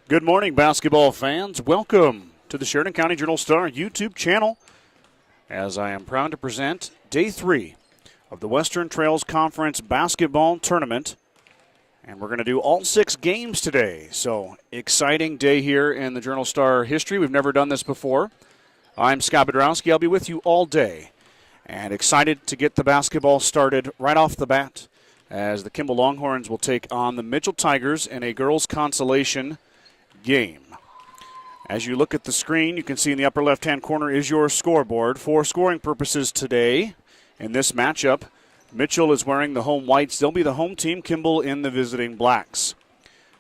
Good morning, basketball fans. Welcome to the Sheridan County Journal Star YouTube channel, as I am proud to present Day 3 of the Western Trails Conference Basketball Tournament. And we're going to do all 6 games today. So, exciting day here in the Journal Star history. We've never done this before. I'm Scott Bedrowski. I'll be with you all day. And excited to get the basketball started right off the bat, as the Kimball Longhorns will take on the Mitchell Tigers in a girls' consolation game. As you look at the screen, you can see in the upper left-hand corner is your scoreboard. For scoring purposes today, in this matchup, Mitchell is wearing the home whites. They'll be the home team, Kimball in the visiting blacks.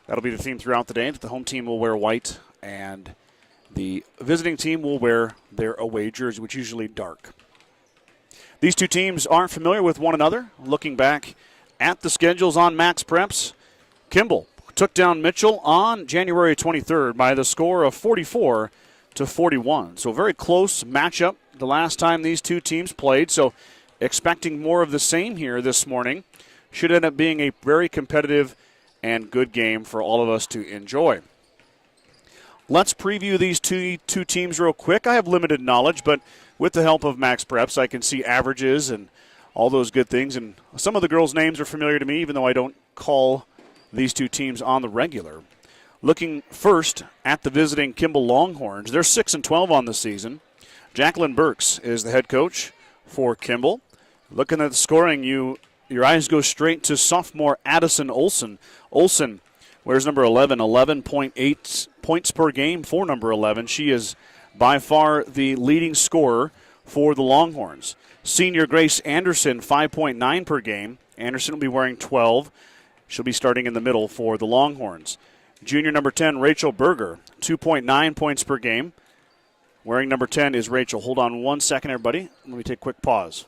That'll be the theme throughout the day. The home team will wear white, and the visiting team will wear their away jersey, which is usually dark. These two teams aren't familiar with one another. Looking back at the schedules on Max Preps, Kimball took down Mitchell on January 23rd by the score of 44-41. So very close matchup the last time these two teams played. So expecting more of the same here this morning. Should end up being a very competitive and good game for all of us to enjoy. Let's preview these two teams real quick. I have limited knowledge, but with the help of Max Preps, I can see averages and all those good things. And some of the girls' names are familiar to me, even though I don't call these two teams on the regular. Looking first at the visiting Kimball Longhorns. They're 6-12 on the season. Jacqueline Burks is the head coach for Kimball. Looking at the scoring, your eyes go straight to sophomore Addison Olson. Olson wears number 11, 11.8 points per game for number 11. She is by far the leading scorer for the Longhorns. Senior Grace Anderson, 5.9 per game. Anderson will be wearing 12. She'll be starting in the middle for the Longhorns. Junior number 10, Rachel Berger, 2.9 points per game. Wearing number 10 is Rachel. Hold on one second, everybody. Let me take a quick pause.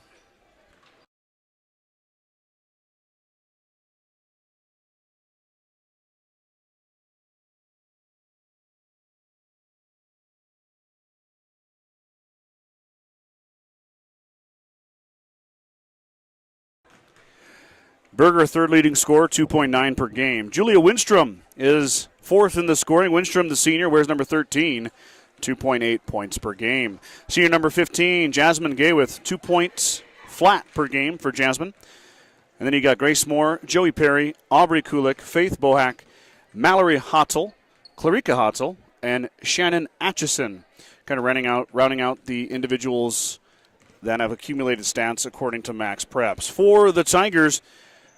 Berger, third leading scorer, 2.9 per game. Julia Winstrom is fourth in the scoring. Winstrom, the senior, wears number 13, 2.8 points per game. Senior number 15, Jasmine Gaywith, 2 points flat per game for Jasmine. And then you got Grace Moore, Joey Perry, Aubrey Kulik, Faith Bohack, Mallory Hotzel, Clarika Hotzel, and Shannon Atchison. Kind of rounding out the individuals that have accumulated stats according to Max Preps. For the Tigers,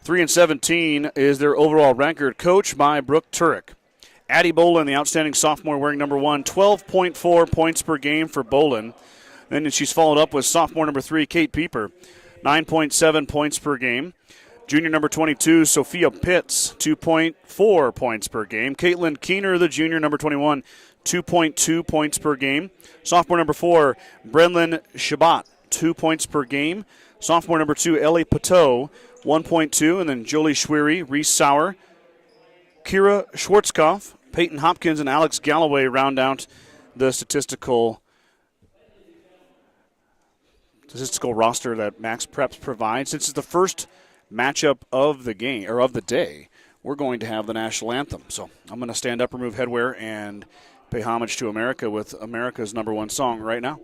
3-17 is their overall record, coached by Brooke Turek. Addie Bolin, the outstanding sophomore wearing number 1, 12.4 points per game for Bolin. Then she's followed up with sophomore number 3, Kate Pieper, 9.7 points per game. Junior number 22, Sophia Pitts, 2.4 points per game. Caitlin Keener, the junior number 21, 2.2 points per game. Sophomore number 4, Brenlyn Shabbat, 2 points per game. Sophomore number 2, Ellie Pateau, 1.2, and then Jolie Schwery, Reese Sauer, Kira Schwarzkopf, Peyton Hopkins, and Alex Galloway round out the statistical roster that Max Preps provides. Since it's the first matchup of the game or of the day, we're going to have the national anthem. So I'm going to stand up, remove headwear, and pay homage to America with America's number 1 song right now.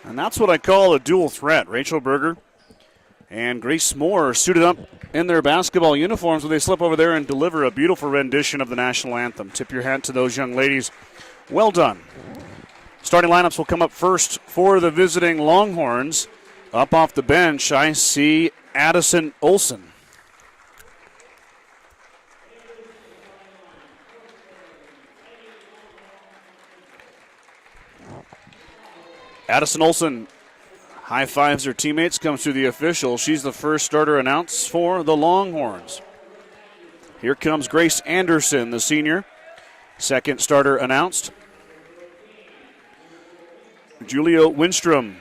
And that's what I call a dual threat. Rachel Berger and Grace Moore suited up in their basketball uniforms when they slip over there and deliver a beautiful rendition of the national anthem. Tip your hat to those young ladies. Well done. Starting lineups will come up first for the visiting Longhorns. Up off the bench, I see Addison Olson. Addison Olson high-fives her teammates, comes to the official. She's the first starter announced for the Longhorns. Here comes Grace Anderson, the senior. Second starter announced. Julia Winstrom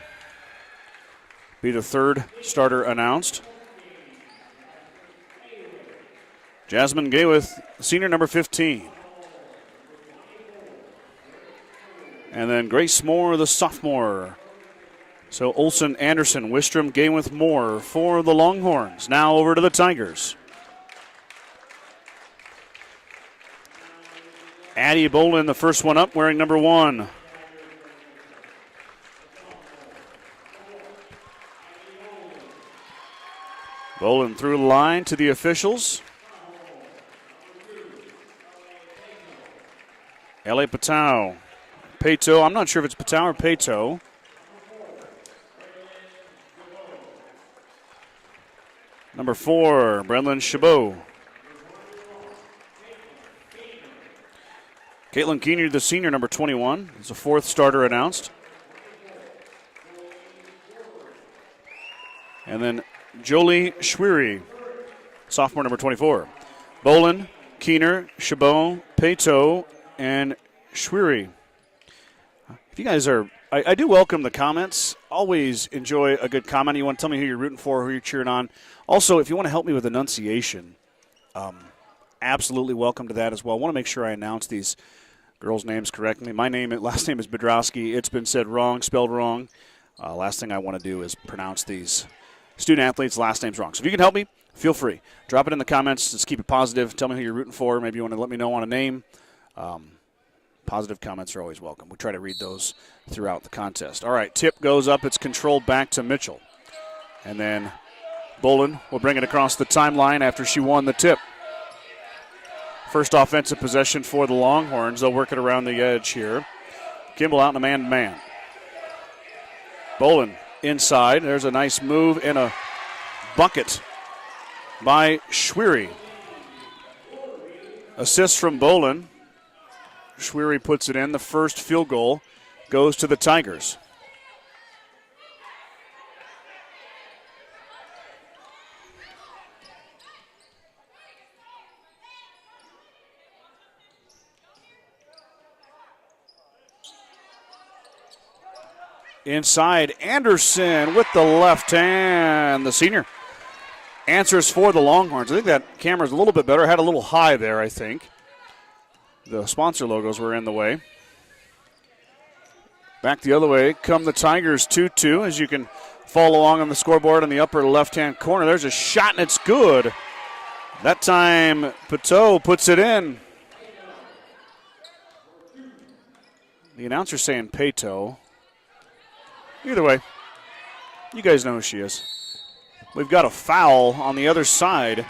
be the third starter announced. Jasmine Gaywith, senior number 15. And then Grace Moore, the sophomore. So Olson, Anderson, Wistrom, Gaywith, Moore for the Longhorns. Now over to the Tigers. Addie Bolin, the first one up, wearing number 1. Bolin through the line to the officials. L.A. Patau. Pato, I'm not sure if it's Patau or Pato. Number 4, Brenlyn Chabot. Caitlin Keener, the senior, number 21, is the fourth starter announced. And then Jolie Schwery, sophomore, number 24. Bolin, Keener, Chabot, Pato, and Schwery. If you guys are, I do welcome the comments. Always enjoy a good comment. You want to tell me who you're rooting for, who you're cheering on. Also, if you want to help me with enunciation, absolutely welcome to that as well. I want to make sure I announce these girls' names correctly. My last name is Bedrowski. It's been said wrong, spelled wrong. Last thing I want to do is pronounce these student-athletes' last names wrong. So if you can help me, feel free. Drop it in the comments. Let's keep it positive. Tell me who you're rooting for. Maybe you want to let me know on a name. Positive comments are always welcome. We try to read those throughout the contest. All right, tip goes up. It's controlled back to Mitchell. And then Bolin will bring it across the timeline after she won the tip. First offensive possession for the Longhorns. They'll work it around the edge here. Kimball out in a man-to-man. Bolin inside. There's a nice move and a bucket by Schwery. Assist from Bolin. Schwery puts it in. The first field goal goes to the Tigers. Inside, Anderson with the left hand. The senior answers for the Longhorns. I think that camera's a little bit better. Had a little high there, I think. The sponsor logos were in the way. Back the other way come the Tigers 2-2. As you can follow along on the scoreboard in the upper left-hand corner. There's a shot, and it's good. That time, Pateau puts it in. The announcer's saying Pateau. Either way, you guys know who she is. We've got a foul on the other side.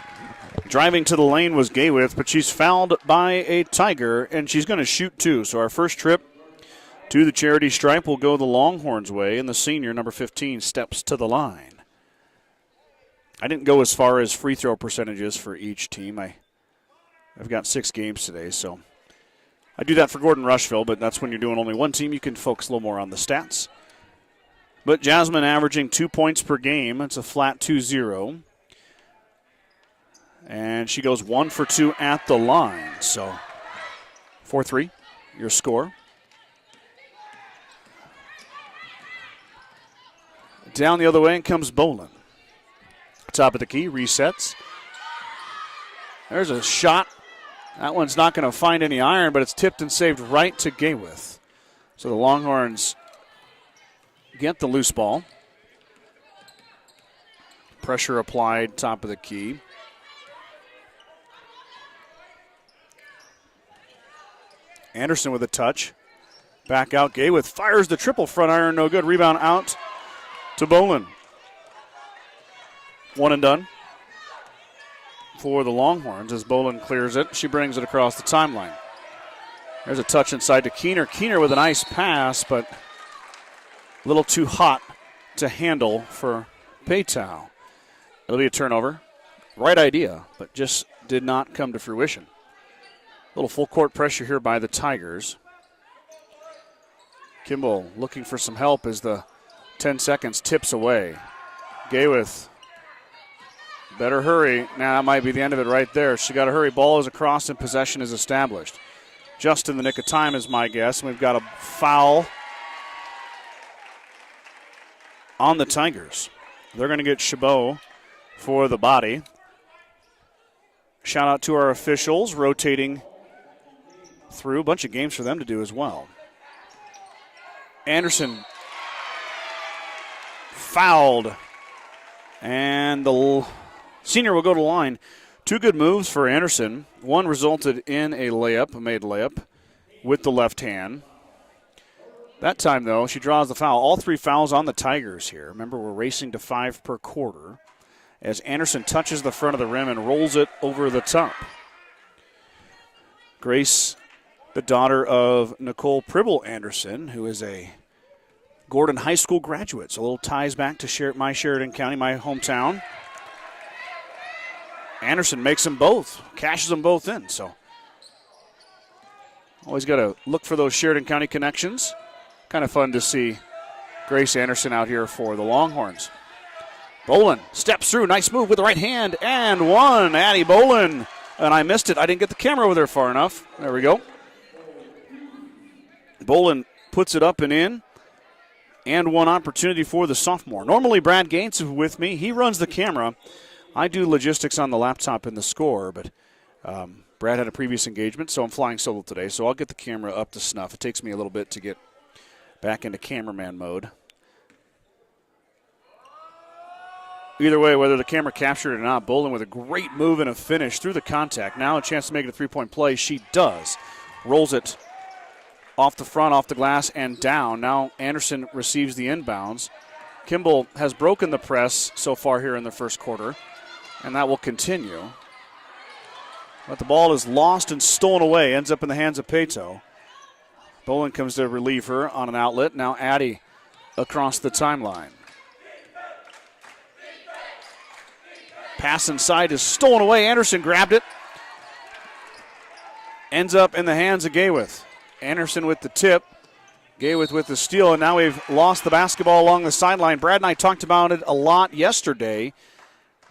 Driving to the lane was Gaywith, but she's fouled by a Tiger, and she's going to shoot 2. So our first trip to the charity stripe will go the Longhorns' way, and the senior, number 15, steps to the line. I didn't go as far as free throw percentages for each team. I've got 6 games today, so I do that for Gordon Rushville, but that's when you're doing only one team. You can focus a little more on the stats. But Jasmine averaging 2 points per game. It's a flat 2-0. And she goes 1 for 2 at the line. So 4-3, your score. Down the other way comes Bolin. Top of the key, resets. There's a shot. That one's not going to find any iron, but it's tipped and saved right to Gaywith. So the Longhorns get the loose ball. Pressure applied, top of the key. Anderson with a touch. Back out, Gayworth fires the triple front iron, no good. Rebound out to Bolin. One and done for the Longhorns as Bolin clears it. She brings it across the timeline. There's a touch inside to Keener. Keener with a nice pass, but a little too hot to handle for Paytow. It'll be a turnover. Right idea, but just did not come to fruition. A little full court pressure here by the Tigers. Kimball looking for some help as the 10 seconds tips away. Gayworth, better hurry. Now that might be the end of it right there. She got to hurry. Ball is across and possession is established. Just in the nick of time is my guess. We've got a foul on the Tigers. They're going to get Chabot for the body. Shout out to our officials rotating through. A bunch of games for them to do as well. Anderson fouled. And the senior will go to the line. Two good moves for Anderson. One resulted in a layup, a made layup, with the left hand. That time, though, she draws the foul. All three fouls on the Tigers here. Remember, we're racing to 5 per quarter as Anderson touches the front of the rim and rolls it over the top. Grace, the daughter of Nicole Pribble Anderson, who is a Gordon High School graduate. So a little ties back to my Sheridan County, my hometown. Anderson makes them both, cashes them both in. So always got to look for those Sheridan County connections. Kind of fun to see Grace Anderson out here for the Longhorns. Bolin steps through. Nice move with the right hand. And one. Addie Bolin. And I missed it. I didn't get the camera over there far enough. There we go. Bolin puts it up and in. And one opportunity for the sophomore. Normally Brad Gaines is with me. He runs the camera. I do logistics on the laptop and the score, but Brad had a previous engagement, so I'm flying solo today. So I'll get the camera up to snuff. It takes me a little bit to get back into cameraman mode. Either way, whether the camera captured it or not, Bolin with a great move and a finish through the contact. Now a chance to make it a three-point play. She does. Rolls it off the front, off the glass, and down. Now Anderson receives the inbounds. Kimball has broken the press so far here in the first quarter, and that will continue. But the ball is lost and stolen away, ends up in the hands of Payto. Bolin comes to relieve her on an outlet. Now Addie across the timeline. Pass inside is stolen away. Anderson grabbed it. Ends up in the hands of Gayworth. Anderson with the tip. Gayworth with the steal, and now we've lost the basketball along the sideline. Brad and I talked about it a lot yesterday,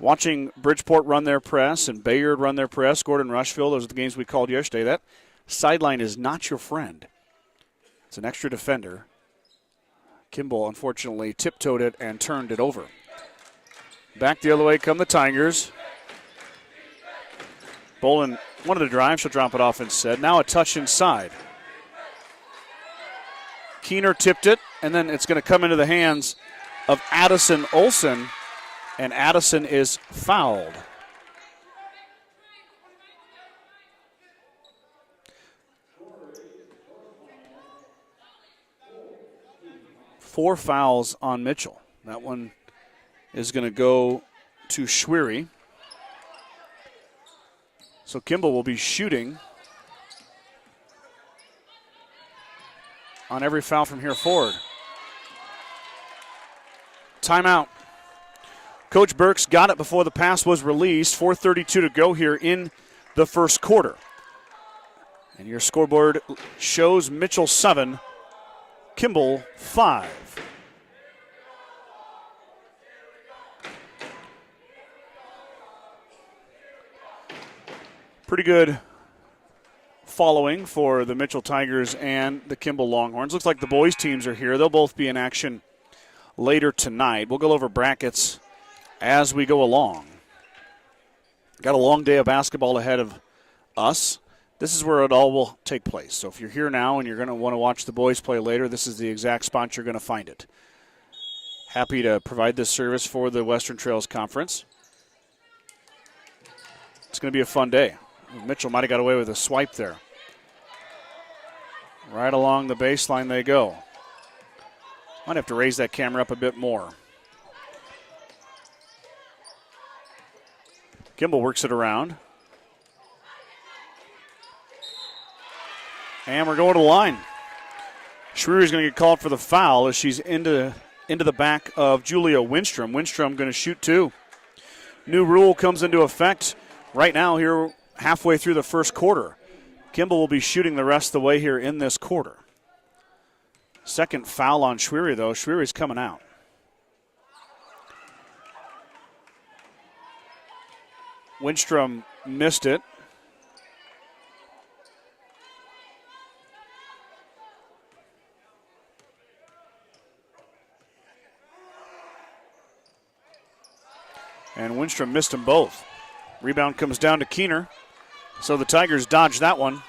watching Bridgeport run their press and Bayard run their press, Gordon Rushville. Those are the games we called yesterday. That sideline is not your friend. It's an extra defender. Kimball, unfortunately, tiptoed it and turned it over. Back the other way come the Tigers. Bolin wanted to drive. She'll drop it off instead. Now a touch inside. Keener tipped it, and then it's going to come into the hands of Addison Olsen, and Addison is fouled. Four fouls on Mitchell. That one is going to go to Schwery. So Kimball will be shooting on every foul from here forward. Timeout. Coach Burks got it before the pass was released. 4:32 to go here in the first quarter. And your scoreboard shows Mitchell 7, Kimball 5. Pretty good following for the Mitchell Tigers and the Kimball Longhorns. Looks like the boys' teams are here. They'll both be in action later tonight. We'll go over brackets as we go along. Got a long day of basketball ahead of us. This is where it all will take place. So if you're here now and you're going to want to watch the boys play later, this is the exact spot you're going to find it. Happy to provide this service for the Western Trails Conference. It's going to be a fun day. Mitchell might have got away with a swipe there. Right along the baseline they go. Might have to raise that camera up a bit more. Kimball works it around. And we're going to the line. Schreer's going to get called for the foul as she's into the back of Julia Winstrom. Winstrom going to shoot two. New rule comes into effect right now here halfway through the first quarter. Kimball will be shooting the rest of the way here in this quarter. Second foul on Schwery, though. Schwery's coming out. Winstrom missed it. And Winstrom missed them both. Rebound comes down to Keener. So the Tigers dodge that one.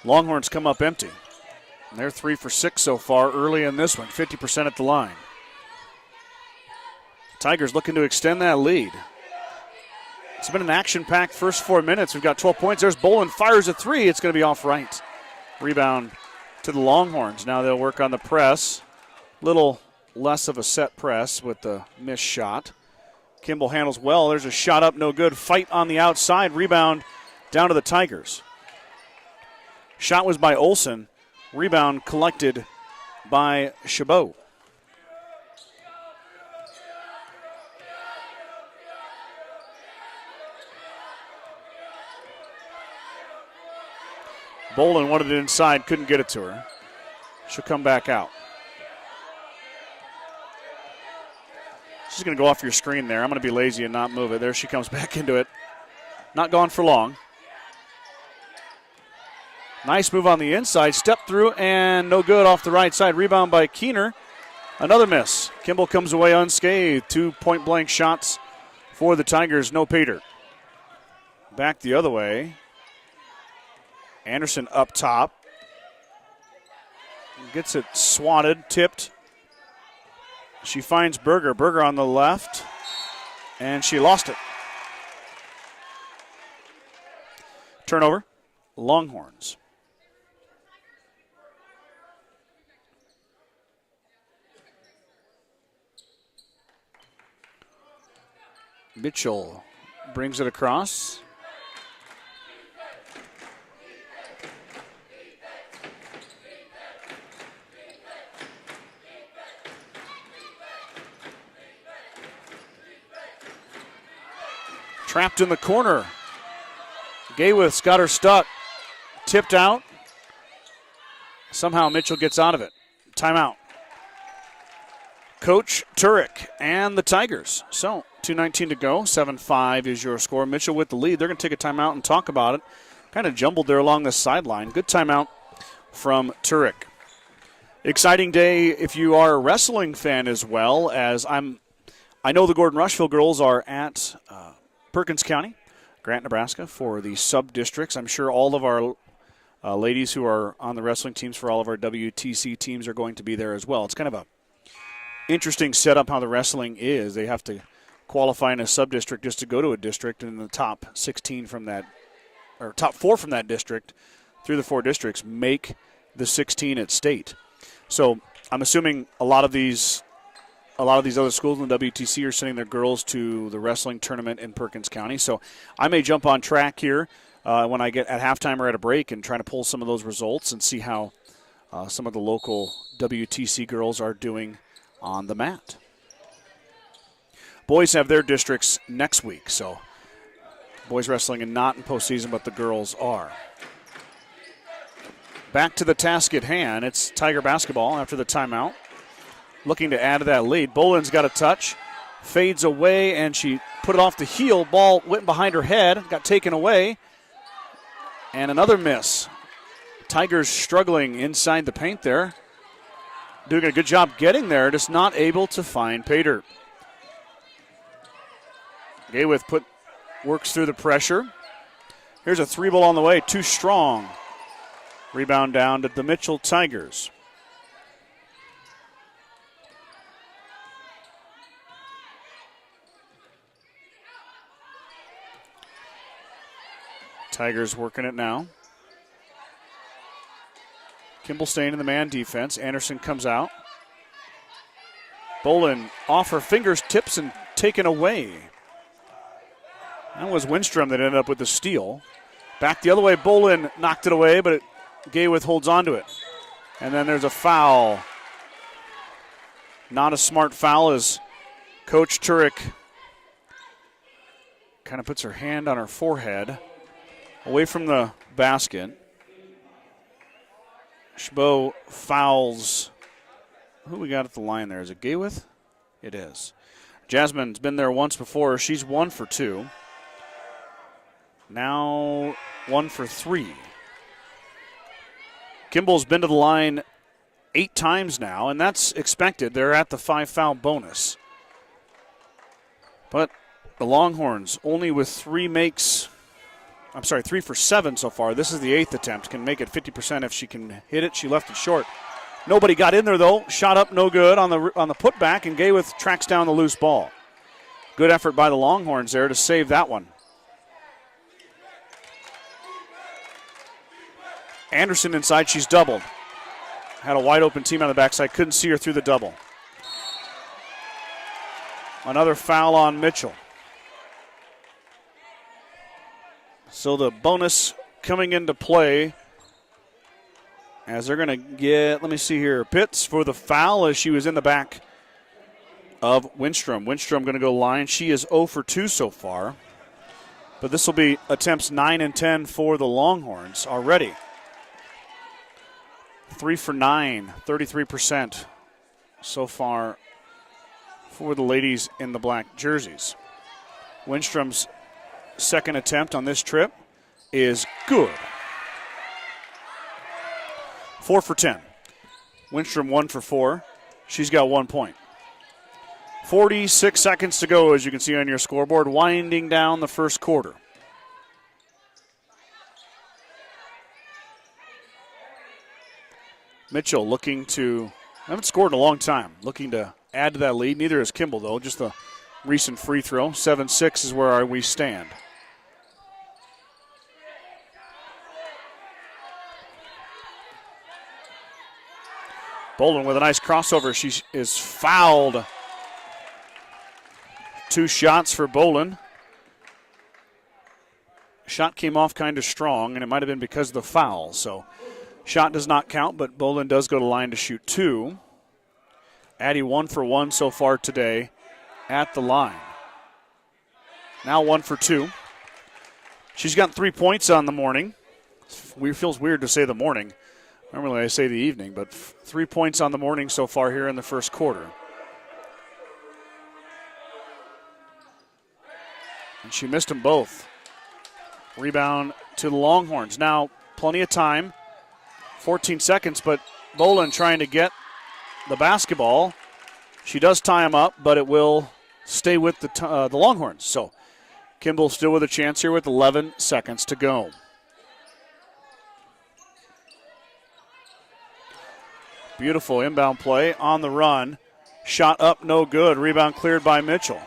Longhorns come up empty. And they're 3 for 6 so far early in this one, 50% at the line. Tigers looking to extend that lead. It's been an action-packed first 4 minutes. We've got 12 points. There's Bolin, fires a three. It's going to be off right. Rebound to the Longhorns. Now they'll work on the press. Little less of a set press with the missed shot. Kimball handles well. There's a shot up, no good. Fight on the outside. Rebound down to the Tigers. Shot was by Olsen. Rebound collected by Chabot. Bolin wanted it inside, couldn't get it to her. She'll come back out. She's going to go off your screen there. I'm going to be lazy and not move it. There she comes back into it. Not gone for long. Nice move on the inside. Step through and no good off the right side. Rebound by Keener. Another miss. Kimball comes away unscathed. 2 point-blank shots for the Tigers. No Pater. Back the other way. Anderson up top. Gets it swatted, tipped. She finds Berger. Berger on the left. And she lost it. Turnover. Longhorns. Mitchell brings it across. Trapped in the corner. Gaywith's got her stuck. Tipped out. Somehow Mitchell gets out of it. Timeout. Coach Turek and the Tigers. So, 2:19 to go. 7-5 is your score. Mitchell with the lead. They're going to take a timeout and talk about it. Kind of jumbled there along the sideline. Good timeout from Turek. Exciting day if you are a wrestling fan as well, as I know the Gordon Rushville girls are at Perkins County, Grant, Nebraska, for the sub-districts. I'm sure all of our ladies who are on the wrestling teams for all of our WTC teams are going to be there as well. It's kind of a interesting setup how the wrestling is. They have to qualify in a sub-district just to go to a district, and the top 16 from that, or top 4 from that district through the 4 districts make the 16 at state. So I'm assuming a lot of these other schools in the WTC are sending their girls to the wrestling tournament in Perkins County. So I may jump on track here when I get at halftime or at a break and try to pull some of those results and see how some of the local WTC girls are doing on the mat. Boys have their districts next week, so boys wrestling and not in postseason, but the girls are. Back to the task at hand. It's Tiger basketball after the timeout. Looking to add to that lead. Bolin's got a touch. Fades away, and she put it off the heel. Ball went behind her head. Got taken away. And another miss. Tigers struggling inside the paint there. Doing a good job getting there, just not able to find Pater. Gaywith works through the pressure. Here's a 3-ball on the way. Too strong. Rebound down to the Mitchell Tigers. Tigers working it now. Kimball staying in the man defense. Anderson comes out. Bolin off her fingers, tips, and taken away. That was Winstrom that ended up with the steal. Back the other way, Bolin knocked it away, but Gayworth holds on to it. And then there's a foul. Not a smart foul as Coach Turek kind of puts her hand on her forehead away from the basket. Chabot fouls. Who we got at the line there? Is it Gayworth? It is. Jasmine's been there once before. She's 1 for 2. Now 1 for 3. Kimball's been to the line 8 times now, and that's expected. They're at the 5-foul bonus. But the Longhorns only with 3 for 7 so far. This is the 8th attempt. Can make it 50% if she can hit it. She left it short. Nobody got in there, though. Shot up, no good on the putback, and Gayworth tracks down the loose ball. Good effort by the Longhorns there to save that one. Anderson inside, she's doubled. Had a wide open team on the backside, couldn't see her through the double. Another foul on Mitchell. So the bonus coming into play as they're going to get, let me see here, Pitts for the foul as she was in the back of Winstrom. Winstrom going to go line. She is 0 for 2 so far. But this will be attempts 9 and 10 for the Longhorns already. 3 for 9, 33% so far for the ladies in the black jerseys. Winstrom's second attempt on this trip is good. 4 for 10. Winstrom 1 for 4. She's got 1 point. 46 seconds to go, as you can see on your scoreboard, winding down the first quarter. Mitchell looking to, haven't scored in a long time, looking to add to that lead. Neither is Kimball, though, just a recent free throw. 7-6 is where we stand. Bolin with a nice crossover. She is fouled. 2 shots for Bolin. Shot came off kind of strong, and it might have been because of the foul. So shot does not count, but Bolin does go to line to shoot 2. Addie 1 for 1 so far today at the line. Now 1 for 2. She's got 3 points on the morning. It feels weird to say the morning. Normally I say the evening, but 3 points on the morning so far here in the first quarter. And she missed them both. Rebound to the Longhorns. Now plenty of time. 14 seconds, but Bolin trying to get the basketball. She does tie him up, but it will stay with the Longhorns. So Kimball still with a chance here with 11 seconds to go. Beautiful inbound play on the run. Shot up, no good. Rebound cleared by Mitchell.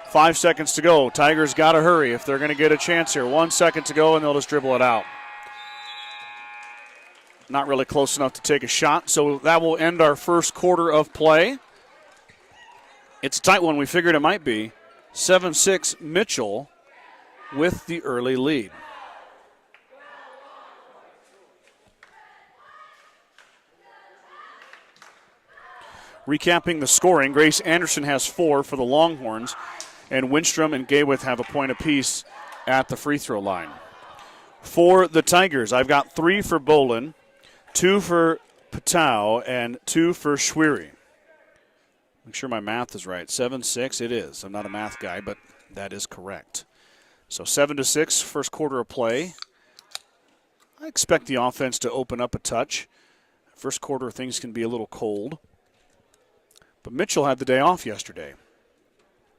5 seconds to go. Tigers got to hurry if they're going to get a chance here. 1 second to go, and they'll just dribble it out. Not really close enough to take a shot, so that will end our first quarter of play. It's a tight one. We figured it might be. 7-6 Mitchell with the early lead. Recapping the scoring, Grace Anderson has 4 for the Longhorns, and Winstrom and Gayworth have a point apiece at the free throw line. For the Tigers, I've got 3 for Bolin, 2 for Patow, and 2 for Schwery. Make sure my math is right. 7-6 it is. I'm not a math guy, but that is correct. So 7-6, first quarter of play. I expect the offense to open up a touch. First quarter, things can be a little cold. But Mitchell had the day off yesterday.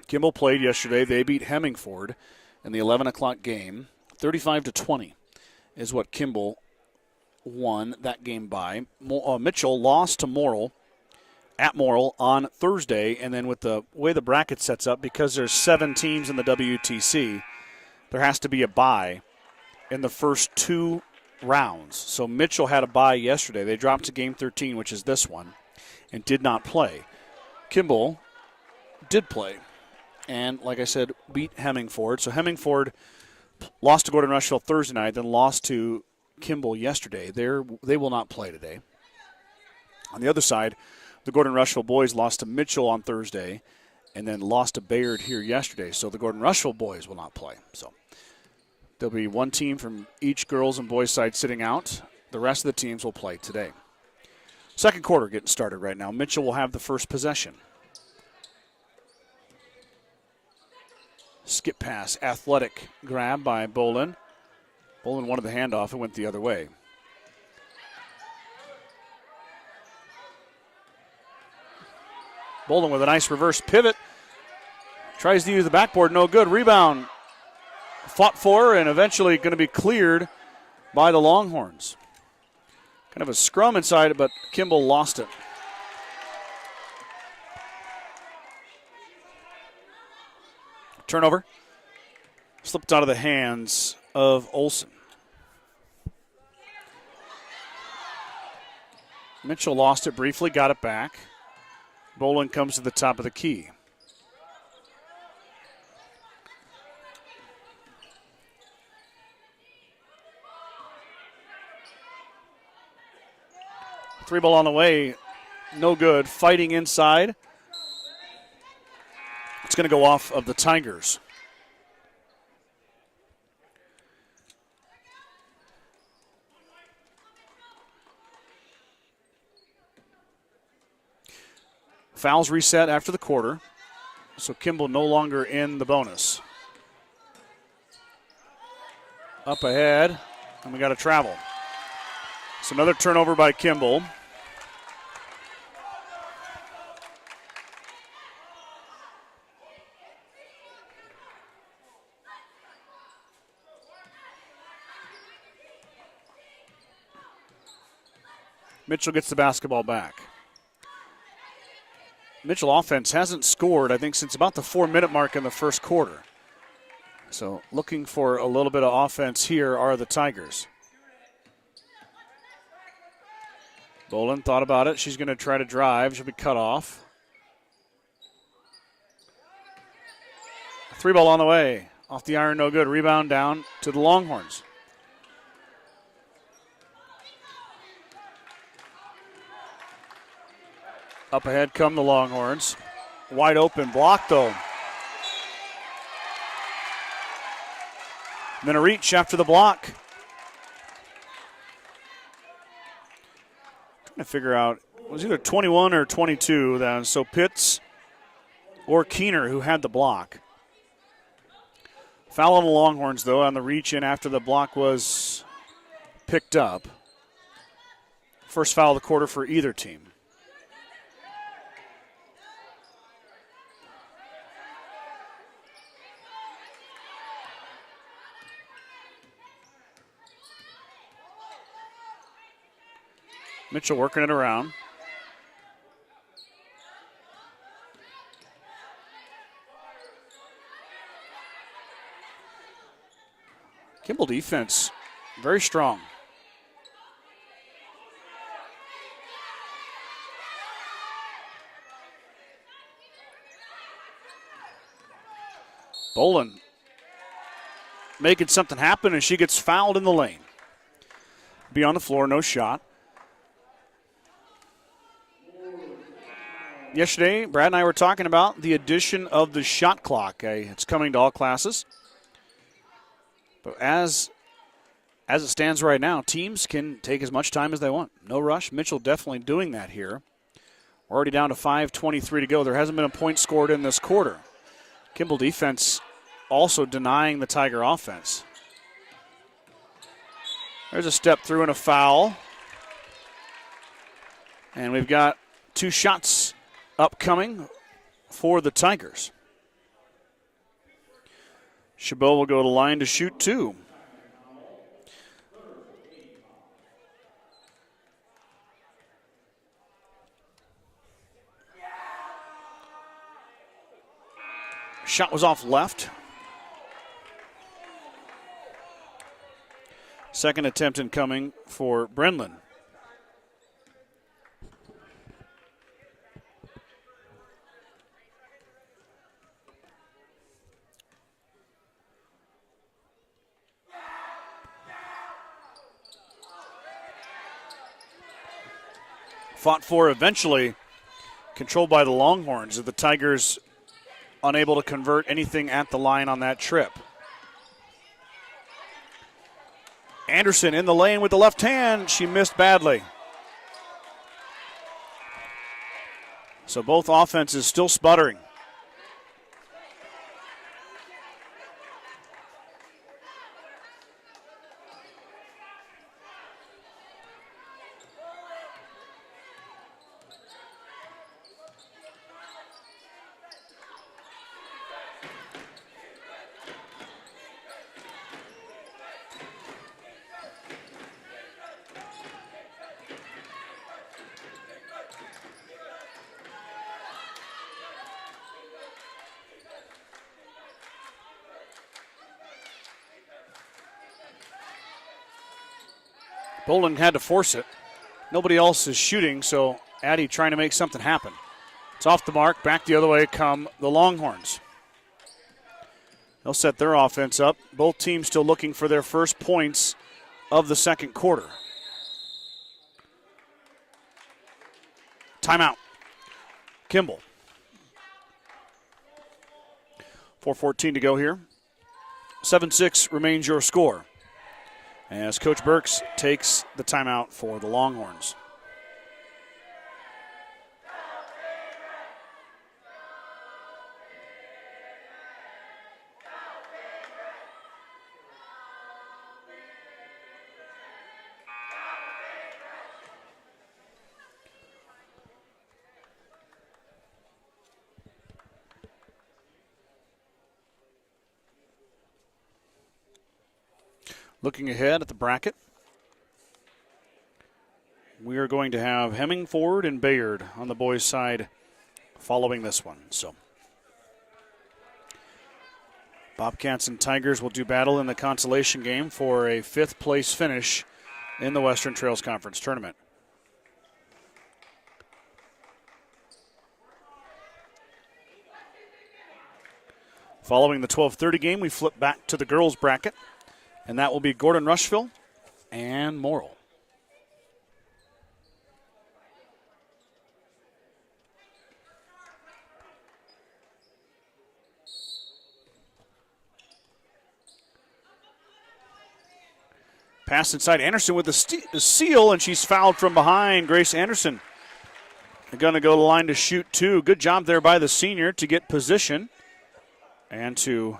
Kimball played yesterday. They beat Hemmingford in the 11 o'clock game. 35-20 is what Kimball won that game by. Mitchell lost to Morrill at Morrill on Thursday, and then with the way the bracket sets up, because there's 7 teams in the WTC, there has to be a bye in the first 2 rounds. So Mitchell had a bye yesterday. They dropped to game 13, which is this one, and did not play. Kimball did play, and like I said, beat Hemingford. So Hemingford lost to Gordon Rushville Thursday night, then lost to Kimball yesterday. They will not play today. On the other side, the Gordon Rushville boys lost to Mitchell on Thursday and then lost to Bayard here yesterday. So the Gordon Rushville boys will not play. So there'll be one team from each girls' and boys' side sitting out. The rest of the teams will play today. Second quarter getting started right now. Mitchell will have the first possession. Skip pass, athletic grab by Bolin. Bolin wanted the handoff. It went the other way. Bolin with a nice reverse pivot. Tries to use the backboard. No good. Rebound. Fought for and eventually going to be cleared by the Longhorns. Kind of a scrum inside, but Kimball lost it. Turnover. Slipped out of the hands of Olsen. Mitchell lost it briefly, got it back. Bolin comes to the top of the key. Three ball on the way, no good. Fighting inside. It's going to go off of the Tigers. Fouls reset after the quarter, so Kimball no longer in the bonus. Up ahead, and we got to travel. So another turnover by Kimball. Mitchell gets the basketball back. Mitchell offense hasn't scored, I think, since about the 4-minute mark in the first quarter. So looking for a little bit of offense here are the Tigers. Bolin thought about it. She's going to try to drive. She'll be cut off. Three ball on the way. Off the iron, no good. Rebound down to the Longhorns. Up ahead come the Longhorns. Wide open block, though. And then a reach after the block. Trying to figure out, it was either 21 or 22 then. So Pitts or Keener who had the block. Foul on the Longhorns, though, on the reach in after the block was picked up. First foul of the quarter for either team. Mitchell working it around. Kimball defense, very strong. Bolin making something happen, and she gets fouled in the lane. Be on the floor, no shot. Yesterday, Brad and I were talking about the addition of the shot clock. It's coming to all classes. But as it stands right now, teams can take as much time as they want. No rush. Mitchell definitely doing that here. We're already down to 5:23 to go. There hasn't been a point scored in this quarter. Kimball defense also denying the Tiger offense. There's a step through and a foul. And we've got two shots upcoming for the Tigers. Chabot will go to the line to shoot two. Shot was off left. Second attempt incoming for Brenlin. Fought for eventually, controlled by the Longhorns, of the Tigers unable to convert anything at the line on that trip. Anderson in the lane with the left hand. She missed badly. So both offenses still sputtering. Bolin had to force it. Nobody else is shooting, so Addy trying to make something happen. It's off the mark. Back the other way come the Longhorns. They'll set their offense up. Both teams still looking for their first points of the second quarter. Timeout. Kimball. 4:14 to go here. 7-6 remains your score, as Coach Burks takes the timeout for the Longhorns. Looking ahead at the bracket, we are going to have Hemmingford and Bayard on the boys' side following this one. So Bobcats and Tigers will do battle in the consolation game for a fifth-place finish in the Western Trails Conference Tournament. Following the 12:30 game, we flip back to the girls' bracket, and that will be Gordon Rushville and Morrill. Pass inside, Anderson with the seal, and she's fouled from behind. Grace Anderson going to go to the line to shoot two. Good job there by the senior to get position and to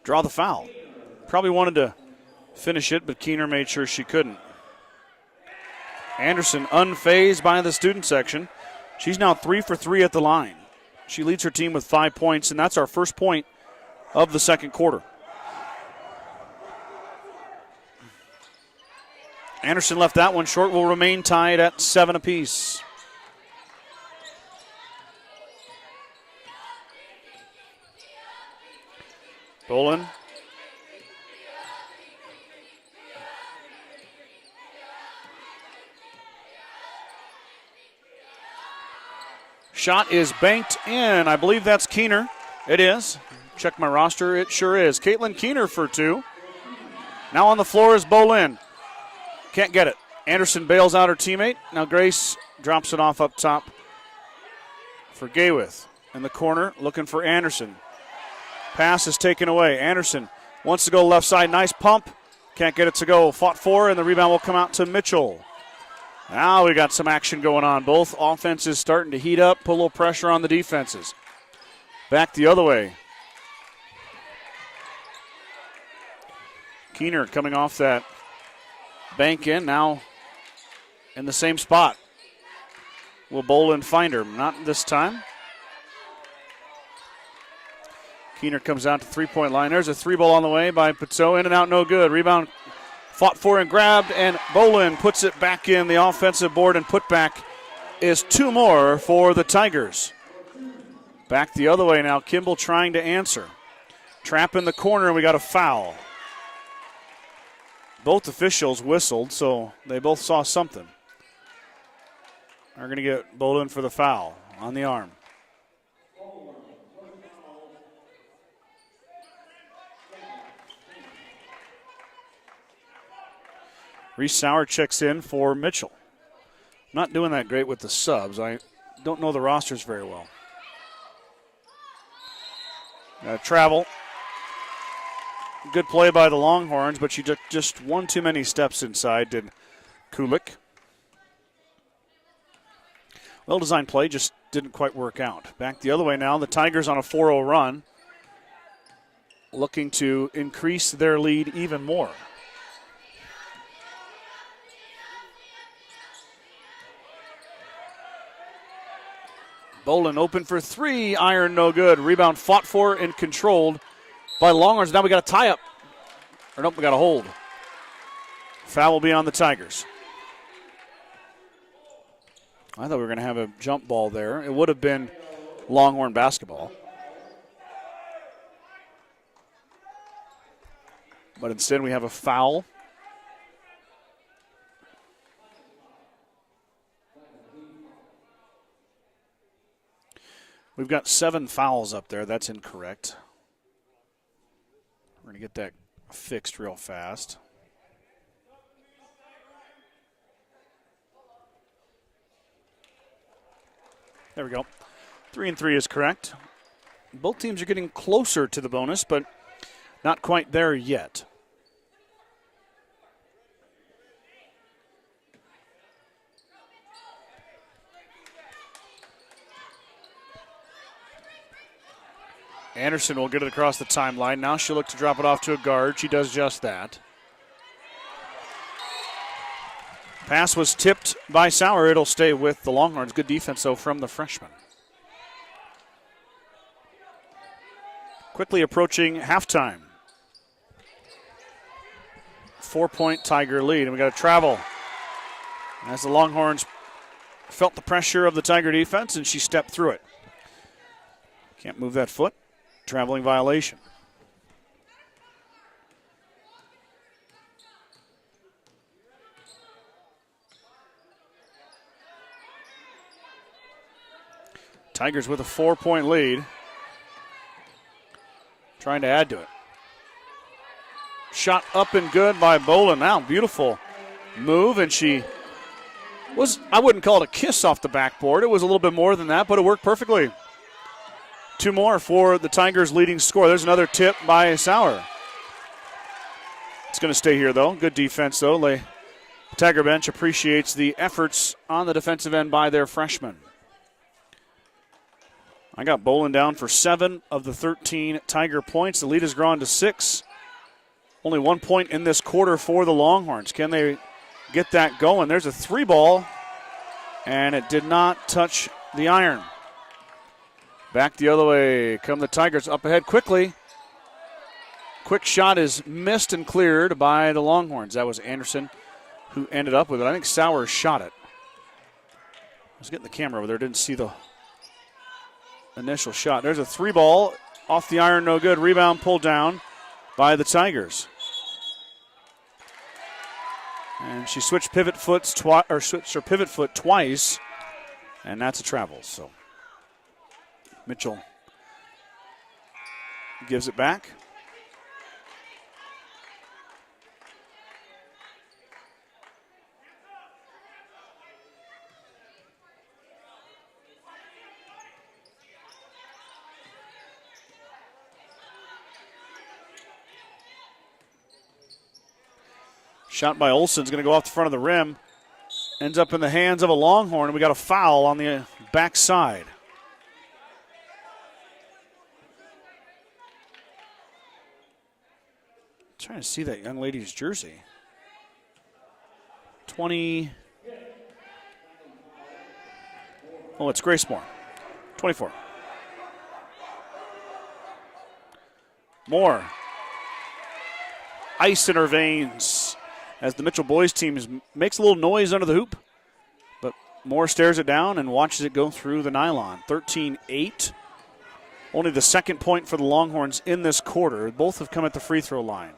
draw the foul. Probably wanted to finish it, but Keener made sure she couldn't. Anderson unfazed by the student section. She's now 3 for 3 at the line. She leads her team with 5 points, and that's our first point of the second quarter. Anderson left that one short. Will remain tied at 7 apiece. Bolin. Shot is banked in. I believe that's Keener. It is. Check my roster. It sure is. Caitlin Keener for two. Now on the floor is Bolin. Can't get it. Anderson bails out her teammate. Now Grace drops it off up top for Gaywith. In the corner, looking for Anderson. Pass is taken away. Anderson wants to go left side. Nice pump. Can't get it to go. Fought for, and the rebound will come out to Mitchell. Now we got some action going on. Both offenses starting to heat up, put a little pressure on the defenses. Back the other way. Keener coming off that bank in, now in the same spot. Will Bolin find her? Not this time. Keener comes out to three-point line. There's a three ball on the way by Pizzo. In and out, no good. Rebound fought for and grabbed, and Bolin puts it back in the offensive board, and putback is two more for the Tigers. Back the other way now. Kimball trying to answer. Trap in the corner, and we got a foul. Both officials whistled, so they both saw something. Are going to get Bolin for the foul on the arm. Reese Sauer checks in for Mitchell. Not doing that great with the subs. I don't know the rosters very well. Travel. Good play by the Longhorns, but she took just one too many steps inside, did Kulik. Well-designed play, just didn't quite work out. Back the other way now, the Tigers on a 4-0 run, looking to increase their lead even more. Bolin open for three, iron no good. Rebound fought for and controlled by Longhorns. Now we got a tie-up. Or nope, we got a hold. Foul will be on the Tigers. I thought we were going to have a jump ball there. It would have been Longhorn basketball. But instead we have a foul. We've got 7 fouls up there. That's incorrect. We're going to get that fixed real fast. There we go. 3 and 3 is correct. Both teams are getting closer to the bonus, but not quite there yet. Anderson will get it across the timeline. Now she'll look to drop it off to a guard. She does just that. Pass was tipped by Sauer. It'll stay with the Longhorns. Good defense, though, from the freshman. Quickly approaching halftime. 4-point Tiger lead, and we got to travel. As the Longhorns felt the pressure of the Tiger defense, and she stepped through it. Can't move that foot. Traveling violation. Tigers with a 4-point lead. Trying to add to it. Shot up and good by Bolin. Now, beautiful move, and she was, I wouldn't call it a kiss off the backboard. It was a little bit more than that, but it worked perfectly. 2 more for the Tigers' leading score. There's another tip by Sauer. It's going to stay here, though. Good defense, though. The Tiger bench appreciates the efforts on the defensive end by their freshmen. I got Bolin down for 7 of the 13 Tiger points. The lead has grown to 6. Only 1 point in this quarter for the Longhorns. Can they get that going? There's a 3-ball, and it did not touch the iron. Back the other way come the Tigers up ahead quickly. Quick shot is missed and cleared by the Longhorns. That was Anderson who ended up with it. I think Sauer shot it. I was getting the camera over there. Didn't see the initial shot. There's a 3-ball off the iron, no good. Rebound pulled down by the Tigers. And she switched pivot foot twice, and that's a travel. So Mitchell gives it back. Shot by Olsen's going to go off the front of the rim. Ends up in the hands of a Longhorn, and we got a foul on the backside. Trying to see that young lady's jersey. 20. Oh, it's Grace Moore. 24. Moore. Ice in her veins as the Mitchell boys team makes a little noise under the hoop. But Moore stares it down and watches it go through the nylon. 13-8. Only the second point for the Longhorns in this quarter. Both have come at the free throw line.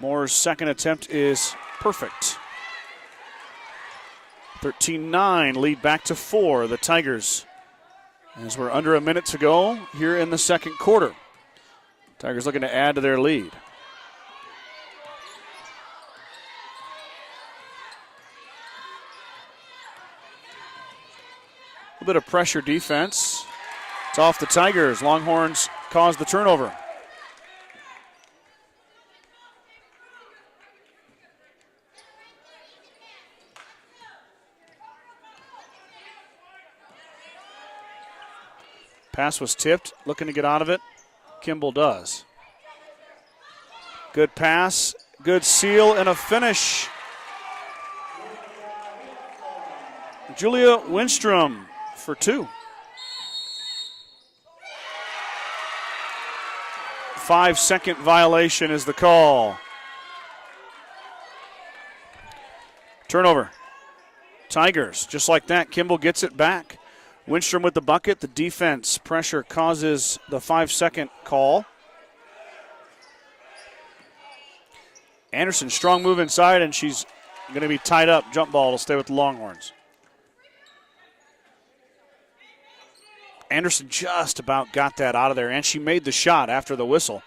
Moore's second attempt is perfect. 13-9, lead back to 4, the Tigers. As we're under a minute to go here in the second quarter. Tigers looking to add to their lead. A bit of pressure defense. It's off the Tigers. Longhorns cause the turnover. Pass was tipped, looking to get out of it. Kimball does. Good pass, good seal, and a finish. Julia Winstrom for 2. 5-second violation is the call. Turnover. Tigers, just like that, Kimball gets it back. Winstrom with the bucket. The defense pressure causes the 5-second call. Anderson, strong move inside, and she's going to be tied up. Jump ball will stay with the Longhorns. Anderson just about got that out of there, and she made the shot after the whistle.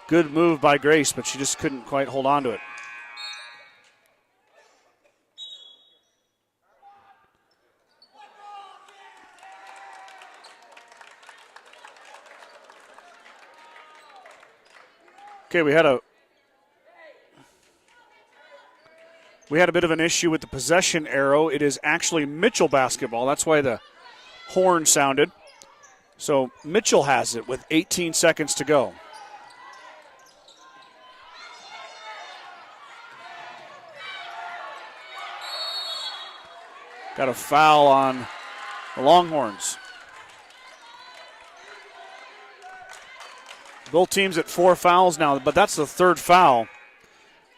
Good move by Grace, but she just couldn't quite hold on to it. Okay, we had a bit of an issue with the possession arrow. It is actually Mitchell basketball. That's why the horn sounded. So Mitchell has it with 18 seconds to go. Got a foul on the Longhorns. Both teams at 4 fouls now, but that's the third foul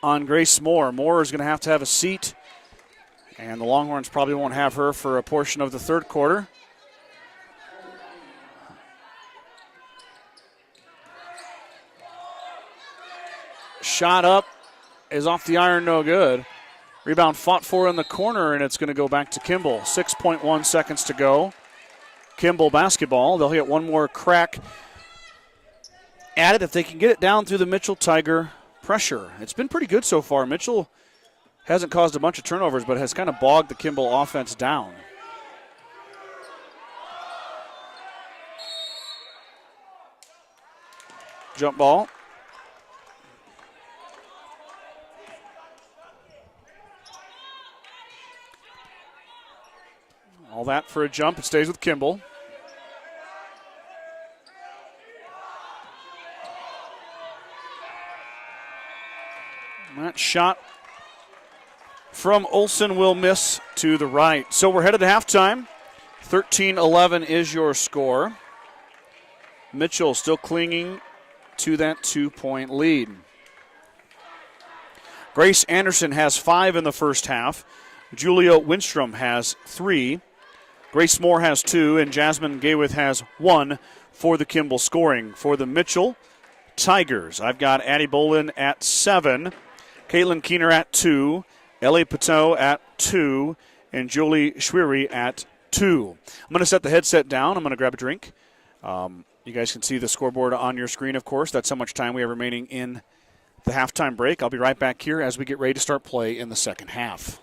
on Grace Moore. Moore is going to have a seat, and the Longhorns probably won't have her for a portion of the third quarter. Shot up is off the iron, no good. Rebound fought for in the corner, and it's going to go back to Kimball. 6.1 seconds to go. Kimball basketball. They'll get one more crack at it if they can get it down through the Mitchell Tiger pressure. It's been pretty good so far. Mitchell hasn't caused a bunch of turnovers, but has kind of bogged the Kimball offense down. Jump ball. All that for a jump. It stays with Kimball. That shot from Olsen will miss to the right. So we're headed to halftime. 13-11 is your score. Mitchell still clinging to that 2-point lead. Grace Anderson has 5 in the first half. Julia Winstrom has 3. Grace Moore has 2, and Jasmine Gaywith has 1 for the Kimball scoring. For the Mitchell Tigers, I've got Addie Bolin at 7. Caitlin Keener at 2, Ellie Pateau at 2, and Julie Schwery at 2. I'm going to set the headset down. I'm going to grab a drink. You guys can see the scoreboard on your screen, of course. That's how much time we have remaining in the halftime break. I'll be right back here as we get ready to start play in the second half.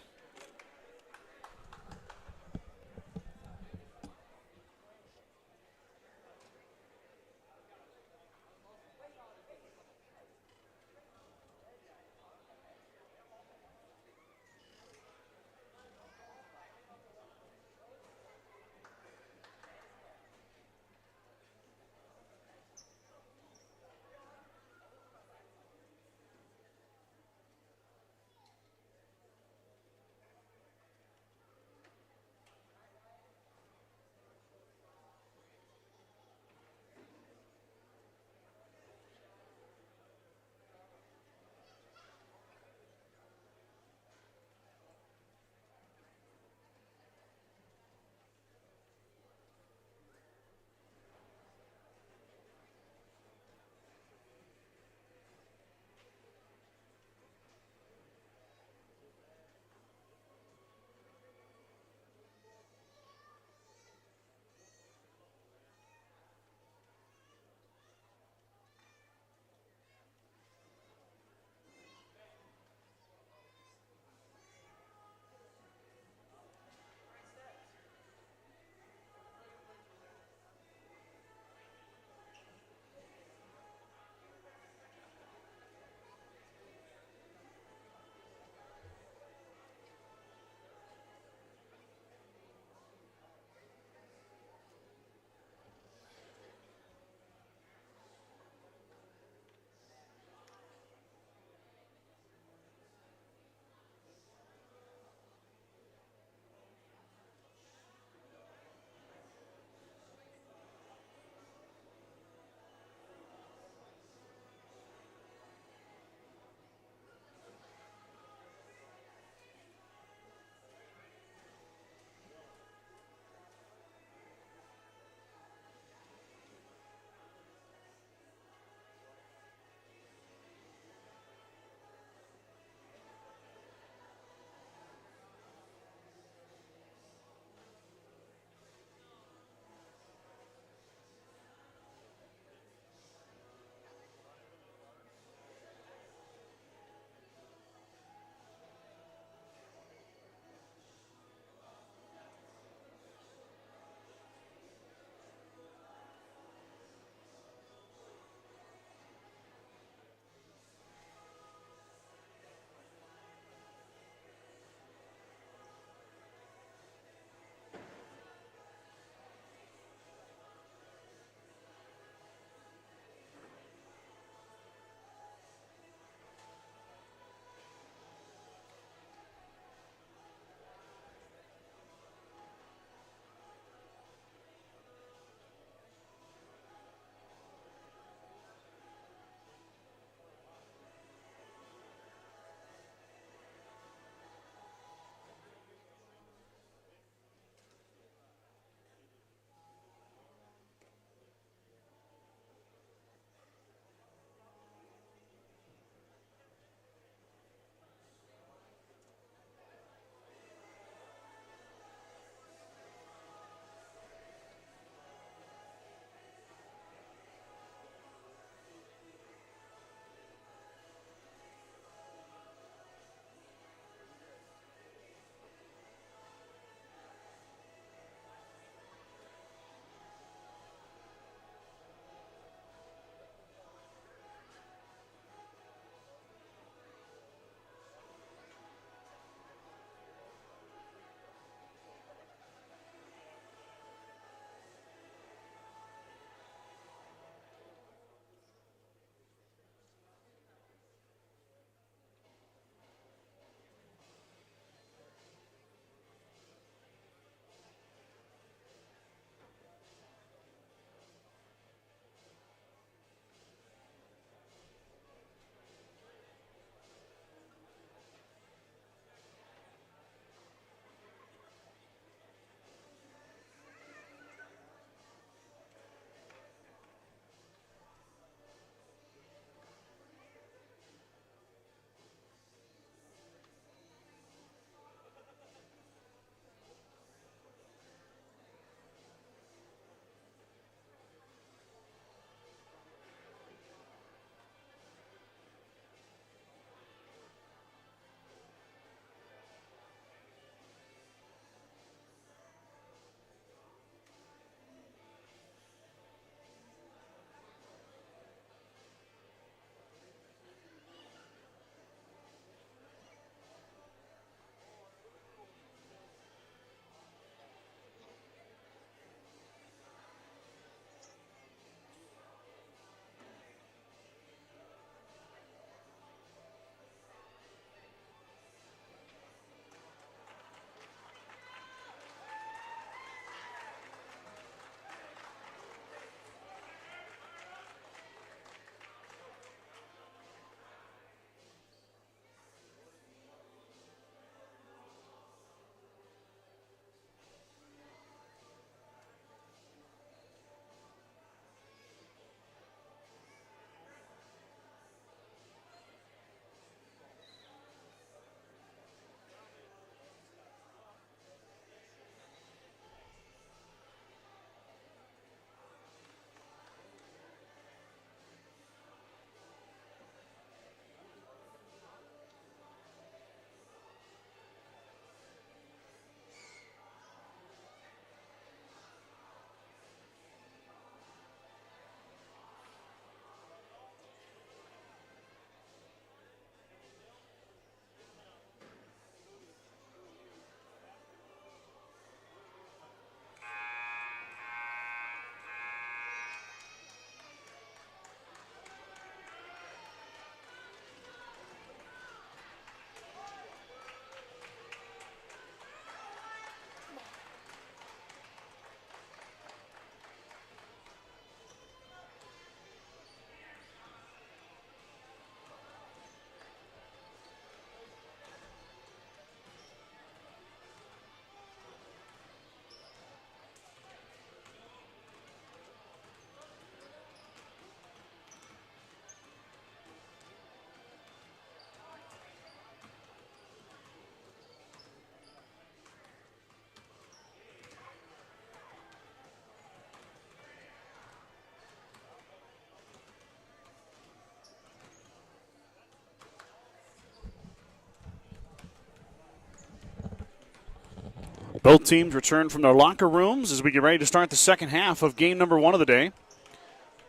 Both teams return from their locker rooms as we get ready to start the second half of game number 1 of the day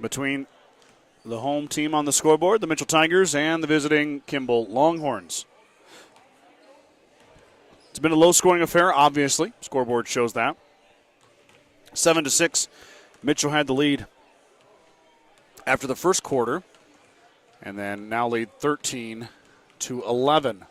between the home team on the scoreboard, the Mitchell Tigers, and the visiting Kimball Longhorns. It's been a low-scoring affair, obviously. Scoreboard shows that. 7-6, Mitchell had the lead after the first quarter, and then now lead 13-11.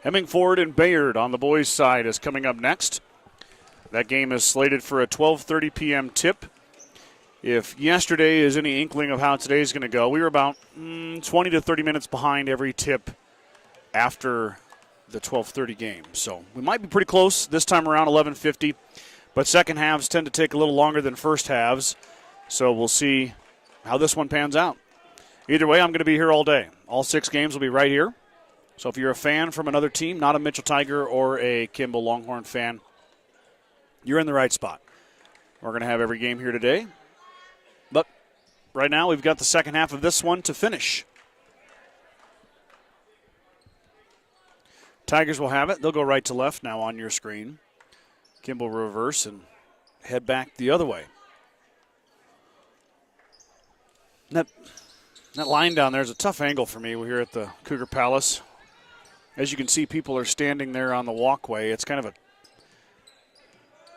Hemmingford and Bayard on the boys' side is coming up next. That game is slated for a 12:30 p.m. tip. If yesterday is any inkling of how today is going to go, we were about 20 to 30 minutes behind every tip after the 12:30 game. So we might be pretty close this time around, 11:50. But second halves tend to take a little longer than first halves. So we'll see how this one pans out. Either way, I'm going to be here all day. All 6 games will be right here. So if you're a fan from another team, not a Mitchell Tiger or a Kimball Longhorn fan, you're in the right spot. We're going to have every game here today. But right now we've got the second half of this one to finish. Tigers will have it. They'll go right to left now on your screen. Kimball reverse and head back the other way. That line down there is a tough angle for me. We're here at the Cougar Palace. As you can see, people are standing there on the walkway. It's kind of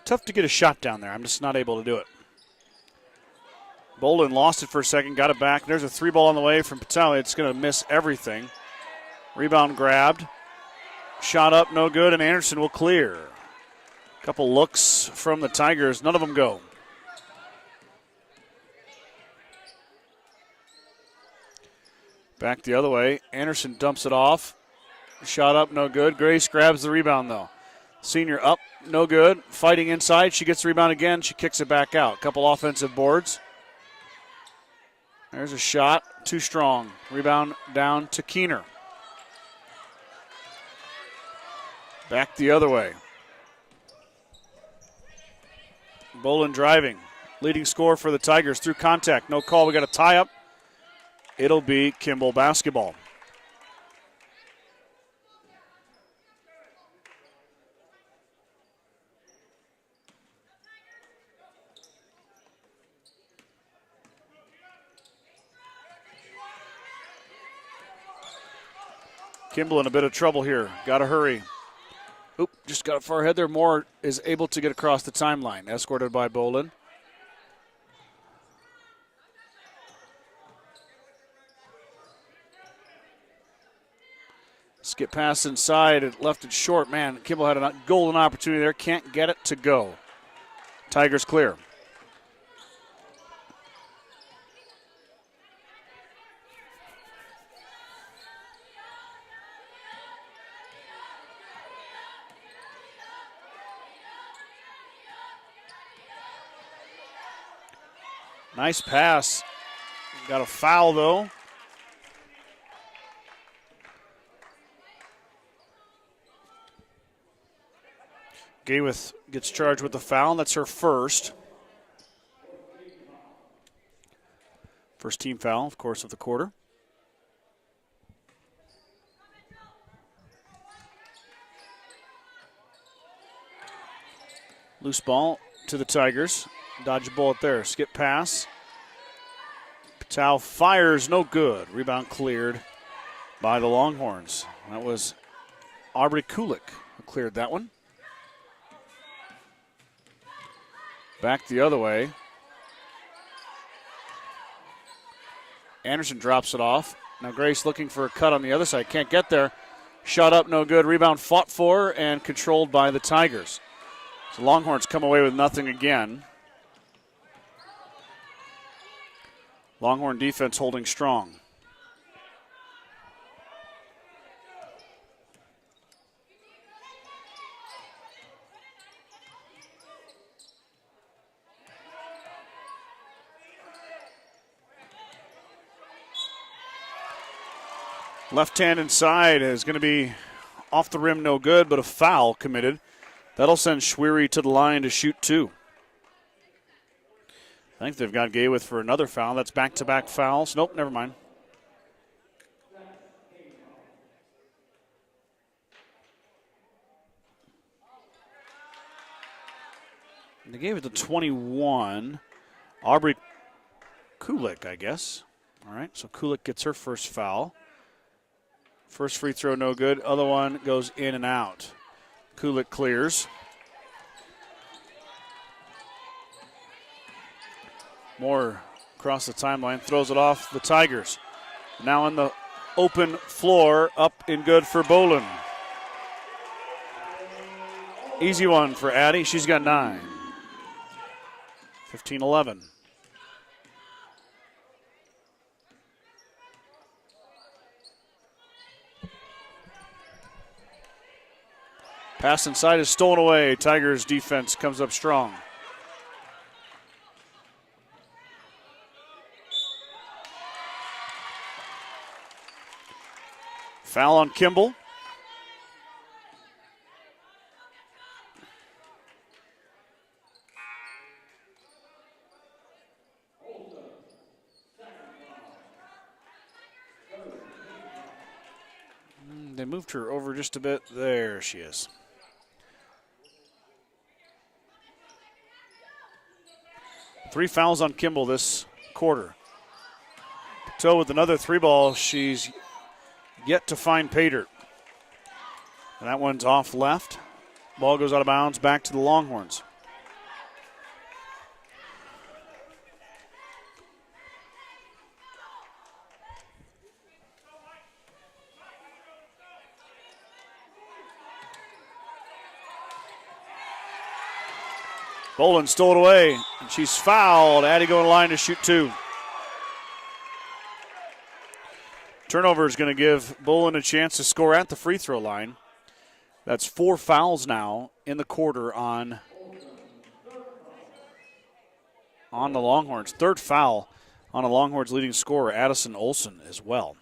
tough to get a shot down there. I'm just not able to do it. Bolden lost it for a second, got it back. There's a 3-ball on the way from Patel. It's going to miss everything. Rebound grabbed. Shot up, no good, and Anderson will clear. A couple looks from the Tigers. None of them go. Back the other way. Anderson dumps it off. Shot up, no good. Grace grabs the rebound, though. Senior up, no good. Fighting inside. She gets the rebound again. She kicks it back out. Couple offensive boards. There's a shot. Too strong. Rebound down to Keener. Back the other way. Bolin driving. Leading scorer for the Tigers through contact. No call. We got a tie-up. It'll be Kimball basketball. Kimball in a bit of trouble here. Got to hurry. Oop, just got far ahead there. Moore is able to get across the timeline, escorted by Bolin. Skip pass inside. It left it short. Man, Kimball had a golden opportunity there. Can't get it to go. Tigers clear. Nice pass. Got a foul, though. Gaywith gets charged with the foul. That's her first. First team foul, of course, of the quarter. Loose ball to the Tigers. Dodge a bullet there. Skip pass. Patel fires, no good. Rebound cleared by the Longhorns. That was Aubrey Kulik who cleared that one. Back the other way. Anderson drops it off. Now Grace looking for a cut on the other side. Can't get there. Shot up, no good. Rebound fought for and controlled by the Tigers. So Longhorns come away with nothing again. Longhorn defense holding strong. Left hand inside is going to be off the rim, no good, but a foul committed. That'll send Schwery to the line to shoot 2. I think they've got Gayworth for another foul. That's back-to-back fouls. Nope, never mind. They gave it to 21. Aubrey Kulik, I guess. All right, so Kulik gets her first foul. First free throw, no good. Other one goes in and out. Kulik clears. Moore across the timeline, throws it off the Tigers. Now on the open floor, up and good for Bolin. Easy one for Addie. She's got 9. 15-11. Pass inside is stolen away. Tigers defense comes up strong. Foul on Kimball. They moved her over just a bit. There she is. Three fouls on Kimball this quarter. So with another 3-ball, she's yet to find pay dirt. And that one's off left. Ball goes out of bounds, back to the Longhorns. Bolin stole it away, and she's fouled. Addie going to line to shoot 2. Turnover is going to give Bolin a chance to score at the free throw line. That's 4 fouls now in the quarter on the Longhorns. 3rd foul on the Longhorns' leading scorer, Addison Olson, as well.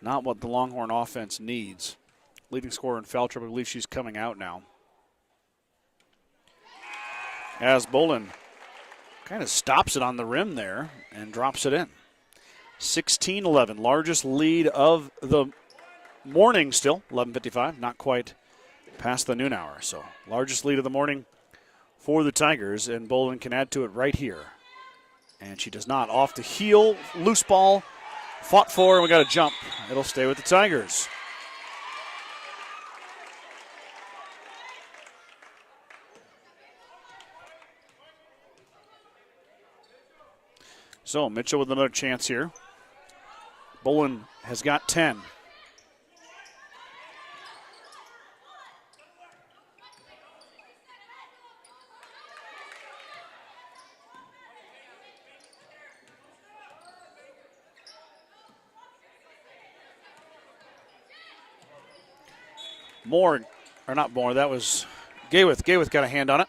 Not what the Longhorn offense needs. Leading scorer in foul trouble. I believe she's coming out now. As Bolin kind of stops it on the rim there and drops it in. 16-11, largest lead of the morning still, 11:55, not quite past the noon hour. So largest lead of the morning for the Tigers, and Bolin can add to it right here. And she does not. Off the heel, loose ball, fought for, and we got a jump. It'll stay with the Tigers. So Mitchell with another chance here. Bolin has got 10. That was Gayworth. Gayworth got a hand on it.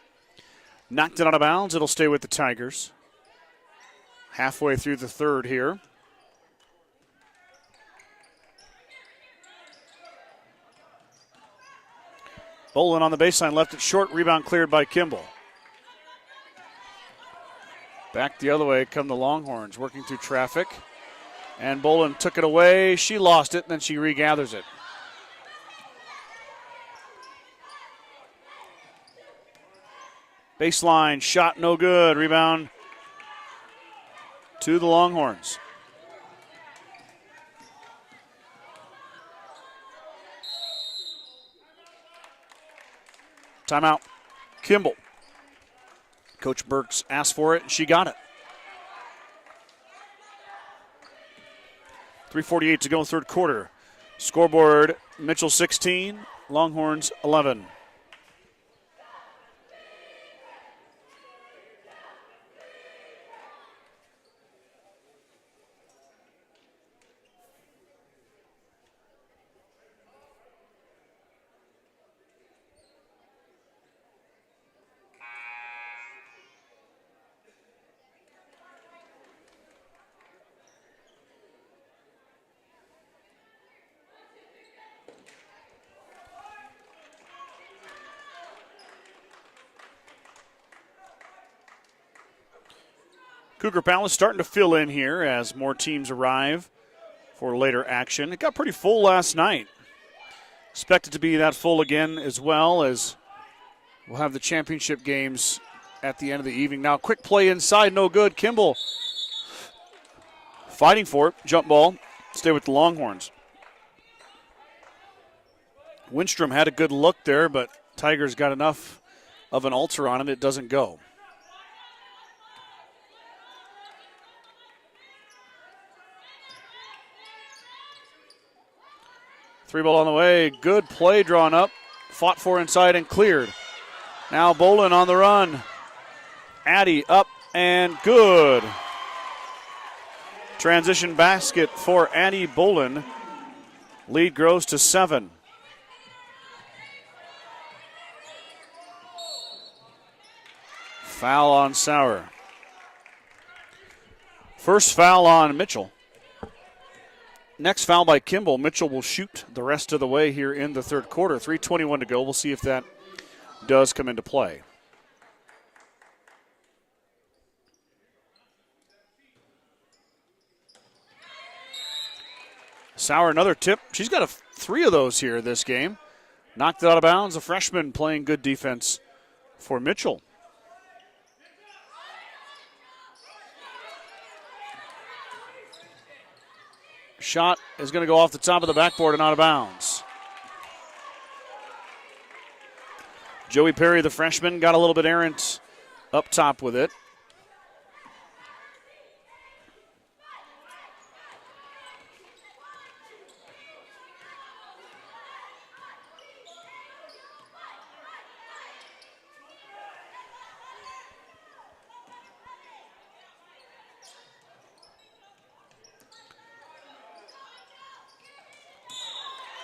Knocked it out of bounds. It'll stay with the Tigers. Halfway through the third here. Bolin on the baseline, left it short. Rebound cleared by Kimball. Back the other way come the Longhorns, working through traffic. And Bolin took it away. She lost it, and then she regathers it. Baseline, shot no good. Rebound to the Longhorns. Timeout. Kimball. Coach Burks asked for it, and she got it. 3:48 to go in the third quarter. Scoreboard, Mitchell 16, Longhorns 11. Cougar Palace starting to fill in here as more teams arrive for later action. It got pretty full last night. Expected to be that full again, as well as we'll have the championship games at the end of the evening. Now, quick play inside, no good. Kimball fighting for it. Jump ball. Stay with the Longhorns. Winstrom had a good look there, but Tigers got enough of an ulcer on it, it doesn't go. Three ball on the way. Good play drawn up. Fought for inside and cleared. Now Bolin on the run. Addy up and good. Transition basket for Addy Bolin. Lead grows to 7. Foul on Sauer. First foul on Mitchell. Next foul by Kimball. Mitchell will shoot the rest of the way here in the third quarter. 3:21 to go. We'll see if that does come into play. Sauer, another tip. She's got 3 of those here this game. Knocked it out of bounds. A freshman playing good defense for Mitchell. Shot is going to go off the top of the backboard and out of bounds. Joey Perry, the freshman, got a little bit errant up top with it.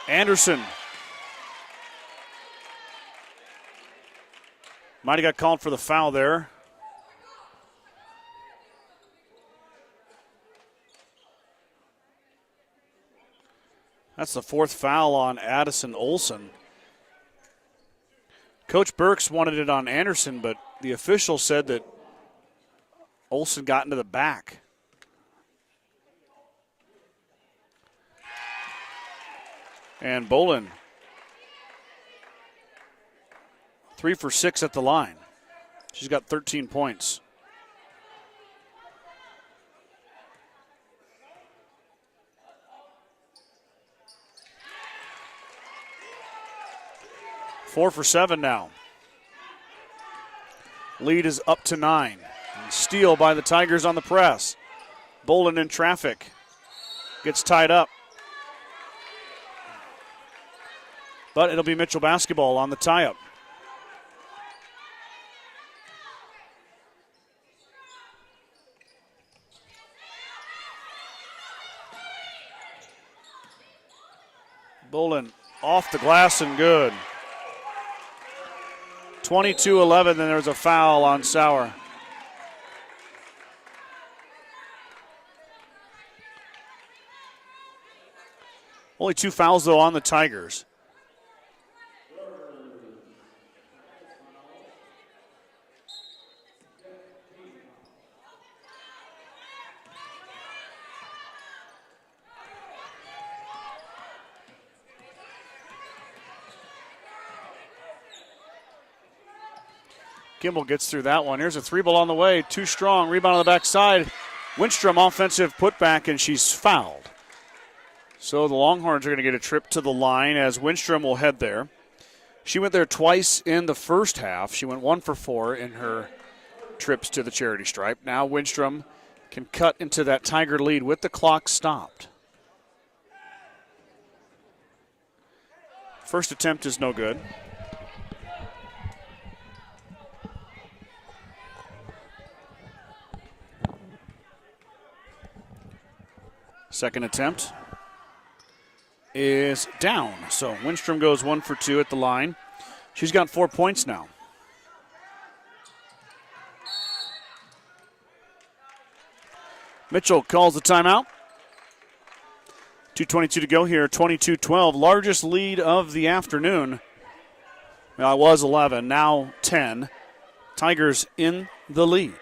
Anderson. Might have got called for the foul there. That's the 4th foul on Addison Olson. Coach Burks wanted it on Anderson, but the official said that Olson got into the back. And Bolin, 3 for 6 at the line. She's got 13 points. Four for 7 now. Lead is up to 9. And steal by the Tigers on the press. Bolin in traffic. Gets tied up. But it'll be Mitchell basketball on the tie-up. Bolin off the glass and good. 22-11, then there's a foul on Sauer. Only 2 fouls, though, on the Tigers. Kimball gets through that one. Here's a 3-ball on the way. Too strong. Rebound on the backside. Winstrom offensive putback, and she's fouled. So the Longhorns are going to get a trip to the line as Winstrom will head there. She went there twice in the first half. She went 1 for 4 in her trips to the charity stripe. Now Winstrom can cut into that Tiger lead with the clock stopped. First attempt is no good. Second attempt is down. So Winstrom goes 1 for 2 at the line. She's got 4 points now. Mitchell calls the timeout. 2:22 to go here, 22-12. Largest lead of the afternoon. Well, it was 11, now 10. Tigers in the lead.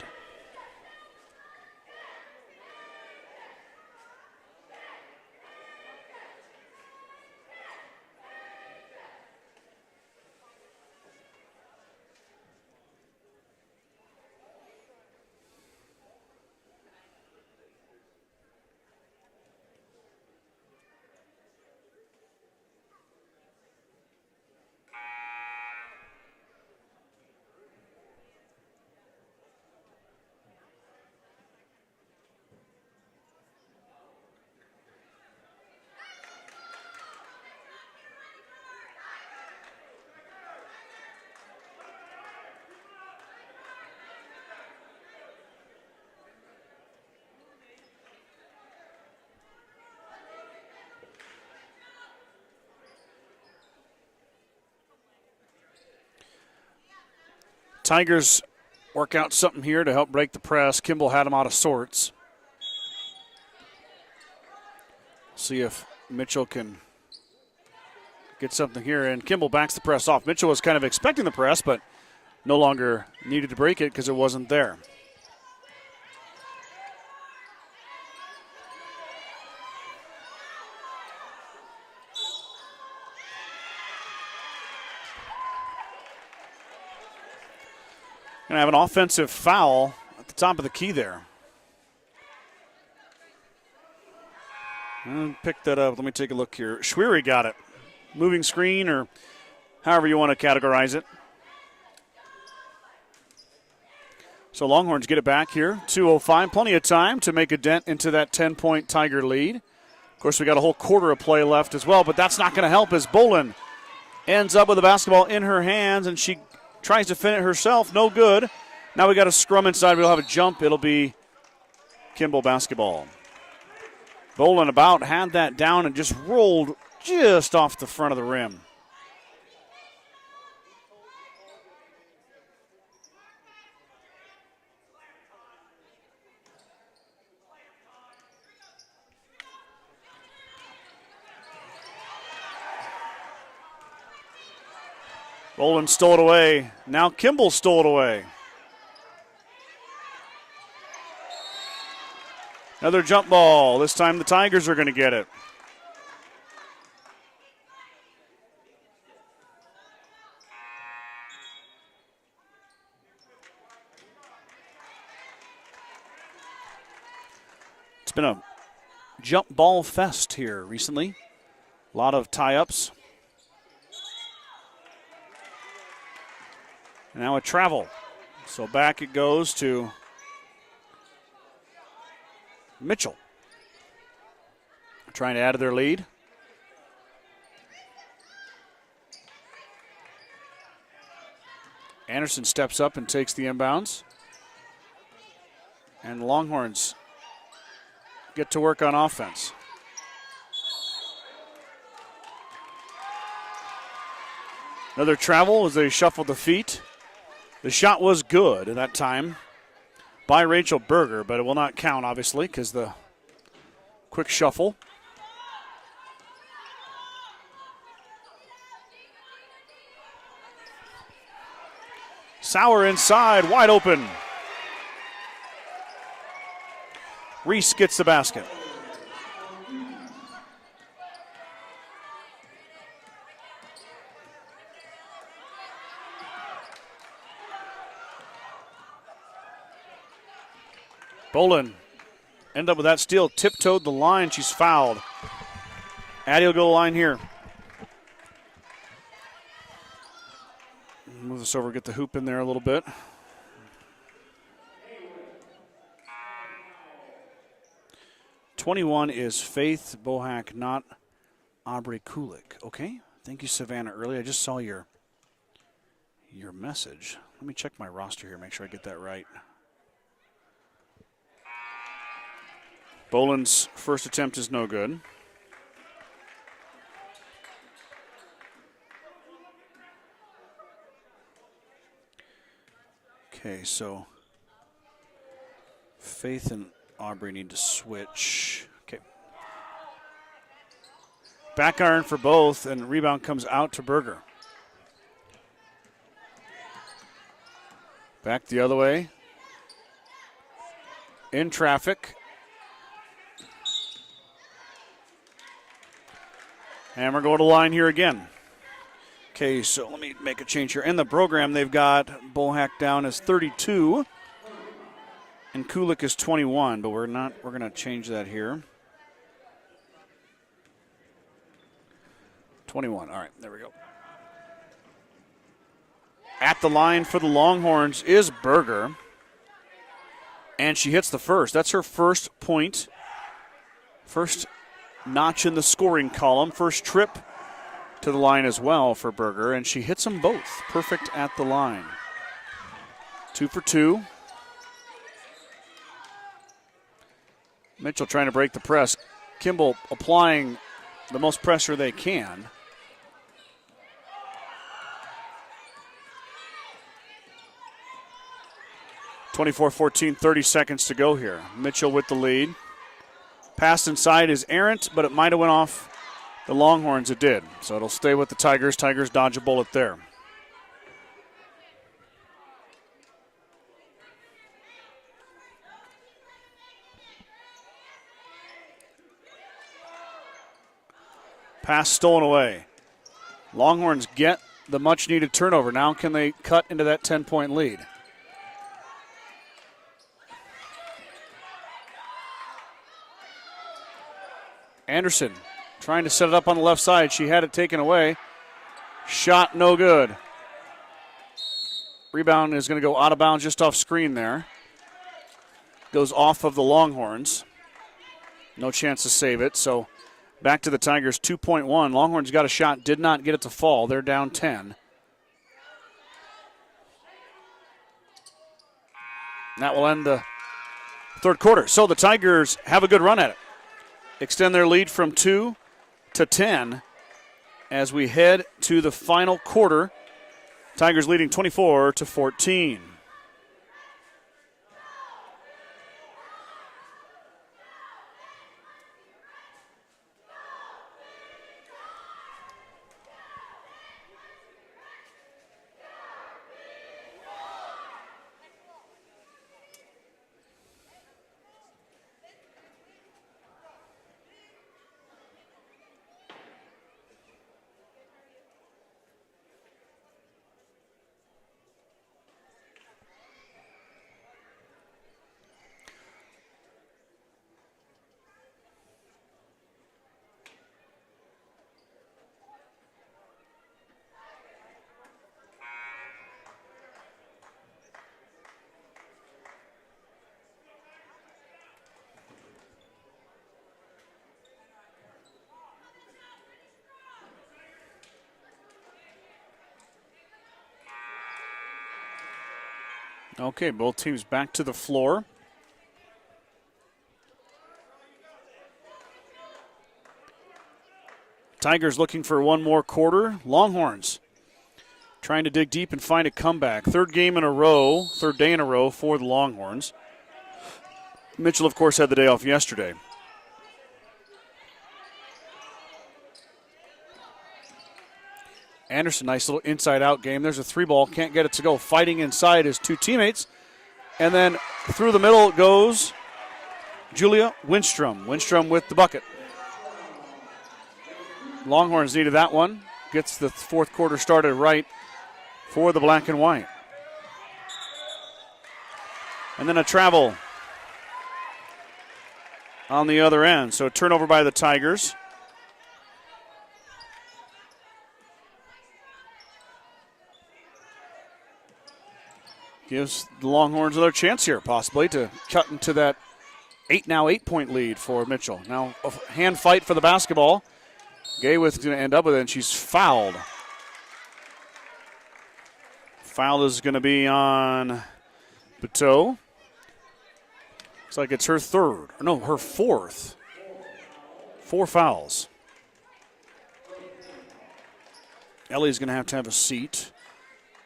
Tigers work out something here to help break the press. Kimball had them out of sorts. See if Mitchell can get something here. And Kimball backs the press off. Mitchell was kind of expecting the press, but no longer needed to break it because it wasn't there. Going to have an offensive foul at the top of the key there. And pick that up. Let me take a look here. Schwery got it. Moving screen, or however you want to categorize it. So Longhorns get it back here. 2:05, plenty of time to make a dent into that 10-point Tiger lead. Of course, we got a whole quarter of play left as well, but that's not going to help as Bolin ends up with the basketball in her hands, and she tries to fin it herself. No good. Now we got a scrum inside. We'll have a jump. It'll be Kimball basketball. Bolin about had that down and just rolled just off the front of the rim. Bolin stole it away. Now Kimball stole it away. Another jump ball. This time the Tigers are going to get it. It's been a jump ball fest here recently. A lot of tie-ups. And now a travel. So back it goes to Mitchell. Trying to add to their lead. Anderson steps up and takes the inbounds. And the Longhorns get to work on offense. Another travel as they shuffle the feet. The shot was good at that time by Rachel Berger, but it will not count, obviously, because the quick shuffle. Sauer inside, wide open. Reese gets the basket. Bolin end up with that steal, tiptoed the line. She's fouled. Addie will go to the line here. Move this over, get the hoop in there a little bit. #21 is Faith Bohack, not Aubrey Kulik. Okay, thank you, Savannah. Early, I just saw your message. Let me check my roster here, make sure I get that right. Bolin's first attempt is no good. Okay, so Faith and Aubrey need to switch. Okay. Back iron for both, and rebound comes out to Berger. Back the other way. In traffic. And we're going to line here again. Okay, so let me make a change here. In the program, they've got Bohack down as 32, and Kulik is 21, but we're going to change that here. 21, all right, there we go. At the line for the Longhorns is Berger, and she hits the first. That's her first point, first notch in the scoring column, first trip to the line as well for Berger, and she hits them both. Perfect at the line. 2 for 2. Mitchell trying to break the press. Kimball applying the most pressure they can. 24-14, 30 seconds to go here. Mitchell with the lead. Pass inside is errant, but it might have went off the Longhorns. It did. So it'll stay with the Tigers. Tigers dodge a bullet there. Pass stolen away. Longhorns get the much-needed turnover. Now can they cut into that 10-point lead? Anderson trying to set it up on the left side. She had it taken away. Shot no good. Rebound is going to go out of bounds just off screen there. Goes off of the Longhorns. No chance to save it, so back to the Tigers, 2.1. Longhorns got a shot, did not get it to fall. They're down 10. That will end the third quarter. So the Tigers have a good run at it. Extend their lead from 2 to 10 as we head to the final quarter. Tigers leading 24-14. Okay, both teams back to the floor. Tigers looking for one more quarter. Longhorns trying to dig deep and find a comeback. Third day in a row for the Longhorns. Mitchell, of course, had the day off yesterday. Anderson, nice little inside-out game. There's a three ball, can't get it to go. Fighting inside his two teammates. And then through the middle goes Julia Winstrom. Winstrom with the bucket. Longhorns needed that one. Gets the fourth quarter started right for the black and white. And then a travel on the other end. So a turnover by the Tigers. Gives the Longhorns another chance here, possibly, to cut into that 8-point lead for Mitchell. Now a hand fight for the basketball. Gaywith's going to end up with it, and she's fouled. Foul is going to be on Bateau. Looks like it's her third. No, her fourth. 4 fouls. Ellie's going to have a seat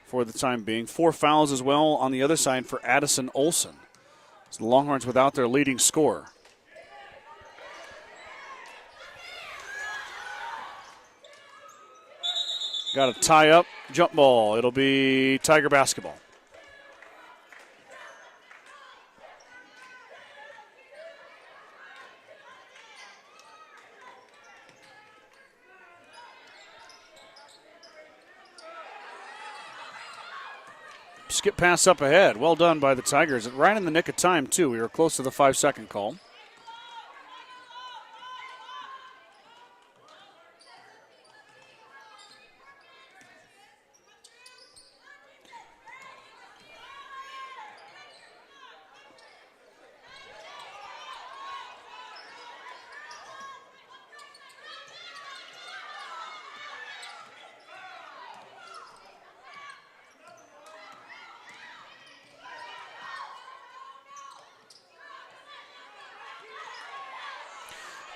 for the time being. 4 fouls as well on the other side for Addison Olson. So the Longhorns without their leading scorer. Got a tie-up jump ball. It'll be Tiger basketball. Skip pass up ahead. Well done by the Tigers. Right in the nick of time, too. We were close to the 5-second call.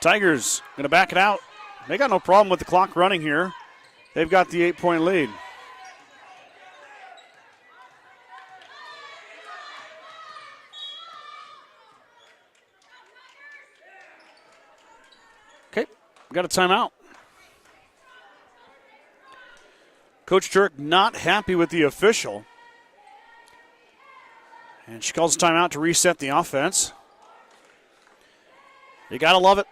Tigers going to back it out. They got no problem with the clock running here. They've got the 8-point lead. We got a timeout. Coach Turk not happy with the official. And she calls a timeout to reset the offense. You got to love it.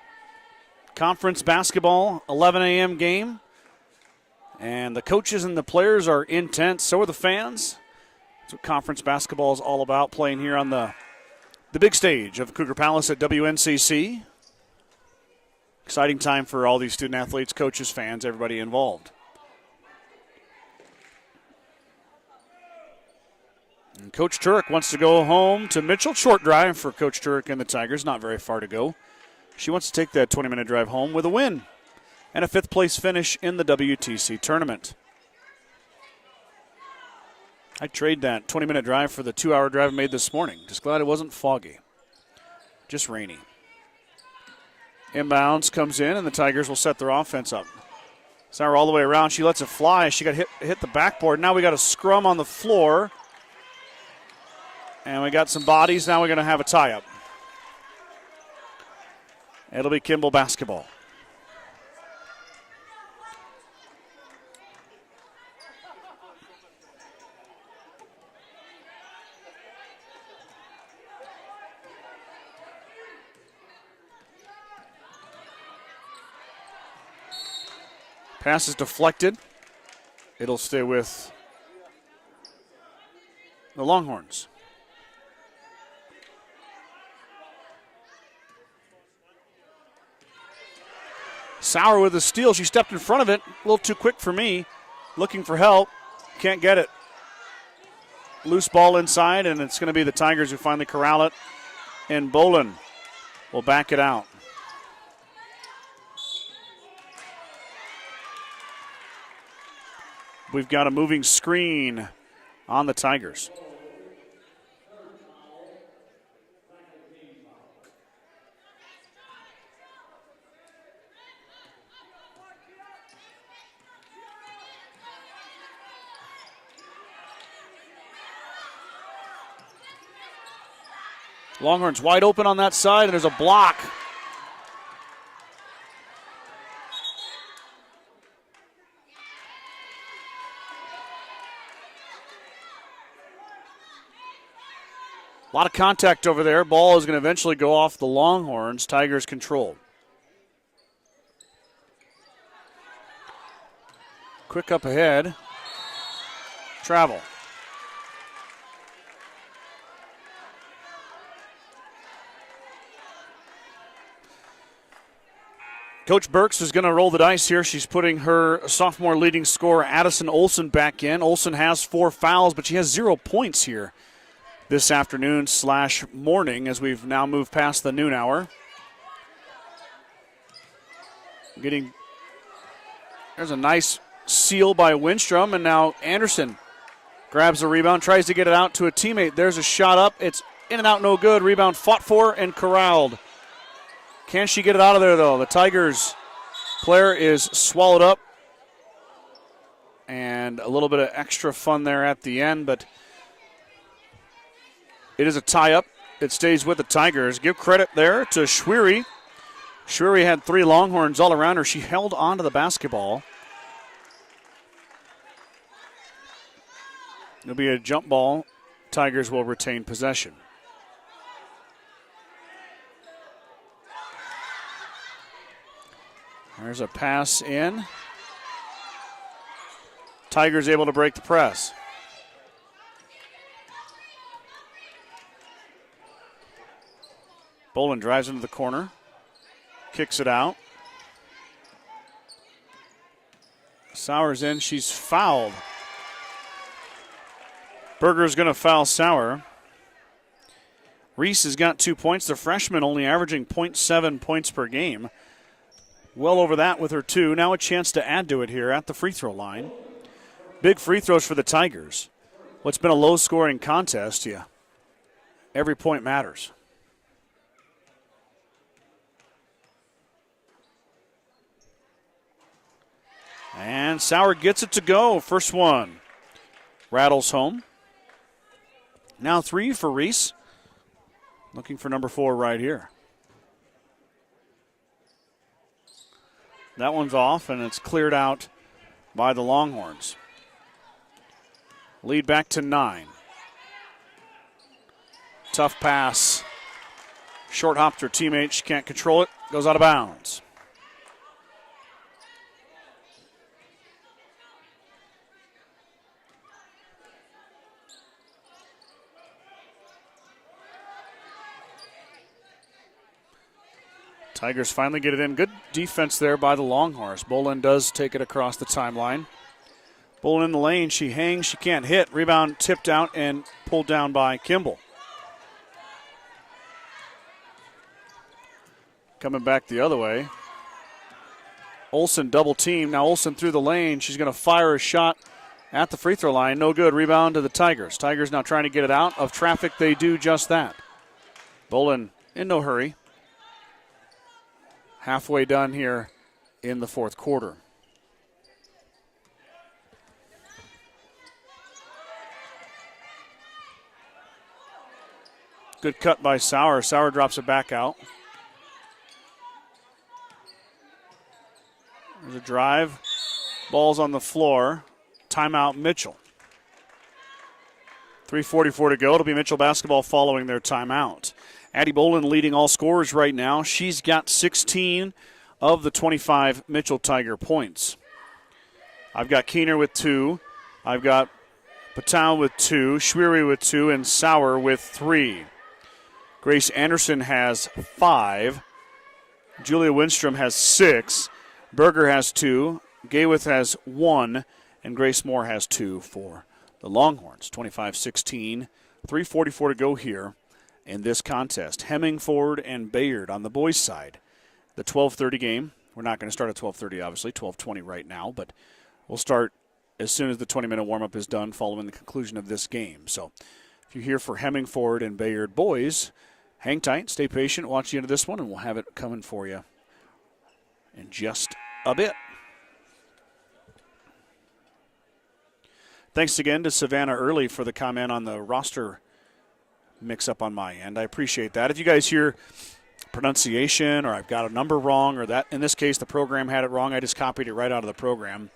Conference basketball, 11 a.m. game. And the coaches and the players are intense. So are the fans. That's what conference basketball is all about, playing here on the big stage of Cougar Palace at WNCC. Exciting time for all these student athletes, coaches, fans, everybody involved. And Coach Turk wants to go home to Mitchell. Short drive for Coach Turk and the Tigers, not very far to go. She wants to take that 20-minute drive home with a win and a fifth-place finish in the WTC tournament. I'd trade that 20-minute drive for the 2-hour drive I made this morning. Just glad it wasn't foggy, just rainy. Inbounds comes in, and the Tigers will set their offense up. Sauer all the way around. She lets it fly. She got hit the backboard. Now we got a scrum on the floor. And we got some bodies. Now we're going to have a tie-up. It'll be Kimball basketball. Pass is deflected. It'll stay with the Longhorns. Sauer with a steal. She stepped in front of it. A little too quick for me. Looking for help. Can't get it. Loose ball inside, and it's going to be the Tigers who finally corral it. And Bolin will back it out. We've got a moving screen on the Tigers. Longhorns wide open on that side, and there's a block. A lot of contact over there. Ball is going to eventually go off the Longhorns. Tigers control. Quick up ahead. Travel. Coach Burks is going to roll the dice here. She's putting her sophomore leading scorer, Addison Olson, back in. Olson has 4 fouls, but she has 0 points here this afternoon/morning as we've now moved past the noon hour. There's a nice seal by Winstrom, and now Anderson grabs the rebound, tries to get it out to a teammate. There's a shot up. It's in and out, no good. Rebound fought for and corralled. Can she get it out of there, though? The Tigers player is swallowed up. And a little bit of extra fun there at the end, but it is a tie-up. It stays with the Tigers. Give credit there to Schwery. Schwery had 3 Longhorns all around her. She held on to the basketball. It'll be a jump ball. Tigers will retain possession. There's a pass in. Tigers able to break the press. Bolin drives into the corner. Kicks it out. Sauer's in. She's fouled. Berger's going to foul Sauer. Reese has got 2 points. The freshman only averaging 0.7 points per game. Well over that with her 2. Now a chance to add to it here at the free throw line. Big free throws for the Tigers. What's been a low-scoring contest, every point matters. And Sauer gets it to go. First one. Rattles home. Now 3 for Reese. Looking for number 4 right here. That one's off, and it's cleared out by the Longhorns. Lead back to 9. Tough pass. Short hop to her teammate. She can't control it. Goes out of bounds. Tigers finally get it in. Good defense there by the Longhorns. Bolin does take it across the timeline. Bolin in the lane. She hangs. She can't hit. Rebound tipped out and pulled down by Kimball. Coming back the other way. Olsen double team. Now Olsen through the lane. She's going to fire a shot at the free throw line. No good. Rebound to the Tigers. Tigers now trying to get it out of traffic. They do just that. Bolin in no hurry. Halfway done here in the fourth quarter. Good cut by Sauer. Sauer drops it back out. There's a drive. Ball's on the floor. Timeout Mitchell. 3:44 to go. It'll be Mitchell basketball following their timeout. Addie Bolin leading all scorers right now. She's got 16 of the 25 Mitchell Tiger points. I've got Keener with 2. I've got Patel with 2, Schwery with 2, and Sauer with 3. Grace Anderson has 5. Julia Winstrom has 6. Berger has 2. Gaywith has 1. And Grace Moore has 2 for the Longhorns. 25-16. 3:44 to go here in this contest. Hemmingford and Bayard on the boys' side. The 12:30 game. We're not going to start at 12:30, obviously. 12:20 right now, but we'll start as soon as the 20-minute warm-up is done following the conclusion of this game. So if you're here for Hemmingford and Bayard boys, hang tight, stay patient, watch the end of this one, and we'll have it coming for you in just a bit. Thanks again to Savannah Early for the comment on the roster mix-up on my end. I appreciate that. If you guys hear pronunciation or I've got a number wrong or that, in this case, the program had it wrong, I just copied it right out of the program.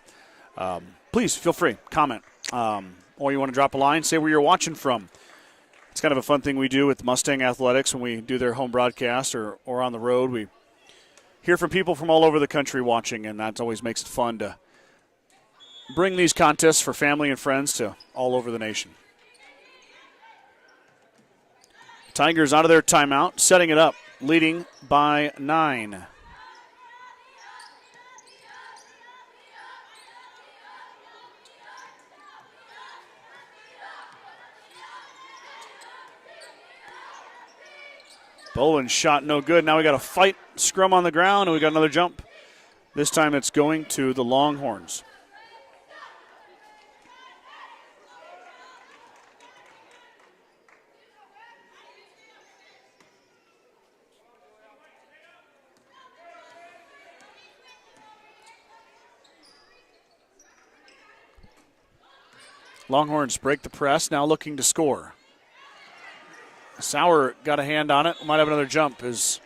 Please feel free, comment. Or you want to drop a line, say where you're watching from. It's kind of a fun thing we do with Mustang Athletics when we do their home broadcast or on the road. We hear from people from all over the country watching, and that always makes it fun to bring these contests for family and friends to all over the nation. Tigers out of their timeout, setting it up, leading by 9. Boland's shot no good. Now we got a fight, scrum on the ground, and we got another jump. This time it's going to the Longhorns. Longhorns break the press, now looking to score. Sauer got a hand on it, might have another jump as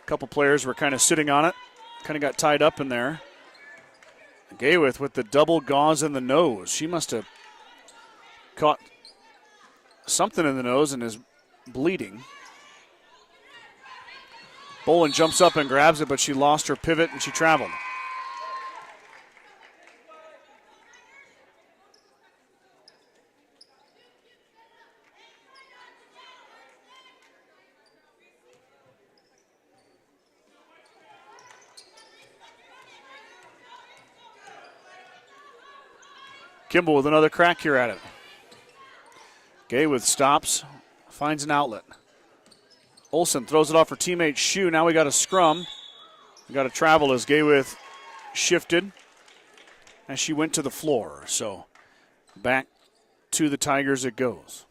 a couple players were kind of sitting on it, kind of got tied up in there. Gaywith with the double gauze in the nose. She must have caught something in the nose and is bleeding. Bolin jumps up and grabs it, but she lost her pivot and she traveled. Kimball with another crack here at it. Gaywith stops, finds an outlet. Olsen throws it off her teammate's shoe. Now we got a scrum. We got to travel as Gaywith shifted as she went to the floor. So back to the Tigers it goes.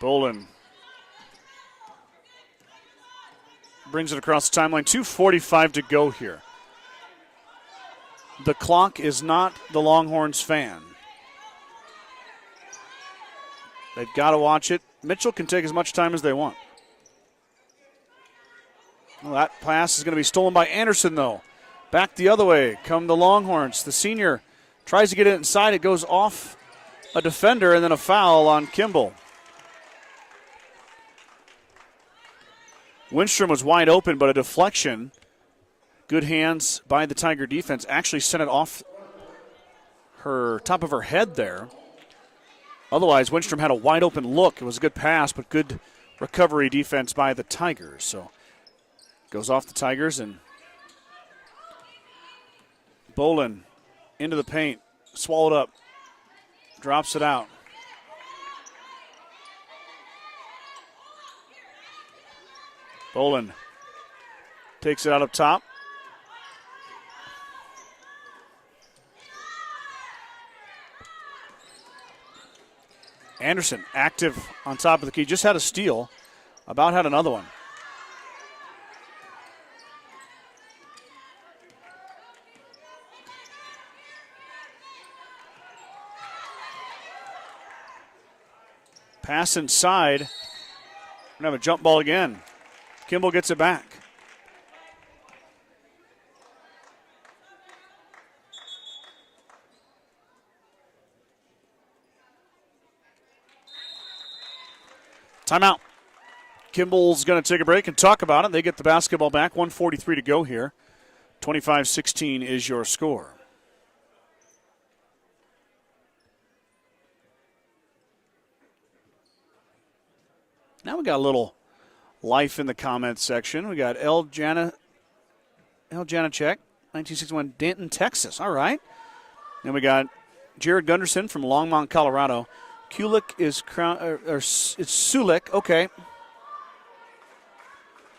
Bolin brings it across the timeline. 2:45 to go here. The clock is not the Longhorns fan. They've got to watch it. Mitchell can take as much time as they want. Well, that pass is going to be stolen by Anderson, though. Back the other way come the Longhorns. The senior tries to get it inside. It goes off a defender, and then a foul on Kimball. Winstrom was wide open, but a deflection. Good hands by the Tiger defense. Actually sent it off her top of her head there. Otherwise, Winstrom had a wide open look. It was a good pass, but good recovery defense by the Tigers. So goes off the Tigers, and Bolin into the paint, swallowed up, drops it out. Bolin takes it out up top. Anderson active on top of the key. Just had a steal. About had another one. Pass inside. We're going to have a jump ball again. Kimball gets it back. Timeout. Kimball's going to take a break and talk about it. They get the basketball back. 1:43 to go here. 25-16 is your score. Now we got a little life in the comments section. We got L. Janacek, 1961, Denton, Texas. All right. Then we got Jared Gunderson from Longmont, Colorado. Kulik is it's Sulik. Okay.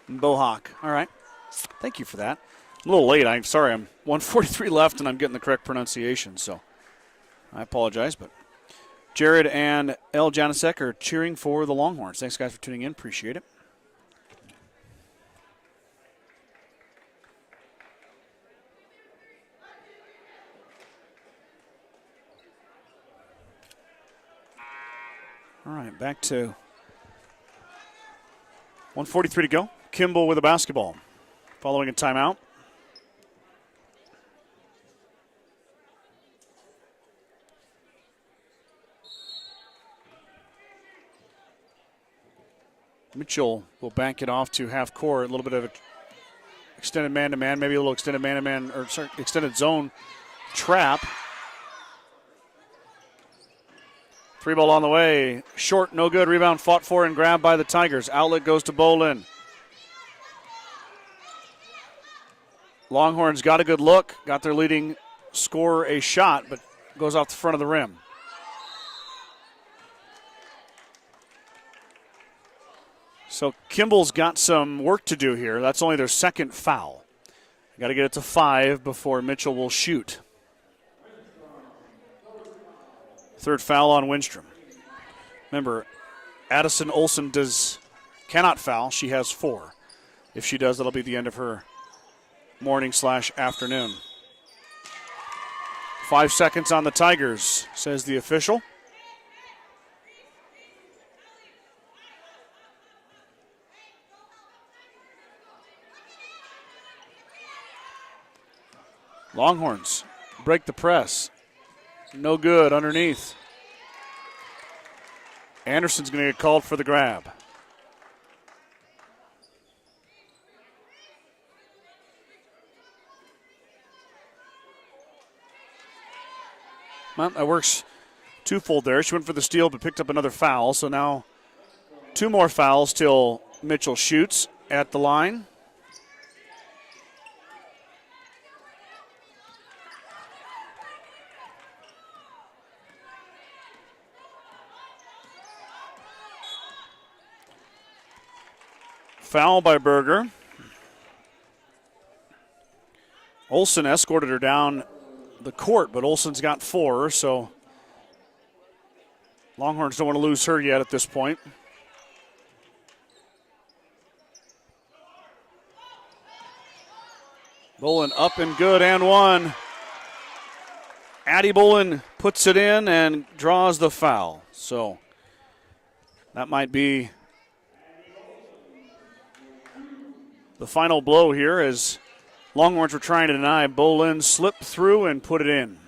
And Bohawk. All right. Thank you for that. A little late. I'm sorry. I'm 1:43 left, and I'm getting the correct pronunciation. So I apologize. But Jared and L. Janacek are cheering for the Longhorns. Thanks, guys, for tuning in. Appreciate it. All right, back to 1:43 to go. Kimball with a basketball following a timeout. Mitchell will bank it off to half court. A little bit of an extended man-to-man, maybe a little extended man-to-man, or sorry, extended zone trap. Three ball on the way. Short, no good. Rebound fought for and grabbed by the Tigers. Outlet goes to Bolin. Longhorns got a good look. Got their leading scorer a shot, but goes off the front of the rim. So Kimball's got some work to do here. That's only their second foul. Got to get it to 5 before Mitchell will shoot. Third foul on Winstrom. Remember, Addison Olsen cannot foul. She has 4. If she does, that'll be the end of her morning/afternoon. 5 seconds on the Tigers, says the official. Longhorns break the press. No good underneath. Anderson's going to get called for the grab. Well, that works twofold there. She went for the steal but picked up another foul. So now 2 more fouls till Mitchell shoots at the line. Foul by Berger. Olsen escorted her down the court, but Olsen's got 4, so Longhorns don't want to lose her yet at this point. Bolin up and good and 1. Addie Bolin puts it in and draws the foul. So That might be the final blow here as Longhorns were trying to deny. Bolin slipped through and put it in.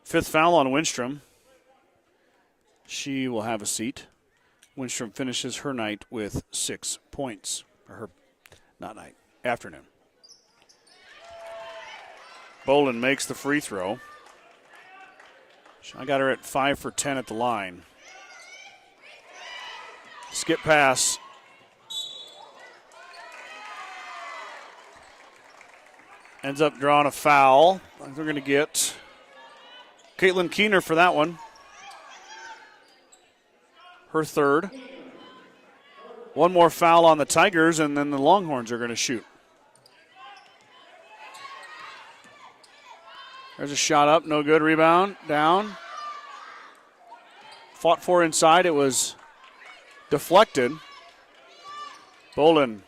Fifth foul on Winstrom. She will have a seat. Winstrom finishes her night with 6 points. Or her, not night, afternoon. Bolin makes the free throw. I got her at 5 for 10 at the line. Skip pass. Ends up drawing a foul. I think they're going to get Caitlin Keener for that one. Her third. One more foul on the Tigers, and then the Longhorns are going to shoot. There's a shot up, no good. Rebound, down. Fought for inside, it was deflected. Bolin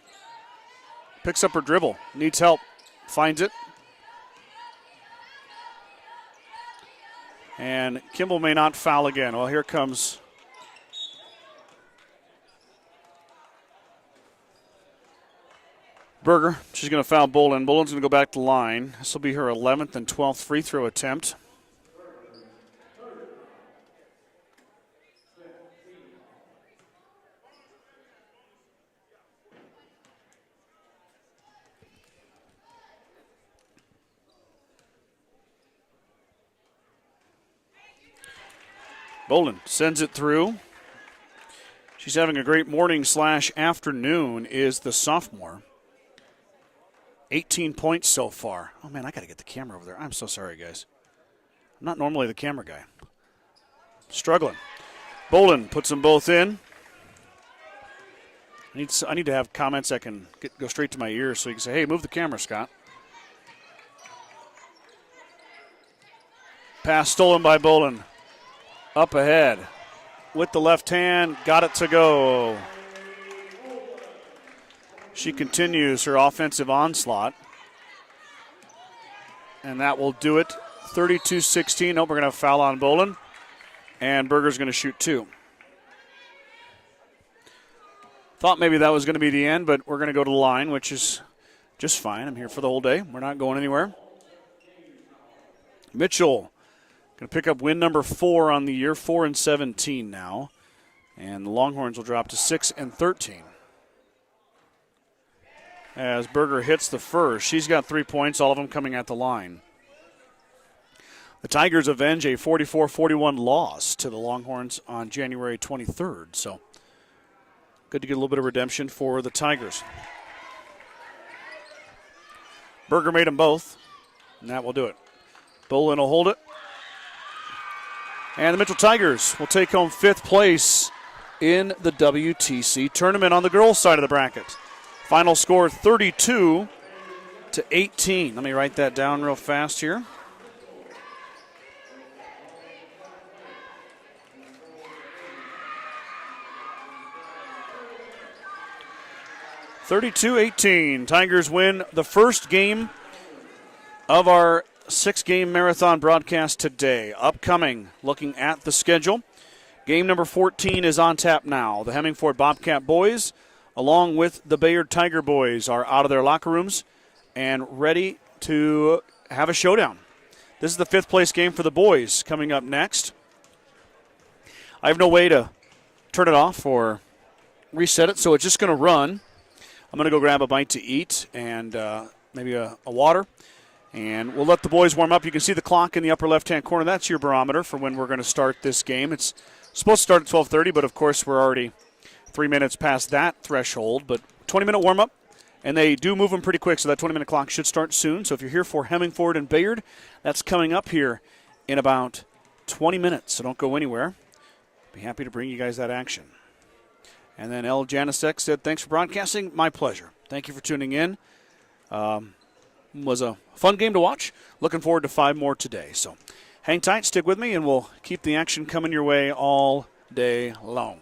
picks up her dribble, needs help, finds it. And Kimball may not foul again. Well, here comes Berger. She's going to foul Bolin. Bolin's going to go back to the line. This will be her 11th and 12th free throw attempt. Bolin sends it through. She's having a great morning / afternoon, is the sophomore. 18 points so far. Oh, man, I got to get the camera over there. I'm so sorry, guys. I'm not normally the camera guy. Struggling. Bolin puts them both in. I need to have comments that can go straight to my ears so you can say, hey, move the camera, Scott. Pass stolen by Bolin. Up ahead with the left hand, got it to go. She continues her offensive onslaught. And that will do it. 32-16. Nope, we're going to have a foul on Bolin. And Berger's going to shoot 2. Thought maybe that was going to be the end, but we're going to go to the line, which is just fine. I'm here for the whole day. We're not going anywhere. Mitchell going to pick up win number 4 on the year, 4-17 now. And the Longhorns will drop to 6-13. As Berger hits the first, she's got 3 points, all of them coming at the line. The Tigers avenge a 44-41 loss to the Longhorns on January 23rd. So good to get a little bit of redemption for the Tigers. Berger made them both, and that will do it. Bolin will hold it. And the Mitchell Tigers will take home 5th place in the WTC tournament on the girls' side of the bracket. Final score 32-18. Let me write that down real fast here. Tigers win the first game of our 6-game marathon broadcast today. Upcoming, looking at the schedule. Game number 14 is on tap now. The Hemingford Bobcat boys, along with the Bayard Tiger boys, are out of their locker rooms and ready to have a showdown. This is the 5th place game for the boys coming up next. I have no way to turn it off or reset it, so it's just going to run. I'm going to go grab a bite to eat and maybe a water. And we'll let the boys warm up. You can see the clock in the upper left-hand corner. That's your barometer for when we're going to start this game. It's supposed to start at 12:30, but, of course, we're already 3 minutes past that threshold. But 20-minute warm-up, and they do move them pretty quick, so that 20-minute clock should start soon. So if you're here for Hemingford and Bayard, that's coming up here in about 20 minutes, so don't go anywhere. Be happy to bring you guys that action. And then El Janisek said, thanks for broadcasting. My pleasure. Thank you for tuning in. Was a fun game to watch. Looking forward to 5 more today. So hang tight, stick with me, and we'll keep the action coming your way all day long.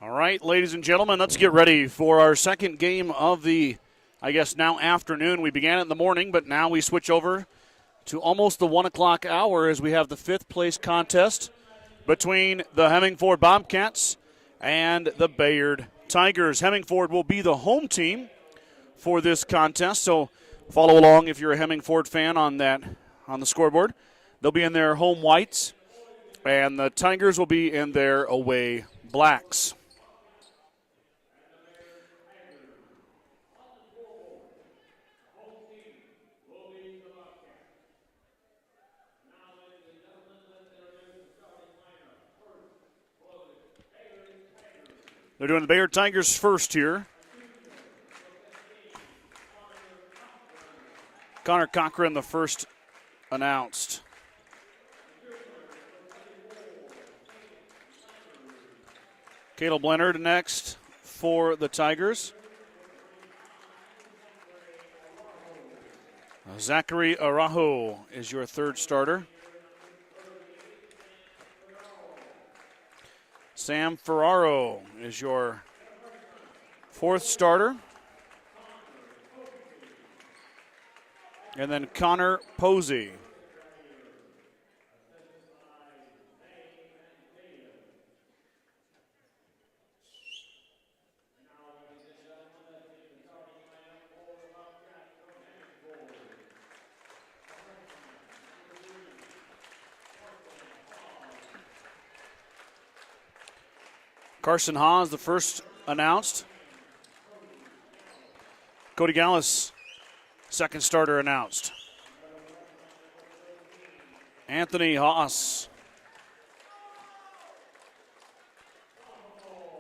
All right, ladies and gentlemen, let's get ready for our second game of the, I guess, now afternoon. We began it in the morning, but now we switch over to almost the 1 o'clock hour as we have the fifth place contest between the Hemingford Bobcats and the Bayard Tigers. Hemingford will be the home team for this contest, so follow along if you're a Hemingford fan on the scoreboard. They'll be in their home whites, and the Tigers will be in their away blacks. They're doing the Bayard Tigers first here. Connor Cochran, the first announced. Caleb Leonard next for the Tigers. Zachary Araujo is your third starter. Sam Ferraro is your fourth starter. And then Connor Posey. Carson Haas, the first announced. Cody Gallus, second starter announced. Anthony Haas.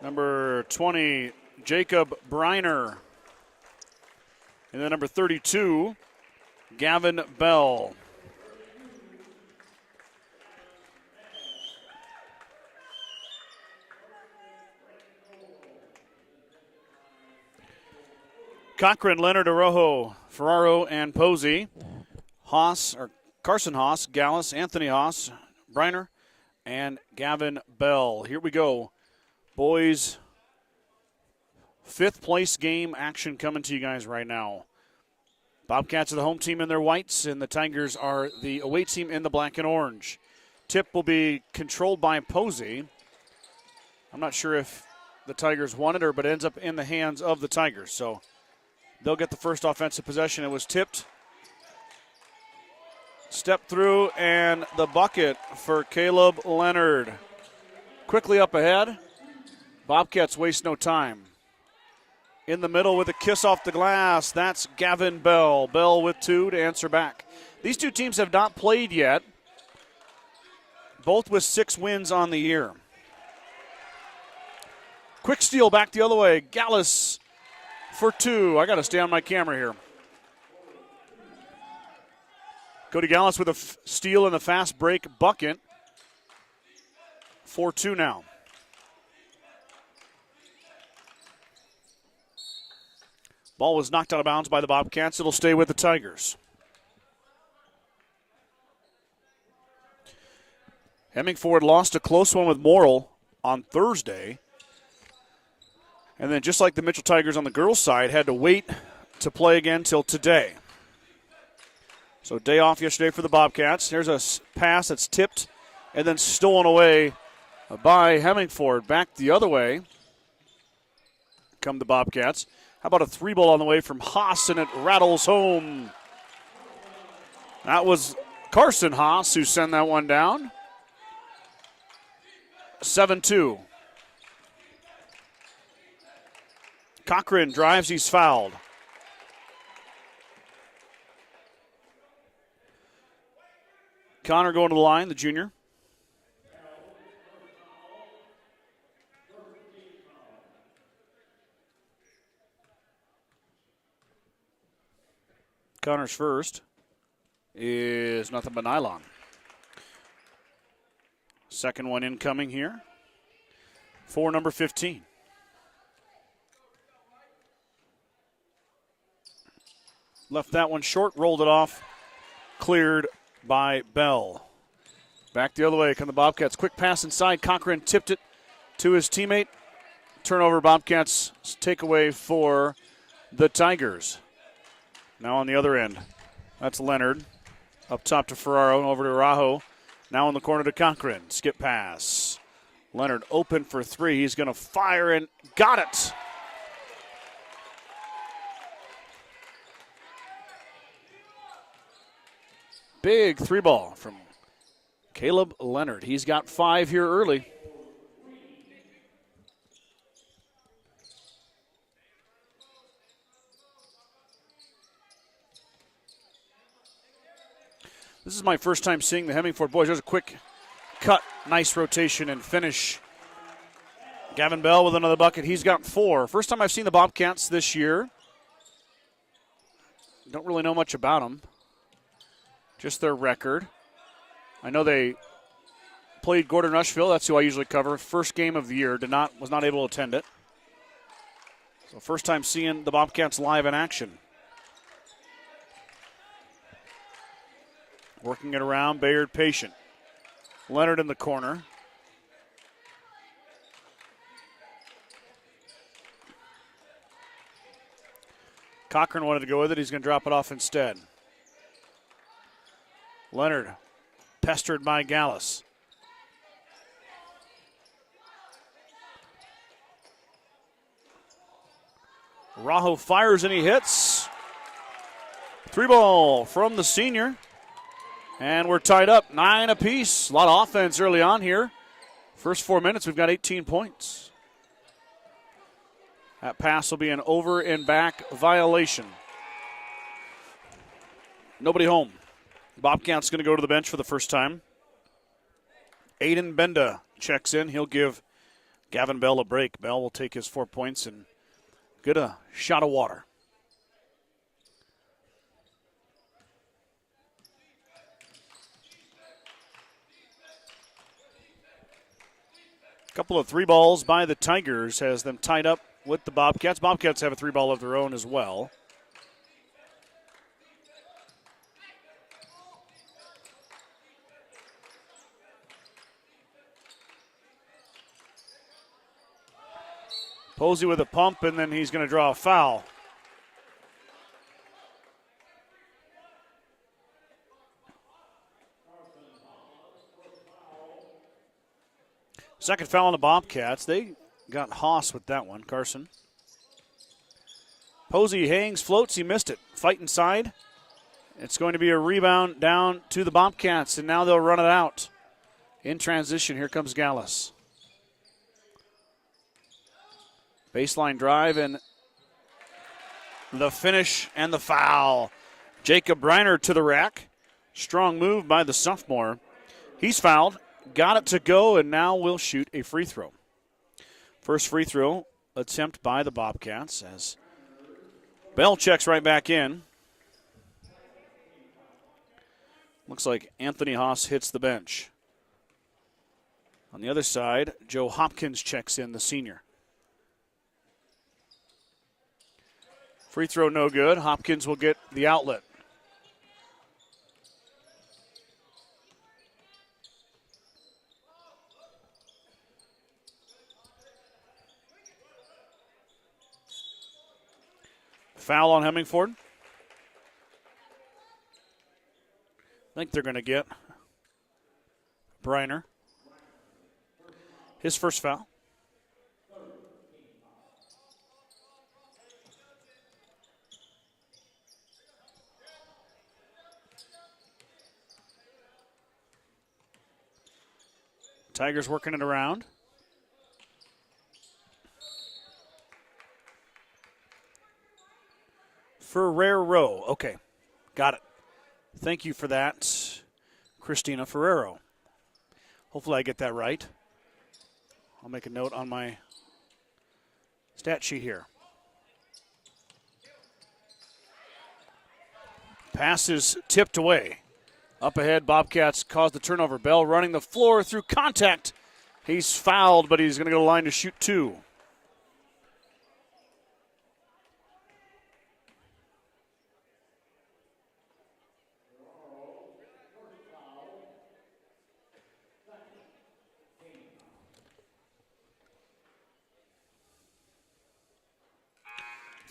Number 20, Jacob Briner. And then number 32, Gavin Bell. Cochran, Leonard, Araujo, Ferraro, and Posey. Carson Haas, Gallus, Anthony Haas, Briner, and Gavin Bell. Here we go. Boys, fifth place game action coming to you guys right now. Bobcats are the home team in their whites, and the Tigers are the away team in the black and orange. Tip will be controlled by Posey. I'm not sure if the Tigers wanted it, but it ends up in the hands of the Tigers. So they'll get the first offensive possession. It was tipped. Step through, and the bucket for Caleb Leonard. Quickly up ahead. Bobcats waste no time. In the middle with a kiss off the glass, that's Gavin Bell. Bell with two to answer back. These two teams have not played yet, both with 6 wins on the year. Quick steal back the other way. Gallus for 2. I got to stay on my camera here. Cody Gallus with a steal in the fast break bucket. 4-2 now. Ball was knocked out of bounds by the Bobcats. It'll stay with the Tigers. Hemingford lost a close one with Morrill on Thursday. And then just like the Mitchell Tigers on the girls' side, had to wait to play again till today. So day off yesterday for the Bobcats. Here's a pass that's tipped and then stolen away by Hemingford. Back the other way come the Bobcats. How about a 3-ball on the way from Haas, and it rattles home. That was Carson Haas who sent that one down. 7-2. Cochran drives, he's fouled. Connor going to the line, the junior. Connor's first is nothing but nylon. Second one incoming here for number 15. Left that one short, rolled it off, cleared by Bell. Back the other way come the Bobcats. Quick pass inside. Cochran tipped it to his teammate. turnover, Bobcats takeaway for the Tigers. Now on the other end, that's Leonard. Up top to Ferraro, over to Rajo. Now in the corner to Cochran. Skip pass. Leonard open for three. He's going to fire and got it. Big three ball from Caleb Leonard. He's got 5 here early. This is my first time seeing the Hemmingford boys. There's a quick cut, nice rotation and finish. Gavin Bell with another bucket. He's got 4. First time I've seen the Bobcats this year. Don't really know much about them. Just their record. I know they played Gordon Rushville. That's who I usually cover. First game of the year. Was not able to attend it. So first time seeing the Bobcats live in action. Working it around, Bayard patient. Leonard in the corner. Cochran wanted to go with it. He's going to drop it off instead. Leonard pestered by Gallus. Rajo fires and he hits. 3 ball from the senior. And we're tied up 9 apiece. A lot of offense early on here. First 4 minutes, we've got 18 points. That pass will be an over and back violation. Nobody home. Bobcat's going to go to the bench for the first time. Aiden Benda checks in. He'll give Gavin Bell a break. Bell will take his 4 points and get a shot of water. Couple of 3 balls by the Tigers has them tied up with the Bobcats. Bobcats have a 3 ball of their own as well. Posey with a pump, and then he's going to draw a foul. Second foul on the Bobcats. They got Haas with that one, Carson. Posey hangs, floats, he missed it. Fight inside. It's going to be a rebound down to the Bobcats, and now they'll run it out. In transition, here comes Gallus. Baseline drive and the finish and the foul. Jacob Briner to the rack. Strong move by the sophomore. He's fouled. Got it to go, and now we'll shoot a free throw. First free throw attempt by the Bobcats as Bell checks right back in. Looks like Anthony Haas hits the bench. On the other side, Joe Hopkins checks in, the senior. Free throw no good. Hopkins will get the outlet. Foul on Hemmingford. I think they're going to get Briner. His first foul. Tigers working it around. Ferrero. Okay, got it. Thank you for that, Christina Ferrero. Hopefully I get that right. I'll make a note on my stat sheet here. Pass is tipped away. Up ahead, Bobcats caused the turnover. Bell running the floor through contact. He's fouled, but he's going to go to the line to shoot 2.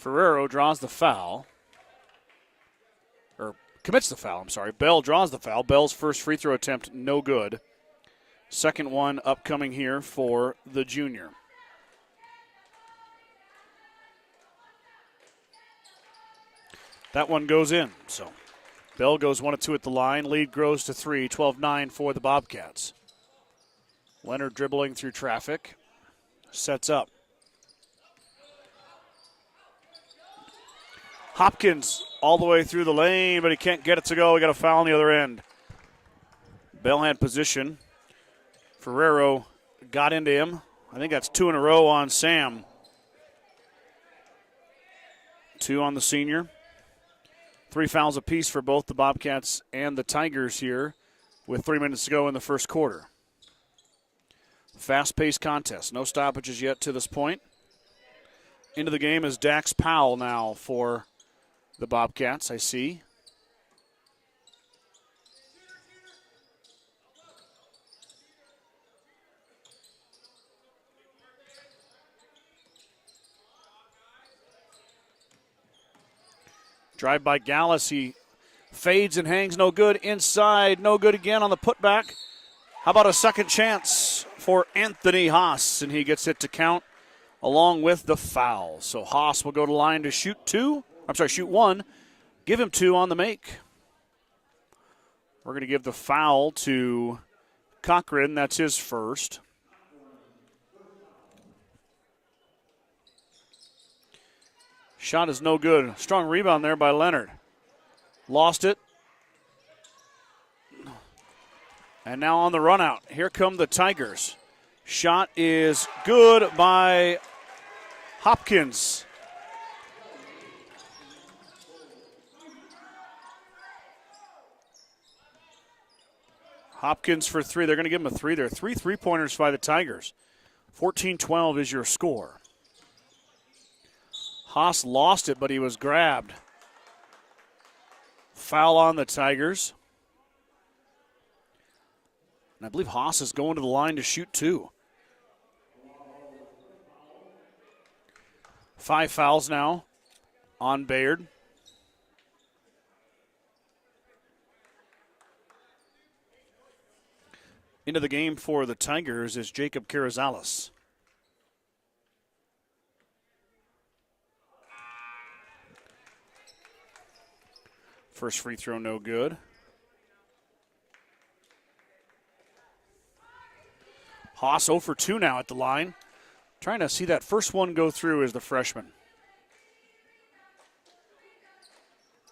Ferrero draws the foul. Or commits the foul, I'm sorry. Bell draws the foul. Bell's first free throw attempt, no good. Second one upcoming here for the junior. That one goes in, so Bell goes 1 of 2 at the line. Lead grows to 3, 12-9 for the Bobcats. Leonard dribbling through traffic. Sets up. Hopkins all the way through the lane, but he can't get it to go. We got a foul on the other end. Bell had position. Ferrero got into him. I think that's 2 in a row on Sam. 2 on the senior. 3 fouls apiece for both the Bobcats and the Tigers here with 3 minutes to go in the first quarter. Fast-paced contest. No stoppages yet to this point. Into the game is Dax Powell now for the Bobcats, I see. Drive by Gallus. He fades and hangs, no good. Inside, no good again on the putback. How about a second chance for Anthony Haas? And he gets it to count along with the foul. So Haas will go to line to shoot 1. Give him 2 on the make. We're going to give the foul to Cochran. That's his first. Shot is no good. Strong rebound there by Leonard. Lost it. And now on the run out. Here come the Tigers. Shot is good by Hopkins. Hopkins for 3. They're going to give him a 3 there. 3 3-pointers by the Tigers. 14-12 is your score. Haas lost it, but he was grabbed. Foul on the Tigers. And I believe Haas is going to the line to shoot 2. 5 fouls now on Bayard. Into the game for the Tigers is Jacob Carrizales. First free throw, no good. Haas 0 for 2 now at the line. Trying to see that first one go through as the freshman.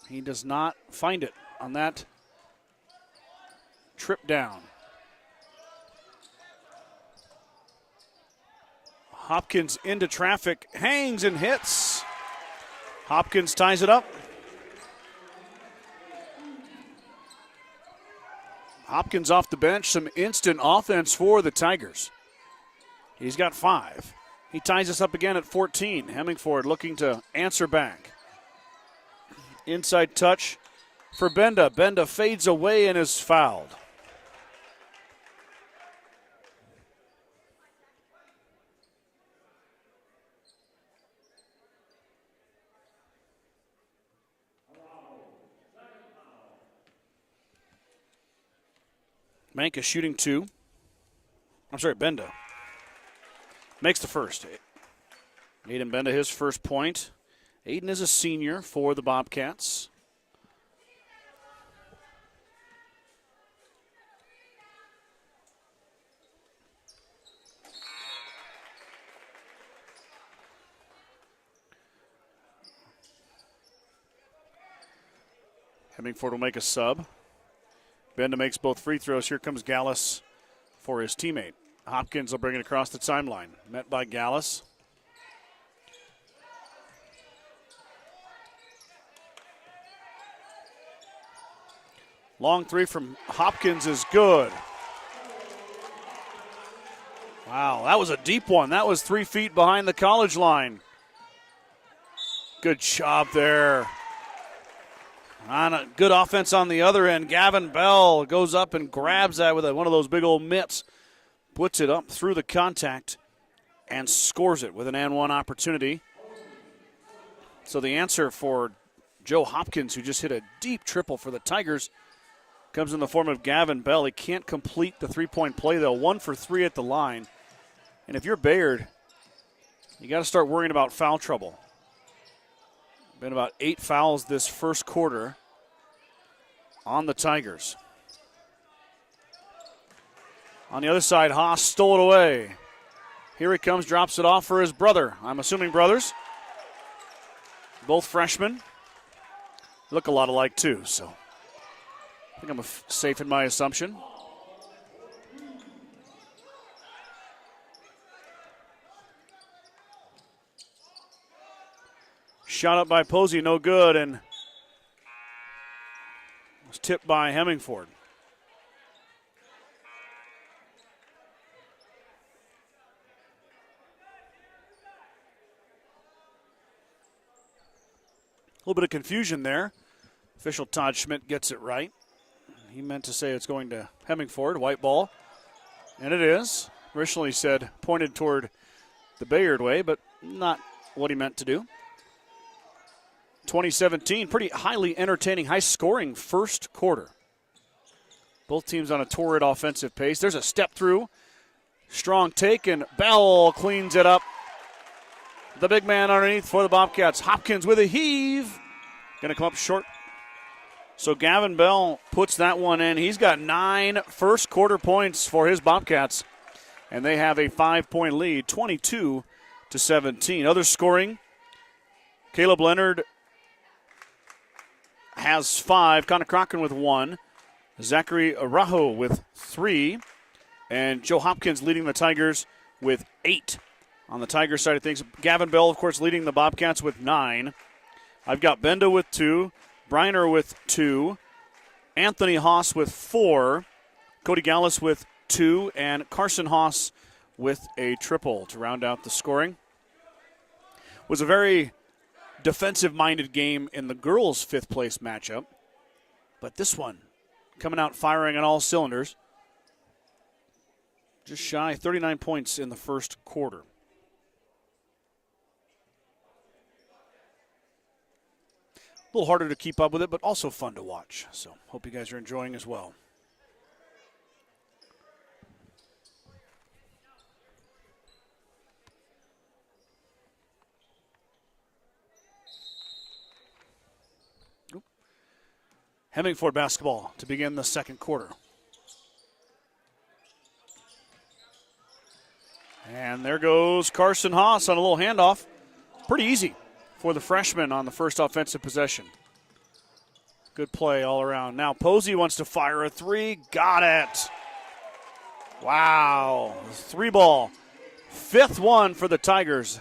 He does not find it on that trip down. Hopkins into traffic, hangs and hits. Hopkins ties it up. Hopkins off the bench, some instant offense for the Tigers. He's got 5. He ties us up again at 14. Hemmingford looking to answer back. Inside touch for Benda. Benda fades away and is fouled. Manka shooting 2. I'm sorry, Benda. Makes the first. Aiden Benda, his first point. Aiden is a senior for the Bobcats. Hemmingford will make a sub. Benda makes both free throws. Here comes Gallus for his teammate. Hopkins will bring it across the timeline. Met by Gallus. Long 3 from Hopkins is good. Wow, that was a deep one. That was 3 feet behind the college line. Good job there. On a good offense on the other end, Gavin Bell goes up and grabs that with one of those big old mitts, puts it up through the contact, and scores it with an and one opportunity. So the answer for Joe Hopkins, who just hit a deep triple for the Tigers, comes in the form of Gavin Bell. He can't complete the three-point play, though. 1 for 3 at the line. And if you're Bayard, you got to start worrying about foul trouble. Been about 8 fouls this first quarter on the Tigers. On the other side, Haas stole it away. Here he comes, drops it off for his brother. I'm assuming brothers. Both freshmen. Look a lot alike, too, so I think I'm safe in my assumption. Shot up by Posey, no good, and was tipped by Hemingford. A little bit of confusion there. Official Todd Schmidt gets it right. He meant to say it's going to Hemingford, white ball. And it is. Originally said pointed toward the Bayard way, but not what he meant to do. 2017, pretty highly entertaining, high-scoring first quarter. Both teams on a torrid offensive pace. There's a step through. Strong take, and Bell cleans it up. The big man underneath for the Bobcats. Hopkins with a heave. Going to come up short. So Gavin Bell puts that one in. He's got 9 first quarter points for his Bobcats. And they have a 5-point lead, 22-17. Other scoring, Caleb Leonard has 5. Connor Cochran with 1. Zachary Araujo with 3. And Joe Hopkins leading the Tigers with 8. On the Tigers side of things, Gavin Bell, of course, leading the Bobcats with 9. I've got Benda with 2. Briner with 2. Anthony Haas with 4. Cody Gallus with 2. And Carson Haas with a triple to round out the scoring. It was a very defensive-minded game in the girls' 5th place matchup. But this one, coming out firing on all cylinders. Just shy, 39 points in the first quarter. A little harder to keep up with it, but also fun to watch. So hope you guys are enjoying as well. Hemingford basketball to begin the second quarter. And there goes Carson Haas on a little handoff. Pretty easy for the freshman on the first offensive possession. Good play all around. Now Posey wants to fire a 3. Got it. Wow. 3 ball. 5th one for the Tigers.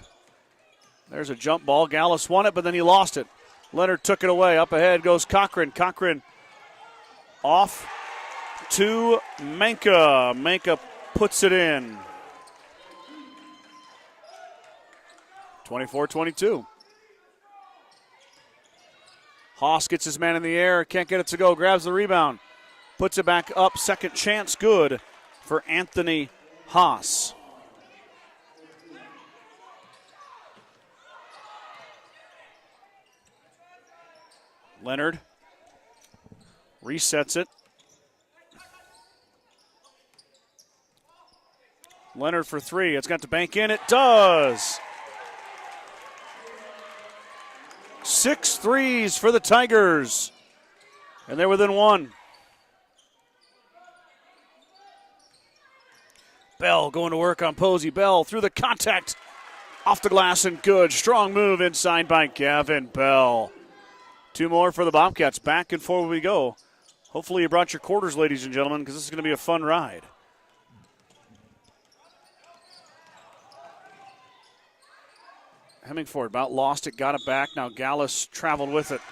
There's a jump ball. Gallus won it, but then he lost it. Leonard took it away. Up ahead goes Cochran. Cochran off to Manka. Manka puts it in. 24-22. Haas gets his man in the air. Can't get it to go. Grabs the rebound. Puts it back up. Second chance good for Anthony Haas. Leonard resets it. Leonard for 3. It's got to bank in. It does. 6 threes for the Tigers. And they're within 1. Bell going to work on Posey. Bell through the contact. Off the glass and good. Strong move inside by Gavin Bell. 2 more for the Bobcats. Back and forward we go. Hopefully you brought your quarters, ladies and gentlemen, because this is going to be a fun ride. Hemingford about lost it, got it back. Now Gallus traveled with it.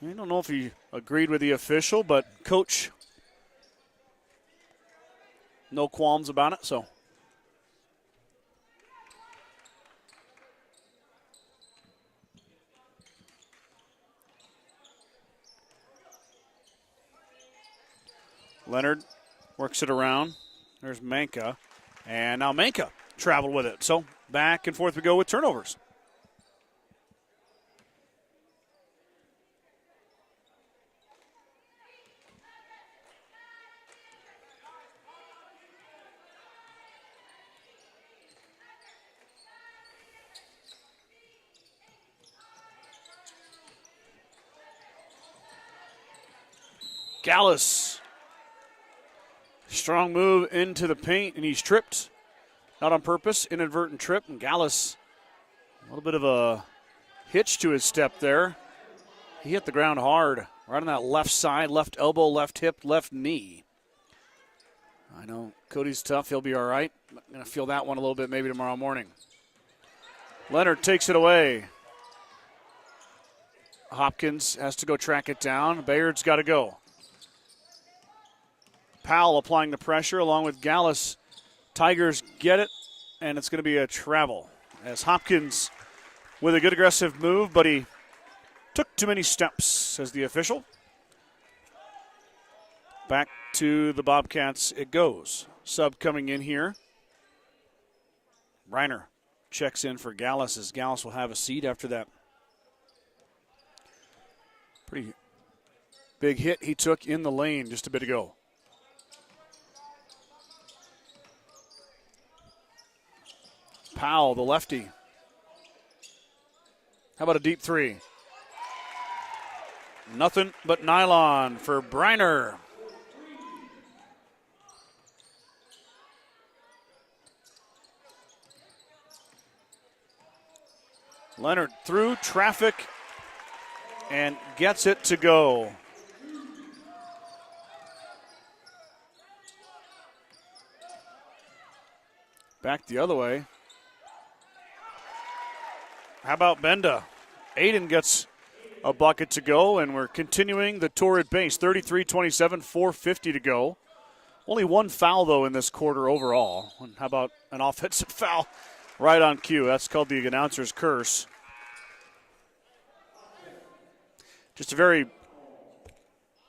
I don't know if he agreed with the official, but coach, no qualms about it, so. Leonard works it around. There's Manka. And now Manka traveled with it. So back and forth we go with turnovers. Gallus. Strong move into the paint, and he's tripped. Not on purpose, inadvertent trip. And Gallus, a little bit of a hitch to his step there. He hit the ground hard, right on that left side, left elbow, left hip, left knee. I know Cody's tough. He'll be all right. I'm going to feel that one a little bit maybe tomorrow morning. Leonard takes it away. Hopkins has to go track it down. Bayard's got to go. Powell applying the pressure along with Gallus. Tigers get it, and it's going to be a travel. As Hopkins with a good aggressive move, but he took too many steps, says the official. Back to the Bobcats it goes. Sub coming in here. Reiner checks in for Gallus, as Gallus will have a seat after that pretty big hit he took in the lane just a bit ago. Powell, the lefty. How about a deep three? Nothing but nylon for Briner. Leonard through traffic and gets it to go. Back the other way. How about Benda? Aiden gets a bucket to go, and we're continuing the torrid pace. 33-27, 4:50 to go. Only one foul, though, in this quarter overall. And how about an offensive foul right on cue? That's called the announcer's curse. Just a very,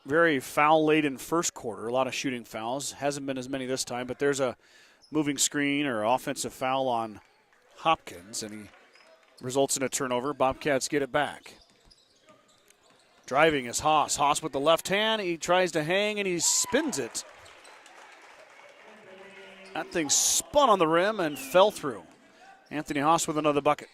very foul-laden first quarter. A lot of shooting fouls. Hasn't been as many this time, but there's a moving screen or offensive foul on Hopkins, and he results in a turnover. Bobcats get it back. Driving is Haas. Haas with the left hand. He tries to hang, and he spins it. That thing spun on the rim and fell through. Anthony Haas with another bucket.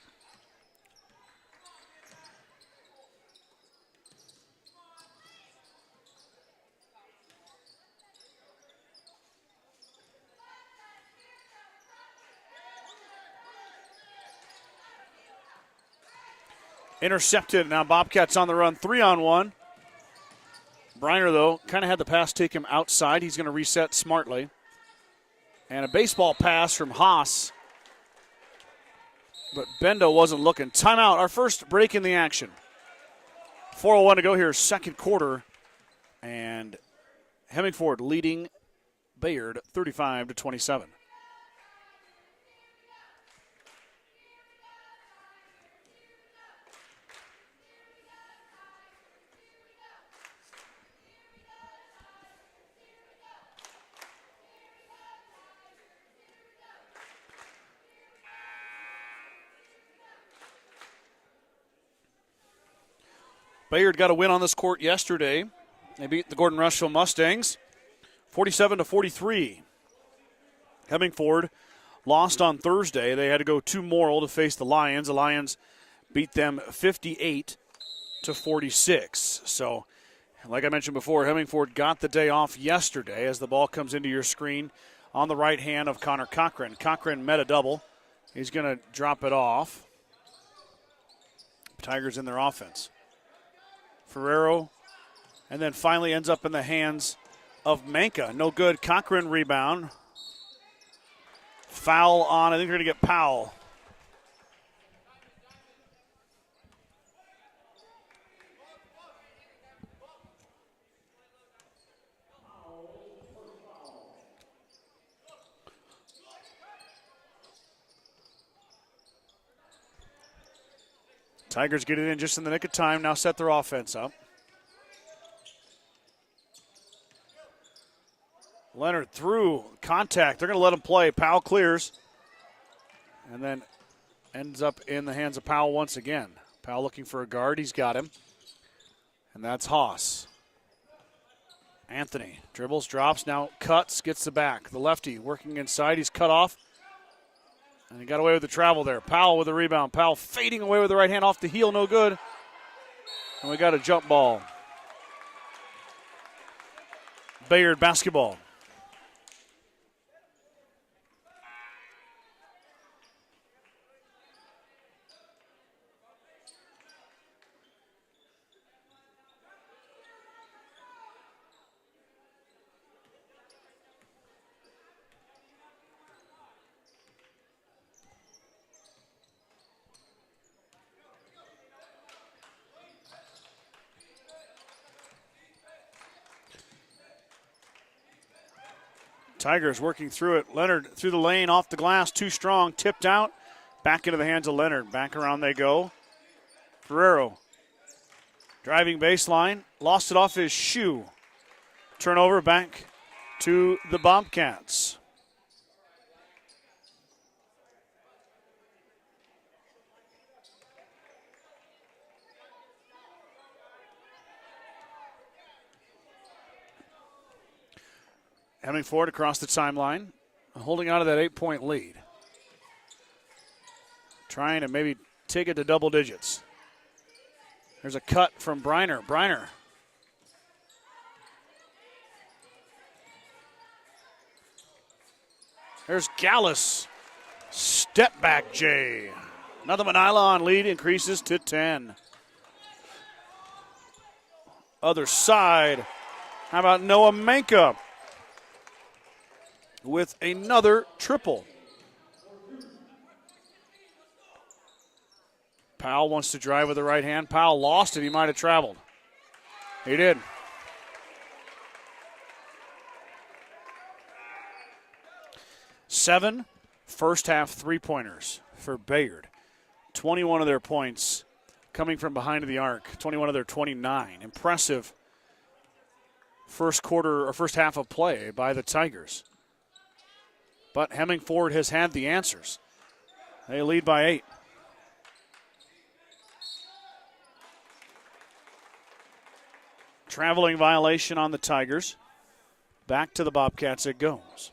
Intercepted. Now Bobcats on the run. 3-on-1. Briner, though, kind of had the pass take him outside. He's going to reset smartly. And a baseball pass from Haas. But Bendo wasn't looking. Timeout. Our first break in the action. 4:01 to go here, second quarter. And Hemmingford leading Bayard 35-27. Bayard got a win on this court yesterday. They beat the Gordon Rushville Mustangs 47-43. Hemmingford lost on Thursday. They had to go to Morrill to face the Lions. The Lions beat them 58-46. So, like I mentioned before, Hemmingford got the day off yesterday as the ball comes into your screen on the right hand of Connor Cochran. Cochran met a double. He's going to drop it off. Tigers in their offense. Ferrero, and then finally ends up in the hands of Manka. No good. Cochran rebound. Foul on, I think we're going to get Powell. Tigers get it in just in the nick of time, now set their offense up. Leonard through contact. They're going to let him play. Powell clears. and then ends up in the hands of Powell once again. Powell looking for a guard. He's got him. And that's Haas. Anthony dribbles, drops, now cuts, gets the back. The lefty working inside. He's cut off. And he got away with the travel there. Powell with the rebound. Powell fading away with the right hand off the heel. No good. And we got a jump ball. Bayard basketball. Tigers working through it. Leonard through the lane, off the glass, too strong, tipped out. Back into the hands of Leonard. Back around they go. Ferrero driving baseline, lost it off his shoe. Turnover back to the Bobcats. Coming forward across the timeline, holding on to that 8-point lead. Trying to maybe take it to double digits. There's a cut from Briner. Briner. There's Gallus. Step back, Jay. Another Manila lead increases to 10. Other side. How about Noah Manka with another triple? Powell wants to drive with the right hand. Powell lost it. He might have traveled. He did. Seven first-half three-pointers for Bayard. 21 of their points coming from behind the arc. 21 of their 29. Impressive first quarter or first half of play by the Tigers. But Hemmingford has had the answers. They lead by 8. Traveling violation on the Tigers. Back to the Bobcats it goes.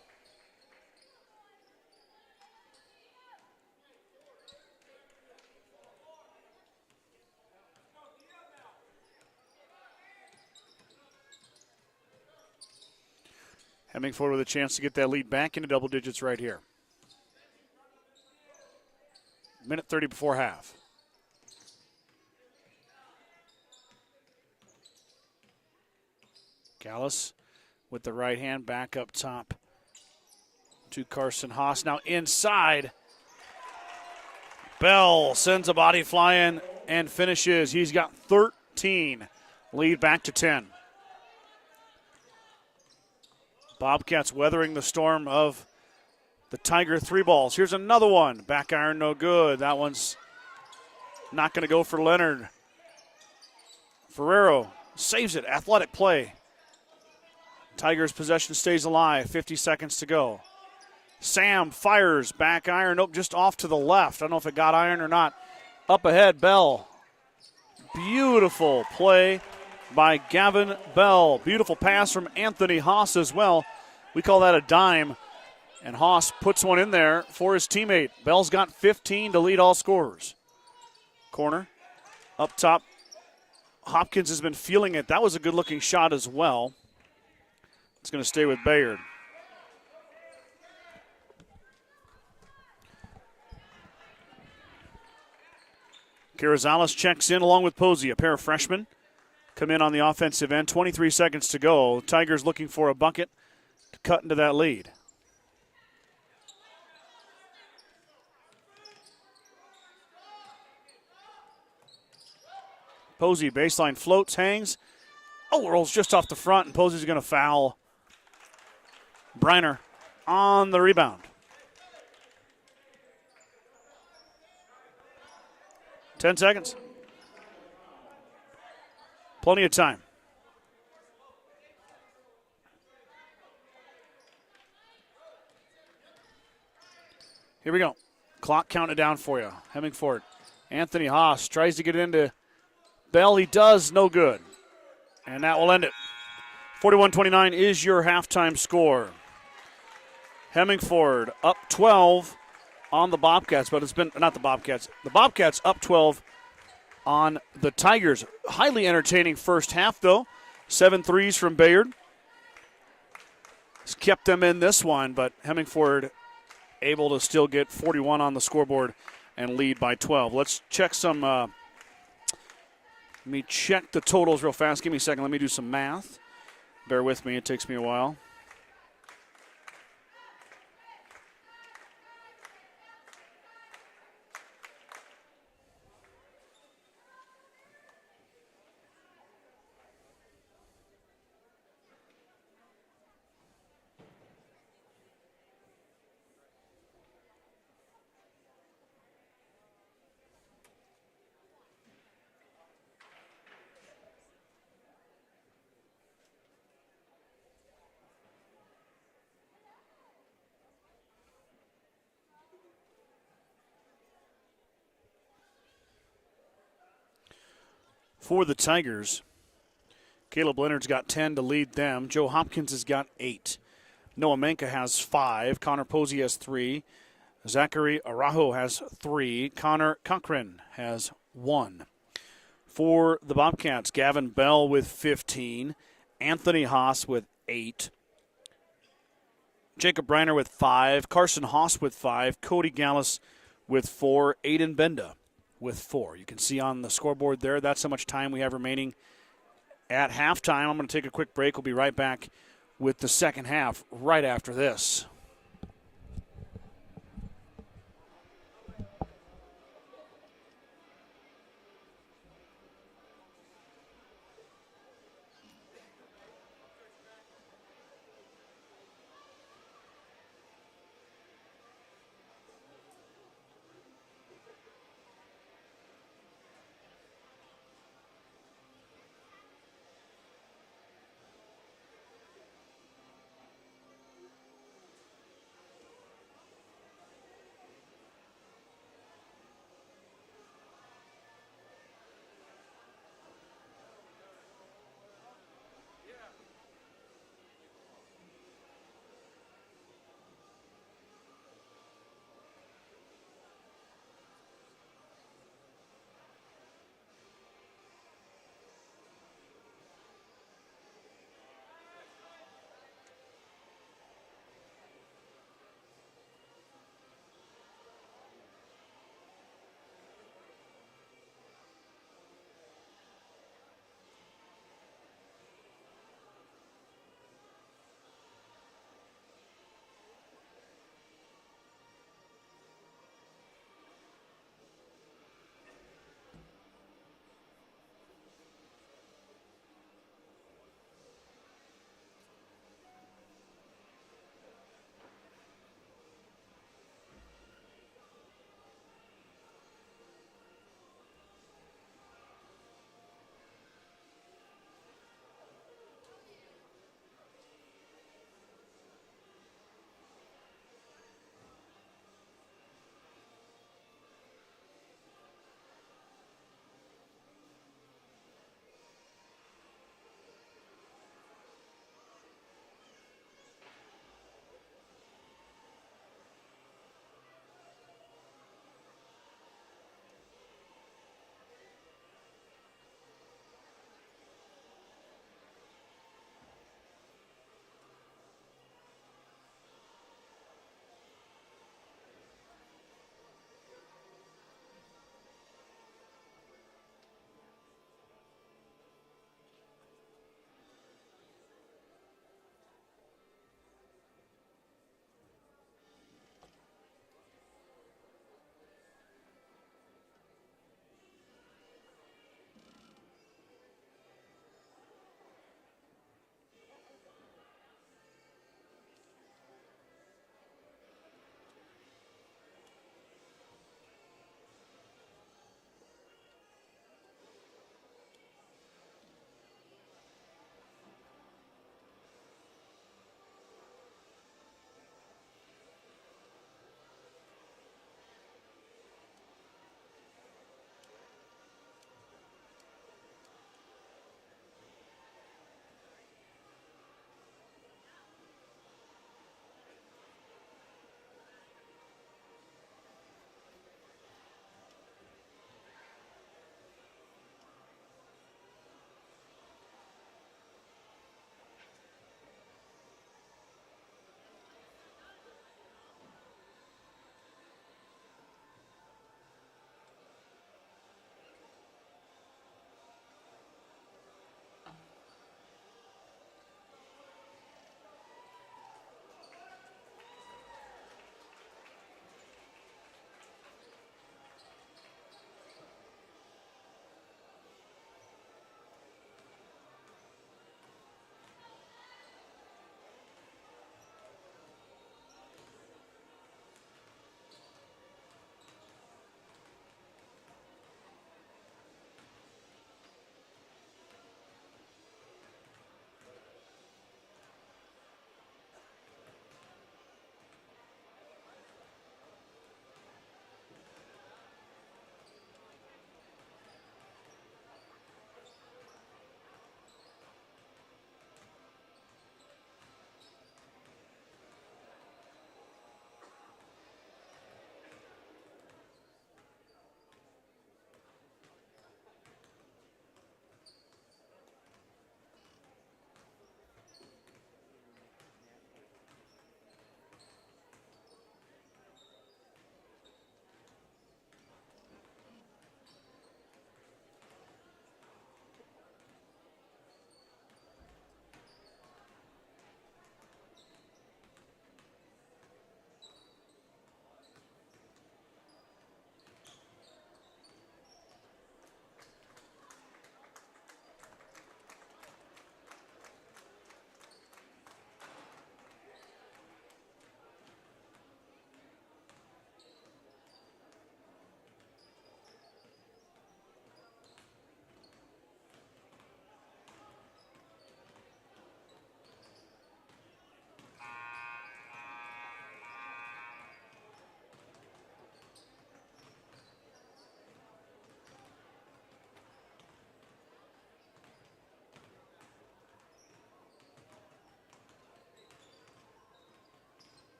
Hemmingford with a chance to get that lead back into double digits right here. Minute 30 before half. Gallus with the right hand back up top to Carson Haas. Now inside. Bell sends a body flying and finishes. He's got 13. Lead back to 10. Bobcats weathering the storm of the Tiger three balls. Here's another one. Back iron, no good. That one's not going to go for Leonard. Ferrero saves it. Athletic play. Tigers' possession stays alive. 50 seconds to go. Sam fires. Back iron. Nope, just off to the left. I don't know if it got iron or not. Up ahead, Bell. Beautiful play by Gavin Bell. Beautiful pass from Anthony Haas as well. We call that a dime. And Haas puts one in there for his teammate. Bell's got 15 to lead all scorers. Corner. Up top. Hopkins has been feeling it. That was a good-looking shot as well. It's going to stay with Bayard. Carrizales checks in along with Posey, a pair of freshmen. Come in on the offensive end. 23 seconds to go. Tigers looking for a bucket to cut into that lead. Posey, baseline floats, hangs. Oh, rolls just off the front, and Posey's going to foul Briner on the rebound. 10 seconds. Plenty of time. Here we go. Clock counting down for you. Hemingford. Anthony Haas tries to get into Bell. He does. No good. And that will end it. 41-29 is your halftime score. Hemingford up 12 on the Bobcats, but it's been not the Bobcats. The Bobcats up 12 on the Tigers. Highly entertaining first half, though. 7 threes from Bayard. It's kept them in this one, but Hemingford able to still get 41 on the scoreboard and lead by 12. Let's check some. Let me check the totals real fast. Give me a second. Let me do some math. Bear with me. It takes me a while. For the Tigers, Caleb Leonard's got 10 to lead them. Joe Hopkins has got 8. Noah Menka has 5. Connor Posey has 3. Zachary Araujo has 3. Connor Cochran has 1. For the Bobcats, Gavin Bell with 15. Anthony Haas with 8. Jacob Briner with 5. Carson Haas with 5. Cody Gallus with 4. Aiden Benda with 4. You can see on the scoreboard there, that's how much time we have remaining at halftime. I'm going to take a quick break. We'll be right back with the second half right after this.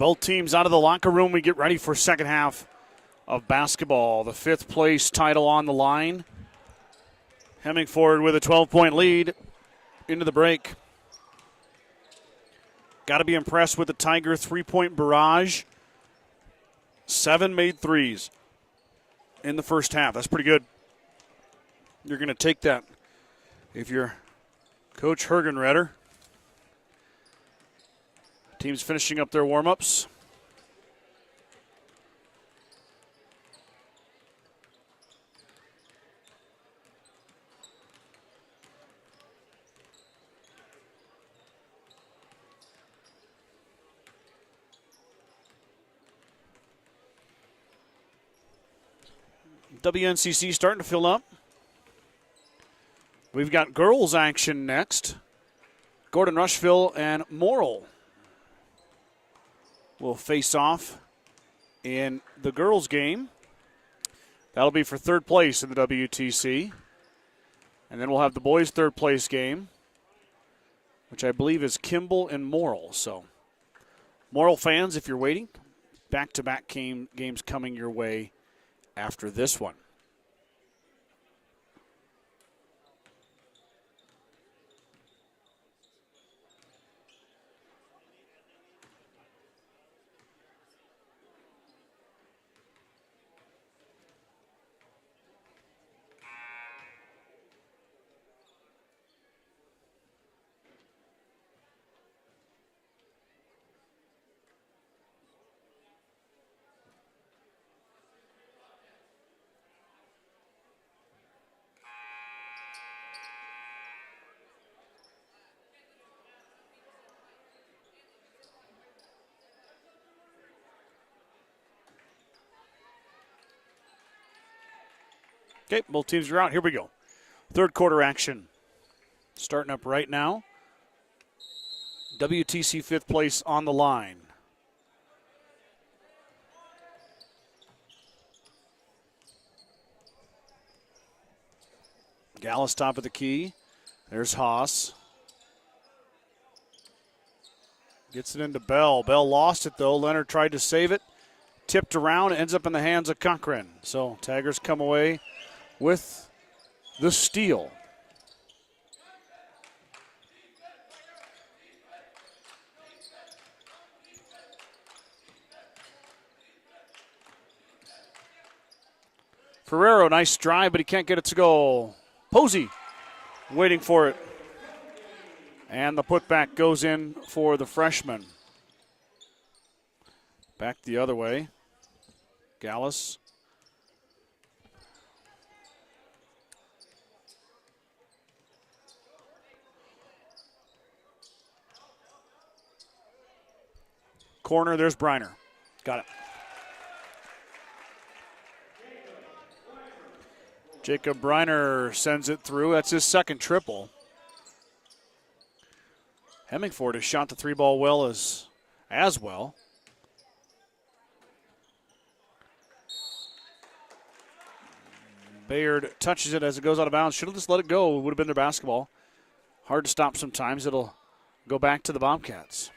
Both teams out of the locker room. We get ready for second half of basketball. The 5th place title on the line. Hemmingford with a 12-point lead into the break. Got to be impressed with the Tiger 3-point barrage. 7 made threes in the first half. That's pretty good. You're going to take that if you're Coach Hergenreder. Team's finishing up their warm-ups. WNCC starting to fill up. We've got girls action next. Gordon Rushville and Morrill will face off in the girls game. That'll be for 3rd place in the WTC. And then we'll have the boys' 3rd place game, which I believe is Kimball and Morrill. So, Morrill fans, if you're waiting, back-to-back games coming your way after this one. Okay, both teams are out. Here we go. 3rd quarter action. Starting up right now. WTC 5th place on the line. Gallus top of the key. There's Haas. Gets it into Bell. Bell lost it, though. Leonard tried to save it. Tipped around. Ends up in the hands of Cochran. So Tigers come away with the steal. Ferrero, nice drive, but he can't get it to go. Posey waiting for it. And the putback goes in for the freshman. Back the other way. Gallus. Corner, there's Briner. Got it. Jacob Briner sends it through. That's his 2nd triple. Hemmingford has shot the 3-ball well as well. Bayard touches it as it goes out of bounds. Should have just let it go. It would have been their basketball. Hard to stop sometimes. It'll go back to the Bobcats.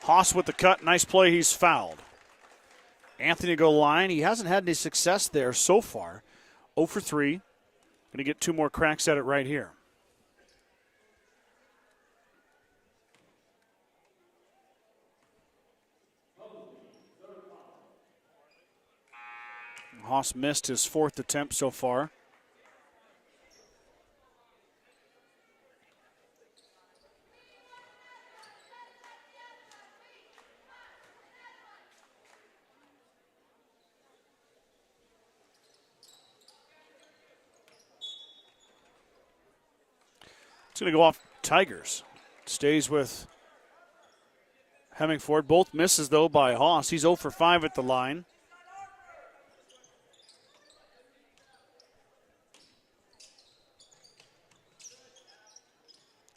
Haas with the cut. Nice play. He's fouled. Anthony to go line. He hasn't had any success there so far. 0 for 3. Going to get 2 more cracks at it right here. Haas missed his 4th attempt so far. It's going to go off Tigers. Stays with Hemmingford. Both misses, though, by Haas. He's 0 for 5 at the line.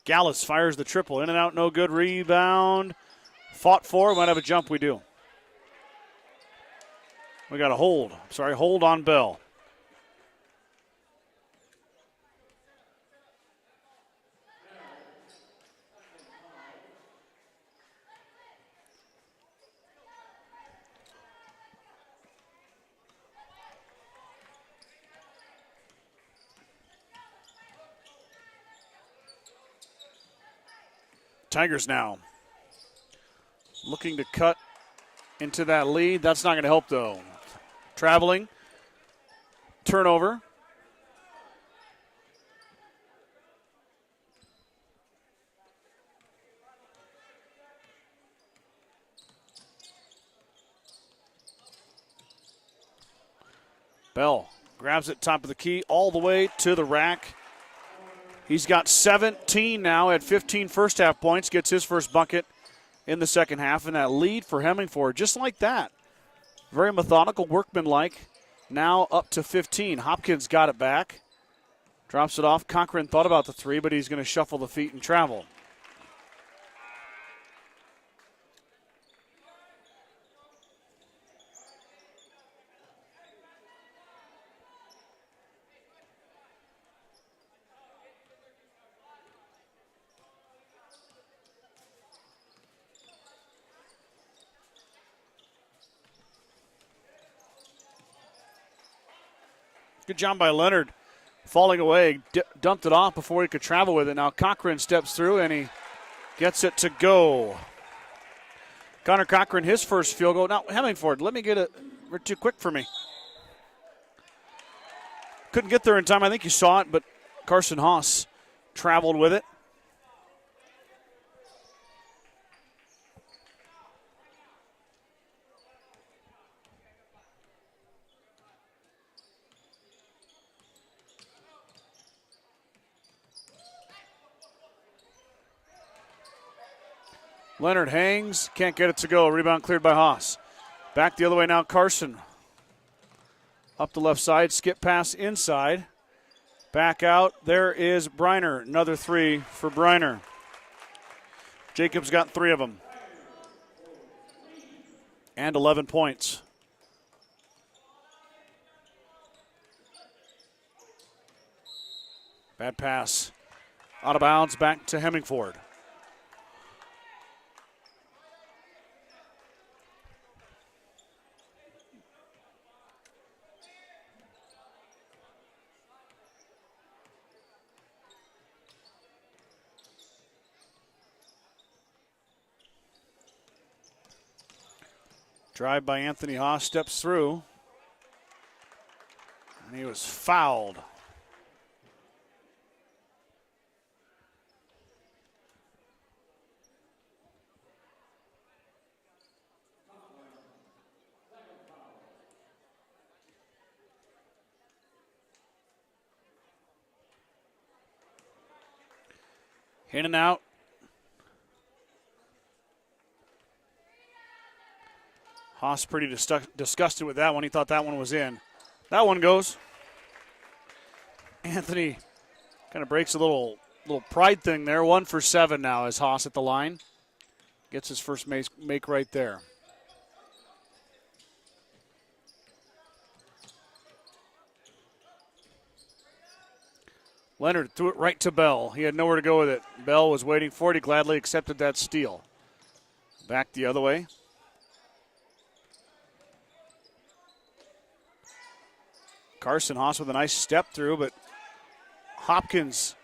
Gallus fires the triple. In and out, no good. Rebound. Fought for. Might have a jump. We do. We got a hold. Hold on Bell. Tigers now looking to cut into that lead. That's not going to help, though. Traveling. Turnover. Bell grabs it top of the key all the way to the rack. He's got 17 now at 15 first half points, gets his first bucket in the second half, and that lead for Hemingford, just like that. Very methodical, workmanlike, now up to 15. Hopkins got it back, drops it off. Cochran thought about the three, but he's going to shuffle the feet and travel. Good job by Leonard. Falling away, dumped it off before he could travel with it. Now Cochran steps through and he gets it to go. Connor Cochran, his first field goal. Now Hemingford, let me get it. We're too quick for me. Couldn't get there in time. I think you saw it, but Carson Haas traveled with it. Leonard hangs, can't get it to go. Rebound cleared by Haas. Back the other way now, Carson. Up the left side, skip pass inside. Back out, there is Briner. Another three for Briner. Jacobs got 3 of them. And 11 points. Bad pass. Out of bounds, back to Hemingford. Drive by Anthony Haas, steps through. And he was fouled. In and out. Haas pretty disgusted with that one. He thought that one was in. That one goes. Anthony kind of breaks a little pride thing there. 1 for 7 now as Haas at the line. Gets his first make right there. Leonard threw it right to Bell. He had nowhere to go with it. Bell was waiting for it. He gladly accepted that steal. Back the other way. Carson Haas with a nice step through, but Hopkins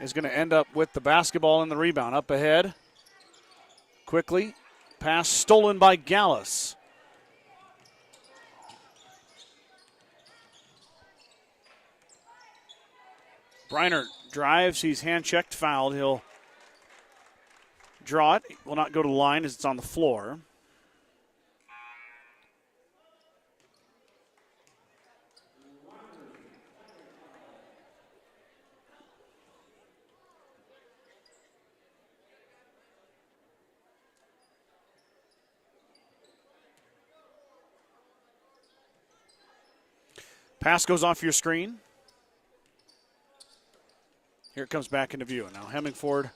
is going to end up with the basketball and the rebound. Up ahead, quickly. Pass stolen by Gallus. Briner drives. He's hand-checked, fouled. He'll draw it. Will not go to the line as it's on the floor. Pass goes off your screen. Here it comes back into view. Now Hemingford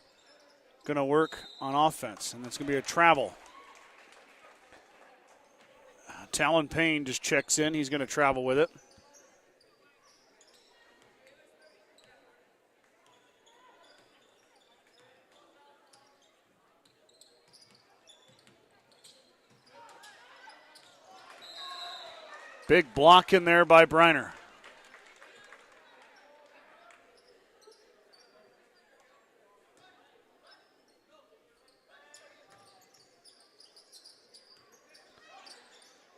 going to work on offense, and that's going to be a travel. Talon Payne just checks in. He's going to travel with it. Big block in there by Briner.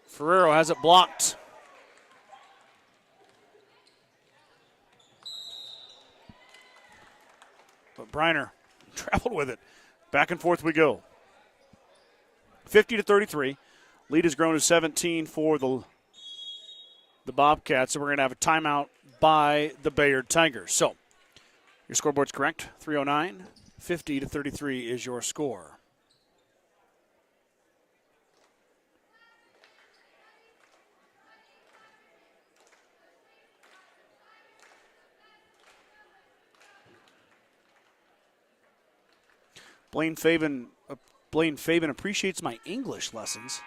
Ferrero has it blocked. But Briner traveled with it. Back and forth we go. 50-33. Lead has grown to 17 for the Bobcats, so we're going to have a timeout by the Bayard Tigers. So your scoreboard's correct. 3:09. 50-33 is your score. Blaine Fabian appreciates my English lessons.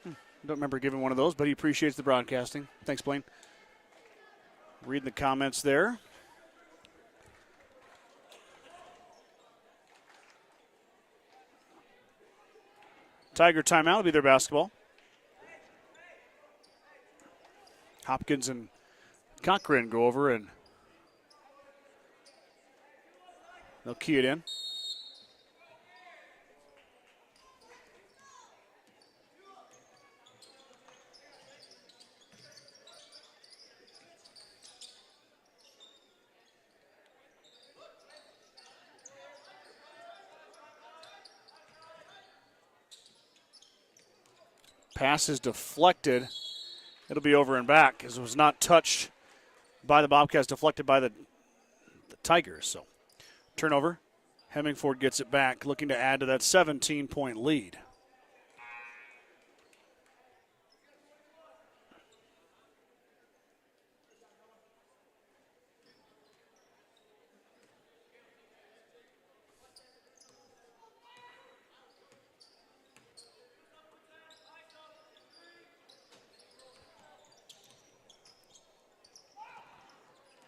Don't remember giving one of those, but he appreciates the broadcasting. Thanks, Blaine. Reading the comments there. Tiger timeout will be their basketball. Hopkins and Cochran go over and they'll key it in. Pass is deflected. It'll be over and back as it was not touched by the Bobcats, deflected by the Tigers. So turnover. Hemingford gets it back, looking to add to that 17-point lead.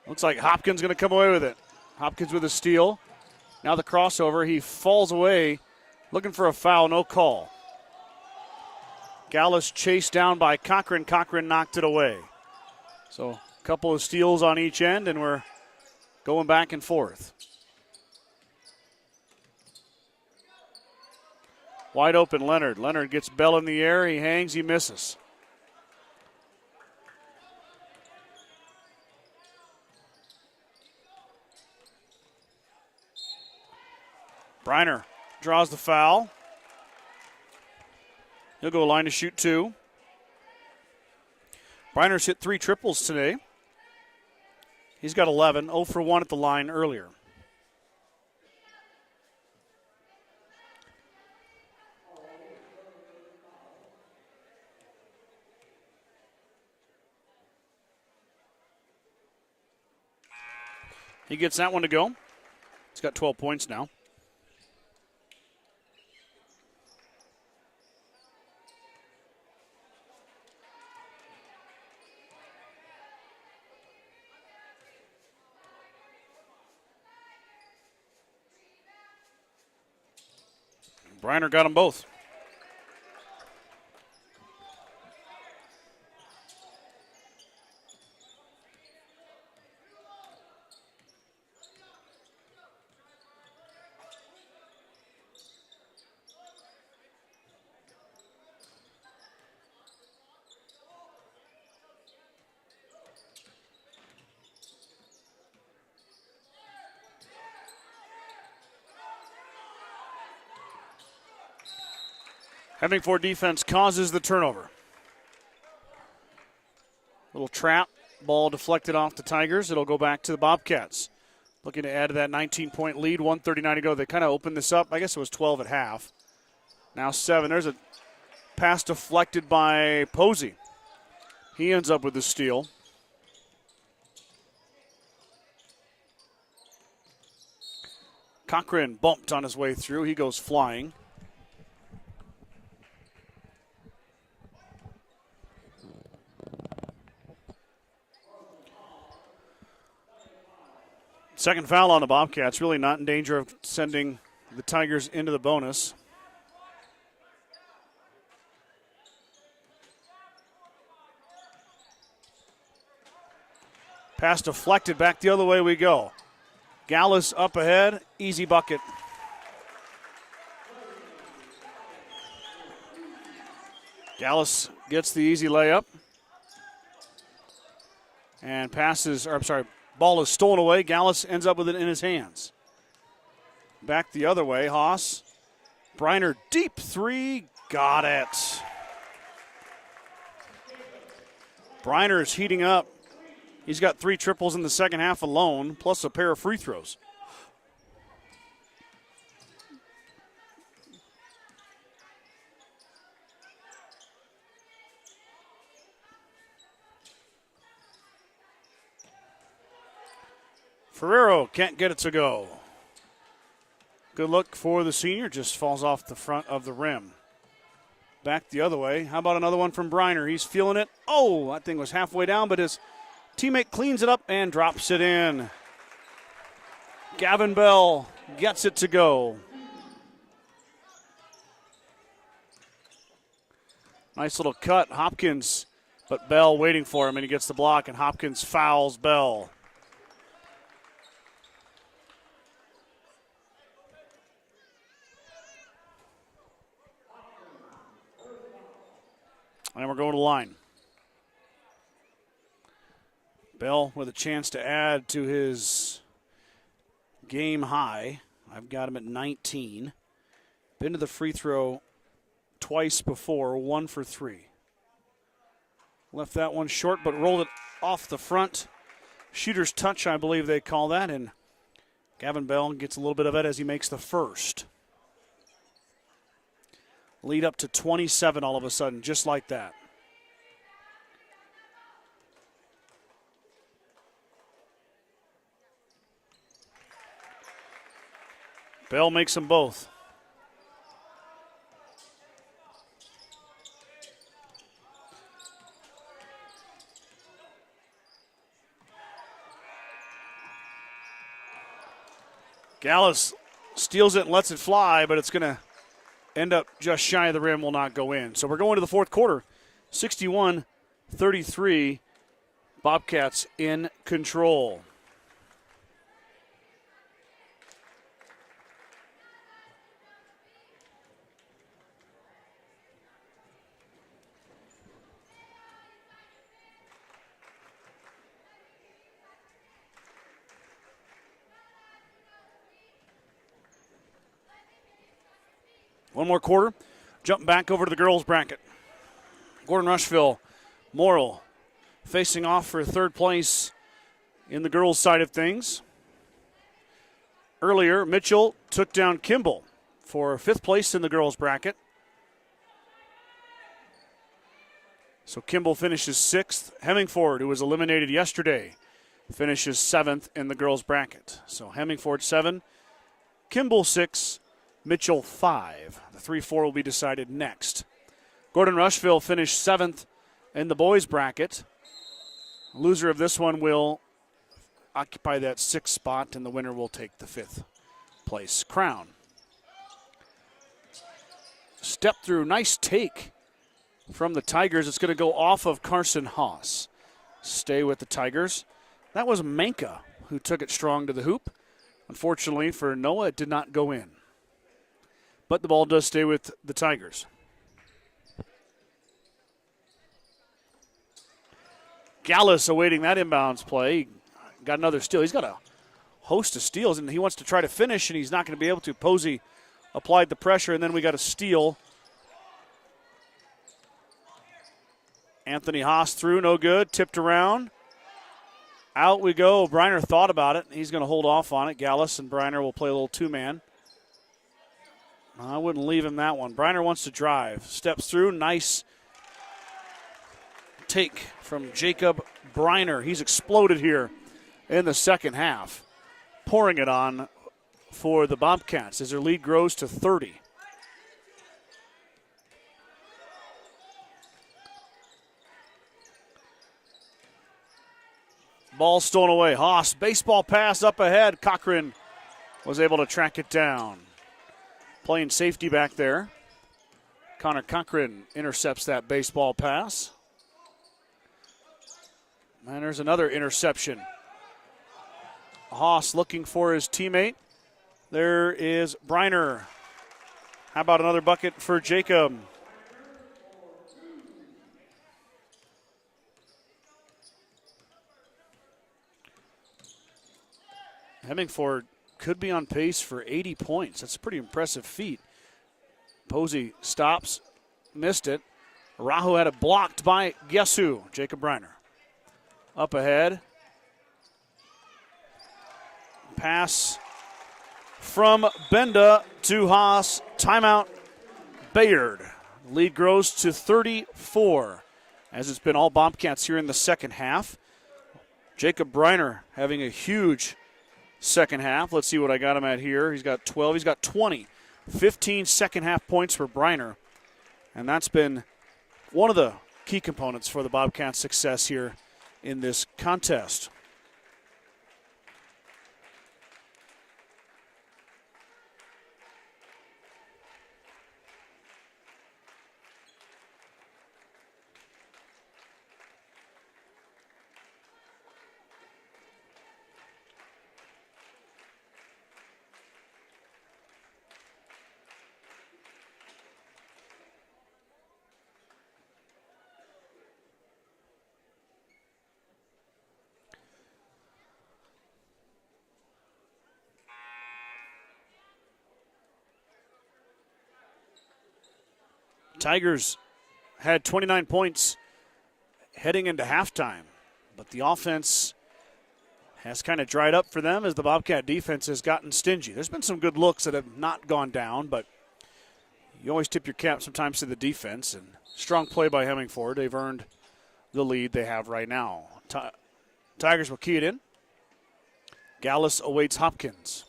Looks like Hopkins going to come away with it. Hopkins with a steal. Now the crossover. He falls away looking for a foul. No call. Gallus chased down by Cochran. Cochran knocked it away. So a couple of steals on each end, and we're going back and forth. Wide open Leonard. Leonard gets Bell in the air. He hangs. He misses. Briner draws the foul. He'll go line to shoot two. Briner's hit 3 triples today. He's got 11, 0 for 1 at the line earlier. He gets that one to go. He's got 12 points now. Briner got them both. Hemingford defense causes the turnover. Little trap, ball deflected off the Tigers. It'll go back to the Bobcats. Looking to add to that 19-point lead, 1:39 to go. They kind of opened this up. I guess it was 12 at half. Now 7. There's a pass deflected by Posey. He ends up with the steal. Cochran bumped on his way through. He goes flying. Second foul on the Bobcats. Really not in danger of sending the Tigers into the bonus. Pass deflected, back the other way we go. Gallus up ahead, easy bucket. Gallus gets the easy layup. And ball is stolen away. Gallus ends up with it in his hands. Back the other way, Haas. Briner, deep three, got it. Briner's heating up. He's got 3 triples in the second half alone, plus a pair of free throws. Ferrero can't get it to go. Good look for the senior, just falls off the front of the rim. Back the other way. How about another one from Briner? He's feeling it. Oh, that thing was halfway down, but his teammate cleans it up and drops it in. Gavin Bell gets it to go. Nice little cut. Hopkins, but Bell waiting for him, and he gets the block, and Hopkins fouls Bell. And we're going to the line. Bell with a chance to add to his game high. I've got him at 19. Been to the free throw twice before, 1 for 3. Left that one short, but rolled it off the front. Shooter's touch, I believe they call that, and Gavin Bell gets a little bit of it as he makes the first. Lead up to 27 all of a sudden, just like that. Bell makes them both. Gallus steals it and lets it fly, but it's going to end up just shy of the rim, will not go in. So we're going to the fourth quarter. 61-33, Bobcats in control. One more quarter. Jump back over to the girls' bracket. Gordon Rushville, Morrill facing off for third place in the girls' side of things. Earlier, Mitchell took down Kimball for fifth place in the girls' bracket. So Kimball finishes sixth. Hemmingford, who was eliminated yesterday, finishes seventh in the girls' bracket. So Hemmingford 7, Kimball 6, Mitchell 5. The 3-4 will be decided next. Gordon Rushville finished 7th in the boys' bracket. Loser of this one will occupy that 6th spot, and the winner will take the 5th place crown. Step through, nice take from the Tigers. It's going to go off of Carson Haas. Stay with the Tigers. That was Manka who took it strong to the hoop. Unfortunately for Noah, it did not go in. But the ball does stay with the Tigers. Gallus awaiting that inbounds play. Got another steal. He's got a host of steals, and he wants to try to finish, and he's not going to be able to. Posey applied the pressure, and then we got a steal. Anthony Haas through, no good. Tipped around. Out we go. Briner thought about it. He's going to hold off on it. Gallus and Briner will play a little two-man. I wouldn't leave him that one. Briner wants to drive. Steps through. Nice take from Jacob Briner. He's exploded here in the second half. Pouring it on for the Bobcats as their lead grows to 30. Ball stolen away. Haas, baseball pass up ahead. Cochran was able to track it down. Playing safety back there. Connor Cochran intercepts that baseball pass. And there's another interception. Haas looking for his teammate. There is Briner. How about another bucket for Jacob? Hemingford could be on pace for 80 points. That's a pretty impressive feat. Posey stops, missed it. Araujo had it blocked by guess who? Jacob Briner. Up ahead. Pass from Benda to Haas. Timeout, Bayard. Lead grows to 34, as it's been all Bobcats here in the second half. Jacob Briner having a huge second half. Let's see what I got him at here. He's got 12. He's got 20. 15 second half points for Briner. And that's been one of the key components for the Bobcats' success here in this contest. Tigers had 29 points heading into halftime, but the offense has kind of dried up for them as the Bobcat defense has gotten stingy. There's been some good looks that have not gone down, but you always tip your cap sometimes to the defense, and strong play by Hemingford. They've earned the lead they have right now. Tigers will key it in. Gallus awaits Hopkins.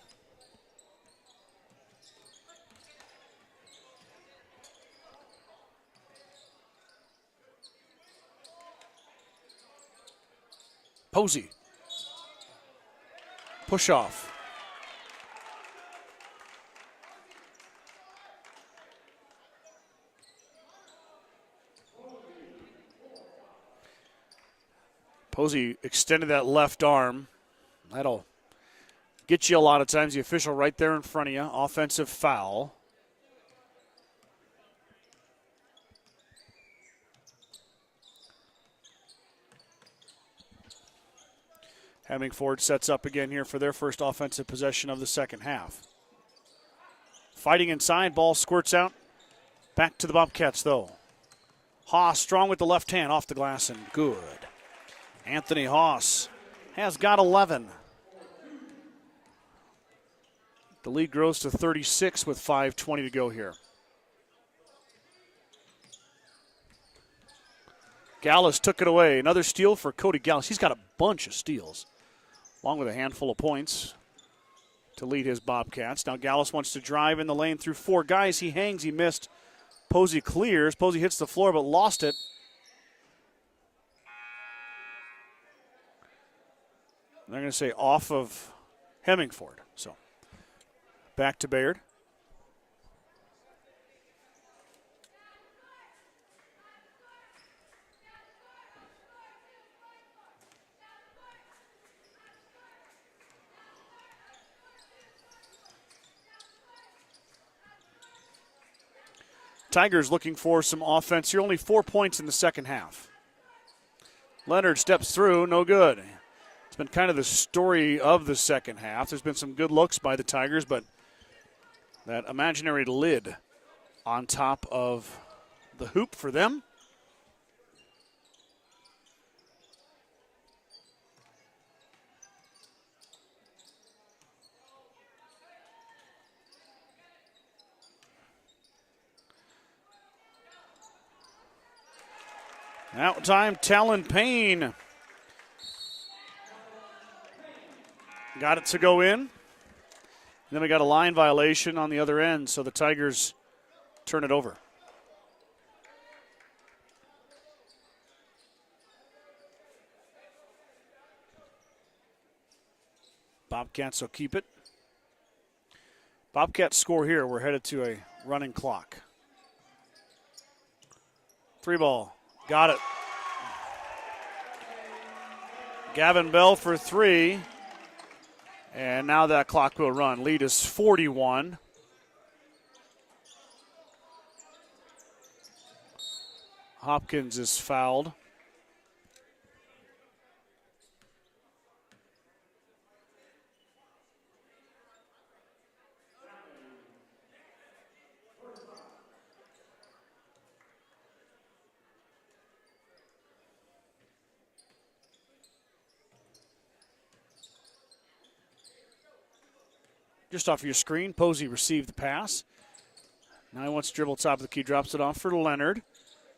Posey. Push off. Posey extended that left arm. That'll get you a lot of times. The official right there in front of you. Offensive foul. Hemingford sets up again here for their first offensive possession of the second half. Fighting inside, ball squirts out. Back to the Bobcats, though. Haas strong with the left hand, off the glass and good. Anthony Haas has got 11. The lead grows to 36 with 5:20 to go here. Gallus took it away. Another steal for Cody Gallus. He's got a bunch of steals, along with a handful of points to lead his Bobcats. Now Gallus wants to drive in the lane through four guys. He hangs, he missed. Posey clears. Posey hits the floor but lost it. They're going to say off of Hemingford. So back to Bayard. Tigers looking for some offense. You're only 4 points in the second half. Leonard steps through, no good. It's been kind of the story of the second half. There's been some good looks by the Tigers, but that imaginary lid on top of the hoop for them. Out time, Talon Payne got it to go in. then we got a line violation on the other end, so the Tigers turn it over. Bobcats will keep it. Bobcats score here. We're headed to a running clock. 3 ball. Got it. Gavin Bell for 3. And now that clock will run. Lead is 41. Hopkins is fouled. Just off your screen, Posey received the pass. Now he wants to dribble top of the key, drops it off for Leonard.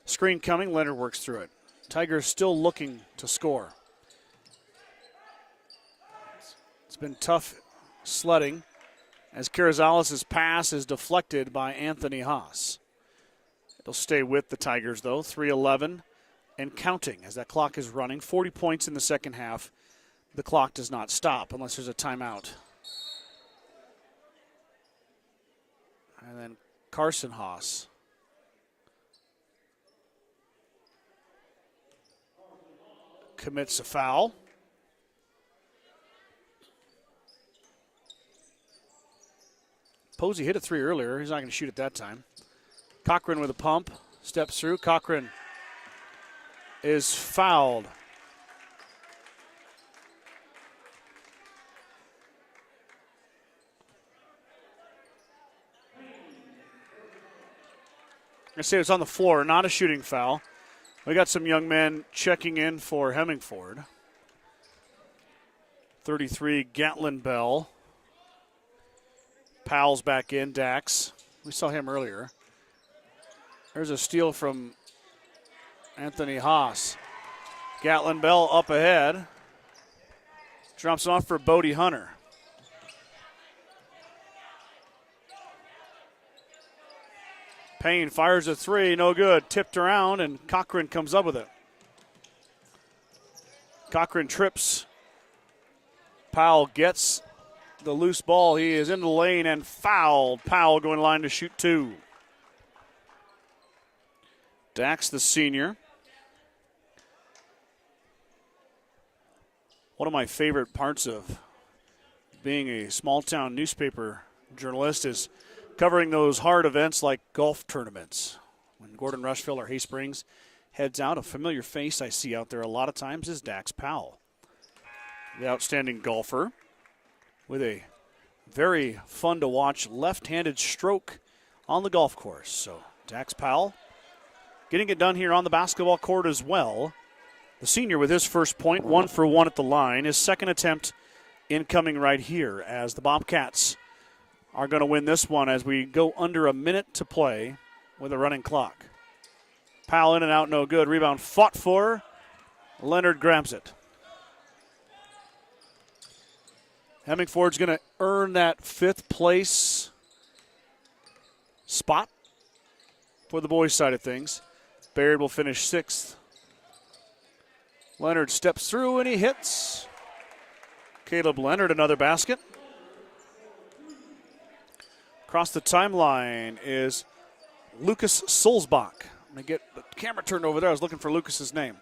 Screen coming, Leonard works through it. Tigers still looking to score. It's been tough sledding as Carrizales' pass is deflected by Anthony Haas. It'll stay with the Tigers, though. 3:11 and counting as that clock is running. 40 points in the second half. The clock does not stop unless there's a timeout. And then Carson Haas. Commits a foul. Posey hit a 3 earlier. He's not going to shoot it that time. Cochran with a pump. Steps through. Cochran is fouled. I say it's on the floor, not a shooting foul. We got some young men checking in for Hemmingford. 33, Gatlin Bell. Powell's back in, Dax. We saw him earlier. There's a steal from Anthony Haas. Gatlin Bell up ahead. Drops it off for Bodie Hunter. Payne fires a 3, no good. Tipped around, and Cochran comes up with it. Cochran trips. Powell gets the loose ball. He is in the lane and fouled. Powell going line to shoot 2. Dax, the senior. One of my favorite parts of being a small-town newspaper journalist is covering those hard events like golf tournaments. When Gordon Rushville or Hay Springs heads out, a familiar face I see out there a lot of times is Dax Powell, the outstanding golfer with a very fun-to-watch left-handed stroke on the golf course. So Dax Powell getting it done here on the basketball court as well. The senior with his first point, 1 for 1 at the line. His second attempt incoming right here as the Bobcats are going to win this one as we go under a minute to play with a running clock. Powell in and out, no good. Rebound fought for. Leonard grabs it. Hemmingford's going to earn that 5th place spot for the boys' side of things. Bayard will finish 6th. Leonard steps through and he hits. Caleb Leonard, another basket. Across the timeline is Lucas Sulzbach. I'm going to get the camera turned over there. I was looking for Lucas's name.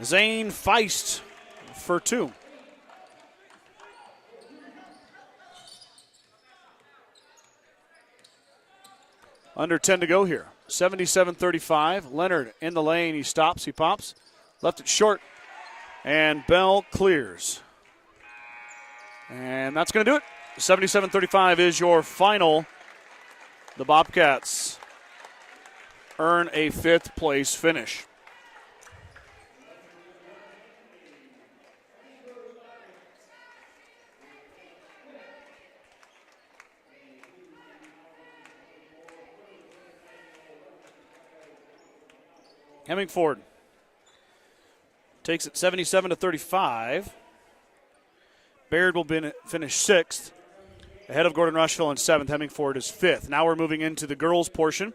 Zane Feist for 2. Under 10 to go here. 77-35. Leonard in the lane. He stops. He pops. Left it short. And Bell clears. And that's going to do it. 77-35 is your final. The Bobcats earn a 5th place finish. Hemmingford takes it 77-35. Bayard will finish 6th, ahead of Gordon Rushville in 7th. Hemingford is 5th. Now we're moving into the girls' portion.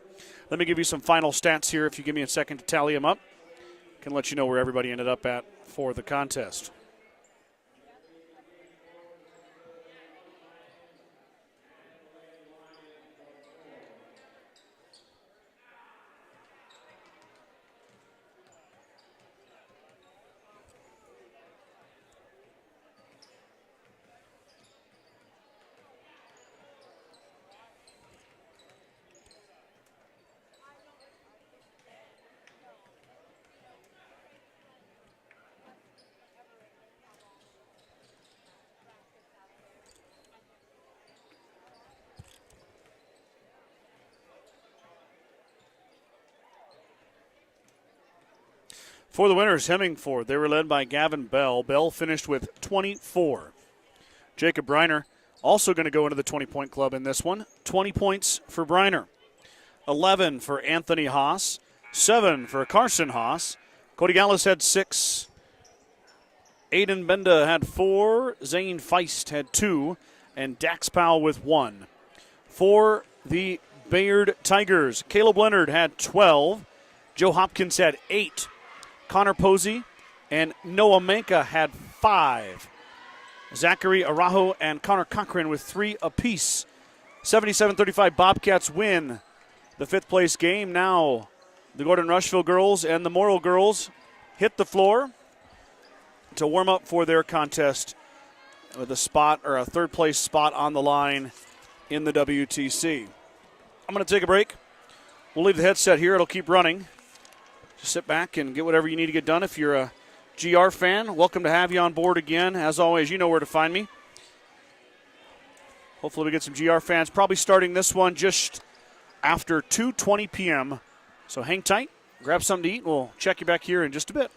Let me give you some final stats here if you give me a second to tally them up. Can let you know where everybody ended up at for the contest. For the winners, Hemingford, they were led by Gavin Bell. Bell finished with 24. Jacob Briner also going to go into the 20-point club in this one. 20 points for Briner. 11 for Anthony Haas. 7 for Carson Haas. Cody Gallus had 6. Aiden Benda had 4. Zane Feist had 2. And Dax Powell with 1. For the Bayard Tigers, Caleb Leonard had 12. Joe Hopkins had 8. Connor Posey and Noah Manka had 5. Zachary Arajo and Connor Cochran with 3 apiece. 77-35 Bobcats win the 5th place game. Now the Gordon Rushville girls and the Morrill girls hit the floor to warm up for their contest with a 3rd place spot on the line in the WTC. I'm going to take a break. We'll leave the headset here. It'll keep running. Just sit back and get whatever you need to get done. If you're a GR fan, welcome to have you on board again. As always, you know where to find me. Hopefully we get some GR fans probably starting this one just after 2:20 p.m. So hang tight, grab something to eat, and we'll check you back here in just a bit.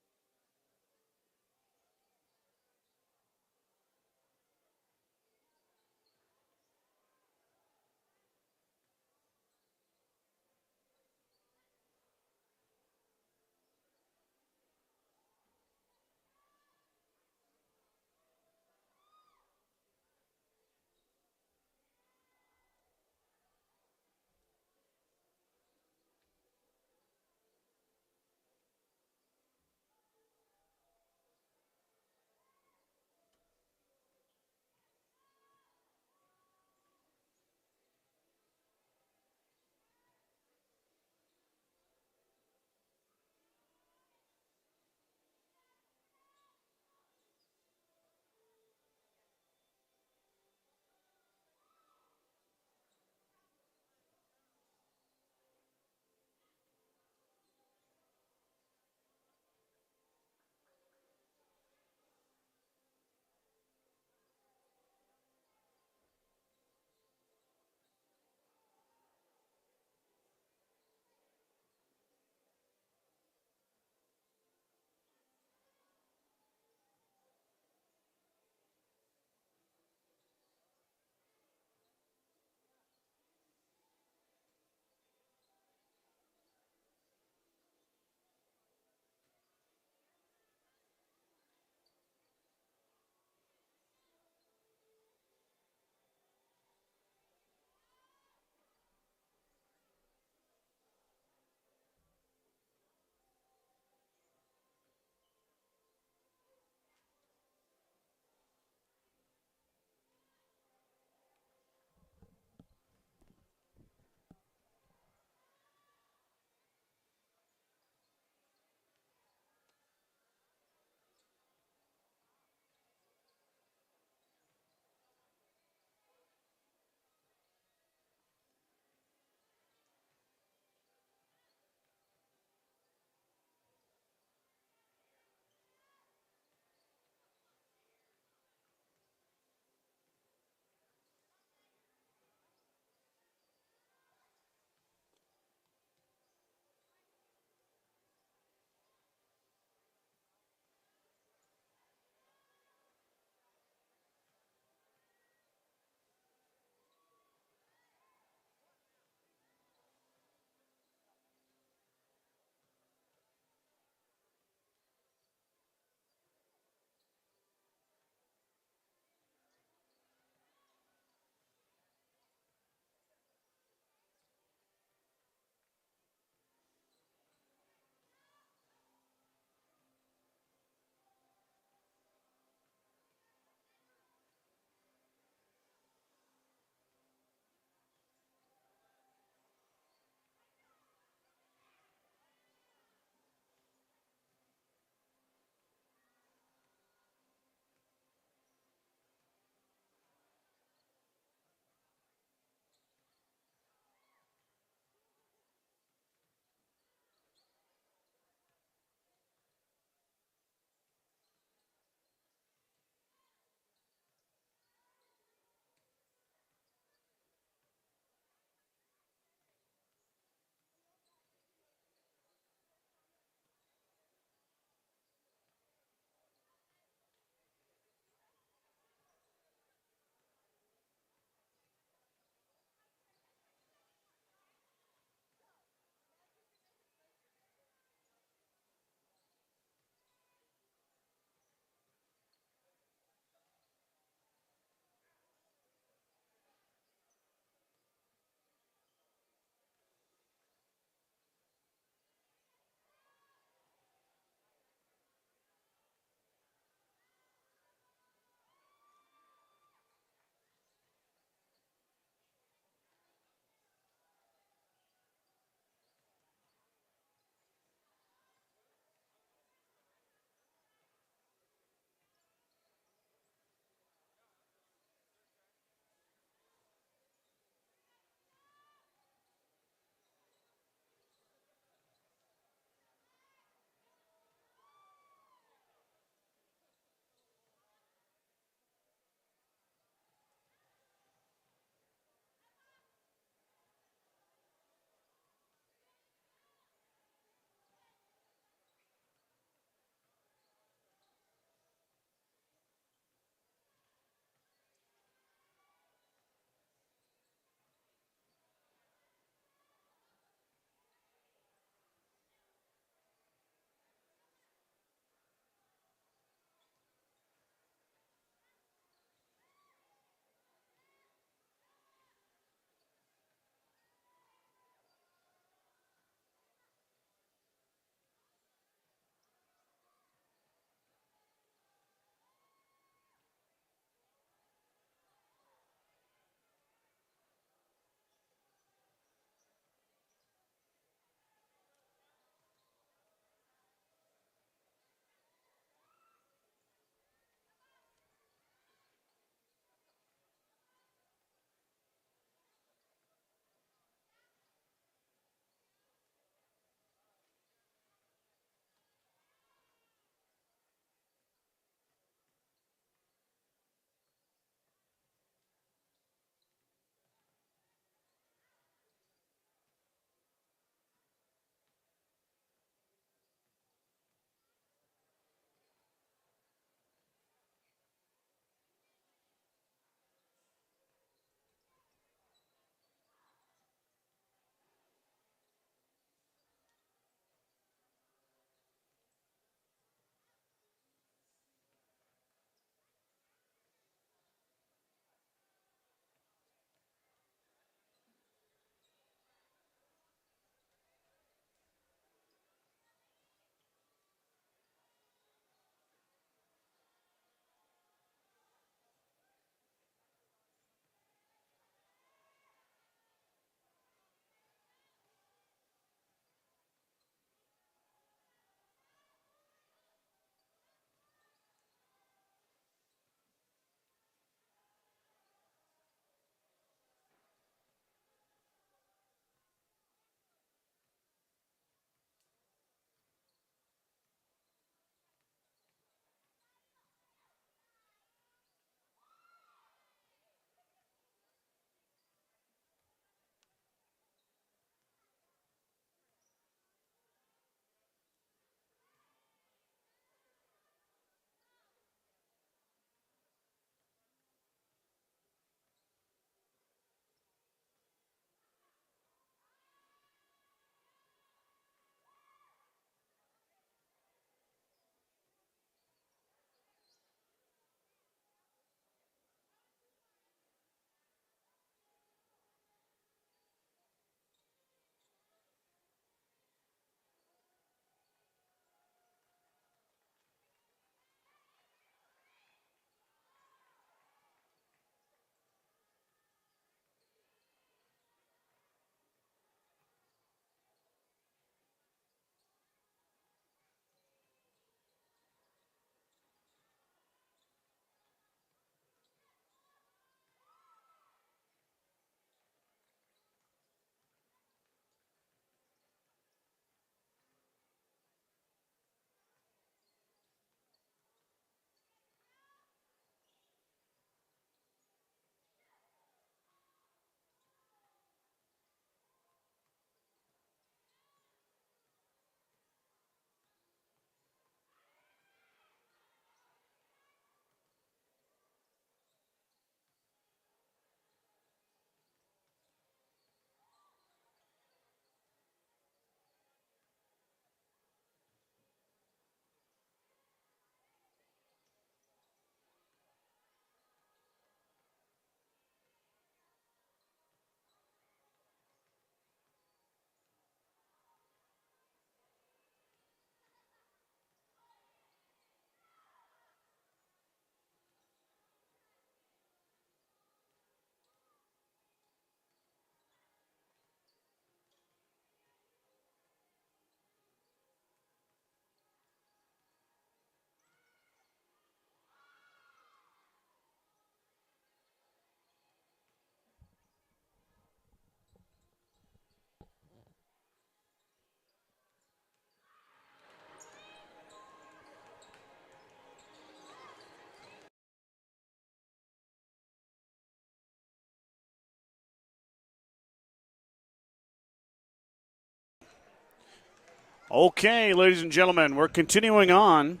Okay, ladies and gentlemen, we're continuing on,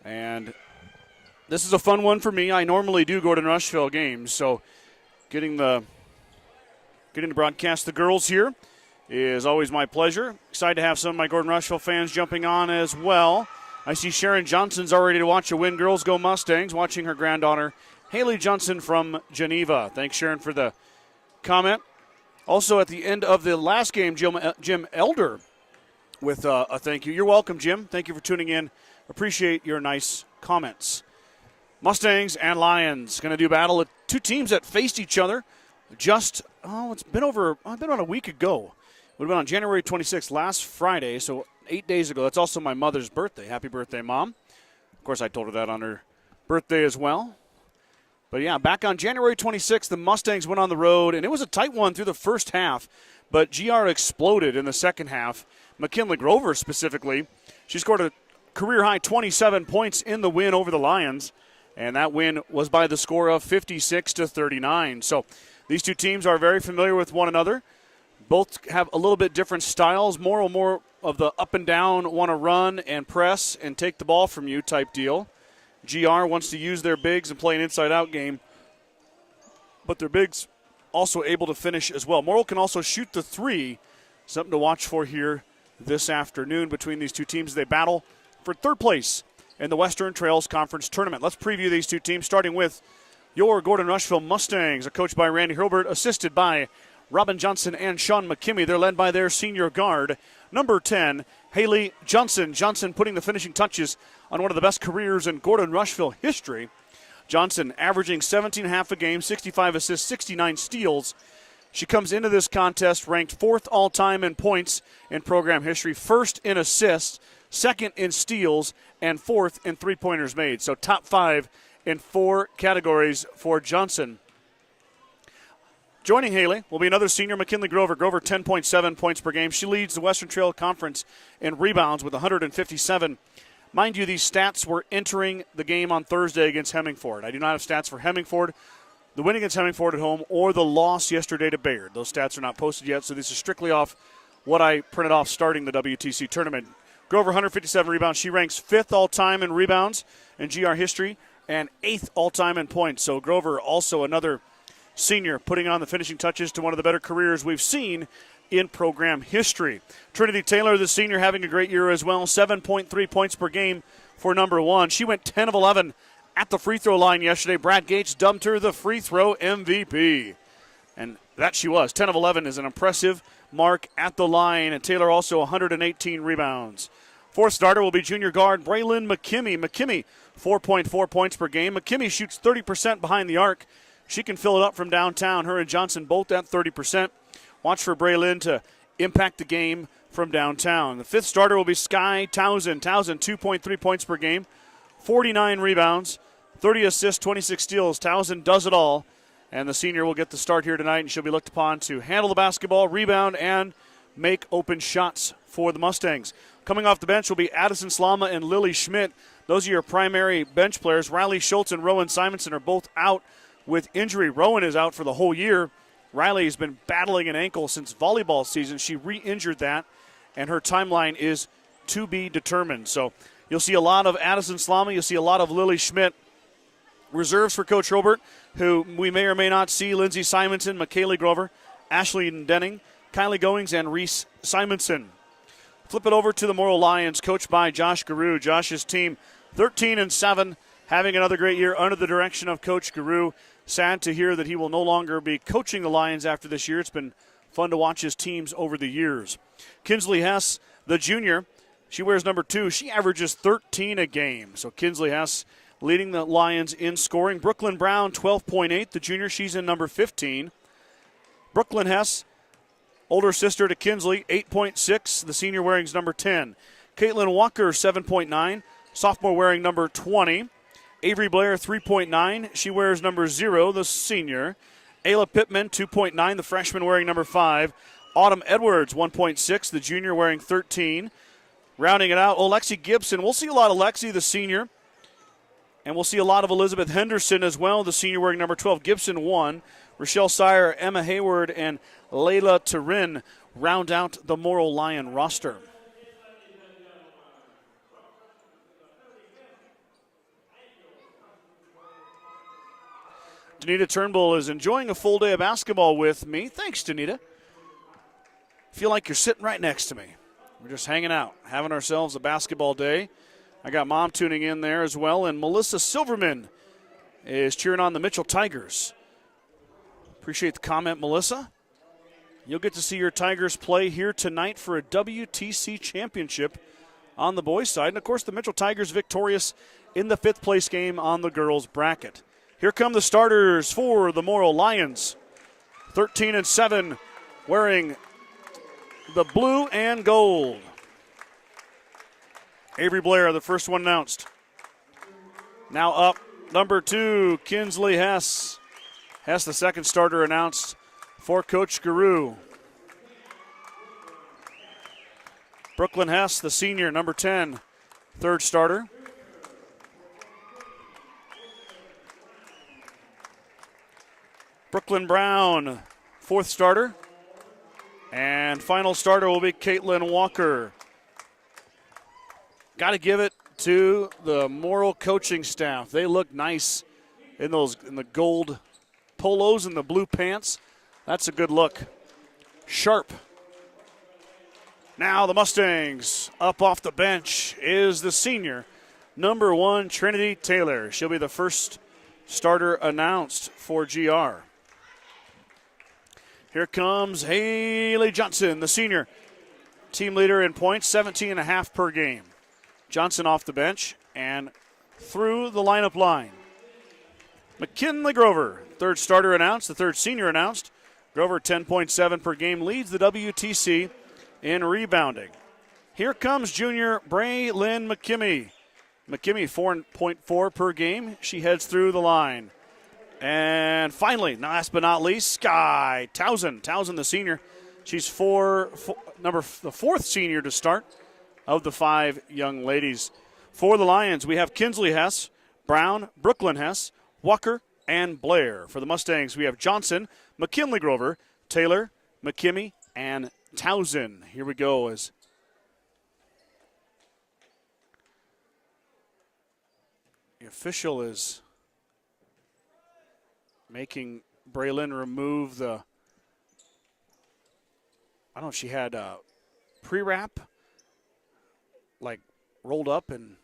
and this is a fun one for me. I normally do Gordon Rushville games, so getting to broadcast the girls here is always my pleasure. Excited to have some of my Gordon Rushville fans jumping on as well. I see Sharon Johnson's already to watch a win. Girls Go Mustangs, watching her granddaughter, Haley Johnson from Geneva. Thanks, Sharon, for the comment. Also, at the end of the last game, Jim Elder with a thank you. You're welcome, Jim. Thank you for tuning in. Appreciate your nice comments. Mustangs and Lions going to do battle at two teams that faced each other it's been about a week ago. It would have been on January 26th, last Friday, so 8 days ago. That's also my mother's birthday. Happy birthday, Mom. Of course, I told her that on her birthday as well. But, yeah, back on January 26th, the Mustangs went on the road, and it was a tight one through the first half, but GR exploded in the second half. McKinley Grover specifically, she scored a career-high 27 points in the win over the Lions, and that win was by the score of 56-39. So these two teams are very familiar with one another. Both have a little bit different styles, more of the up and down, want to run and press and take the ball from you type deal. GR wants to use their bigs and play an inside-out game, but their bigs also able to finish as well. Morrill can also shoot the three, something to watch for here this afternoon between these two teams. They battle for third place in the Western Trails Conference Tournament. Let's preview these two teams, starting with your Gordon Rushville Mustangs, coached by Randy Hurlbert, assisted by Robin Johnson and Sean McKimmy. They're led by their senior guard, number 10, Haley Johnson. Johnson putting the finishing touches on one of the best careers in Gordon Rushville history. Johnson averaging 17.5 a game, 65 assists, 69 steals. She comes into this contest ranked fourth all-time in points in program history, first in assists, second in steals, and fourth in three-pointers made. So top 5 in 4 categories for Johnson. Joining Haley will be another senior, McKinley Grover. Grover, 10.7 points per game. She leads the Western Trail Conference in rebounds with 157. Mind you, these stats were entering the game on Thursday against Hemmingford. I do not have stats for Hemmingford, the win against Hemmingford at home, or the loss yesterday to Bayard. Those stats are not posted yet, so this is strictly off what I printed off starting the WTC tournament. Grover, 157 rebounds. She ranks 5th all-time in rebounds in GR history and 8th all-time in points. So Grover, also another senior, putting on the finishing touches to one of the better careers we've seen in program history. Trinity Taylor, the senior, having a great year as well. 7.3 points per game for number 1. She went 10 of 11 at the free throw line yesterday. Brad Gates dubbed her the free throw MVP. And that she was. 10 of 11 is an impressive mark at the line. And Taylor also 118 rebounds. Fourth starter will be junior guard Braylon McKimmy. McKimmy, 4.4 points per game. McKimmy shoots 30% behind the arc. She can fill it up from downtown. Her and Johnson both at 30%. Watch for Braylon to impact the game from downtown. The fifth starter will be Sky Townsend. Townsend, 2.3 points per game, 49 rebounds, 30 assists, 26 steals. Townsend does it all, and the senior will get the start here tonight, and she'll be looked upon to handle the basketball, rebound, and make open shots for the Mustangs. Coming off the bench will be Addison Slama and Lily Schmidt. Those are your primary bench players. Riley Schultz and Rowan Simonson are both out with injury. Rowan is out for the whole year. Riley has been battling an ankle since volleyball season. She re-injured that, and her timeline is to be determined. So you'll see a lot of Addison Slama. You'll see a lot of Lily Schmidt. Reserves for Coach Robert, who we may or may not see: Lindsay Simonson, McKaylee Grover, Ashley Denning, Kylie Goings, and Reese Simonson. Flip it over to the Morrill Lions, coached by Josh Garou. Josh's team 13-7, having another great year under the direction of Coach Garou. Sad to hear that he will no longer be coaching the Lions after this year. It's been fun to watch his teams over the years. Kinsley Hess, the junior, she wears number 2. She averages 13 a game. So Kinsley Hess leading the Lions in scoring. Brooklyn Brown, 12.8. The junior, she's in number 15. Brooklyn Hess, older sister to Kinsley, 8.6. The senior wearing number 10. Caitlin Walker, 7.9. Sophomore wearing number 20. Avery Blair, 3.9. She wears number 0, the senior. Ayla Pittman, 2.9. The freshman wearing number 5. Autumn Edwards, 1.6. The junior wearing 13. Rounding it out, Alexi Gibson. We'll see a lot of Lexi, the senior. And we'll see a lot of Elizabeth Henderson as well, the senior wearing number 12. Gibson, 1. Rochelle Sire, Emma Hayward, and Layla Turin round out the Morrill Lion roster. Danita Turnbull is enjoying a full day of basketball with me. Thanks, Danita. Feel like you're sitting right next to me. We're just hanging out, having ourselves a basketball day. I got Mom tuning in there as well, and Melissa Silverman is cheering on the Mitchell Tigers. Appreciate the comment, Melissa. You'll get to see your Tigers play here tonight for a WTC championship on the boys' side. And, of course, the Mitchell Tigers victorious in the 5th place game on the girls' bracket. Here come the starters for the Morrill Lions. 13-7, wearing the blue and gold. Avery Blair, the first one announced. Now up, number 2, Kinsley Hess. Hess, the second starter, announced for Coach Guru. Brooklyn Hess, the senior, number 10, third starter. Brooklyn Brown, fourth starter. And final starter will be Caitlin Walker. Got to give it to the Morrill coaching staff. They look nice in the gold polos and the blue pants. That's a good look. Sharp. Now the Mustangs, up off the bench is the senior, number 1, Trinity Taylor. She'll be the first starter announced for GR. Here comes Haley Johnson, the senior, team leader in points, 17.5 per game. Johnson off the bench and through the lineup line. McKinley Grover, third starter announced, the third senior announced. Grover, 10.7 per game, leads the WTC in rebounding. Here comes junior Braylyn McKimmey. McKimmey, 4.4 per game. She heads through the line. And finally, last but not least, Sky Towson. Towson, the senior. She's the fourth senior to start of the 5 young ladies. For the Lions, we have Kinsley Hess, Brown, Brooklyn Hess, Walker, and Blair. For the Mustangs, we have Johnson, McKinley Grover, Taylor, McKimmey, and Towson. Here we go as the official is making Braylon remove the, I don't know if she had a pre-wrap like rolled up and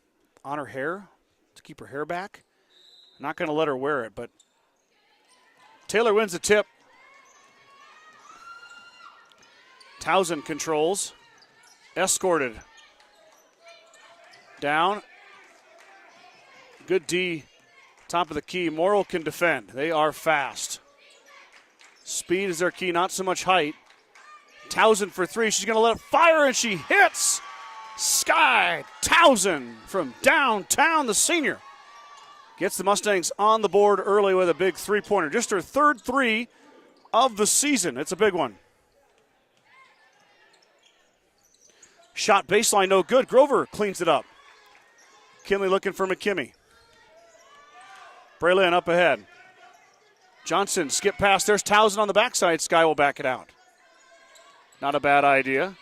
on her hair to keep her hair back. Not going to let her wear it, but Taylor wins the tip. Towson controls. Escorted. Down. Good D. Top of the key. Morrill can defend. They are fast. Speed is their key, not so much height. Towson for 3. She's going to let it fire, and she hits. Sky Towson from downtown, the senior. Gets the Mustangs on the board early with a big three-pointer. Just her third 3 of the season. It's a big one. Shot baseline, no good. Grover cleans it up. Kinley looking for McKimmey. Braylon up ahead. Johnson skip pass. There's Towson on the backside. Sky will back it out. Not a bad idea.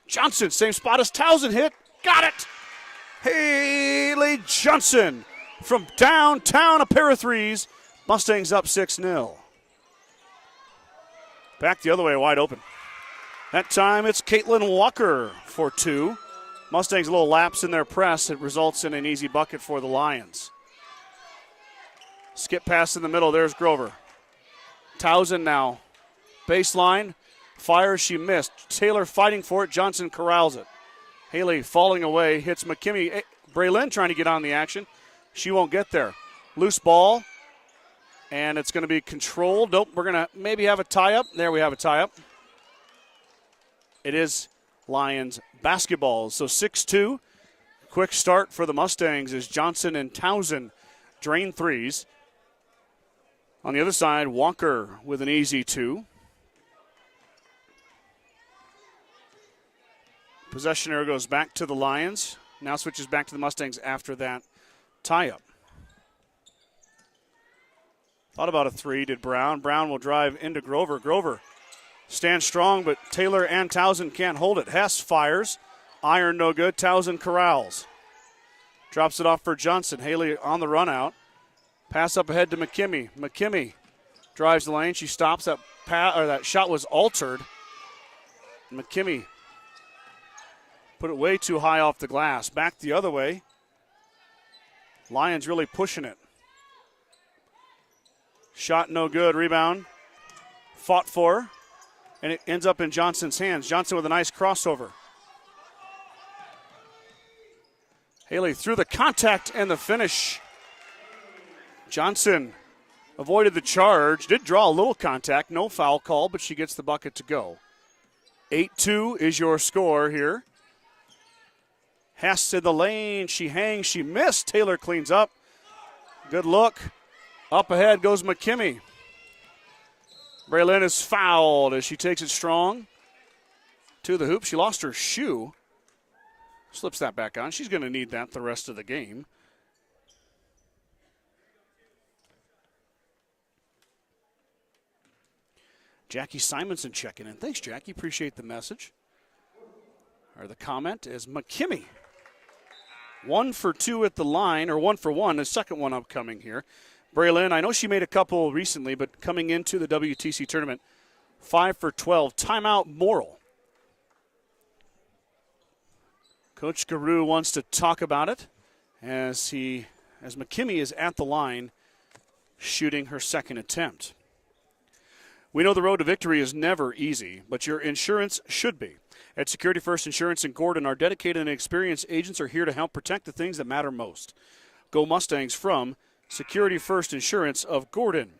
Johnson, same spot as Towson hit. Got it. Haley Johnson from downtown, a pair of 3s. Mustangs up 6-0. Back the other way, wide open. That time it's Caitlin Walker for 2. Mustangs a little lapse in their press. It results in an easy bucket for the Lions. Skip pass in the middle. There's Grover. Towson now. Baseline. Fires. She missed. Taylor fighting for it. Johnson corrals it. Haley falling away. Hits McKimmey. Braylon trying to get on the action. She won't get there. Loose ball. And it's going to be controlled. Nope. We're going to maybe have a tie-up. There we have a tie-up. It is Lions basketball. So 6-2. Quick start for the Mustangs as Johnson and Towson drain 3s. On the other side, Walker with an easy 2. Possession arrow goes back to the Lions. Now switches back to the Mustangs after that tie-up. Thought about a 3, did Brown. Brown will drive into Grover. Grover stands strong, but Taylor and Towson can't hold it. Hess fires. Iron no good. Towson corrals. Drops it off for Johnson. Haley on the run out. Pass up ahead to McKimmey. McKimmey drives the lane. She stops. That shot was altered. McKimmey put it way too high off the glass. Back the other way. Lions really pushing it. Shot no good. Rebound. Fought for. And it ends up in Johnson's hands. Johnson with a nice crossover. Haley through the contact and the finish. Johnson avoided the charge. Did draw a little contact. No foul call, but she gets the bucket to go. 8-2 is your score here. Hess in the lane. She hangs. She missed. Taylor cleans up. Good look. Up ahead goes McKimmey. Braylon is fouled as she takes it strong to the hoop. She lost her shoe. Slips that back on. She's going to need that the rest of the game. Jackie Simonson checking in. Thanks, Jackie. Appreciate the message. Or the comment is McKimmey. 1 for 2 at the line, or 1 for 1. The second one upcoming here. Braylon, I know she made a couple recently, but coming into the WTC tournament, 5 for 12. Timeout Morrill. Coach Guru wants to talk about it as McKimmey is at the line shooting her second attempt. We know the road to victory is never easy, but your insurance should be. At Security First Insurance in Gordon, our dedicated and experienced agents are here to help protect the things that matter most. Go Mustangs from Security First Insurance of Gordon.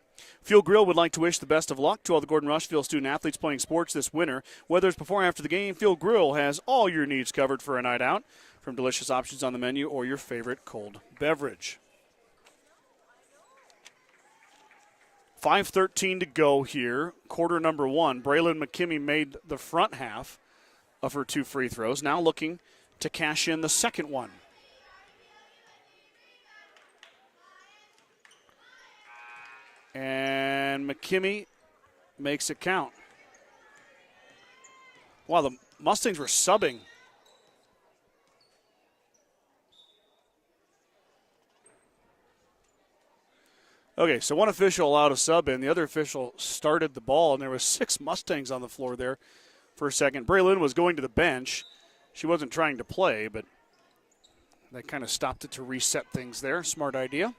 Fuel Grill would like to wish the best of luck to all the Gordon Rushville student-athletes playing sports this winter. Whether it's before or after the game, Fuel Grill has all your needs covered for a night out, from delicious options on the menu or your favorite cold beverage. 5:13 to go here, quarter number 1. Braylon McKimmey made the front half of her 2 free throws, now looking to cash in the second one. And McKimmey makes it count. Wow, the Mustangs were subbing. Okay, so one official allowed a sub in. The other official started the ball, and there was 6 Mustangs on the floor there for a second. Braylon was going to the bench. She wasn't trying to play, but that kind of stopped it to reset things there. Smart idea.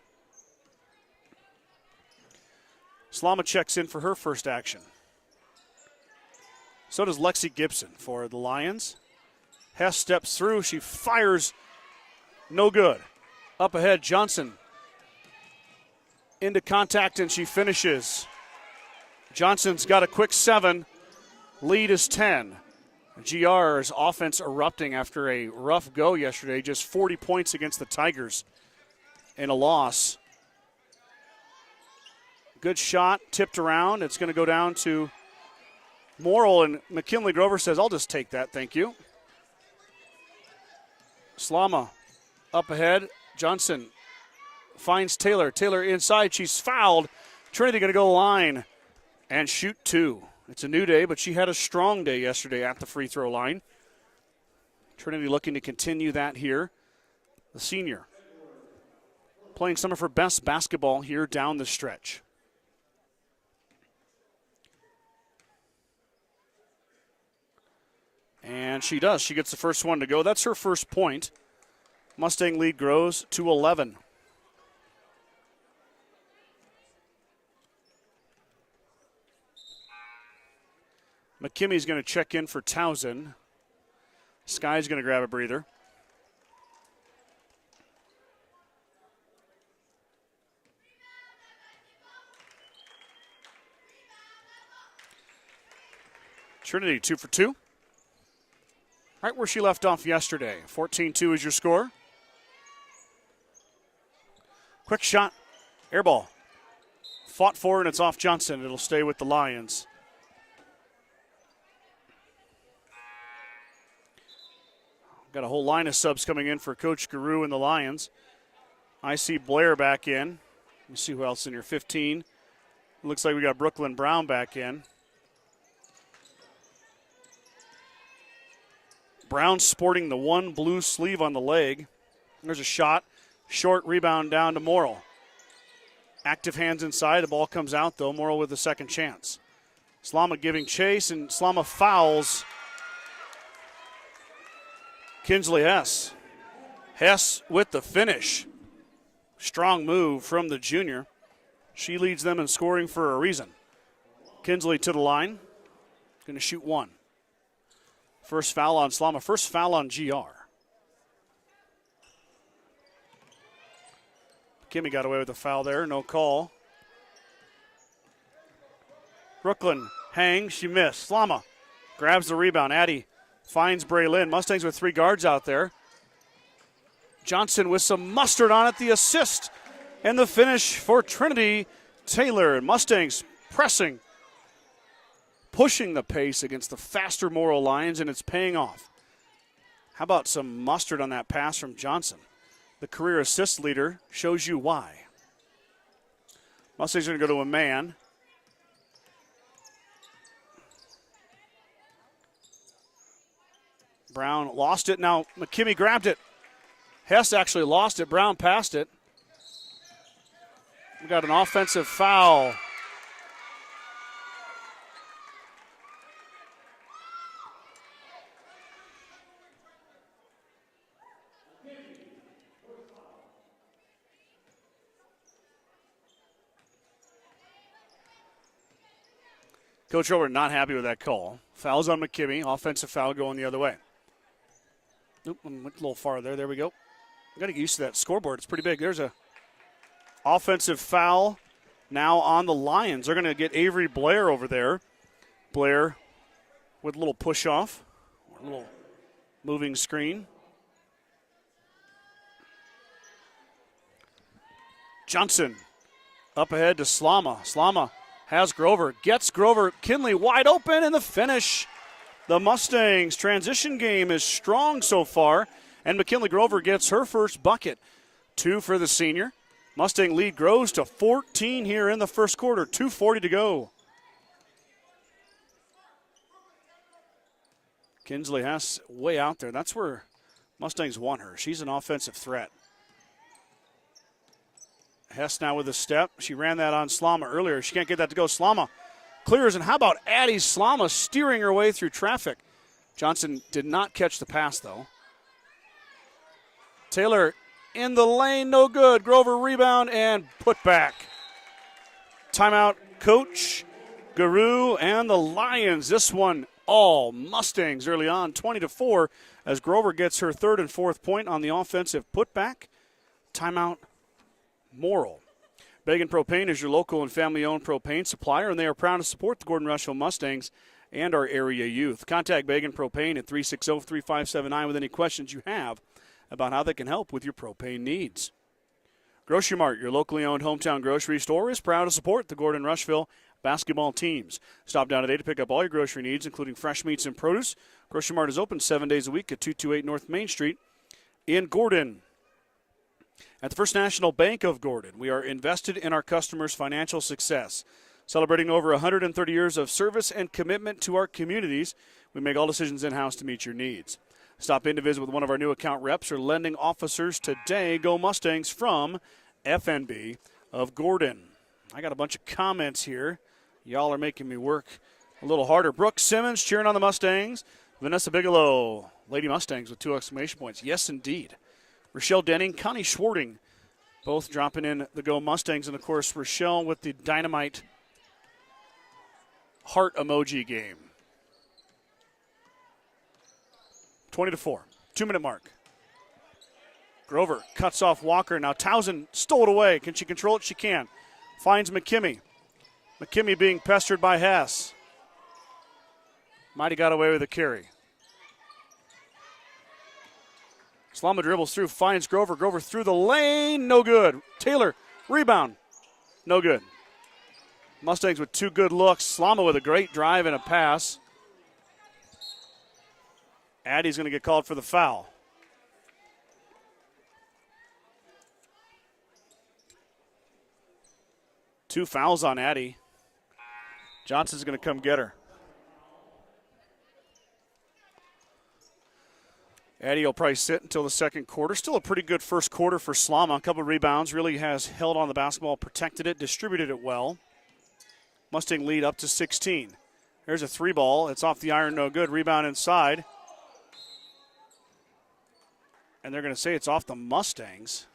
Slama checks in for her first action. So does Lexi Gibson for the Lions. Hess steps through. She fires. No good. Up ahead, Johnson. Into contact, and she finishes. Johnson's got a quick 7. Lead is 10. GR's offense erupting after a rough go yesterday. Just 40 points against the Tigers in a loss. Good shot, tipped around. It's going to go down to Morrill, and McKinley Grover says, I'll just take that, thank you. Slama up ahead. Johnson finds Taylor. Taylor inside. She's fouled. Trinity going to go line and shoot 2. It's a new day, but she had a strong day yesterday at the free throw line. Trinity looking to continue that here. The senior playing some of her best basketball here down the stretch. And she does. She gets the first one to go. That's her first point. Mustang lead grows to 11. McKimmey's going to check in for Townsend. Sky's going to grab a breather. Trinity 2 for 2. Right where she left off yesterday. 14-2 is your score. Quick shot. Air ball. Fought for, and it's off Johnson. It'll stay with the Lions. Got a whole line of subs coming in for Coach Guru and the Lions. I see Blair back in. Let me see who else in here. 15. Looks like we got Brooklyn Brown back in. Brown sporting the one blue sleeve on the leg. There's a shot. Short rebound down to Morrill. Active hands inside. The ball comes out, though. Morrill with the second chance. Slama giving chase, and Slama fouls Kinsley Hess. Hess with the finish. Strong move from the junior. She leads them in scoring for a reason. Kinsley to the line. Going to shoot one. First foul on Slama. First foul on GR. Kimmy got away with the foul there. No call. Brooklyn hangs. She missed. Slama grabs the rebound. Addy finds Braylin. Mustangs with 3 guards out there. Johnson with some mustard on it. The assist and the finish for Trinity Taylor. Mustangs pressing, pushing the pace against the faster Morrill Lions, and it's paying off. How about some mustard on that pass from Johnson? The career assist leader shows you why. Mustangs are going to go to a man. Brown lost it. Now McKimmey grabbed it. Hess actually lost it. Brown passed it. We got an offensive foul. Coach Rover not happy with that call. Foul's on McKimmey. Offensive foul going the other way. Oop, went a little far there. There we go. Got to get used to that scoreboard. It's pretty big. There's a offensive foul now on the Lions. They're going to get Avery Blair over there. Blair with a little push off, a little moving screen. Johnson up ahead to Slama. Slama has Grover, gets Grover. Kinley wide open, and the finish. The Mustangs' transition game is strong so far, and McKinley Grover gets her first bucket. 2 for the senior. Mustang lead grows to 14 here in the first quarter. 2:40 to go. Kinsley Hess way out there. That's where Mustangs want her. She's an offensive threat. Hess now with a step. She ran that on Slama earlier. She can't get that to go. Slama clears, and how about Addie Slama steering her way through traffic? Johnson did not catch the pass, though. Taylor in the lane, no good. Grover rebound and put back. Timeout, Coach Guru and the Lions. This one all Mustangs early on, 20-4, as Grover gets her 3rd and 4th point on the offensive putback. Timeout, Morrill. Began Propane is your local and family-owned propane supplier, and they are proud to support the Gordon Rushville Mustangs and our area youth. Contact Began Propane at 360-3579 with any questions you have about how they can help with your propane needs. Grocery Mart, your locally owned hometown grocery store, is proud to support the Gordon Rushville basketball teams. Stop down today to pick up all your grocery needs, including fresh meats and produce. Grocery Mart is open 7 days a week at 228 North Main Street in Gordon. At the First National Bank of Gordon, we are invested in our customers' financial success. Celebrating over 130 years of service and commitment to our communities, we make all decisions in-house to meet your needs. Stop in to visit with one of our new account reps or lending officers today. Go Mustangs from FNB of Gordon. I got a bunch of comments here. Y'all are making me work a little harder. Brooke Simmons cheering on the Mustangs. Vanessa Bigelow, Lady Mustangs with 2 exclamation points. Yes, indeed. Rochelle Denning, Connie Schwarting, both dropping in the Go Mustangs. And, of course, Rochelle with the dynamite heart emoji game. 20-4, 2-minute mark. Grover cuts off Walker. Now Townsend stole it away. Can she control it? She can. Finds McKimmey. McKimmey being pestered by Hess. Mighty got away with a carry. Slama dribbles through, finds Grover. Grover through the lane, no good. Taylor, rebound, no good. Mustangs with 2 good looks. Slama with a great drive and a pass. Addie's going to get called for the foul. Two fouls on Addie. Johnson's going to come get her. Eddie will probably sit until the second quarter. Still a pretty good first quarter for Slama. A couple of rebounds. Really has held on the basketball, protected it, distributed it well. Mustang lead up to 16. There's a three ball. It's off the iron, no good. Rebound inside. And they're going to say it's off the Mustangs.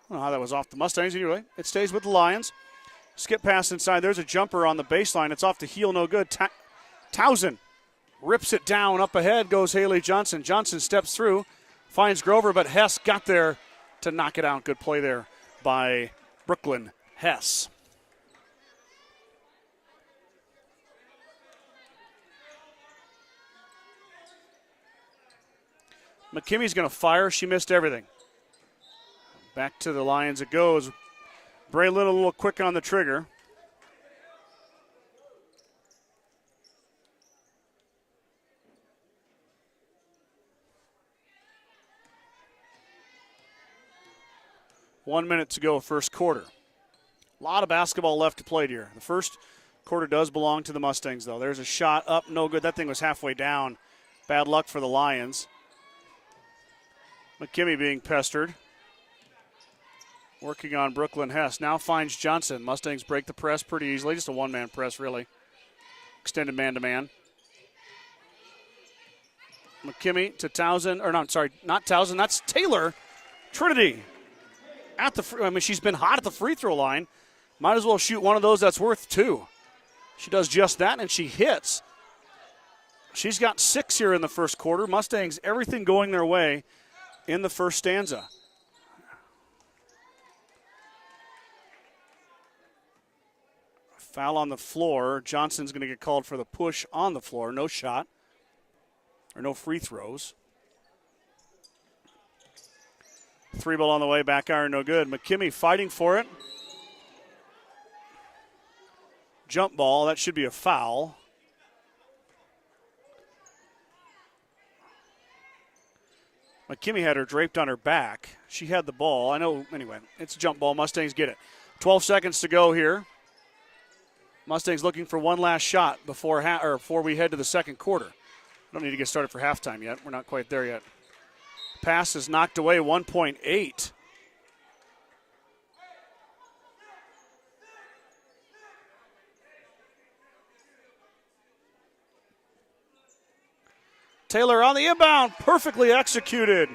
I don't know how that was off the Mustangs. Anyway, it stays with the Lions. Skip pass inside. There's a jumper on the baseline. It's off the heel, no good. Towson rips it down. Up ahead goes Haley Johnson. Johnson steps through, finds Grover, but Hess got there to knock it out. Good play there by Brooklyn Hess. McKimmy's going to fire. She missed everything. Back to the Lions it goes. Braylon a little quick on the trigger. One minute to go, first quarter. A lot of basketball left to play here. The first quarter does belong to the Mustangs, though. There's a shot up, no good. That thing was halfway down. Bad luck for the Lions. McKimmy being pestered. Working on Brooklyn Hess. Now finds Johnson. Mustangs break the press pretty easily. Just a one-man press, really. Extended man-to-man. McKimmy to Towson. Or, no, sorry, not Towson. That's Taylor. Trinity. She's been hot at the free throw line. Might as well shoot one of those that's worth two. She does just that, and she hits. She's got 6 here in the first quarter. Mustangs, everything going their way in the first stanza. Foul on the floor. Johnson's going to get called for the push on the floor. No shot. Or no free throws. Three ball on the way. Back iron, no good. McKimmy fighting for it. Jump ball. That should be a foul. McKimmy had her draped on her back. She had the ball. I know, anyway, it's a jump ball. Mustangs get it. 12 seconds to go here. Mustangs looking for one last shot before we head to the second quarter. Don't need to get started for halftime yet. We're not quite there yet. Pass is knocked away, 1.8. Taylor on the inbound, perfectly executed.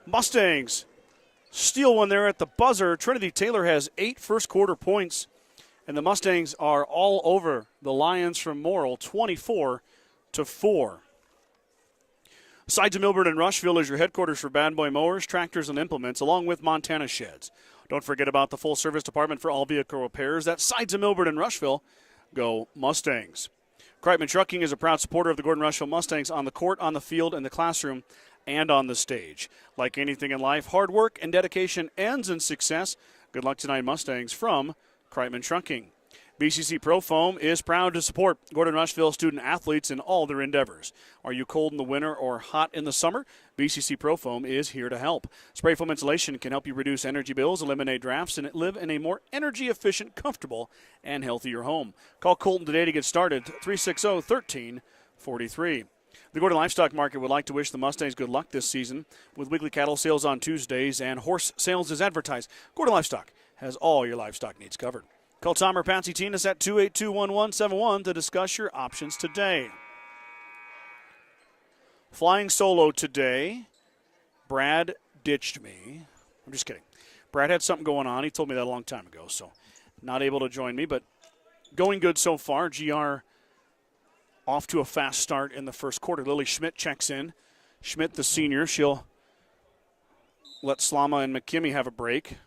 Mustangs steal one there at the buzzer. Trinity Taylor has 8 first quarter points, and the Mustangs are all over the Lions from Morrill, 24-4. Sides of Milburn and Rushville is your headquarters for Bad Boy Mowers, Tractors, and Implements, along with Montana Sheds. Don't forget about the full-service department for all vehicle repairs. That's Sides of Milburn and Rushville. Go Mustangs. Kreitman Trucking is a proud supporter of the Gordon Rushville Mustangs on the court, on the field, in the classroom, and on the stage. Like anything in life, hard work and dedication ends in success. Good luck tonight, Mustangs, from Kreitman Trucking. BCC Pro Foam is proud to support Gordon Rushville student athletes in all their endeavors. Are you cold in the winter or hot in the summer? BCC Pro Foam is here to help. Spray foam insulation can help you reduce energy bills, eliminate drafts, and live in a more energy-efficient, comfortable, and healthier home. Call Colton today to get started, 360-1343. The Gordon Livestock Market would like to wish the Mustangs good luck this season with weekly cattle sales on Tuesdays and horse sales as advertised. Gordon Livestock has all your livestock needs covered. Call Tom or Patsy Tinas at 282-1171 to discuss your options today. Flying solo today, Brad ditched me. I'm just kidding. Brad had something going on. He told me that a long time ago, so not able to join me, but going good so far. GR off to a fast start in the first quarter. Lily Schmidt checks in. Schmidt, the senior, she'll let Slama and McKimmy have a break.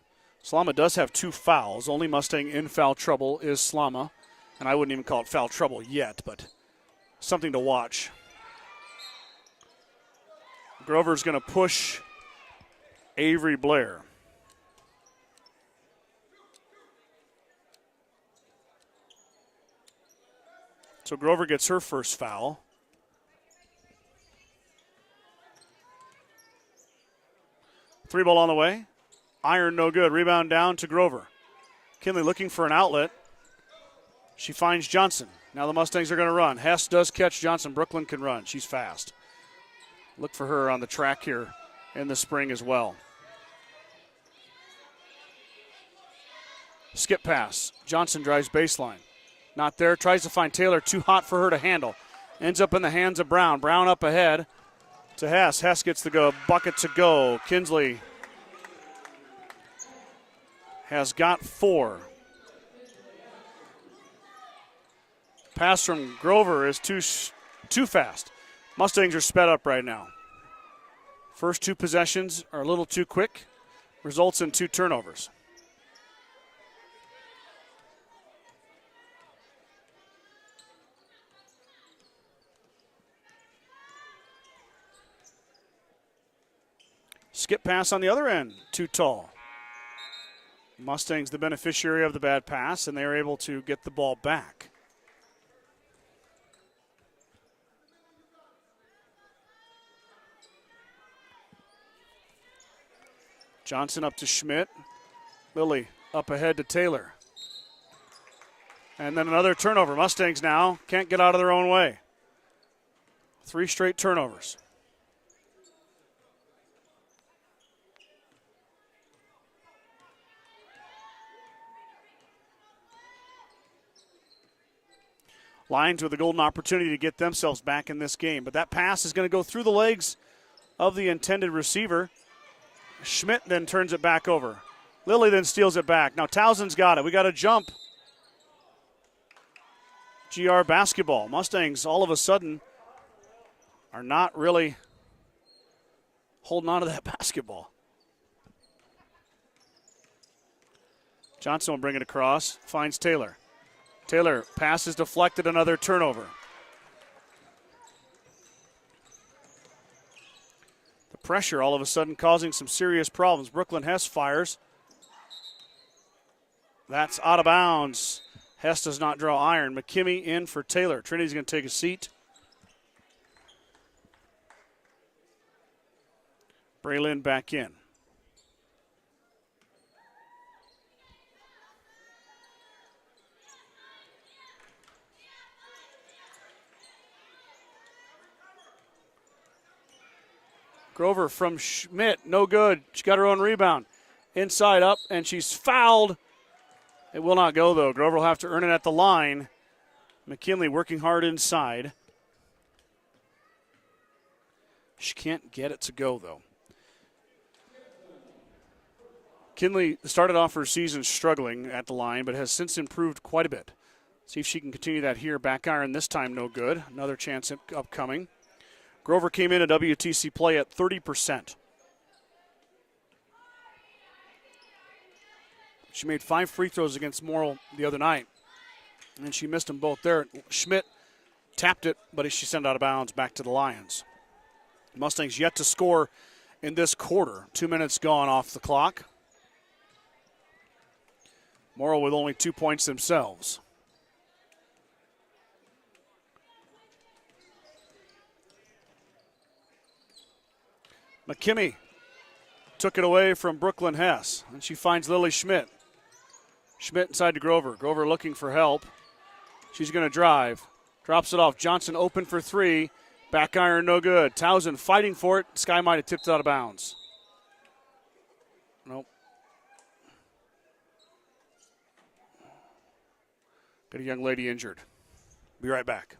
Slama does have 2 fouls. Only Mustang in foul trouble is Slama. And I wouldn't even call it foul trouble yet, but something to watch. Grover's going to push Avery Blair. So Grover gets her first foul. Free ball on the way. Iron no good. Rebound down to Grover. Kinley looking for an outlet. She finds Johnson. Now the Mustangs are going to run. Hess does catch Johnson. Brooklyn can run. She's fast. Look for her on the track here in the spring as well. Skip pass. Johnson drives baseline. Not there. Tries to find Taylor. Too hot for her to handle. Ends up in the hands of Brown. Brown up ahead to Hess. Hess gets the bucket to go. Kinsley has got 4. Pass from Grover is too fast. Mustangs are sped up right now. First 2 possessions are a little too quick. Results in 2 turnovers. Skip pass on the other end, too tall. Mustangs the beneficiary of the bad pass, and they are able to get the ball back. Johnson up to Schmidt. Lilly up ahead to Taylor. And then another turnover. Mustangs now can't get out of their own way. 3 straight turnovers. Lions with a golden opportunity to get themselves back in this game. But that pass is going to go through the legs of the intended receiver. Schmidt then turns it back over. Lilly then steals it back. Now Towson's got it. We got a jump. GR basketball. Mustangs all of a sudden are not really holding on to that basketball. Johnson will bring it across. Finds Taylor. Taylor, pass is deflected, another turnover. The pressure all of a sudden causing some serious problems. Brooklyn Hess fires. That's out of bounds. Hess does not draw iron. McKimmey in for Taylor. Trinity's going to take a seat. Braylon back in. Grover from Schmidt, no good. She got her own rebound. Inside up, and she's fouled. It will not go, though. Grover will have to earn it at the line. McKinley working hard inside. She can't get it to go, though. Kinley started off her season struggling at the line, but has since improved quite a bit. See if she can continue that here. Back iron this time, no good. Another chance upcoming. Grover came in at WTC play at 30%. She made 5 free throws against Morrill the other night, and she missed them both there. Schmidt tapped it, but she sent it out of bounds back to the Lions. Mustangs yet to score in this quarter. 2 minutes gone off the clock. Morrill with only 2 points themselves. McKimmey took it away from Brooklyn Hess, and she finds Lily Schmidt. Schmidt inside to Grover. Grover looking for help. She's going to drive. Drops it off. Johnson open for 3. Back iron, no good. Towson fighting for it. Sky might have tipped it out of bounds. Nope. Got a young lady injured. Be right back.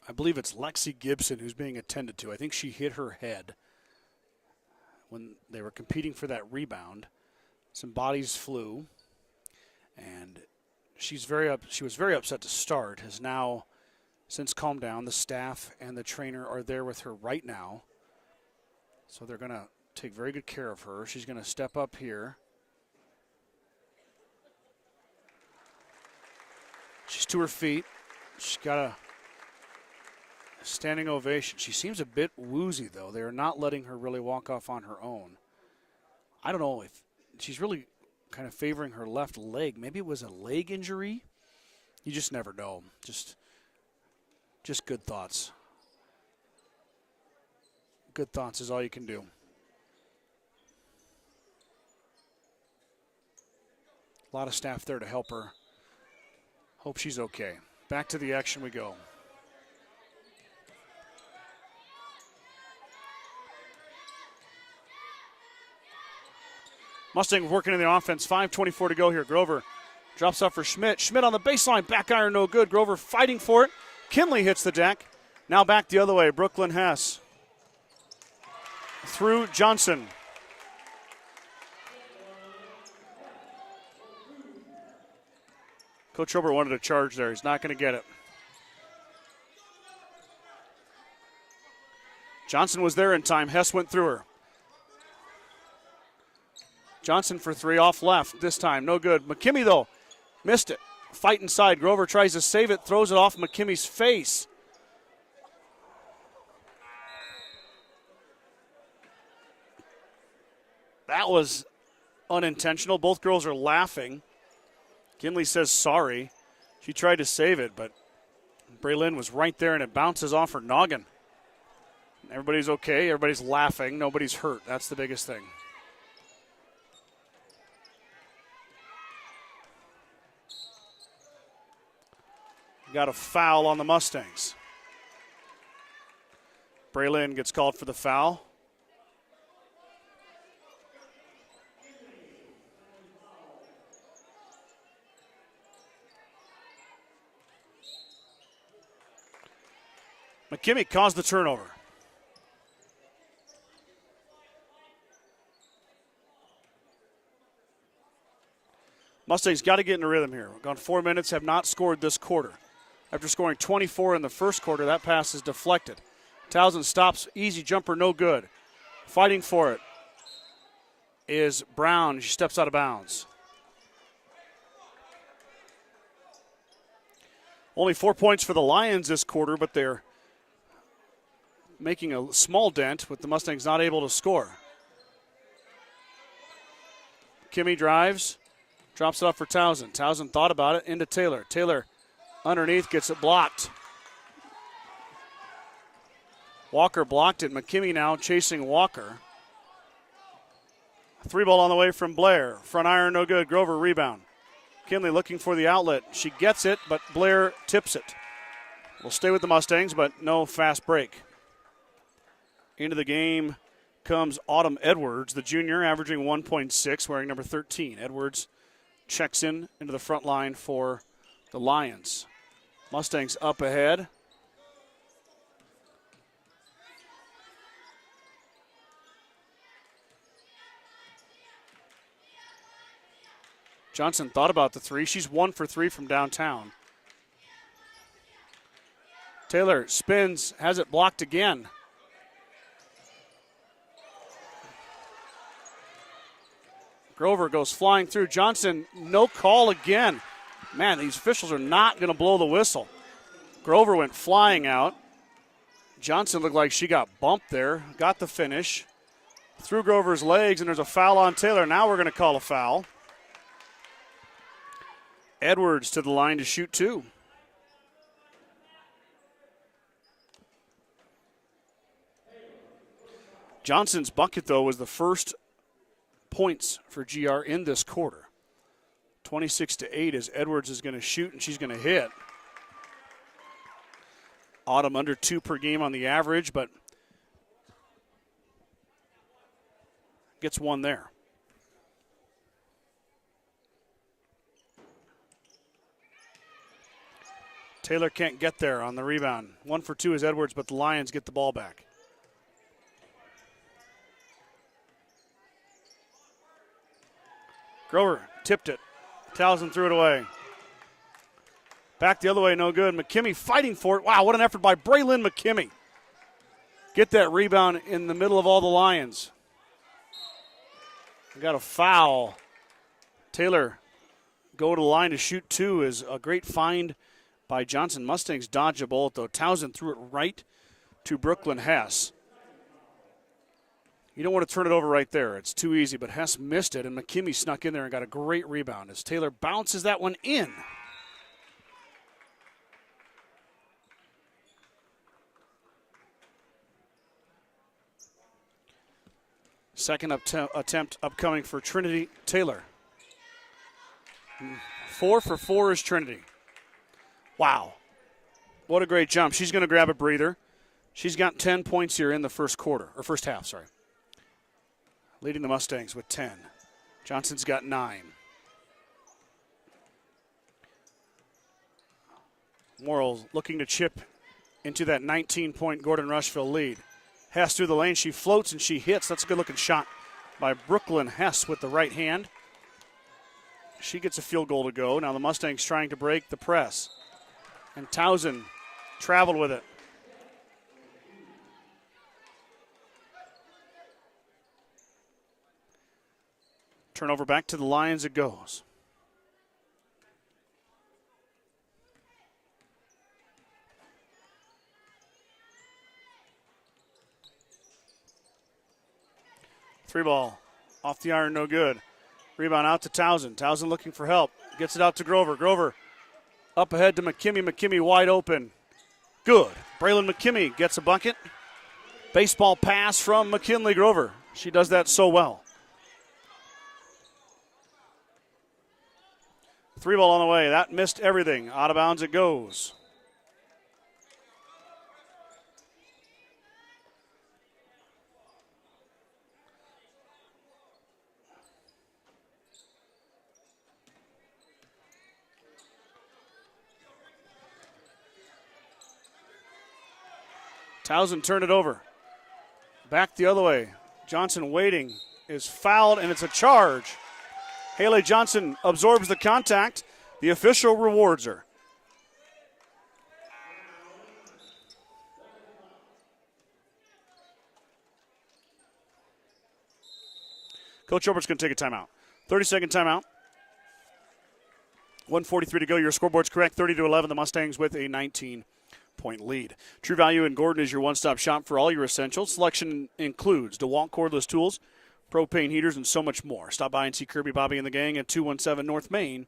I believe it's Lexi Gibson who's being attended to. I think she hit her head when they were competing for that rebound. Some bodies flew, and she was very upset to start. Has now since calmed down. The staff and the trainer are there with her right now. So they're going to take very good care of her. She's going to step up here. She's to her feet. She's got a standing ovation. She seems a bit woozy, though. They are not letting her really walk off on her own. I don't know if she's really kind of favoring her left leg. Maybe it was a leg injury. You just never know. Just good thoughts. Good thoughts is all you can do. A lot of staff there to help her. Hope she's okay. Back to the action we go. Mustang working in the offense. 5:24 to go here. Grover drops off for Schmidt. Schmidt on the baseline. Back iron, no good. Grover fighting for it. Kinley hits the deck. Now back the other way. Brooklyn Hess. Through Johnson. Coach Ober wanted a charge there. He's not going to get it. Johnson was there in time. Hess went through her. Johnson for three off left this time. No good. McKimmey, though, missed it. Fight inside. Grover tries to save it, throws it off McKimmey's face. That was unintentional. Both girls are laughing. Kinley says sorry. She tried to save it, but Braylin was right there, and it bounces off her noggin. Everybody's okay. Everybody's laughing. Nobody's hurt. That's the biggest thing. Got a foul on the Mustangs. Braylin gets called for the foul. McKimmey caused the turnover. Mustangs got to get in a rhythm here. We've gone 4 minutes, have not scored this quarter. After scoring 24 in the first quarter, that pass is deflected. Townsend stops, easy jumper, no good. Fighting for it is Brown. She steps out of bounds. Only 4 points for the Lions this quarter, but they're making a small dent with the Mustangs not able to score. Kimmy drives, drops it off for Townsend. Townsend thought about it, into Taylor. Taylor underneath gets it blocked. Walker blocked it. McKimmey now chasing Walker. Three ball on the way from Blair. Front iron, no good. Grover rebound. Kinley looking for the outlet. She gets it, but Blair tips it. Will stay with the Mustangs, but no fast break. Into the game comes Autumn Edwards, the junior, averaging 1.6, wearing number 13. Edwards checks into the front line for the Lions. Mustangs up ahead. Johnson thought about the three. She's 1 for 3 from downtown. Taylor spins, has it blocked again. Grover goes flying through. Johnson, no call again. Man, these officials are not going to blow the whistle. Grover went flying out. Johnson looked like she got bumped there. Got the finish. Through Grover's legs, and there's a foul on Taylor. Now we're going to call a foul. Edwards to the line to shoot two. Johnson's bucket, though, was the first points for GR in this quarter. 26-8 as Edwards is going to shoot, and she's going to hit. Autumn under 2 per game on the average, but gets one there. Taylor can't get there on the rebound. 1 for 2 is Edwards, but the Lions get the ball back. Grover tipped it. Townsend threw it away. Back the other way, no good. McKimmey fighting for it. Wow, what an effort by Braylon McKimmey. Get that rebound in the middle of all the Lions. We got a foul. Taylor go to the line to shoot two is a great find by Johnson. Mustangs dodge a bullet, though. Townsend threw it right to Brooklyn Hess. You don't want to turn it over right there. It's too easy, but Hess missed it, and McKimmey snuck in there and got a great rebound as Taylor bounces that one in. Second attempt upcoming for Trinity Taylor. 4 for 4 is Trinity. Wow. What a great jump. She's going to grab a breather. She's got 10 points here in the first half, sorry. Leading the Mustangs with 10. Johnson's got 9. Morrill looking to chip into that 19-point Gordon Rushville lead. Hess through the lane. She floats and she hits. That's a good-looking shot by Brooklyn Hess with the right hand. She gets a field goal to go. Now the Mustangs trying to break the press. And Townsend traveled with it. Turnover back to the Lions it goes. Three ball off the iron, no good. Rebound out to Townsend. Townsend looking for help. Gets it out to Grover. Grover up ahead to McKimmey. McKimmey wide open. Good. Braylon McKimmey gets a bucket. Baseball pass from McKinley Grover. She does that so well. Three ball on the way. That missed everything. Out of bounds it goes. Townsend turned it over. Back the other way. Johnson waiting, is fouled, and it's a charge. Haley Johnson absorbs the contact. The official rewards her. Coach Obert's going to take a timeout. 30-second timeout. 1:43 to go. Your scoreboard's correct. 30-11. The Mustangs with a 19-point lead. True Value in Gordon is your one-stop shop for all your essentials. Selection includes DeWalt cordless tools, propane heaters, and so much more. Stop by and see Kirby, Bobby, and the gang at 217 North Main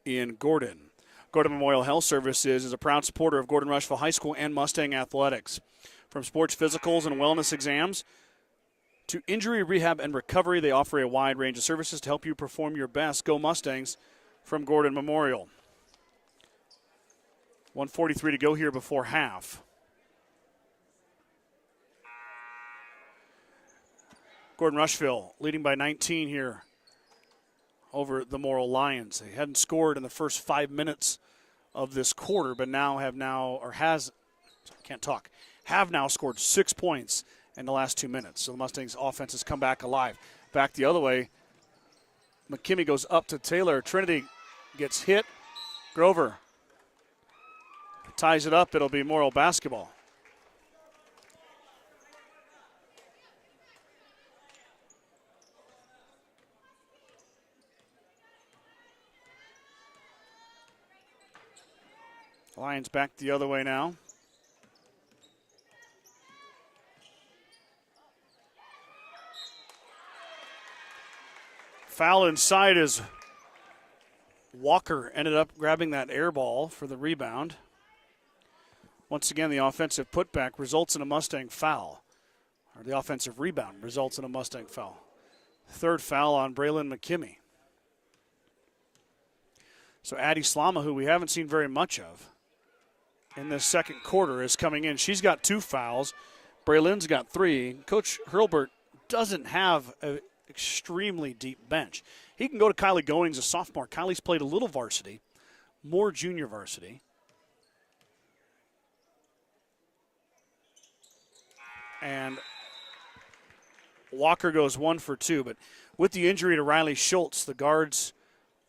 in Gordon. Gordon Memorial Health Services is a proud supporter of Gordon Rushville High School and Mustang athletics. From sports physicals and wellness exams to injury rehab and recovery, they offer a wide range of services to help you perform your best. Go Mustangs from Gordon Memorial. 1:43 to go here before half. Gordon Rushville leading by 19 here over the Morrill Lions. They hadn't scored in the first 5 minutes of this quarter, but have now scored 6 points in the last 2 minutes. So the Mustangs offense has come back alive. Back the other way. McKimmey goes up to Taylor. Trinity gets hit. Grover ties it up. It'll be Morrill basketball. Lions back the other way now. Foul inside as Walker ended up grabbing that air ball for the rebound. Once again, the offensive putback results in a Mustang foul. Or the offensive rebound results in a Mustang foul. Third foul on Braylon McKimmey. So Addie Slama, who we haven't seen very much of in this second quarter, is coming in. She's got 2 fouls. Braylon's got 3. Coach Hurlbert doesn't have an extremely deep bench. He can go to Kylie Goings, a sophomore. Kylie's played a little varsity, more junior varsity. And Walker goes 1 for 2. But with the injury to Riley Schultz, the guards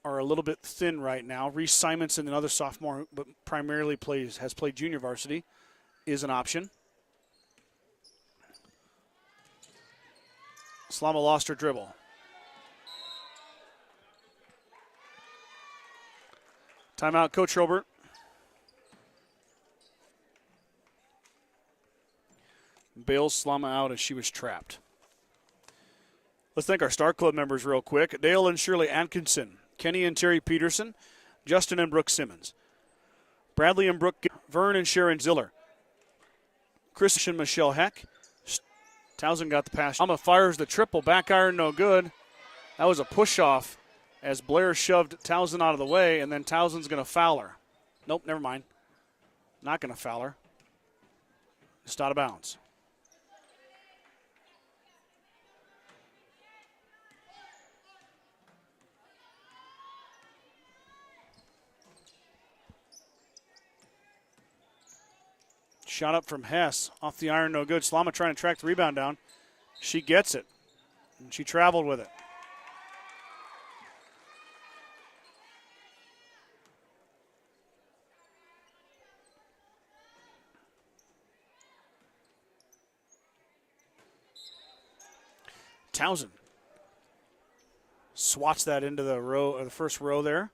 are a little bit thin right now. Reese Simonson, another sophomore, but primarily has played junior varsity, is an option. Slama lost her dribble. Timeout, Coach Robert. Bails Slama out as she was trapped. Let's thank our Star Club members real quick. Dale and Shirley Atkinson, Kenny and Terry Peterson, Justin and Brooke Simmons, Bradley and Brooke, Vern and Sharon Ziller, Christian Michelle Heck. Townsend got the pass. Slama fires the triple, back iron, no good. That was a push-off as Blair shoved Townsend out of the way, and then Townsend's going to foul her. Nope, never mind. Not going to foul her. Just out of bounds. Shot up from Hess. Off the iron, no good. Slama trying to track the rebound down. She gets it. And she traveled with it. Townsend swats that into the row, or the first row there.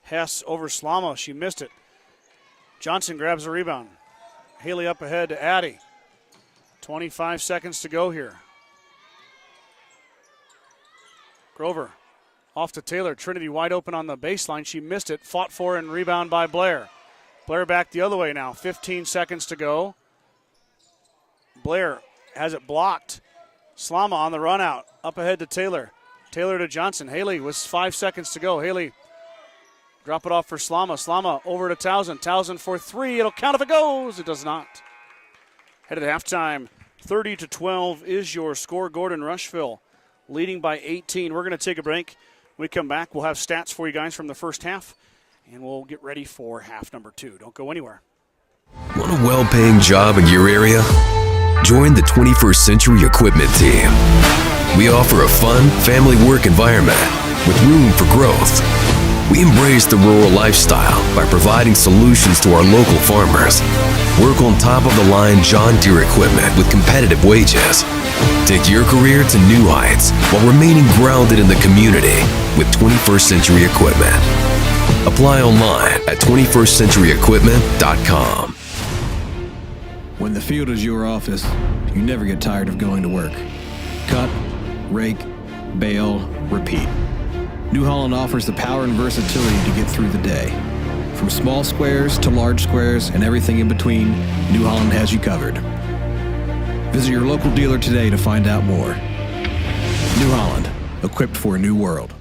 Hess over Slama. She missed it. Johnson grabs the rebound. Haley up ahead to Addy. 25 seconds to go here. Grover off to Taylor. Trinity wide open on the baseline. She missed it. Fought for and rebound by Blair. Blair back the other way now. 15 seconds to go. Blair has it blocked. Slama on the run out. Up ahead to Taylor. Taylor to Johnson. Haley with 5 seconds to go. Haley drop it off for Slama. Slama over to Townsend. Townsend for three. It'll count if it goes. It does not. Headed at halftime. 30-12 is your score. Gordon Rushville leading by 18. We're going to take a break. When we come back, we'll have stats for you guys from the first half, and we'll get ready for half number 2. Don't go anywhere. Want a well-paying job in your area? Join the 21st Century Equipment Team. We offer a fun, family work environment with room for growth. We embrace the rural lifestyle by providing solutions to our local farmers. Work on top-of-the-line John Deere equipment with competitive wages. Take your career to new heights while remaining grounded in the community with 21st Century Equipment. Apply online at 21stcenturyequipment.com. When the field is your office, you never get tired of going to work. Cut, rake, bale, repeat. New Holland offers the power and versatility to get through the day. From small squares to large squares and everything in between, New Holland has you covered. Visit your local dealer today to find out more. New Holland, equipped for a new world.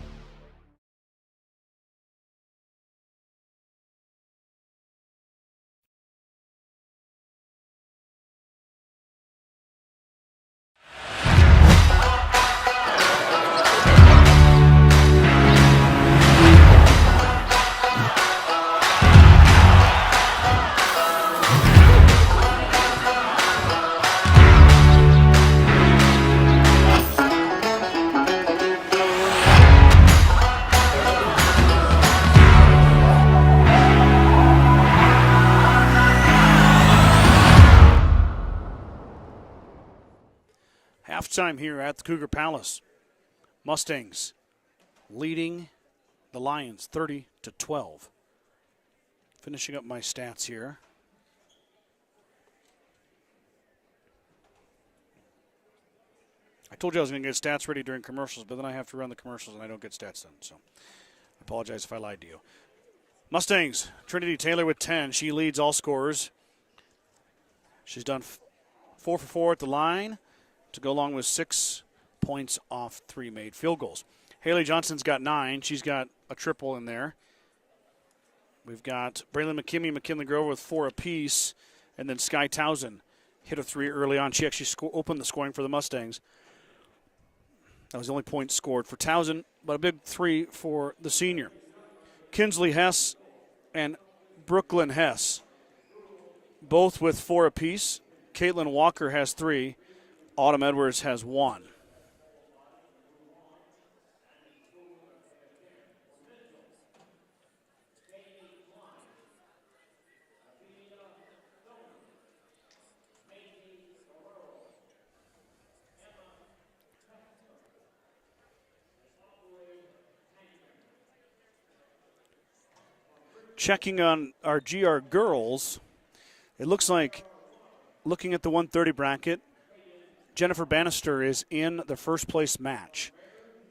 Halftime here at the Cougar Palace. Mustangs leading the Lions 30-12. Finishing up my stats here. I told you I was going to get stats ready during commercials, but then I have to run the commercials and I don't get stats done. So I apologize if I lied to you. Mustangs, Trinity Taylor with 10. She leads all scorers. She's done 4 for 4 at the line to go along with 6 points off 3 made field goals. Haley Johnson's got 9. She's got a triple in there. We've got Braylon McKinney and McKinley Grover with 4 apiece. And then Sky Townsend hit a 3 early on. She actually opened the scoring for the Mustangs. That was the only point scored for Towson, but a big 3 for the senior. Kinsley Hess and Brooklyn Hess, both with 4 apiece. Caitlin Walker has 3. Autumn Edwards has 1. Checking on our GR girls, it looks like, looking at the 130 bracket, Jennifer Bannister is in the first place match.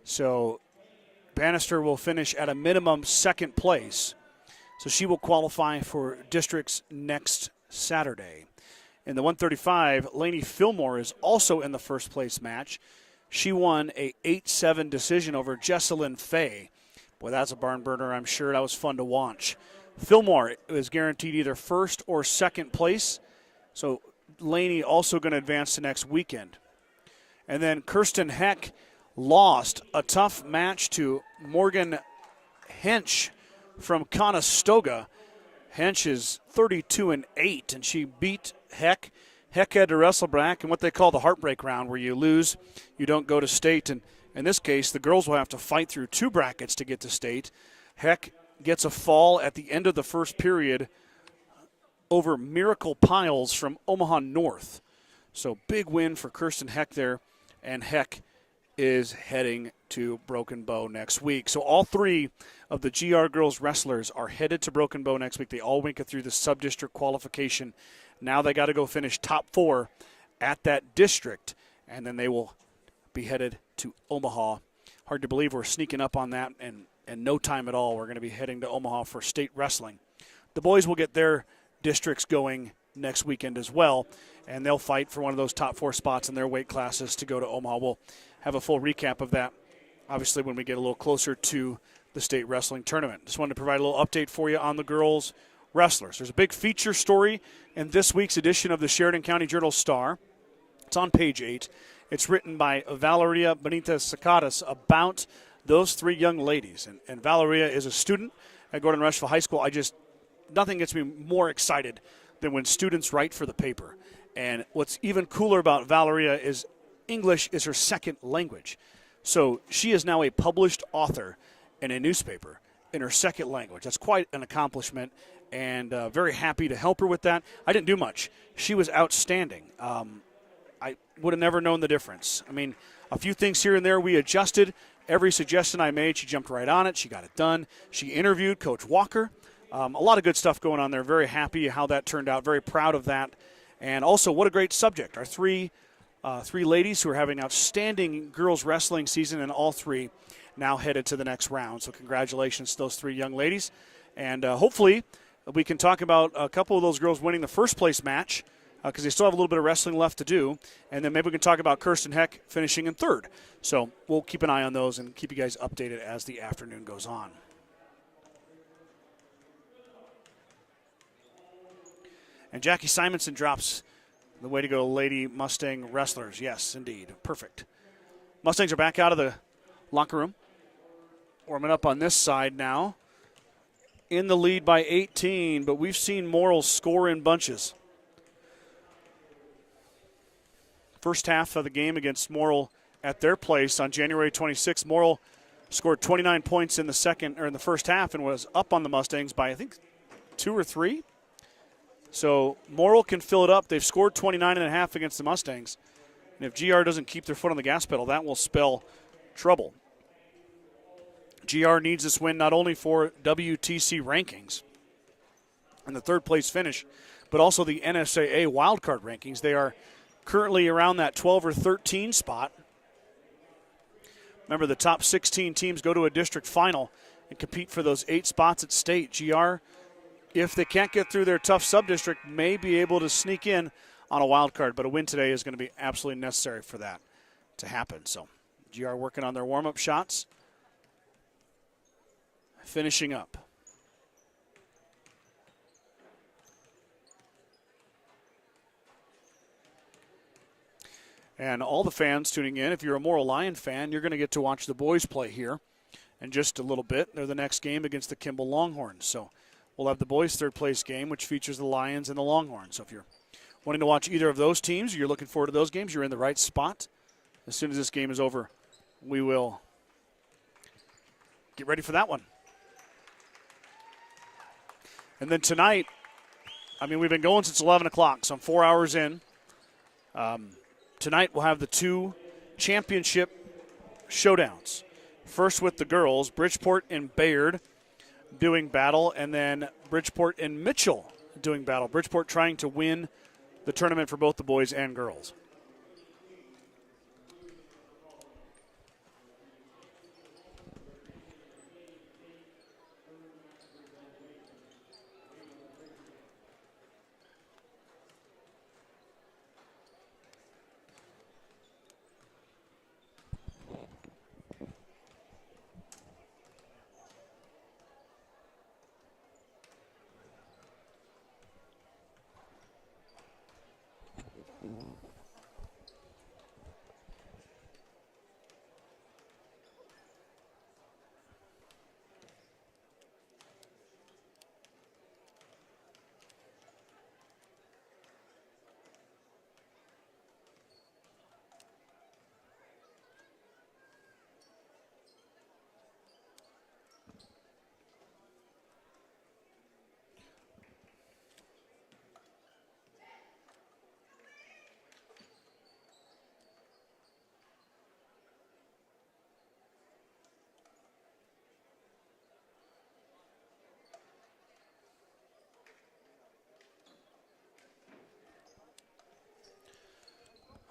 So Bannister will finish at a minimum second place. So she will qualify for districts next Saturday. In the 135, Lainey Fillmore is also in the first place match. She won a 8-7 decision over Jesselyn Fay. Boy, that's a barn burner, I'm sure. That was fun to watch. Fillmore is guaranteed either first or second place. So Laney also going to advance to next weekend. And then Kirsten Heck lost a tough match to Morgan Hench from Conestoga. Hench is 32-8, and she beat Heck. Heck had to wrestle back in what they call the heartbreak round, where you lose, you don't go to state. And in this case, the girls will have to fight through 2 brackets to get to state. Heck gets a fall at the end of the first period over Miracle Piles from Omaha North. So big win for Kirsten Heck there, and Heck is heading to Broken Bow next week. So all 3 of the GR girls wrestlers are headed to Broken Bow next week. They all make it through the sub-district qualification. Now they got to go finish top 4 at that district, and then they will be headed to Omaha. Hard to believe we're sneaking up on that, and in no time at all, we're going to be heading to Omaha for state wrestling. The boys will get their districts going next weekend as well, and they'll fight for one of those top 4 spots in their weight classes to go to Omaha. We'll have a full recap of that, obviously, when we get a little closer to the state wrestling tournament. Just wanted to provide a little update for you on the girls wrestlers. There's a big feature story in this week's edition of the Sheridan County Journal Star. It's on page 8. It's written by Valeria Benitez Sacadas about those 3 young ladies. And Valeria is a student at Gordon Rushville High School. Nothing gets me more excited than when students write for the paper. And what's even cooler about Valeria is English is her second language. So she is now a published author in a newspaper in her second language. That's quite an accomplishment, and very happy to help her with that. I didn't do much. She was outstanding. I would have never known the difference. I mean, a few things here and there we adjusted. Every suggestion I made, she jumped right on it. She got it done. She interviewed Coach Walker. A lot of good stuff going on there. Very happy how that turned out. Very proud of that. And also, what a great subject. Our 3 ladies who are having an outstanding girls wrestling season, and all 3 now headed to the next round. So congratulations to those 3 young ladies. And hopefully we can talk about a couple of those girls winning the first place match, because they still have a little bit of wrestling left to do. And then maybe we can talk about Kirsten Heck finishing in 3rd. So we'll keep an eye on those and keep you guys updated as the afternoon goes on. And Jackie Simonson drops the way to go, Lady Mustang wrestlers. Yes, indeed. Perfect. Mustangs are back out of the locker room. Warming up on this side now. In the lead by 18, but we've seen Morrill score in bunches. First half of the game against Morrill at their place on January 26th. Morrill scored 29 points in the first half and was up on the Mustangs by, I think, 2 or 3. So Morrill can fill it up. They've scored 29.5 against the Mustangs. And if GR doesn't keep their foot on the gas pedal, that will spell trouble. GR needs this win not only for WTC rankings and the 3rd place finish, but also the NSAA wildcard rankings. They are currently around that 12 or 13 spot. Remember, the top 16 teams go to a district final and compete for those 8 spots at state. GR, if they can't get through their tough sub-district, may be able to sneak in on a wild card, but a win today is going to be absolutely necessary for that to happen. So GR working on their warm-up shots, finishing up. And all the fans tuning in, if you're a Morrill Lion fan, you're going to get to watch the boys play here in just a little bit. They're the next game against the Kimball Longhorns. So we'll have the boys' third-place game, which features the Lions and the Longhorns. So if you're wanting to watch either of those teams, or you're looking forward to those games, you're in the right spot. As soon as this game is over, we will get ready for that one. And then tonight, we've been going since 11 o'clock, so I'm 4 hours in. Tonight we'll have the two championship showdowns. First with the girls, Bridgeport and Bayard doing battle, and then Bridgeport and Mitchell doing battle. Bridgeport trying to win the tournament for both the boys and girls.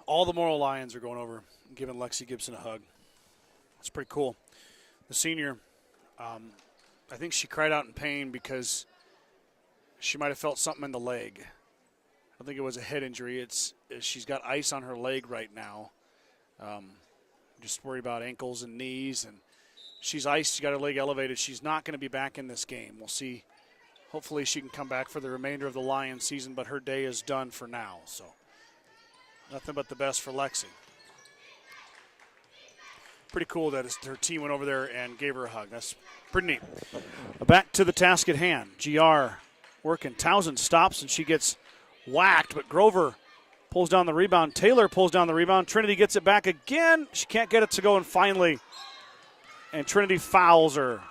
All the Morrill Lions are going over and giving Lexi Gibson a hug. It's pretty cool. The senior, I think she cried out in pain because she might have felt something in the leg. I don't think it was a head injury. She's got ice on her leg right now. Just worried about ankles and knees. And she's iced. She got her leg elevated. She's not going to be back in this game. We'll see. Hopefully she can come back for the remainder of the Lions season, but her day is done for now. So nothing but the best for Lexi. Pretty cool that her team went over there and gave her a hug. That's pretty neat. Back to the task at hand. GR working. Townsend stops and she gets whacked, but Grover pulls down the rebound. Taylor pulls down the rebound. Trinity gets it back again. She can't get it to go, and finally, and Trinity fouls her.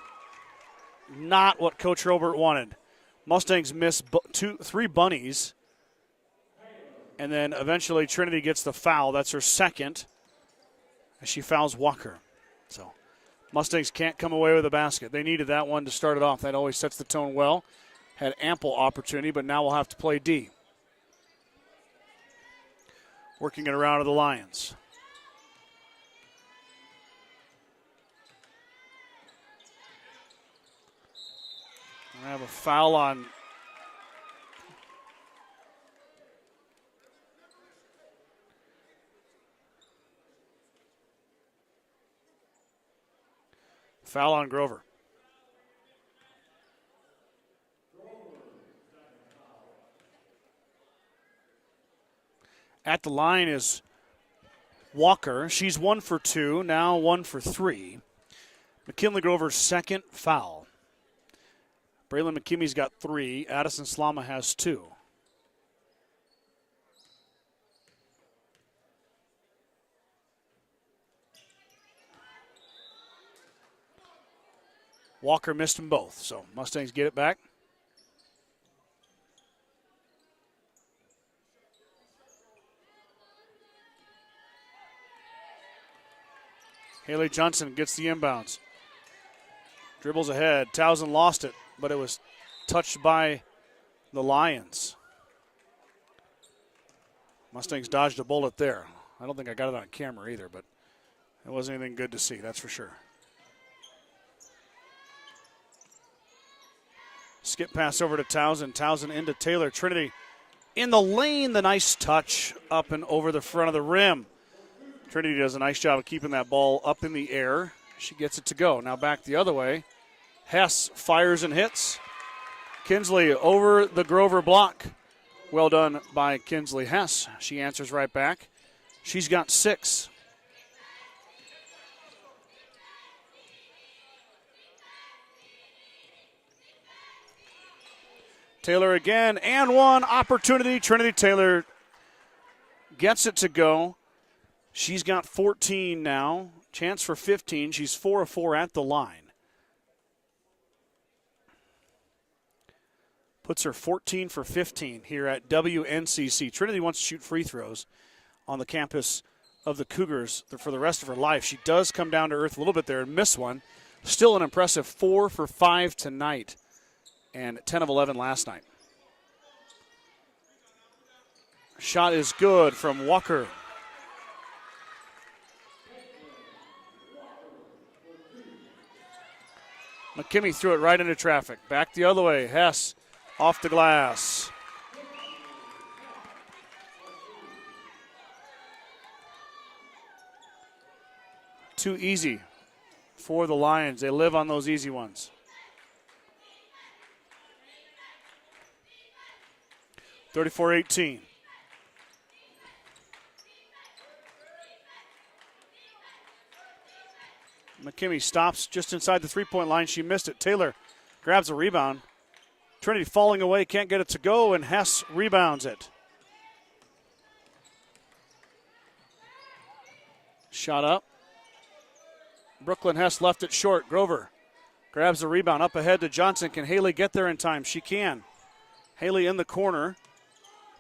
Not what Coach Robert wanted. Mustangs miss 3 bunnies. And then eventually Trinity gets the foul. That's her second. And she fouls Walker. So Mustangs can't come away with a basket. They needed that one to start it off. That always sets the tone well. Had ample opportunity, but now we'll have to play D. Working it around to the Lions. I have a foul on Grover. At the line is Walker. She's 1 for 2, now 1 for 3. McKinley Grover's second foul. Braylon McKimmy's got 3. Addison Slama has 2. Walker missed them both, so Mustangs get it back. Haley Johnson gets the inbounds. Dribbles ahead. Townsend lost it, but it was touched by the Lions. Mustangs dodged a bullet there. I don't think I got it on camera either, but it wasn't anything good to see, that's for sure. Skip pass over to Townsend. Townsend into Taylor. Trinity in the lane. The nice touch up and over the front of the rim. Trinity does a nice job of keeping that ball up in the air. She gets it to go. Now back the other way. Hess fires and hits. Kinsley over the Grover block. Well done by Kinsley Hess. She answers right back. She's got 6. Taylor again, and one opportunity. Trinity Taylor gets it to go. She's got 14 now. Chance for 15. She's 4 of 4 at the line. Puts her 14 for 15 here at WNCC. Trinity wants to shoot free throws on the campus of the Cougars for the rest of her life. She does come down to earth a little bit there and miss one. Still an impressive 4 for 5 tonight and 10 of 11 last night. Shot is good from Walker. McKimmey threw it right into traffic. Back the other way. Hess off the glass. Too easy for the Lions. They live on those easy ones. 34-18. McKimmey stops just inside the three-point line. She missed it. Taylor grabs a rebound. Trinity falling away, can't get it to go, and Hess rebounds it. Shot up. Brooklyn Hess left it short. Grover grabs the rebound up ahead to Johnson. Can Haley get there in time? She can. Haley in the corner.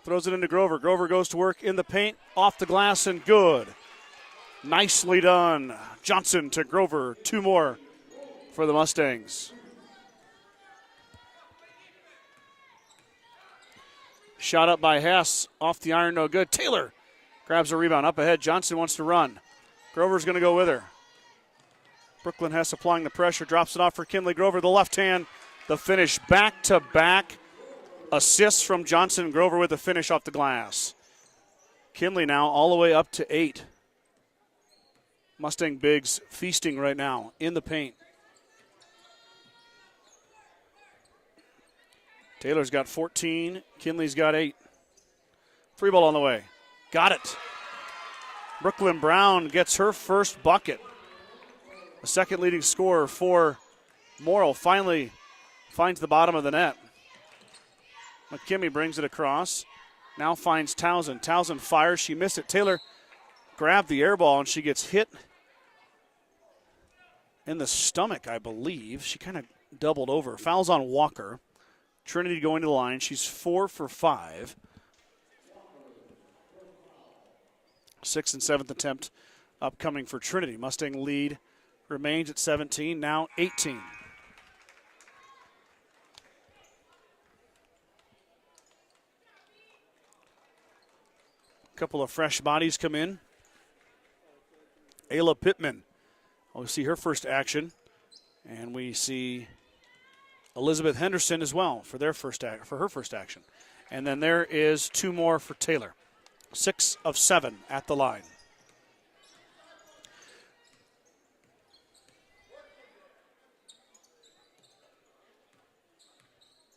Throws it into Grover. Grover goes to work in the paint. Off the glass and good. Nicely done. Johnson to Grover. 2 more for the Mustangs. Shot up by Hess. Off the iron, no good. Taylor grabs a rebound up ahead. Johnson wants to run. Grover's going to go with her. Brooklyn Hess applying the pressure. Drops it off for Kinley Grover. The left hand. The finish back-to-back. Assists from Johnson and Grover with the finish off the glass. Kinley now all the way up to 8. Mustang Bigs feasting right now in the paint. Taylor's got 14. Kinley's got 8. Free ball on the way. Got it. Brooklyn Brown gets her first bucket. The second leading scorer for Morrill finally finds the bottom of the net. McKimmey brings it across. Now finds Townsend. Townsend fires. She missed it. Taylor grabbed the air ball, and she gets hit in the stomach, I believe. She kind of doubled over. Fouls on Walker. Trinity going to the line. She's 4 for 5. 6th and 7th attempt upcoming for Trinity. Mustang lead remains at 17, now 18. A couple of fresh bodies come in. Ayla Pittman. We see her first action, and we see Elizabeth Henderson as well for her first action. And then there is 2 more for Taylor. 6 of 7 at the line.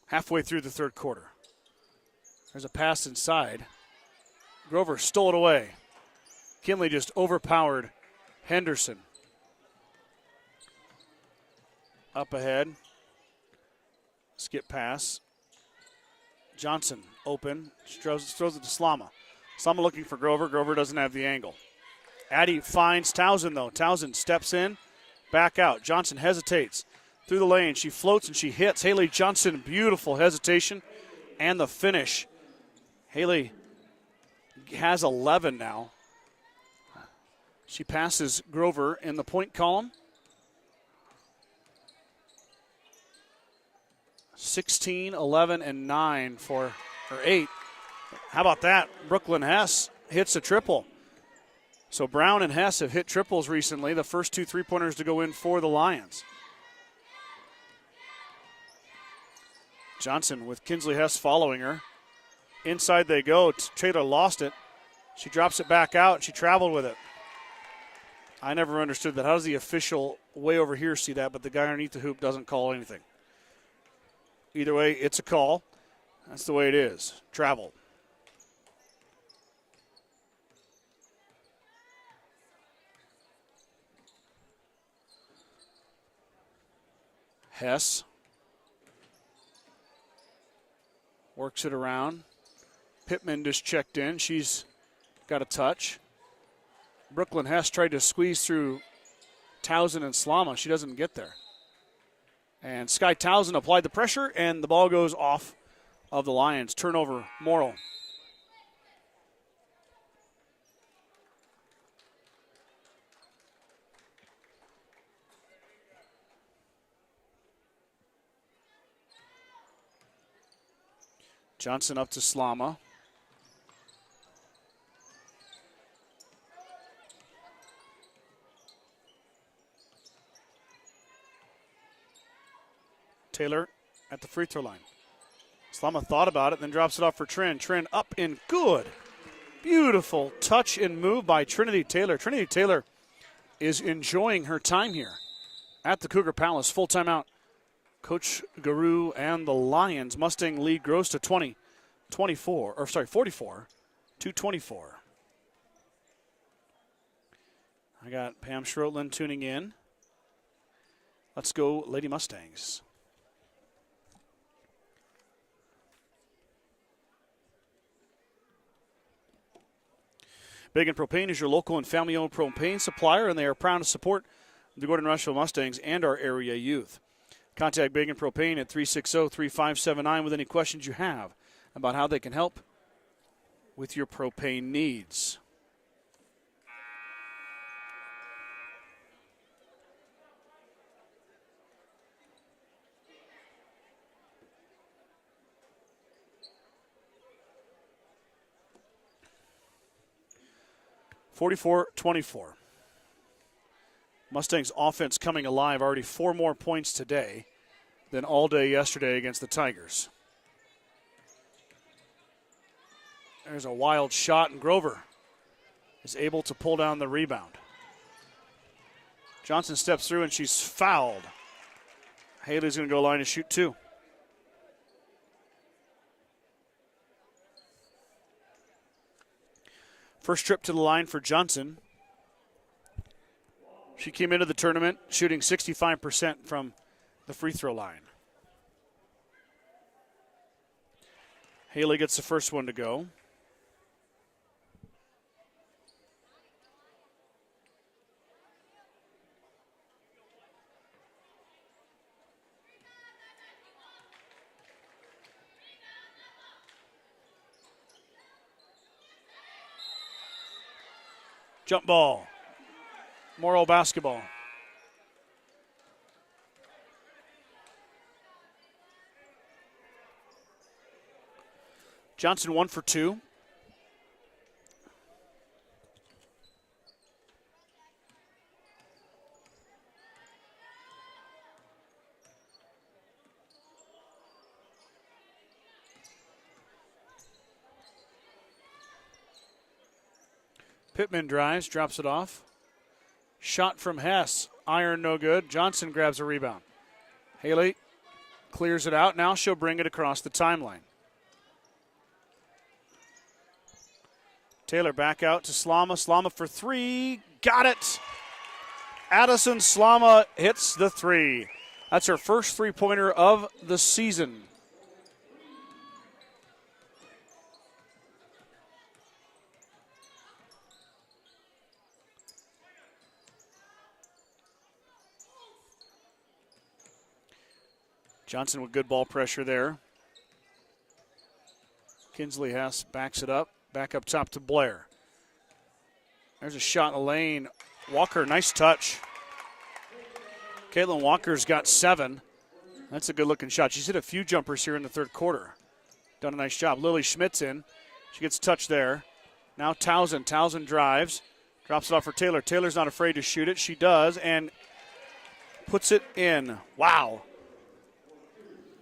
Halfway through the third quarter. There's a pass inside. Grover stole it away. Kinley just overpowered Henderson. Up ahead. Skip pass. Johnson open. Throws it to Slama. Slama looking for Grover. Grover doesn't have the angle. Addy finds Townsend, though. Townsend steps in. Back out. Johnson hesitates. Through the lane. She floats and she hits. Haley Johnson, beautiful hesitation. And the finish. Haley has 11 now. She passes Grover in the point column. 16, 11, and 9 for her 8. How about that? Brooklyn Hess hits a triple. So Brown and Hess have hit triples recently, the first 2 3-pointers to go in for the Lions. Johnson with Kinsley Hess following her. Inside they go. Taylor lost it. She drops it back out. She traveled with it. I never understood that. How does the official way over here see that, but the guy underneath the hoop doesn't call anything? Either way, it's a call. That's the way it is. Travel. Hess works it around. Pittman just checked in. She's got a touch. Brooklyn Hess tried to squeeze through Towson and Slama. She doesn't get there. And Sky Towson applied the pressure, and the ball goes off of the Lions. Turnover, Morrill. Johnson up to Slama. Taylor at the free throw line. Slama thought about it, then drops it off for Trin. Trin up and good. Beautiful touch and move by Trinity Taylor. Trinity Taylor is enjoying her time here at the Cougar Palace. Full timeout. Coach Guru and the Lions. Mustang lead grows to 44 to 24. I got Pam Schroetland tuning in. Let's go Lady Mustangs. Bacon Propane is your local and family-owned propane supplier, and they are proud to support the Gordon Rushville Mustangs and our area youth. Contact Bacon Propane at 360-3579 with any questions you have about how they can help with your propane needs. (44-24). Mustangs offense coming alive. Already 4 more points today than all day yesterday against the Tigers. There's a wild shot, and Grover is able to pull down the rebound. Johnson steps through, and she's fouled. Haley's going to go line and shoot 2. First trip to the line for Johnson. She came into the tournament shooting 65% from the free throw line. Haley gets the first one to go. Jump ball. Morrill basketball. Johnson 1 for 2. Pittman drives, drops it off. Shot from Hess. Iron no good. Johnson grabs a rebound. Haley clears it out. Now she'll bring it across the timeline. Taylor back out to Slama. Slama for 3. Got it. Addison Slama hits the 3. That's her first three-pointer of the season. Johnson with good ball pressure there. Kinsley Hess backs it up. Back up top to Blair. There's a shot in the lane. Walker, nice touch. Caitlin Walker's got 7. That's a good-looking shot. She's hit a few jumpers here in the third quarter. Done a nice job. Lily Schmidt's in. She gets touched there. Now Towson. Towson drives. Drops it off for Taylor. Taylor's not afraid to shoot it. She does, and puts it in. Wow.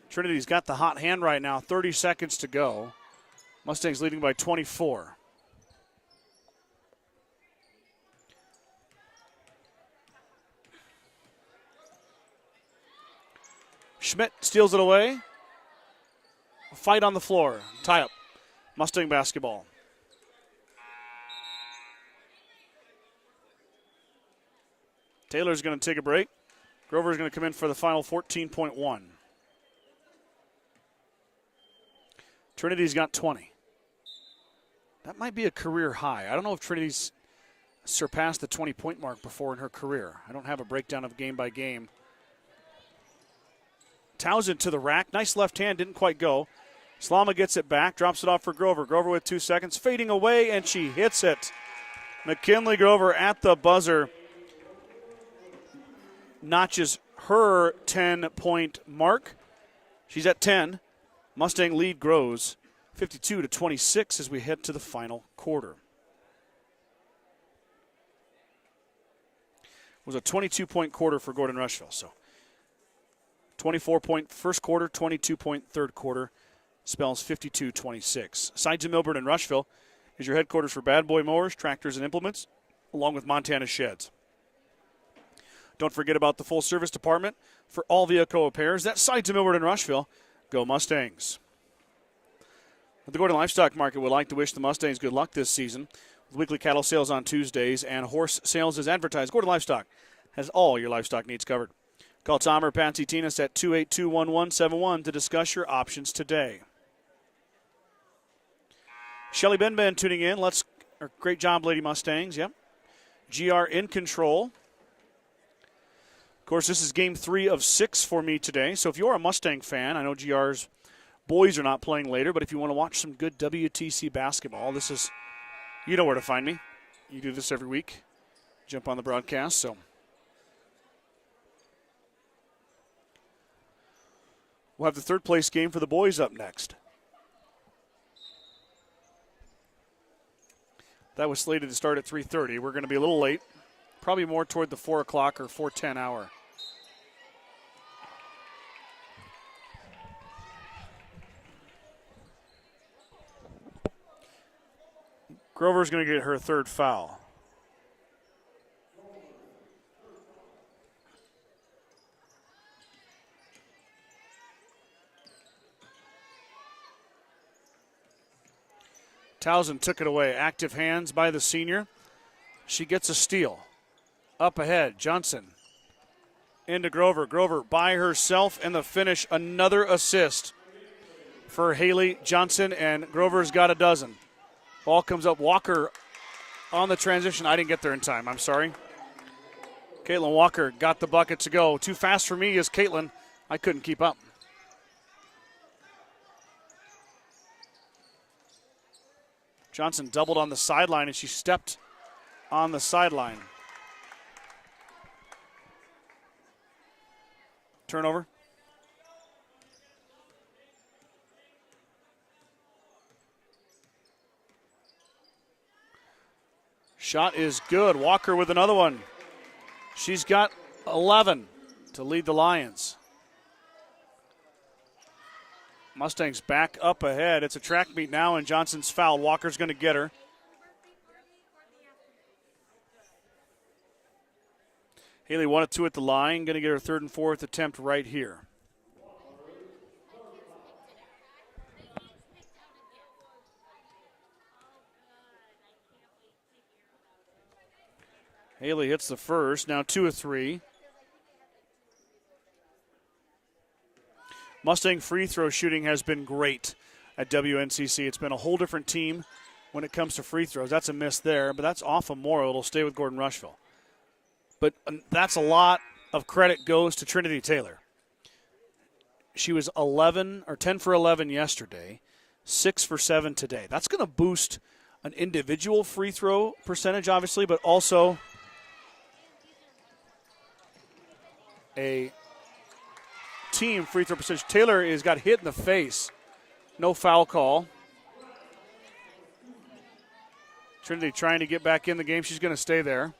Trinity's got the hot hand right now. 30 seconds to go. Mustangs leading by 24. Schmidt steals it away. Fight on the floor. Tie up. Mustang basketball. Taylor's going to take a break. Grover's going to come in for the final 14.1. Trinity's got 20. That might be a career high. I don't know if Trinity's surpassed the 20-point mark before in her career. I don't have a breakdown of game by game. Townsend to the rack. Nice left hand, didn't quite go. Slama gets it back, drops it off for Grover. Grover with 2 seconds, fading away, and she hits it. McKinley Grover at the buzzer notches her 10-point mark. She's at 10. Mustang lead grows 52-26 as we head to the final quarter. It was a 22-point quarter for Gordon Rushville. So 24-point first quarter, 22-point third quarter. Spells 52-26. Sides of Milburn and Rushville is your headquarters for Bad Boy Mowers, Tractors, and Implements, along with Montana Sheds. Don't forget about the full-service department for all vehicle repairs. That's Sides of Milburn and Rushville. Go Mustangs. The Gordon Livestock Market would like to wish the Mustangs good luck this season. With weekly cattle sales on Tuesdays and horse sales as advertised, Gordon Livestock has all your livestock needs covered. Call Tom or Patsy Tinas at 282-1171 to discuss your options today. Shelly Benben tuning in. Great job, Lady Mustangs. Yep. GR in control. Of course, this is game 3 of 6 for me today. So if you're a Mustang fan, I know GR's boys are not playing later, but if you want to watch some good WTC basketball, you know where to find me. You do this every week. Jump on the broadcast. So we'll have the third place game for the boys up next. That was slated to start at 3:30. We're going to be a little late, probably more toward the 4 o'clock or 4:10 hour. Grover's going to get her third foul. Townsend took it away. Active hands by the senior. She gets a steal. Up ahead, Johnson. Into Grover. Grover by herself, and the finish, another assist for Haley Johnson, and Grover's got a dozen. Ball comes up. Walker on the transition. I didn't get there in time. I'm sorry. Caitlin Walker got the bucket to go. Too fast for me as Caitlin. I couldn't keep up. Johnson doubled on the sideline, and she stepped on the sideline. Turnover. Shot is good. Walker with another one. She's got 11 to lead the Lions. Mustangs back up ahead. It's a track meet now, and Johnson's fouled. Walker's going to get her. Haley 1 of 2 at the line. Going to get her third and fourth attempt right here. Haley hits the first. Now 2 of 3. Mustang free throw shooting has been great at WNCC. It's been a whole different team when it comes to free throws. That's a miss there, but that's off of Morrow. It'll stay with Gordon Rushville. But that's a lot of credit goes to Trinity Taylor. She was 10 for 11 yesterday, 6 for 7 today. That's going to boost an individual free throw percentage, obviously, but also a team free throw percentage. Taylor has got hit in the face. No foul call. Trinity trying to get back in the game. She's going to stay there.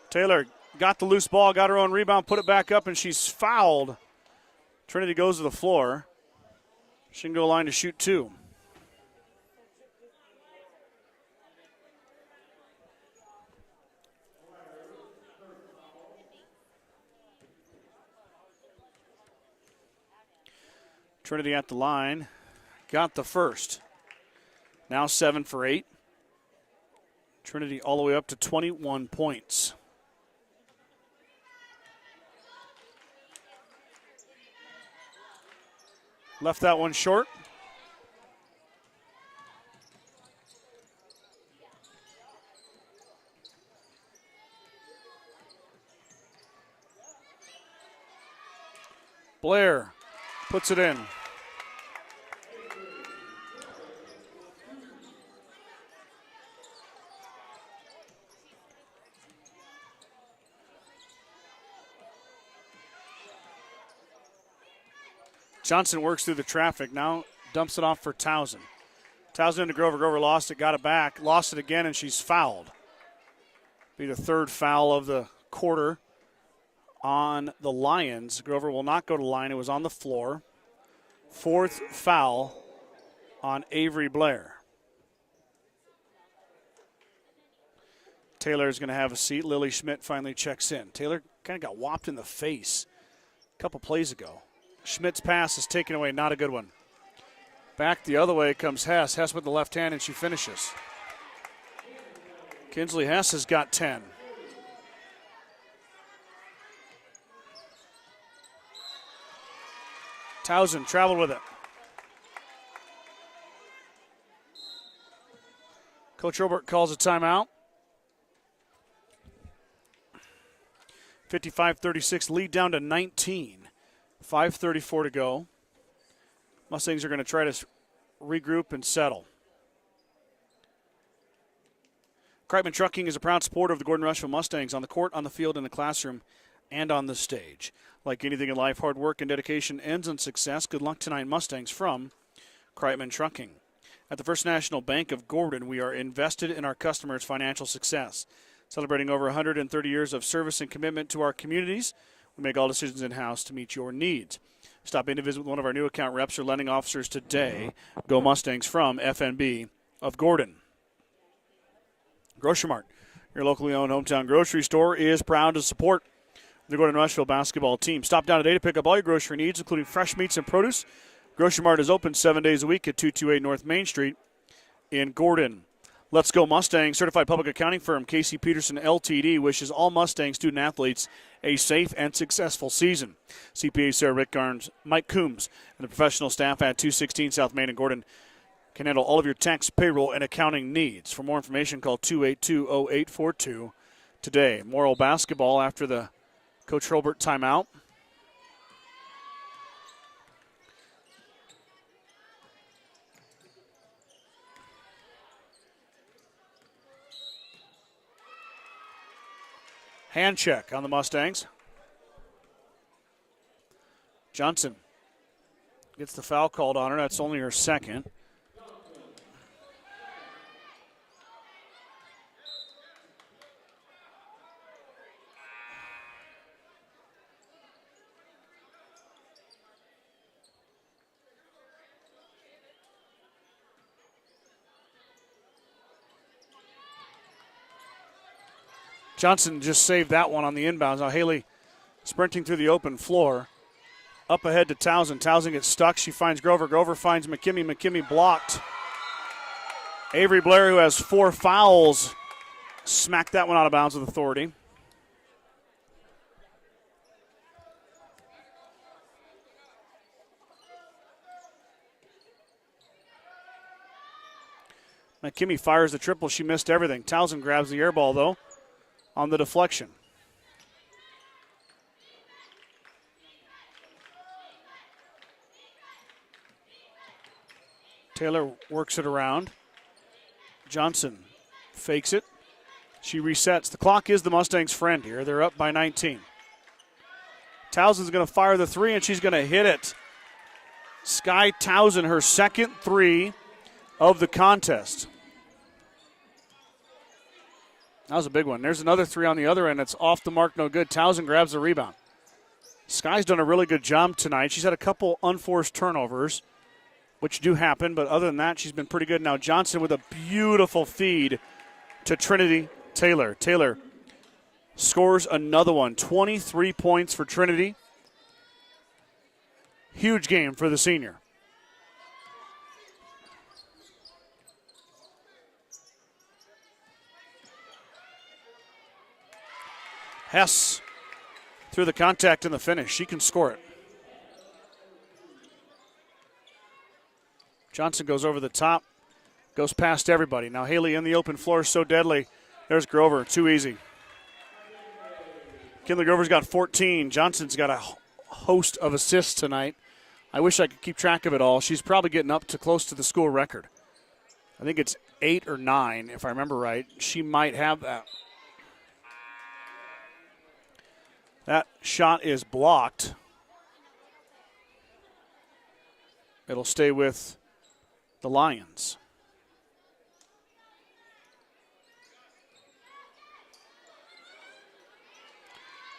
Taylor got the loose ball, got her own rebound, put it back up, and she's fouled. Trinity goes to the floor. She can go line to shoot 2. Trinity at the line, got the first. Now 7 for 8. Trinity all the way up to 21 points. Left that one short. Blair puts it in. Johnson works through the traffic, now dumps it off for Towson. Towson into Grover. Grover lost it, got it back, lost it again, and she's fouled. Be the third foul of the quarter on the Lions. Grover will not go to line. It was on the floor. Fourth foul on Avery Blair. Taylor is going to have a seat. Lily Schmidt finally checks in. Taylor kind of got whopped in the face a couple plays ago. Schmidt's pass is taken away, not a good one. Back the other way comes Hess. Hess with the left hand, and she finishes. Kinsley Hess has got 10. Towson traveled with it. Coach Robert calls a timeout. 55-36, lead down to 19. 5:34 to go. Mustangs are going to try to regroup and settle. Kreitman Trucking is a proud supporter of the Gordon Rushville Mustangs on the court, on the field, in the classroom, and on the stage. Like anything in life, hard work and dedication ends in success. Good luck tonight, Mustangs, from Kreitman Trucking. At the First National Bank of Gordon, we are invested in our customers' financial success. Celebrating over 130 years of service and commitment to our communities, we make all decisions in-house to meet your needs. Stop in to visit with one of our new account reps or lending officers today. Go Mustangs from FNB of Gordon. Grocery Mart, your locally owned hometown grocery store, is proud to support the Gordon Rushville basketball team. Stop down today to pick up all your grocery needs, including fresh meats and produce. Grocery Mart is open 7 days a week at 228 North Main Street in Gordon. Let's Go Mustangs certified public accounting firm Casey Peterson LTD wishes all Mustang student athletes a safe and successful season. CPA Sarah Rickgarns, Mike Coombs, and the professional staff at 216 South Main in Gordon can handle all of your tax, payroll, and accounting needs. For more information, call 282-0842 today. Morrill basketball after the Coach Hurlbert timeout. Hand check on the Mustangs. Johnson gets the foul called on her. That's only her second. Johnson just saved that one on the inbounds. Now Haley sprinting through the open floor. Up ahead to Towson. Towson gets stuck. She finds Grover. Grover finds McKimmey. McKimmey blocked. Avery Blair, who has 4 fouls, smacked that one out of bounds with authority. McKimmey fires the triple. She missed everything. Towson grabs the air ball, though, on the deflection. Taylor works it around. Johnson fakes it. She resets. The clock is the Mustangs' friend here. They're up by 19. Towson's going to fire the three, and she's going to hit it. Sky Towson, her second three of the contest. That was a big one. There's another three on the other end. It's off the mark, no good. Towson grabs the rebound. Sky's done a really good job tonight. She's had a couple unforced turnovers, which do happen, but other than that, she's been pretty good. Now Johnson with a beautiful feed to Trinity Taylor. Taylor scores another one. 23 points for Trinity. Huge game for the senior. Hess through the contact in the finish. She can score it. Johnson goes over the top, goes past everybody. Now Haley in the open floor is so deadly. There's Grover, too easy. Kinley Grover's got 14. Johnson's got a host of assists tonight. I wish I could keep track of it all. She's probably getting up to close to the school record. I think it's 8 or 9, if I remember right. She might have that. That shot is blocked. It'll stay with the Lions.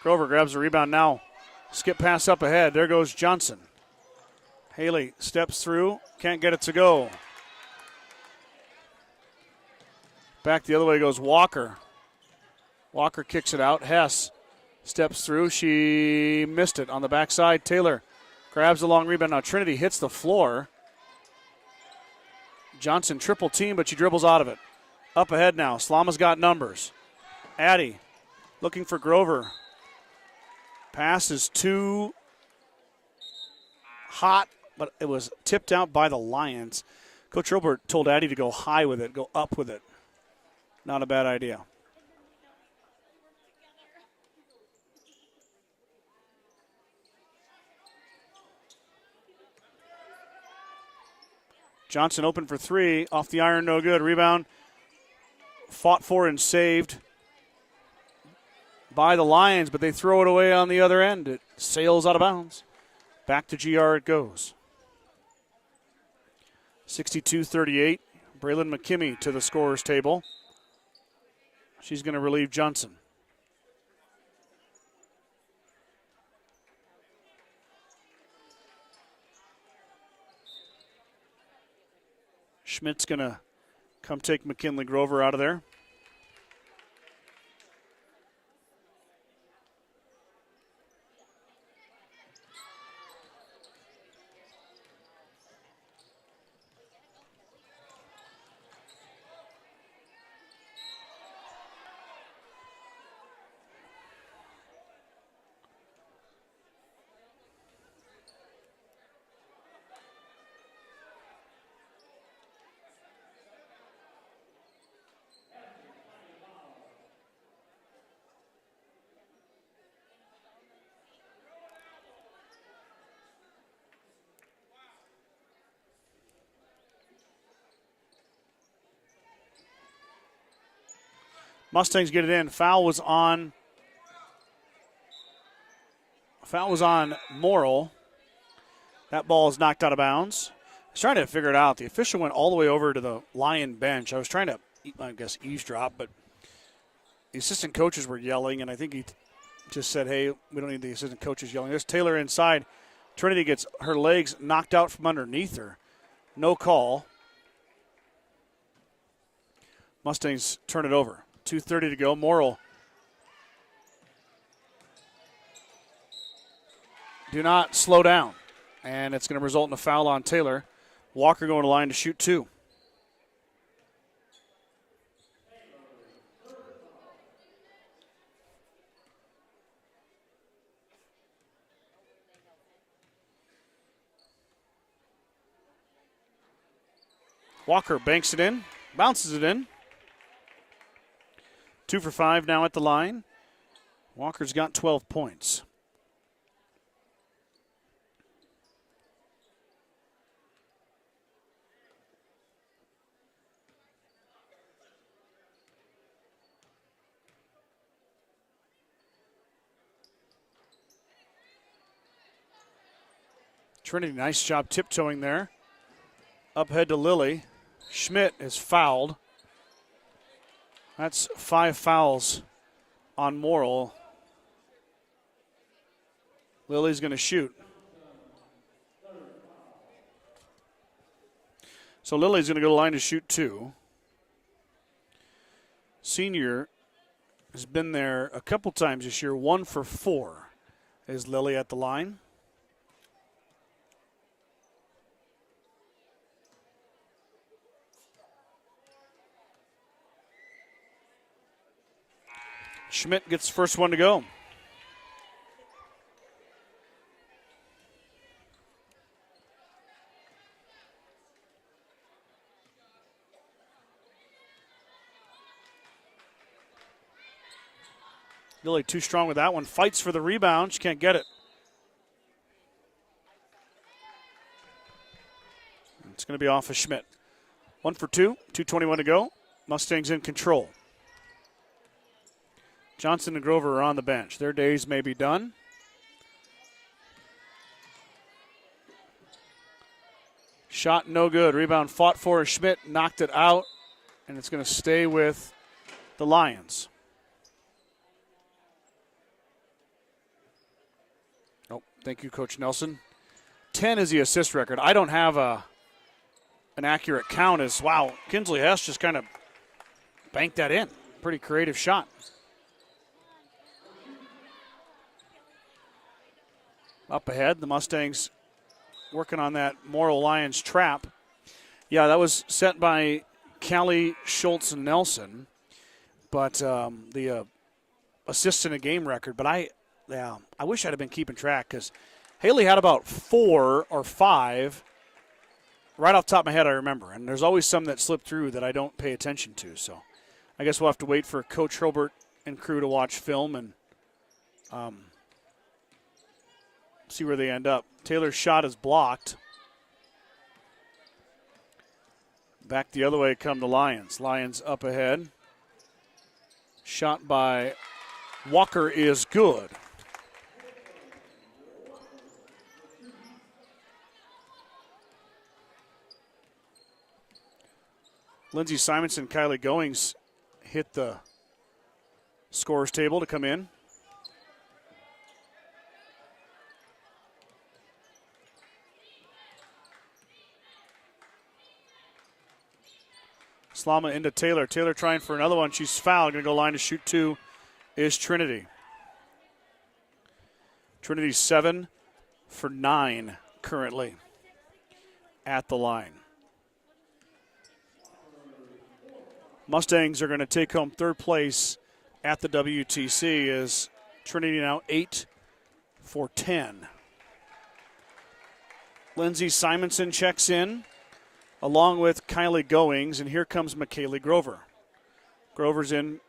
Grover grabs the rebound now. Skip pass up ahead. There goes Johnson. Haley steps through. Can't get it to go. Back the other way goes Walker. Walker kicks it out. Hess steps through. She missed it on the backside. Taylor grabs the long rebound. Now Trinity hits the floor. Johnson triple team, but she dribbles out of it. Up ahead now. Slama's got numbers. Addy looking for Grover. Pass is too hot, but it was tipped out by the Lions. Coach Robert told Addy to go high with it, go up with it. Not a bad idea. Johnson open for three. Off the iron, no good. Rebound fought for and saved by the Lions, but they throw it away on the other end. It sails out of bounds. Back to GR it goes. 62-38. Braylon McKimmey to the scorer's table. She's going to relieve Johnson. Schmidt's going to come take McKinley Grover out of there. Mustangs get it in. Foul was on Morrill. That ball is knocked out of bounds. I was trying to figure it out. The official went all the way over to the Lion bench. I was trying to, I guess, eavesdrop, but the assistant coaches were yelling, and I think he just said, hey, we don't need the assistant coaches yelling. There's Taylor inside. Trinity gets her legs knocked out from underneath her. No call. Mustangs turn it over. 2:30 to go. Morrill. Do not slow down. And it's going to result in a foul on Taylor. Walker going to line to shoot two. Walker banks it in, bounces it in. 2 for 5 now at the line. Walker's got 12 points. Trinity, nice job tiptoeing there. Up ahead to Lily. Schmidt is fouled. That's 5 fouls on Morrill. Lily's going to shoot. So Lily's going to go to line to shoot two. Senior has been there a couple times this year. 1 for 4 is Lily at the line. Schmidt gets the first one to go. Really too strong with that one. Fights for the rebound. She can't get it. It's going to be off of Schmidt. 1 for 2. 2:21 to go. Mustangs in control. Johnson and Grover are on the bench. Their days may be done. Shot no good. Rebound fought for. Schmidt knocked it out, and it's going to stay with the Lions. Oh, thank you, Coach Nelson. 10 is the assist record. I don't have an accurate count as, wow, Kinsley Hess just kind of banked that in. Pretty creative shot. Up ahead, the Mustangs working on that Morrill Lions trap. Yeah, that was set by Callie, Schultz, and Nelson. But the assists in a game record. But I wish I'd have been keeping track because Haley had about 4 or 5. Right off the top of my head, I remember. And there's always some that slip through that I don't pay attention to. So I guess we'll have to wait for Coach Hurlbert and crew to watch film and see where they end up. Taylor's shot is blocked. Back the other way come the Lions. Lions up ahead. Shot by Walker is good. Lindsey Simonson, Kylie Goings hit the scorer's table to come in. Slama into Taylor. Taylor trying for another one. She's fouled. Going to go line to shoot 2 is Trinity. Trinity's 7 for 9 currently at the line. Mustangs are going to take home third place at the WTC as Trinity now 8 for 10. Lindsey Simonson checks in along with Kylie Goings, and here comes McKaylee Grover. Grover's in.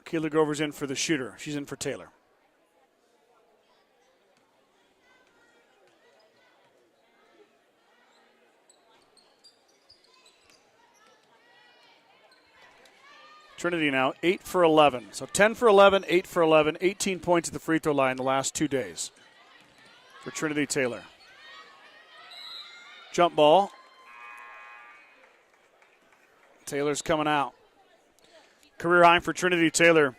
Kaylee Grover's in for the shooter. She's in for Taylor. Trinity now 8 for 11. So 10 for 11, 8 for 11, 18 points at the free throw line the last 2 days for Trinity Taylor. Jump ball. Taylor's coming out. Career high for Trinity Taylor.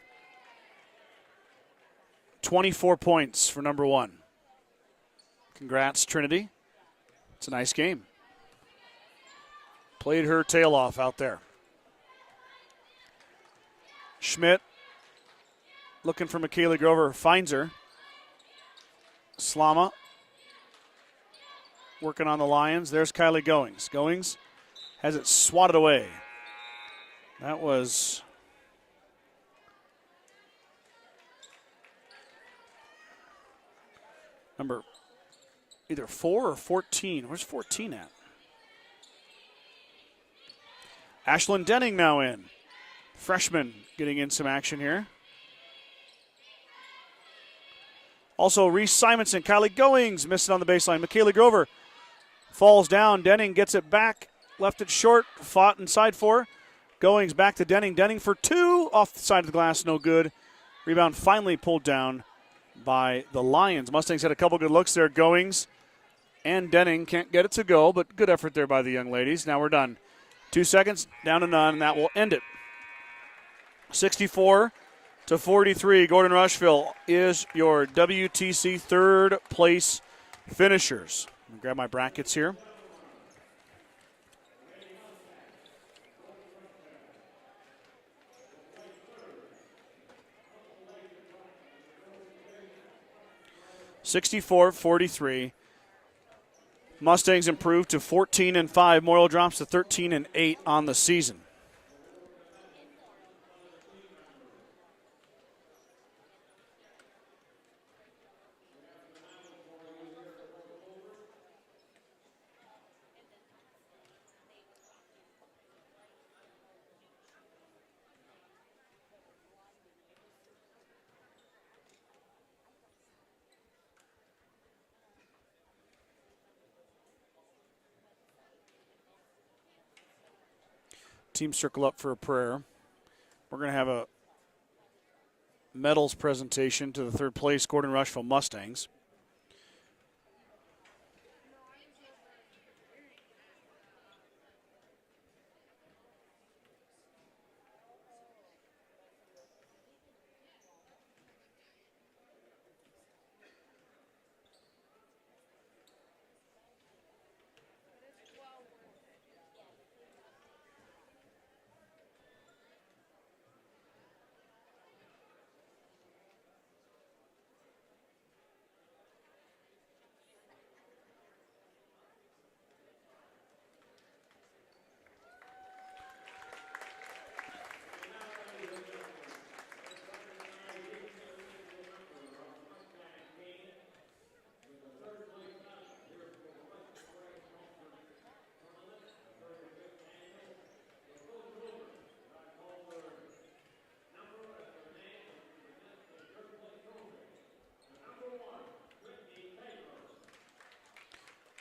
24 points for number 1. Congrats, Trinity. It's a nice game. Played her tail off out there. Schmidt looking for McKaylee Grover. Finds her. Slama working on the Lions. There's Kylie Goings. Goings has it swatted away. That was number either 4 or 14. Where's 14 at? Ashlyn Denning now in. Freshman getting in some action here. Also, Reese Simonson, Kylie Goings missed it on the baseline. McKaylee Grover falls down. Denning gets it back. Left it short. Fought inside 4. Goings back to Denning. Denning for 2. Off the side of the glass. No good. Rebound finally pulled down by the Lions. Mustangs had a couple good looks there. Goings and Denning can't get it to go, but good effort there by the young ladies. Now we're done. 2 seconds. Down to none, and that will end it. 64-43. Gordon Rushville is your WTC third place finishers. Let me grab my brackets here. (64-43). Mustangs improved to 14-5. Morrill drops to 13-8 on the season. team circle up for a prayer. We're going to have a medals presentation to the third place Gordon Rushville Mustangs.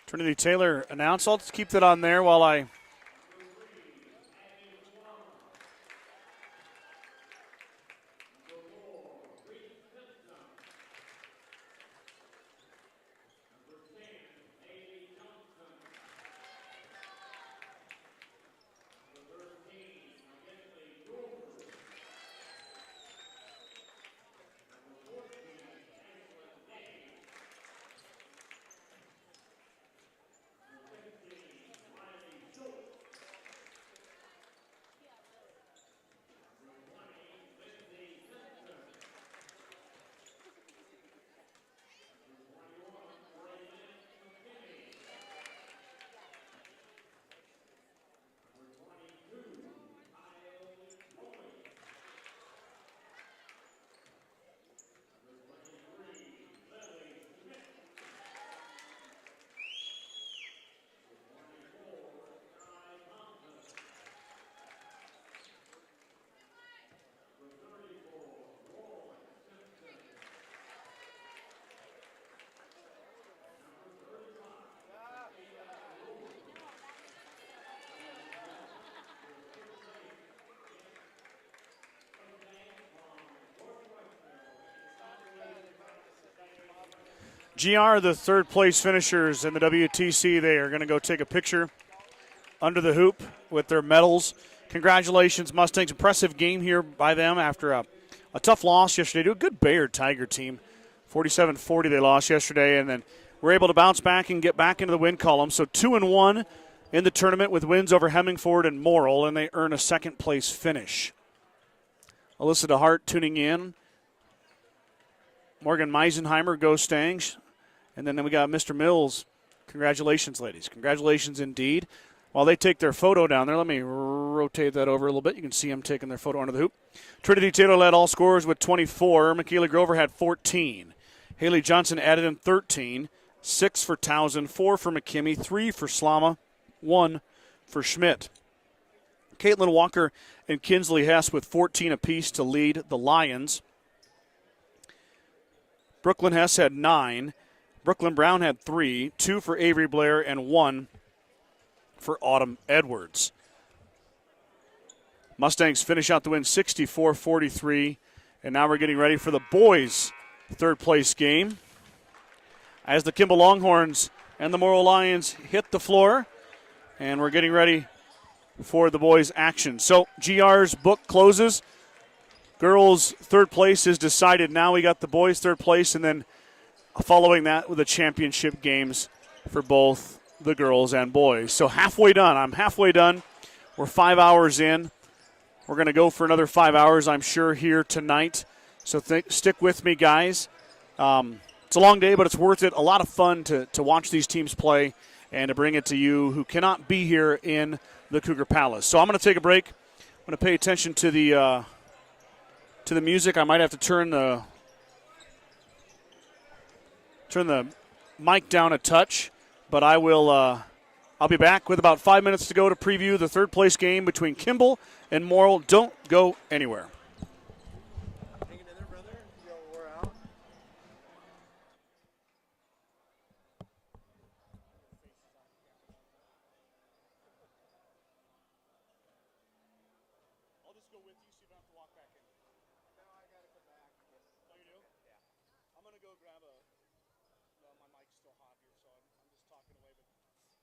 Trinity Taylor announced. I'll just keep that on there while I GR, the third place finishers in the WTC, they are going to go take a picture under the hoop with their medals. Congratulations, Mustangs. Impressive game here by them after a tough loss yesterday to a good Bayard Tiger team. 47-40 they lost yesterday, and then were able to bounce back and get back into the win column. So 2-1 in the tournament with wins over Hemmingford and Morrill, and they earn a second place finish. Alyssa DeHart tuning in. Morgan Meisenheimer, go Stangs. And then we got Mr. Mills. Congratulations, ladies. Congratulations indeed. While they take their photo down there, let me rotate that over a little bit. You can see them taking their photo under the hoop. Trinity Taylor led all scorers with 24. Michaela Grover had 14. Haley Johnson added in 13. 6 for Townsend, 4 for McKimmie, 3 for Slama, 1 for Schmidt. Caitlin Walker and Kinsley Hess with 14 apiece to lead the Lions. Brooklyn Hess had 9. Brooklyn Brown had 3, 2 for Avery Blair, and 1 for Autumn Edwards. Mustangs finish out the win 64-43, and now we're getting ready for the boys' third place game as the Kimball Longhorns and the Morrill Lions hit the floor, and we're getting ready for the boys' action. So GR's book closes. Girls' third place is decided now. We got the boys' third place, and then following that with the championship games for both the girls and boys. So halfway done. I'm halfway done. We're 5 hours in. We're going to go for another 5 hours, I'm sure, here tonight. So stick with me, guys. It's a long day, but it's worth it. A lot of fun to watch these teams play and to bring it to you who cannot be here in the Cougar Palace. So I'm going to take a break. I'm going to pay attention to the music. I might have to turn the mic down a touch, but I'll be back with about 5 minutes to go to preview the third place game between Kimball and Morrill. Don't go anywhere. go with you so you don't have to walk back in? No, I gotta come back. Oh, you do? Yeah. I'm going to go grab a... Well, my mic's still hot here, so I'm just talking away,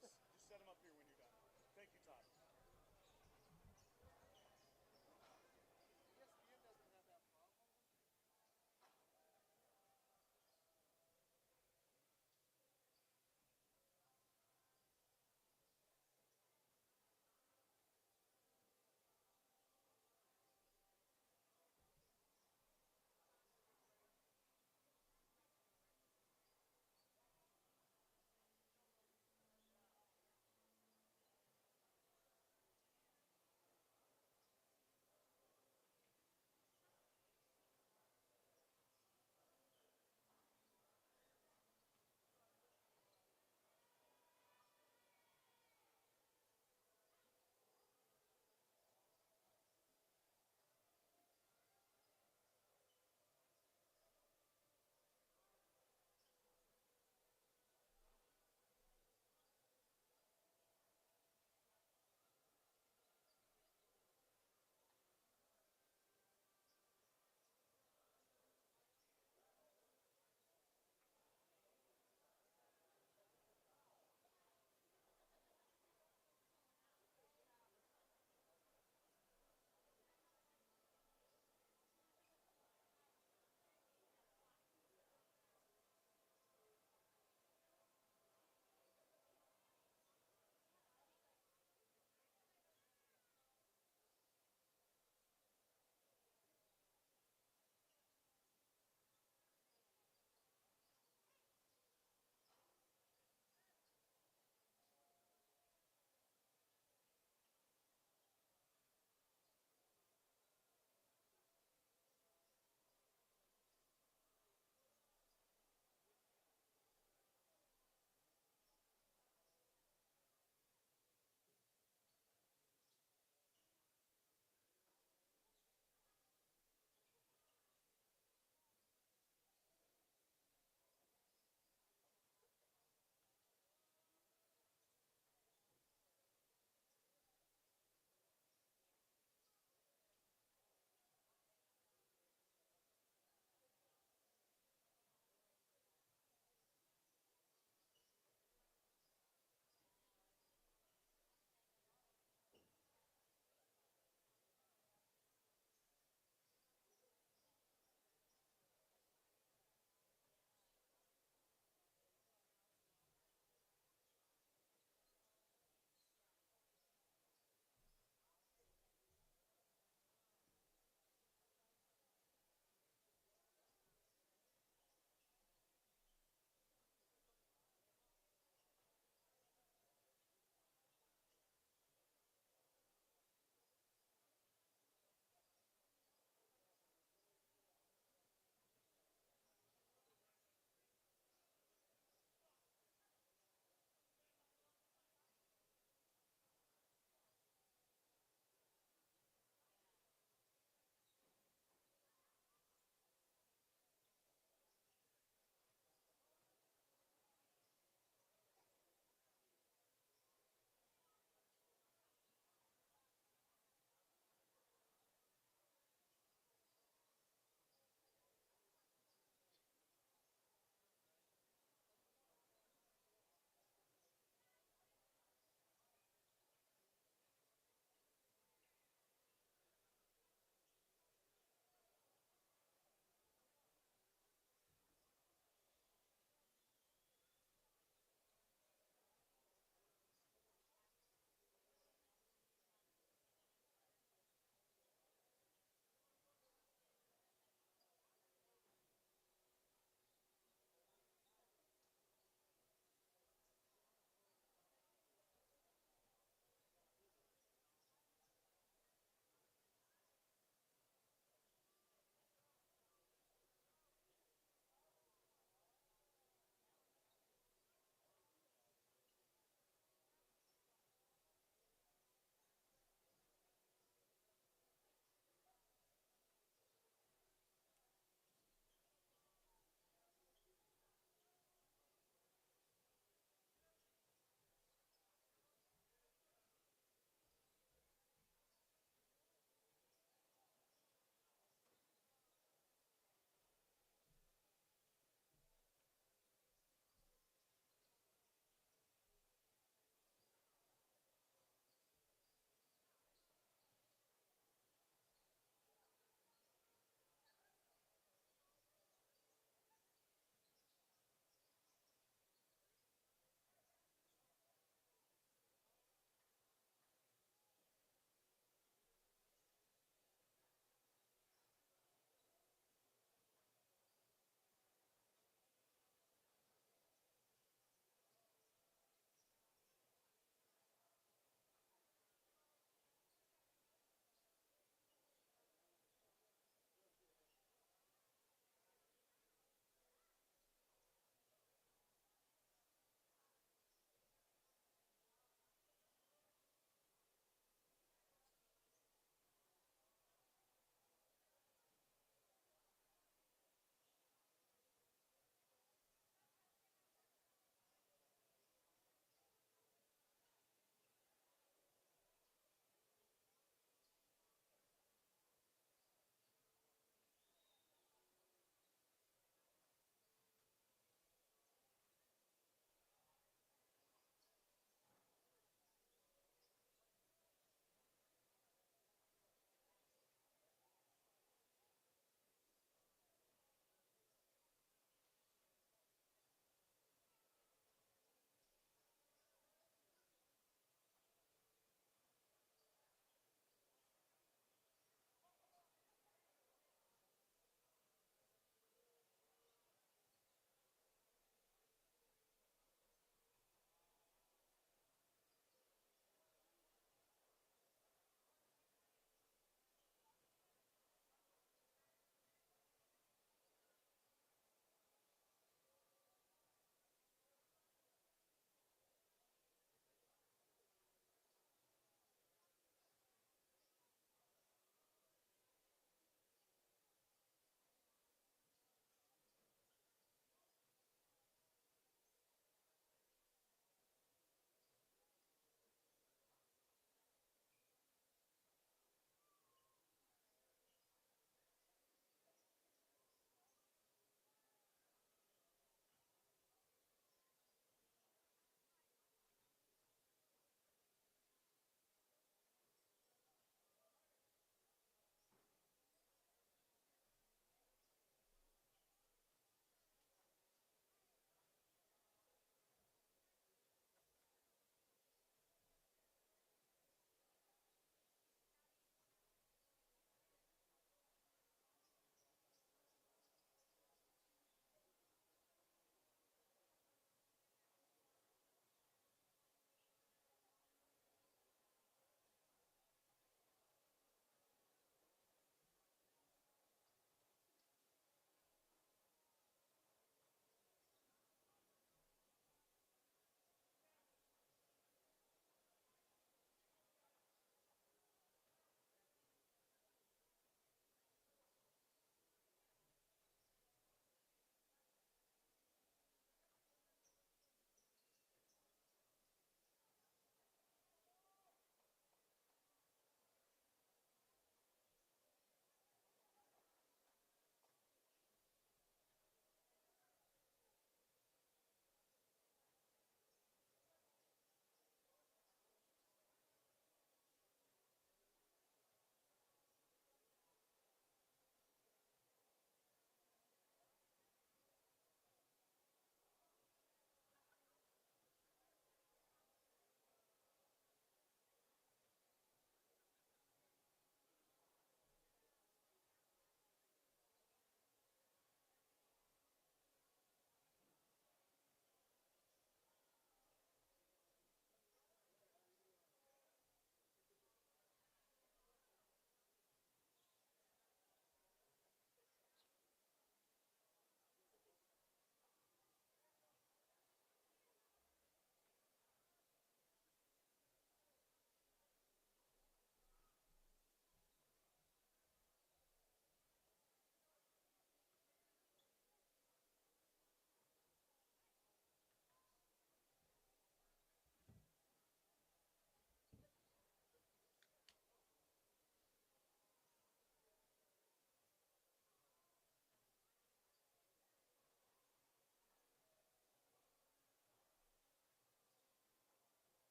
but just set them up here when you're done. Thank you, Todd. ESPN doesn't have that problem.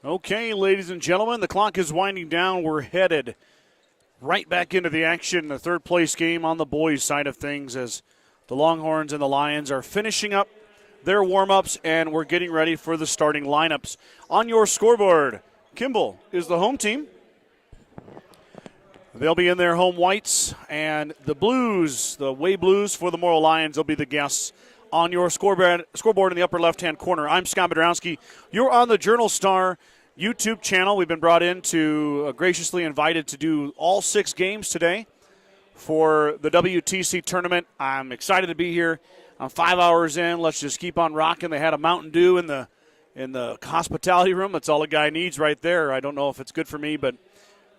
Okay, ladies and gentlemen, the clock is winding down. We're headed right back into the action, the third place game on the boys' side of things, as the Longhorns and the Lions are finishing up their warm-ups, and we're getting ready for the starting lineups. On your scoreboard, Kimball is the home team. They'll be in their home whites, and the Blues, the Way Blues for the Morrill Lions, will be the guests on your scoreboard in the upper left-hand corner. I'm Scott Bedrowski. You're on the Journal Star YouTube channel. We've been brought in to graciously invited to do all 6 games today for the WTC tournament. I'm excited to be here. I'm 5 hours in. Let's just keep on rocking. They had a Mountain Dew in the hospitality room. That's all a guy needs right there. I don't know if it's good for me, but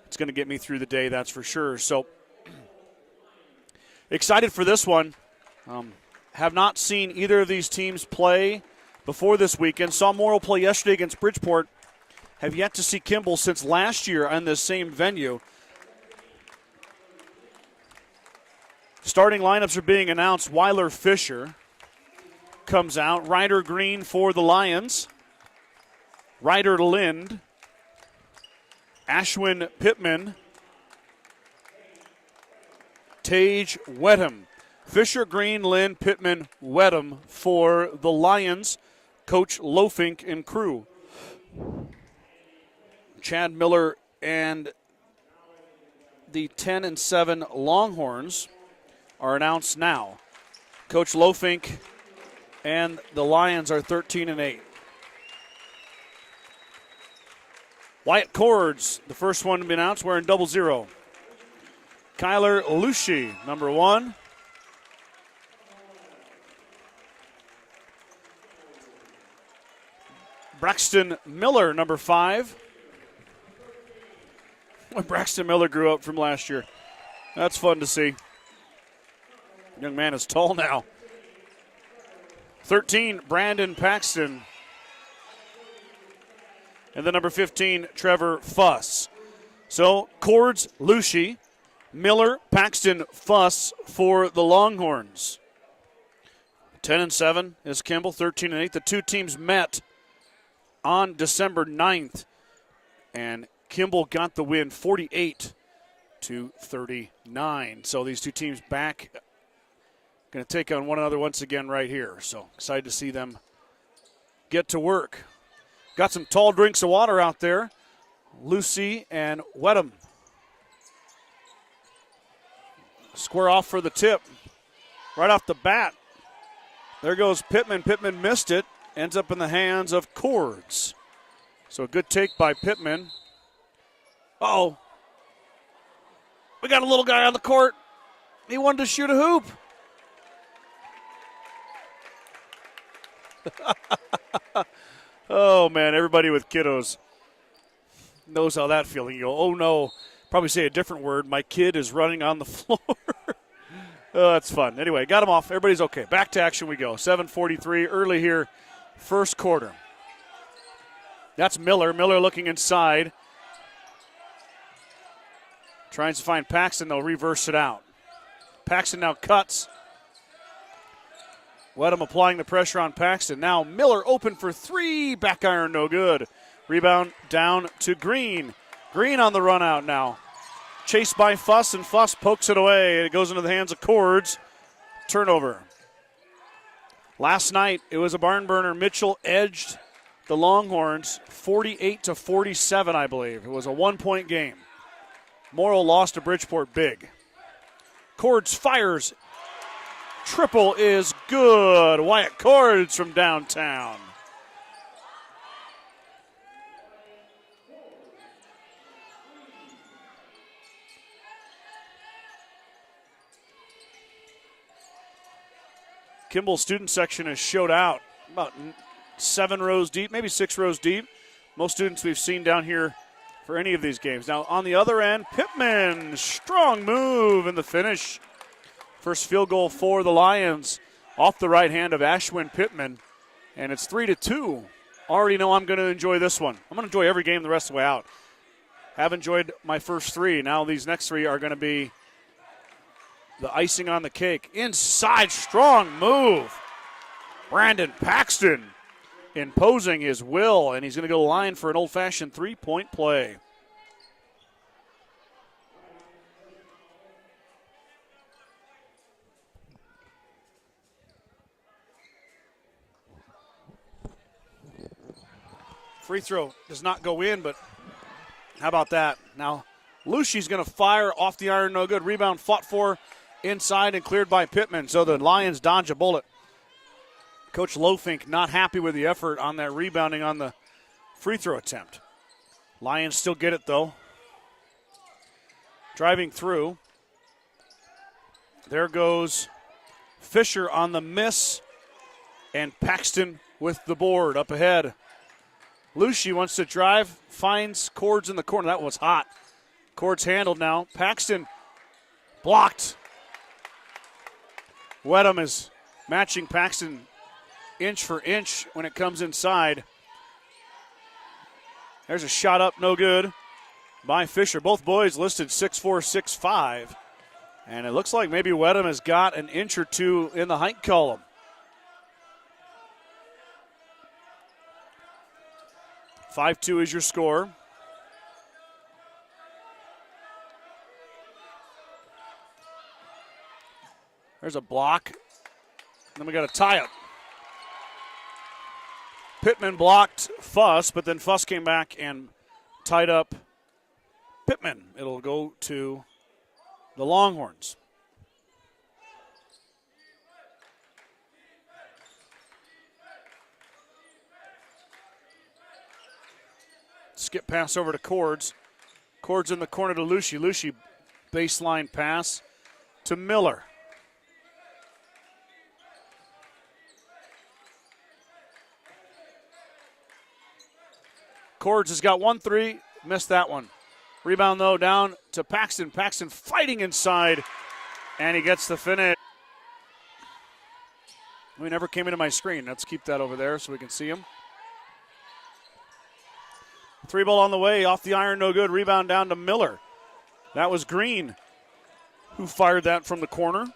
it's going to get me through the day, that's for sure. So excited for this one. Have not seen either of these teams play before this weekend. Saw Morrill play yesterday against Bridgeport. Have yet to see Kimball since last year on this same venue. Starting lineups are being announced. Weiler Fisher comes out. Ryder Green for the Lions. Ryder Lind. Ashwin Pittman. Tage Wedham. Fisher, Green, Lind, Pittman, Wedham for the Lions. Coach Lofink and crew. Chad Miller and the 10-7 Longhorns are announced now. Coach Lofink and the Lions are 13-8. Wyatt Cords, the first one to be announced, wearing 00. Kyler Lushi, number 1. Braxton Miller, number 5. When Braxton Miller grew up from last year. That's fun to see. Young man is tall now. 13, Brandon Paxton. And then number 15, Trevor Fuss. So, Cords, Lushi, Miller, Paxton, Fuss for the Longhorns. 10-7 is Kimball, 13-8. The two teams met on December 9th, and Kimball got the win 48-39. So these two teams back, going to take on one another once again right here. So excited to see them get to work. Got some tall drinks of water out there. Lucy and Wedham. Square off for the tip. Right off the bat. There goes Pittman. Pittman missed it. Ends up in the hands of Cords. So a good take by Pittman. Uh-oh. We got a little guy on the court. He wanted to shoot a hoop. Oh, man, everybody with kiddos knows how that feeling. You go, oh, no. Probably say a different word. My kid is running on the floor. Oh, that's fun. Anyway, got him off. Everybody's okay. Back to action we go. 7:43 early here, first quarter. That's Miller. Miller looking inside. Tries to find Paxton. They'll reverse it out. Paxton now cuts. Wedham applying the pressure on Paxton. Now Miller open for 3. Back iron, no good. Rebound down to Green. Green on the run out now. Chased by Fuss, and Fuss pokes it away. It goes into the hands of Cords. Turnover. Last night, it was a barn burner. Mitchell edged the Longhorns 48-47, I believe. It was a 1-point game. Morrill lost to Bridgeport big. Cords fires. Triple is good. Wyatt Cords from downtown. Kimball's student section has showed out about 7 rows deep, maybe 6 rows deep. Most students we've seen down here for any of these games. Now on the other end, Pittman, strong move in the finish. First field goal for the Lions off the right hand of Ashwin Pittman, and it's 3-2. Already know I'm going to enjoy this one. I'm going to enjoy every game the rest of the way out. Have enjoyed my first 3. Now these next 3 are going to be the icing on the cake. Inside, strong move. Brandon Paxton imposing his will, and he's going to go line for an old-fashioned three-point play. Free throw does not go in, but how about that? Now, Lucci's going to fire off the iron, no good. Rebound fought for inside and cleared by Pittman, so the Lions dodge a bullet. Coach Lofink not happy with the effort on that rebounding on the free throw attempt. Lions still get it, though. Driving through. There goes Fisher on the miss, and Paxton with the board up ahead. Lucci wants to drive, finds Cords in the corner. That was hot. Cords handled now. Paxton blocked. Wedham is matching Paxton inch for inch when it comes inside. There's a shot up, no good by Fisher. Both boys listed 6'4", 6'5". And it looks like maybe Wedham has got an inch or two in the height column. (5-2) is your score. There's a block. Then we got a tie-up. Pittman blocked Fuss, but then Fuss came back and tied up Pittman. It'll go to the Longhorns. Skip pass over to Cords. Cords in the corner to Lucci. Lucci baseline pass to Miller. Cords has got 1-3, missed that one. Rebound, though, down to Paxton. Paxton fighting inside, and he gets the finish. We never came into my screen. Let's keep that over there so we can see him. Three ball on the way, off the iron, no good. Rebound down to Miller. That was Green who fired that from the corner.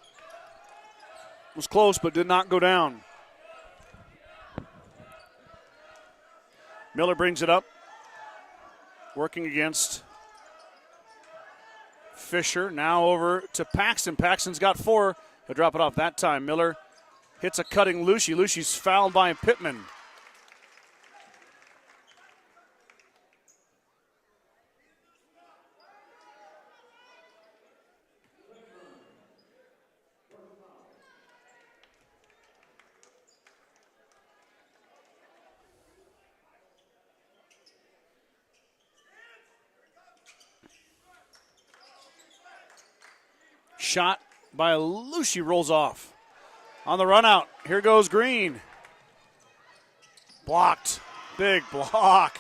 Was close, but did not go down. Miller brings it up. Working against Fisher. Now over to Paxton. Paxton's got 4. He'll drop it off that time. Miller hits a cutting Lucci. Lucci's fouled by Pittman. Shot by Lucci rolls off. On the run out, here goes Green. Blocked. Big block.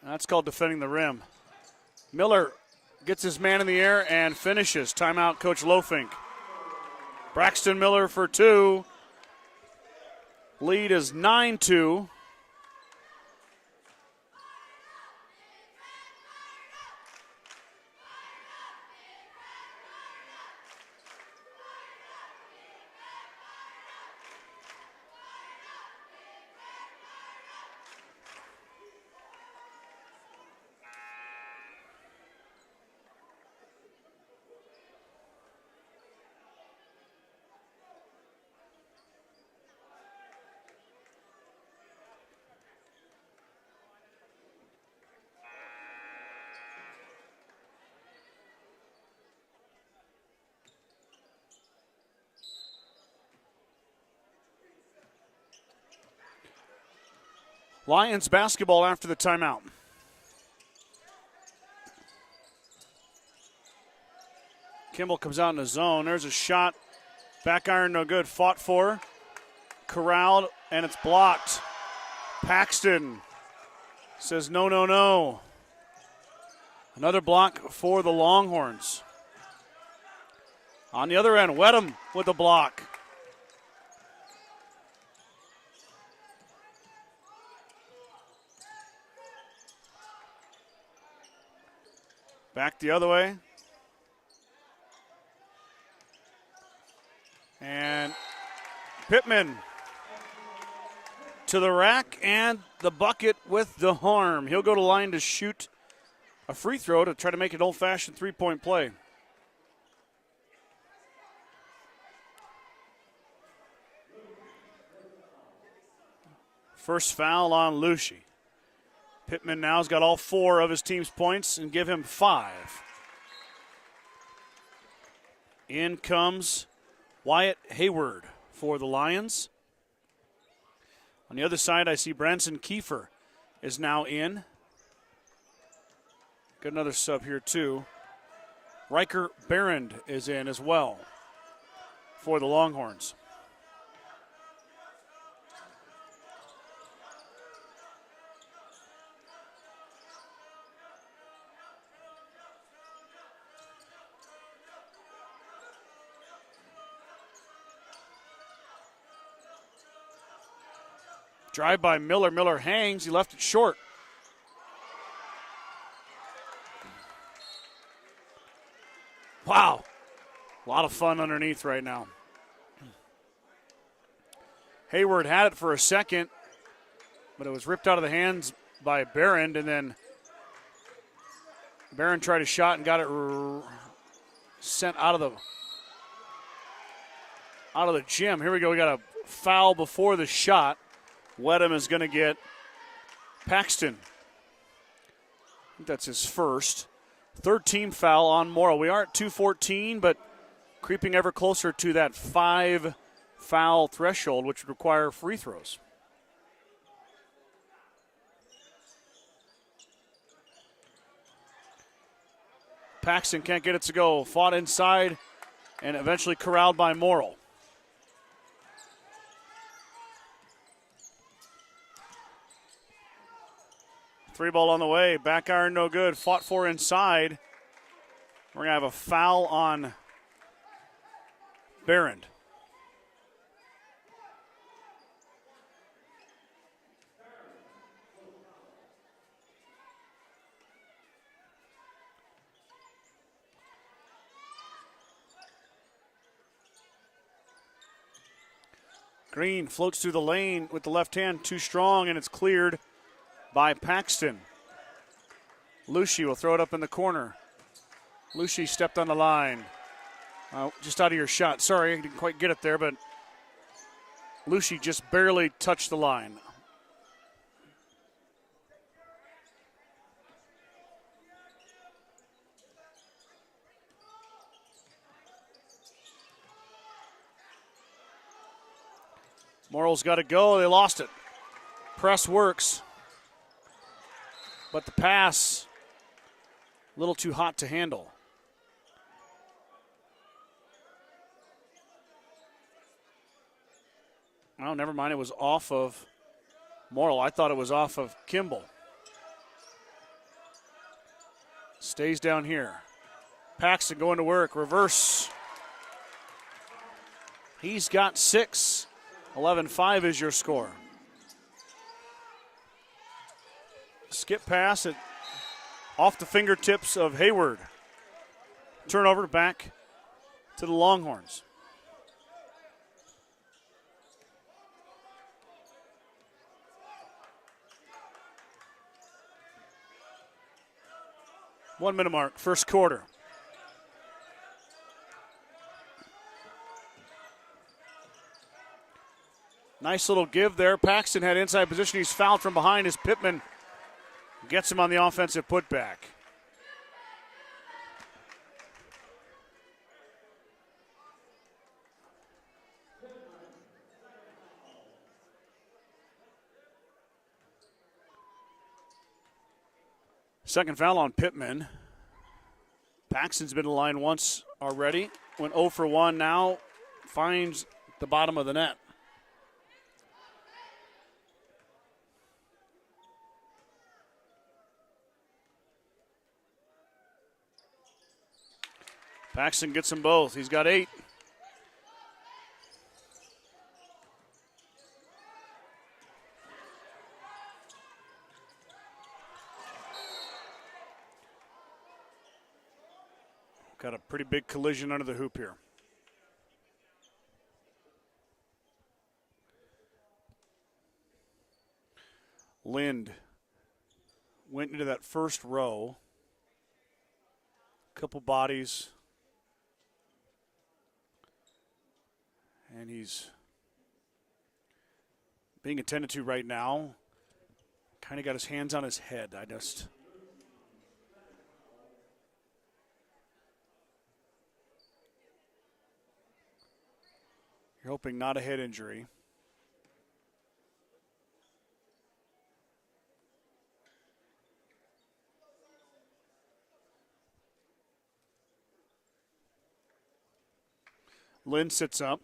That's called defending the rim. Miller gets his man in the air and finishes. Timeout, Coach Lofink. Braxton Miller for 2. Lead is 9-2. Lions basketball after the timeout. Kimball comes out in the zone. There's a shot. Back iron, no good. Fought for. Corralled, and it's blocked. Paxton says no, no, no. Another block for the Longhorns. On the other end, Wedham with the block. Back the other way. And Pittman to the rack and the bucket with the harm. He'll go to line to shoot a free throw to try to make it an old-fashioned three-point play. First foul on Lucy. Pittman now has got all 4 of his team's points and give him 5. In comes Wyatt Hayward for the Lions. On the other side, I see Branson Kiefer is now in. Got another sub here, too. Riker Barrand is in as well for the Longhorns. Drive by Miller. Miller hangs. He left it short. Wow. A lot of fun underneath right now. Hayward had it for a second, but it was ripped out of the hands by Barron, and then Barron tried a shot and got it sent out of the gym. Here we go. We got a foul before the shot. Wedham is going to get Paxton. I think that's his first. Third team foul on Morrow. We are at 2:14, but creeping ever closer to that 5 foul threshold, which would require free throws. Paxton can't get it to go. Fought inside and eventually corralled by Morrow. Three ball on the way. Back iron no good. Fought for inside. We're going to have a foul on Barron. Green floats through the lane with the left hand, too strong, and it's cleared by Paxton. Lucy will throw it up in the corner. Lucy stepped on the line. Just out of your shot. Sorry, I didn't quite get it there, but Lucy just barely touched the line. Morrow's got to go. They lost it. Press works. But the pass, a little too hot to handle. Oh, never mind. It was off of Morrow. I thought it was off of Kimball. Stays down here. Paxton going to work. Reverse. He's got 6. 11-5 is your score. Skip pass it off the fingertips of Hayward. Turnover back to the Longhorns. One minute mark, first quarter. Nice little give there. Paxton had inside position. He's fouled from behind as Pittman gets him on the offensive putback. Second foul on Pittman. Paxton's been to the line once already. Went 0 for 1 now. Finds the bottom of the net. Paxton gets them both. He's got 8. Got a pretty big collision under the hoop here. Lind went into that first row. Couple bodies. And he's being attended to right now. Kind of got his hands on his head. You're hoping not a head injury. Lynn sits up.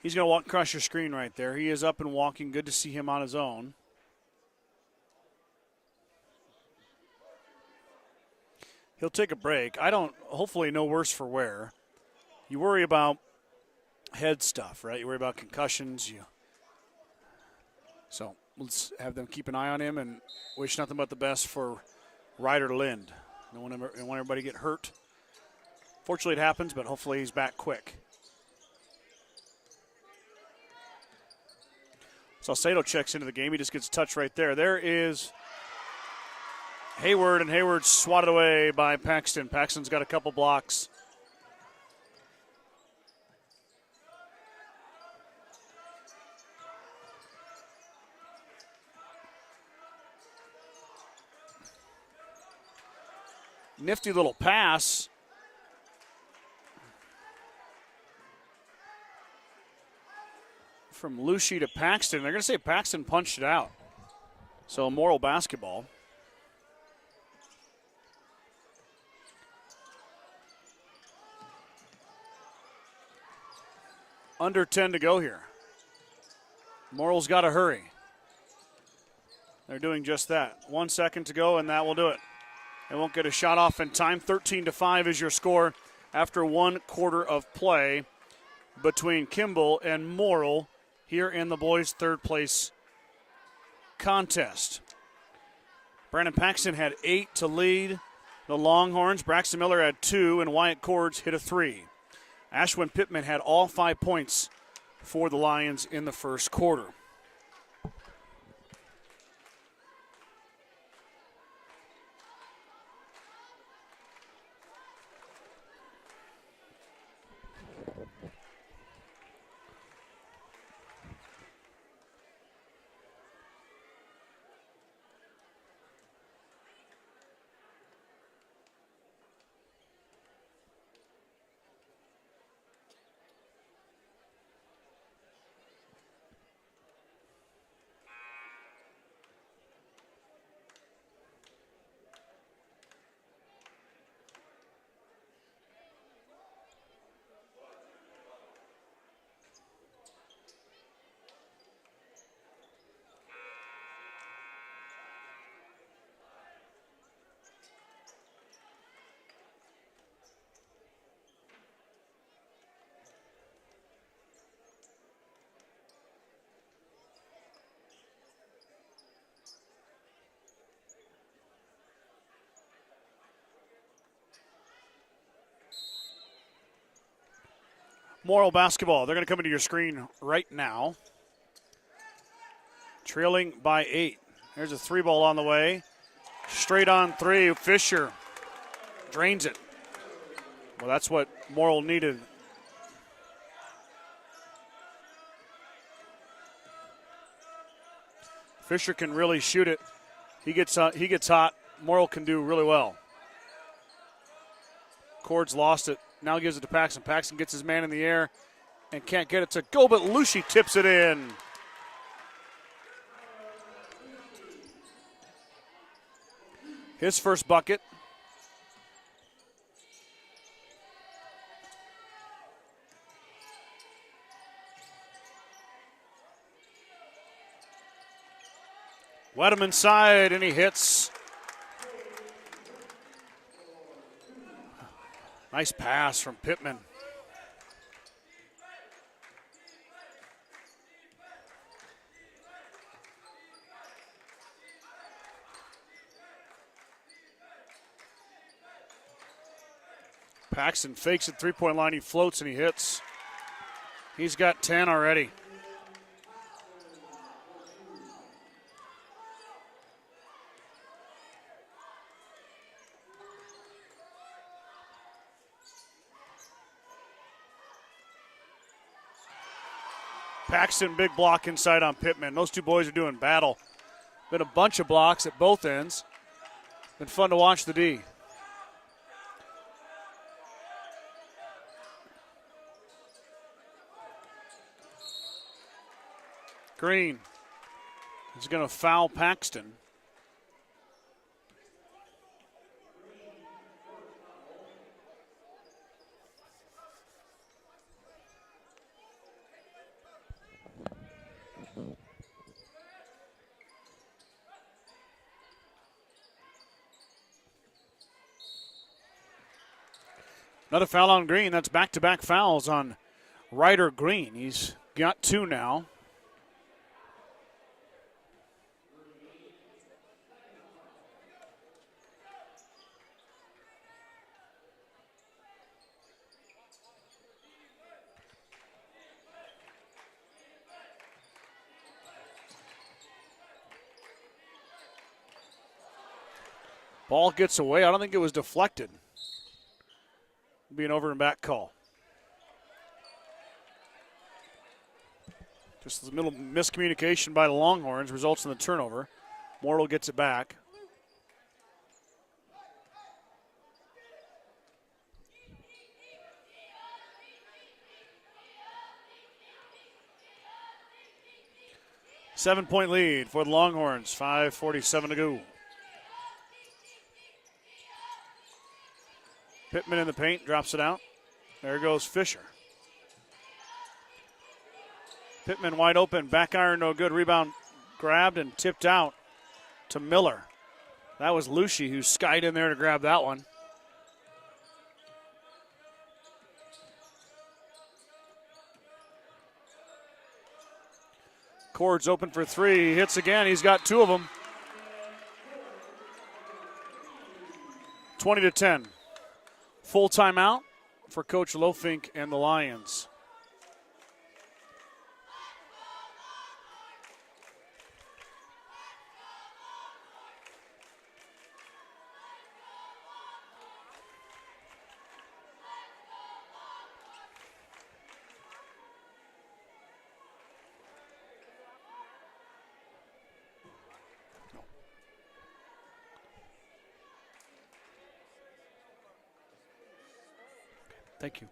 He's going to walk across your screen right there. He is up and walking. Good to see him on his own. He'll take a break. Hopefully no worse for wear. You worry about head stuff, right? You worry about concussions. So let's have them keep an eye on him and wish nothing but the best for Ryder Lind. Don't want everybody to get hurt. Fortunately, it happens, but hopefully he's back quick. Salcedo checks into the game. He just gets a touch right there. There is Hayward, and Hayward swatted away by Paxton. Paxton's got a couple blocks. Nifty little pass. From Lucy to Paxton. They're going to say Paxton punched it out. So Morrill basketball. Under 10 to go here. Morrill's got to hurry. They're doing just that. 1 second to go, and that will do it. They won't get a shot off in time. 13-5 is your score after 1 quarter of play between Kimball and Morrill here in the boys' third place contest. Brandon Paxton had 8 to lead the Longhorns. Braxton Miller had 2, and Wyatt Cords hit a 3. Ashwin Pittman had all 5 points for the Lions in the first quarter. Morrill basketball. They're going to come into your screen right now. Trailing by 8. There's a 3-ball on the way. Straight on 3. Fisher drains it. Well, that's what Morrill needed. Fisher can really shoot it. He gets hot. Morrill can do really well. Cords lost it. Now gives it to Paxton. Paxton gets his man in the air and can't get it to go, but Lucy tips it in. His first bucket. Wet him inside, and he hits. Nice pass from Pittman. Paxton fakes it, three-point line. He floats and he hits. He's got 10 already. Paxton, big block inside on Pittman. Those two boys are doing battle. Been a bunch of blocks at both ends. Been fun to watch the D. Green is going to foul Paxton. Another foul on Green. That's back-to-back fouls on Ryder Green. He's got 2 now. Ball gets away. I don't think it was deflected. Be an over and back call. Just the middle miscommunication by the Longhorns results in the turnover. Morrill gets it back. Seven-point lead for the Longhorns. 5:47 to go. Pittman in the paint, drops it out. There goes Fisher. Pittman wide open, back iron no good. Rebound grabbed and tipped out to Miller. That was Lucci who skied in there to grab that one. Cord's open for 3. He hits again. He's got 2 of them. 20-10. Full timeout for Coach Lofink and the Lions. Thank you.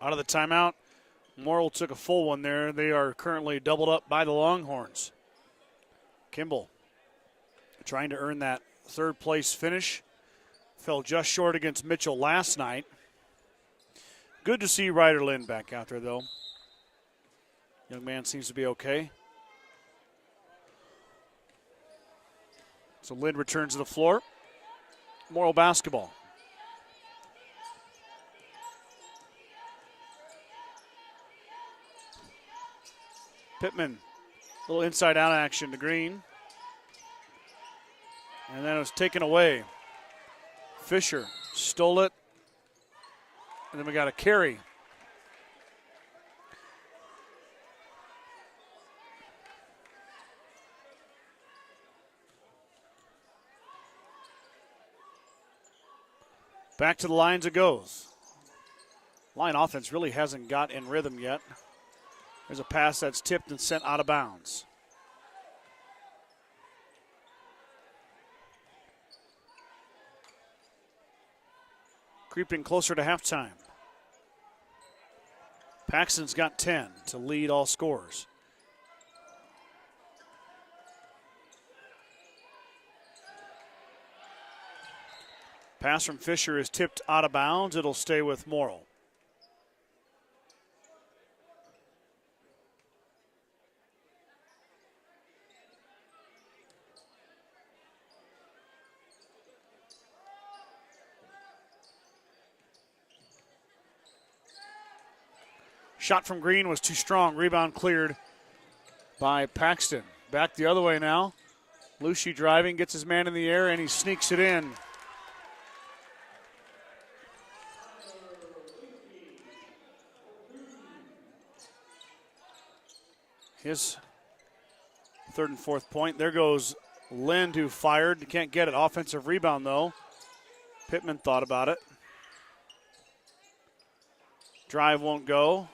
Out of the timeout, Morrill took a full one there. They are currently doubled up by the Longhorns. Kimball trying to earn that third place finish. Fell just short against Mitchell last night. Good to see Ryder Lynn back out there, though. Young man seems to be okay. So Lynn returns to the floor. Morrill basketball. Pittman, a little inside-out action to Green. And then it was taken away. Fisher stole it. And then we got a carry. Back to the lines it goes. Line offense really hasn't got in rhythm yet. There's a pass that's tipped and sent out of bounds. Creeping closer to halftime. Paxton's got 10 to lead all scorers. Pass from Fisher is tipped out of bounds. It'll stay with Morrill. Shot from Green was too strong. Rebound cleared by Paxton. Back the other way now. Lucy driving, gets his man in the air, and he sneaks it in. His third and fourth point. There goes Lind, who fired. Can't get it. Offensive rebound, though. Pittman thought about it. Drive won't go.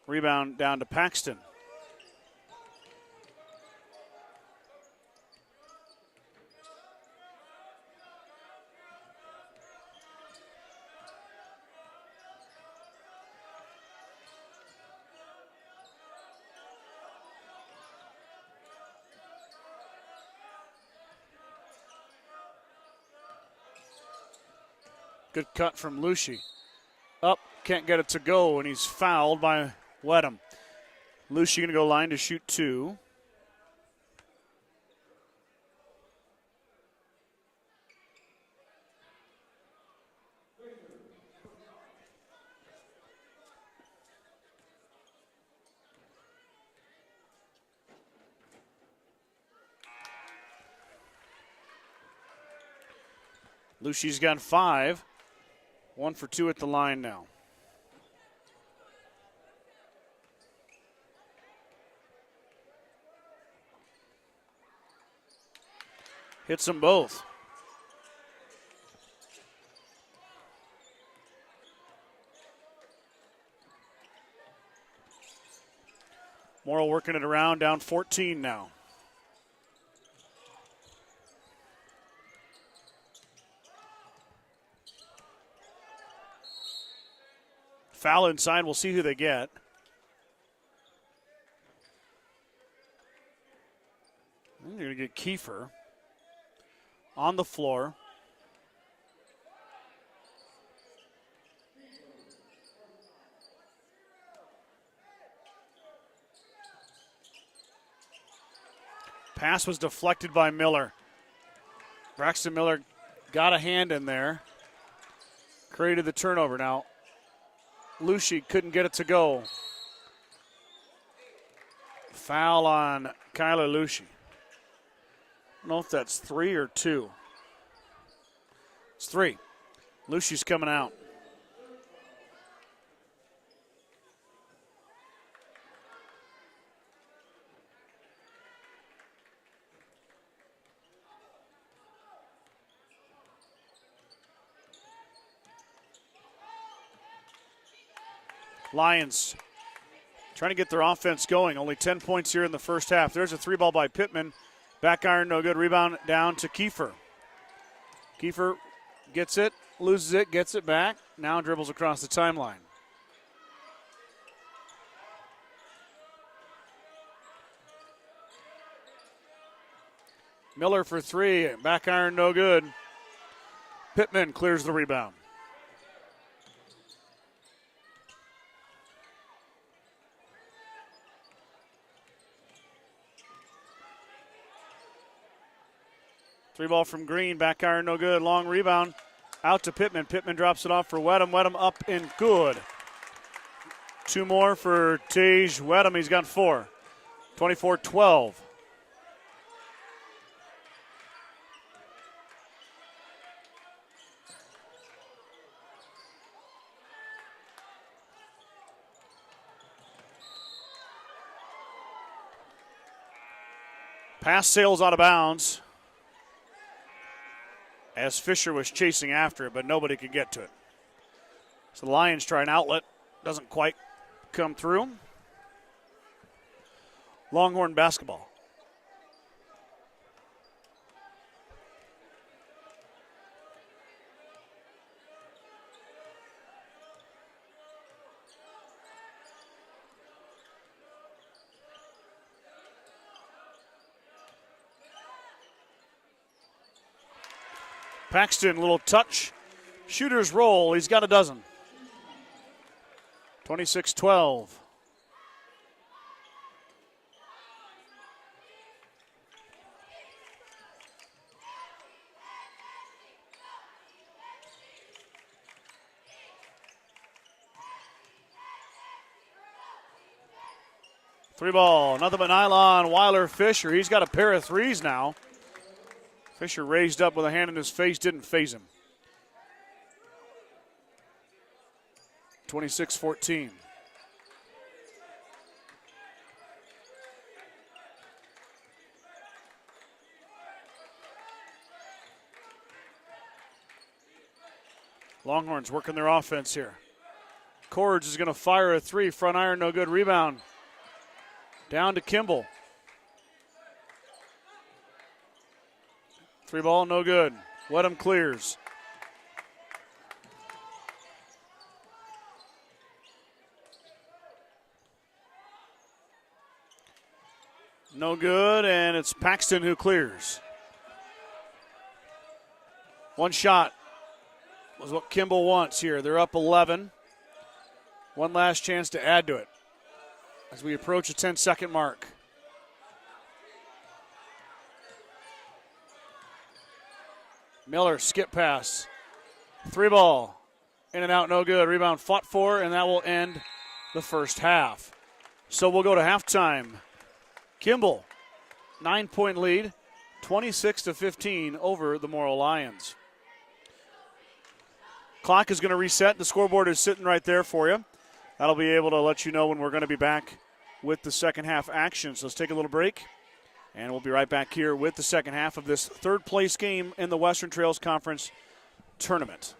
Rebound down to Paxton. Good cut from Lucy. Up, can't get it to go, and he's fouled by Wedham. Lucy going to go line to shoot 2. Lucy's got 5. 1 for 2 at the line now. Hits them both. Morrill working it around, down 14 now. Foul inside, we'll see who they get. They're going to get Kiefer on the floor. Pass was deflected by Miller. Braxton Miller got a hand in there. Created the turnover. Now, Lucy couldn't get it to go. Foul on Kyler Lucy. I don't know if that's 3 or 2. It's 3. Lucy's coming out. Lions trying to get their offense going. Only 10 points here in the first half. There's a 3-ball by Pittman. Back iron, no good. Rebound down to Kiefer. Kiefer gets it, loses it, gets it back. Now dribbles across the timeline. Miller for 3. Back iron, no good. Pittman clears the rebound. Three ball from Green, back iron, no good. Long rebound, out to Pittman. Pittman drops it off for Wedham. Wedham up and good. 2 more for Tage Wedham. He's got 4. 24-12. Pass sails out of bounds as Fisher was chasing after it, but nobody could get to it. So the Lions try an outlet. Doesn't quite come through. Longhorn basketball. Paxton, little touch. Shooter's roll. He's got a dozen. 26-12. 3 ball, nothing but nylon. Weiler Fisher, he's got a pair of threes now. Fisher raised up with a hand in his face, didn't faze him. 26-14. Longhorns working their offense here. Cords is going to fire a three. Front iron, no good. Rebound. Down to Kimball. 3 ball, no good. Wedham clears. No good, and it's Paxton who clears. One shot was what Kimball wants here. They're up 11. One last chance to add to it as we approach the 10-second mark. Miller, skip pass. 3 ball. In and out, no good. Rebound fought for, and that will end the first half. So we'll go to halftime. Kimball, 9-point lead, 26-15 over the Morrill Lions. Clock is going to reset. The scoreboard is sitting right there for you. That'll be able to let you know when we're going to be back with the second half action. So let's take a little break, and we'll be right back here with the second half of this third-place game in the Western Trails Conference tournament.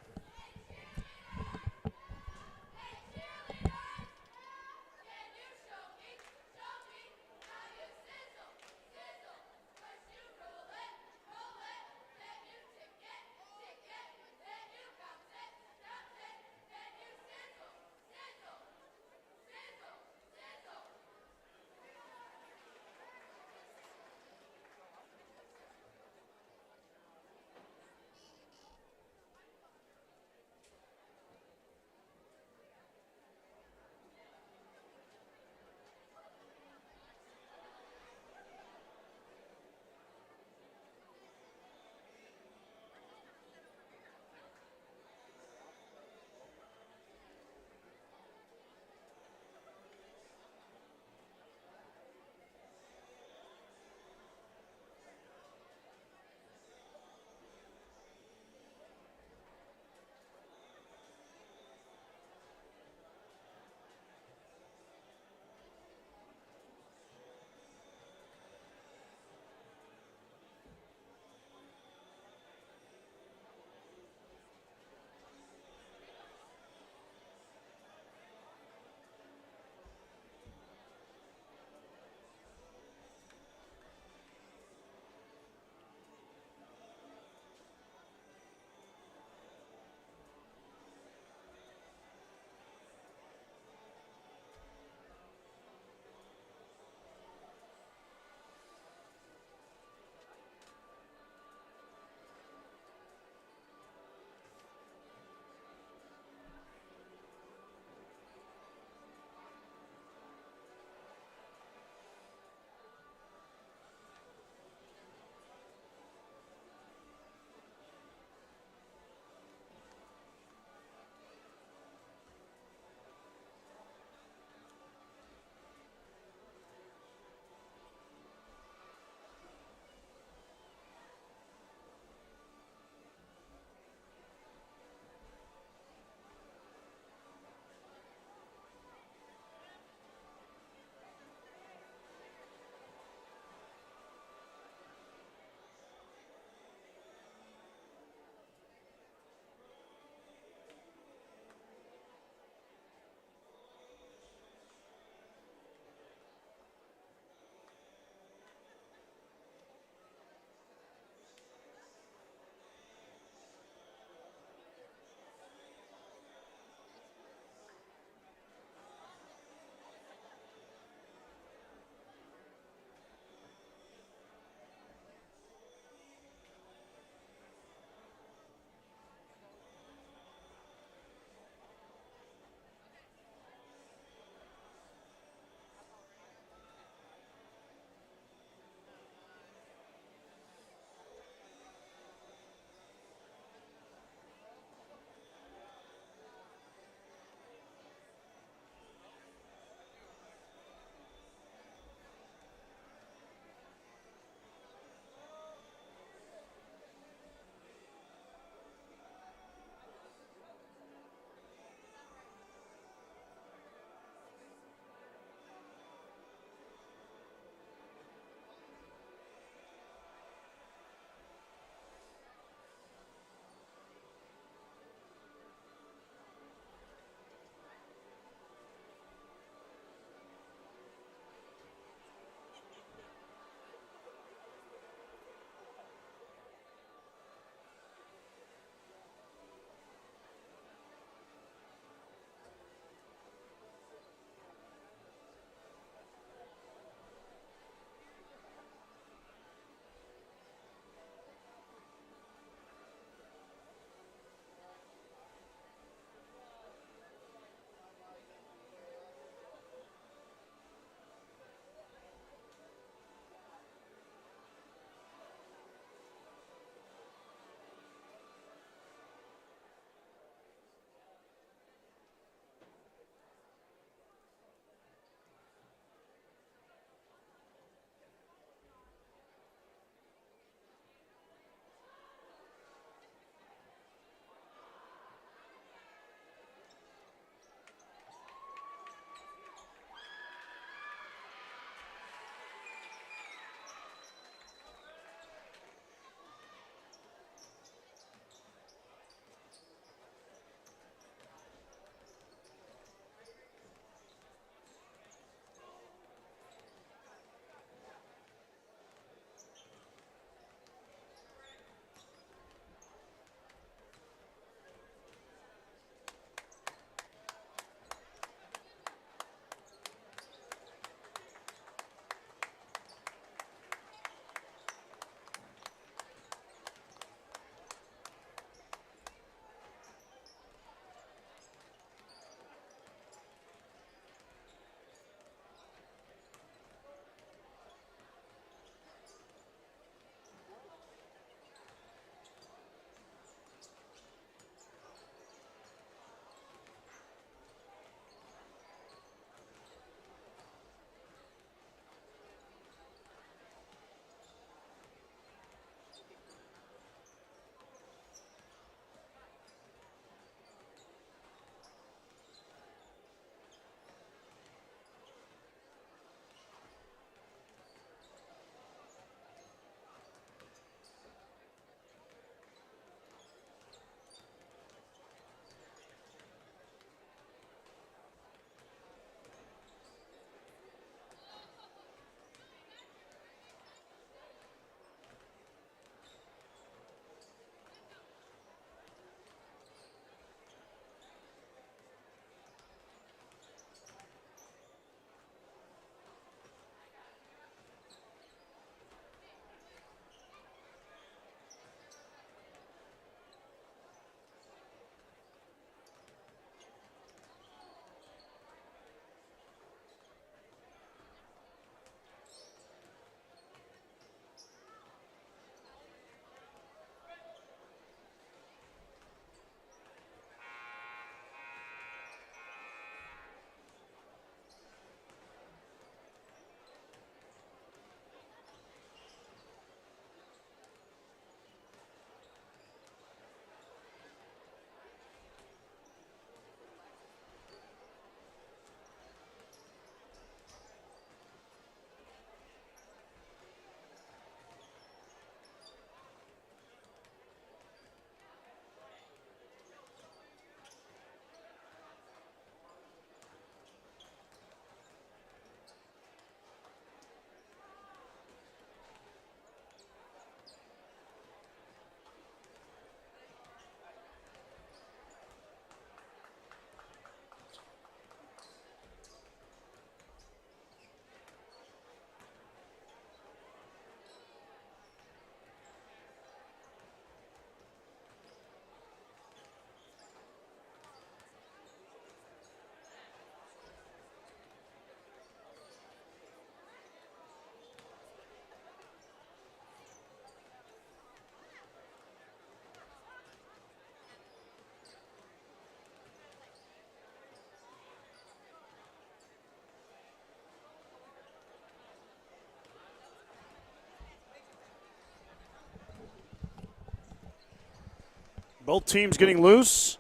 Both teams getting loose.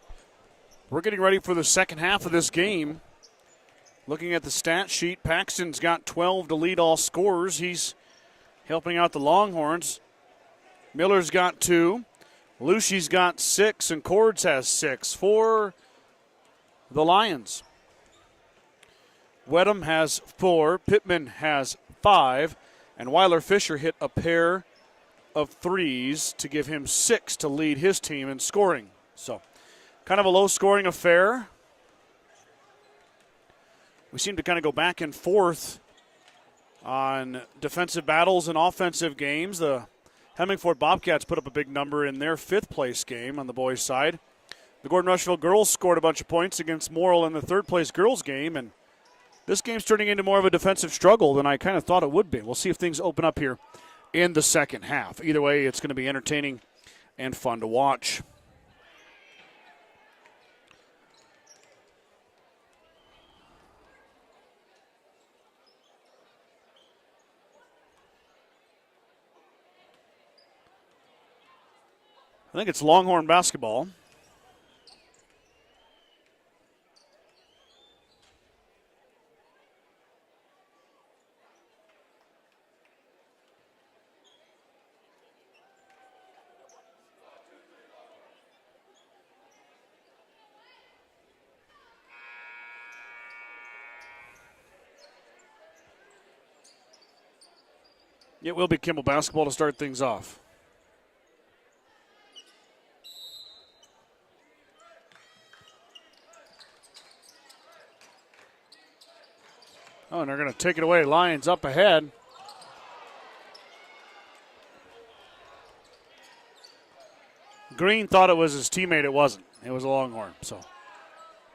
We're getting ready for the second half of this game. Looking at the stat sheet, Paxton's got 12 to lead all scorers. He's helping out the Longhorns. Miller's got 2. Lucci's got 6, and Cords has 6 for the Lions. Wedham has 4, Pittman has 5, and Weiler Fisher hit a pair of threes to give him 6 to lead his team in scoring. So, kind of a low-scoring affair. We seem to kind of go back and forth on defensive battles and offensive games. The Hemingford Bobcats put up a big number in their 5th-place game on the boys' side. The Gordon Rushville girls scored a bunch of points against Morrill in the 3rd-place girls' game, and this game's turning into more of a defensive struggle than I kind of thought it would be. We'll see if things open up here in the second half. Either way, it's going to be entertaining and fun to watch. I think it's Longhorn basketball. It will be Kimball basketball to start things off. Oh, and they're going to take it away. Lions up ahead. Green thought it was his teammate. It wasn't. It was a Longhorn. So,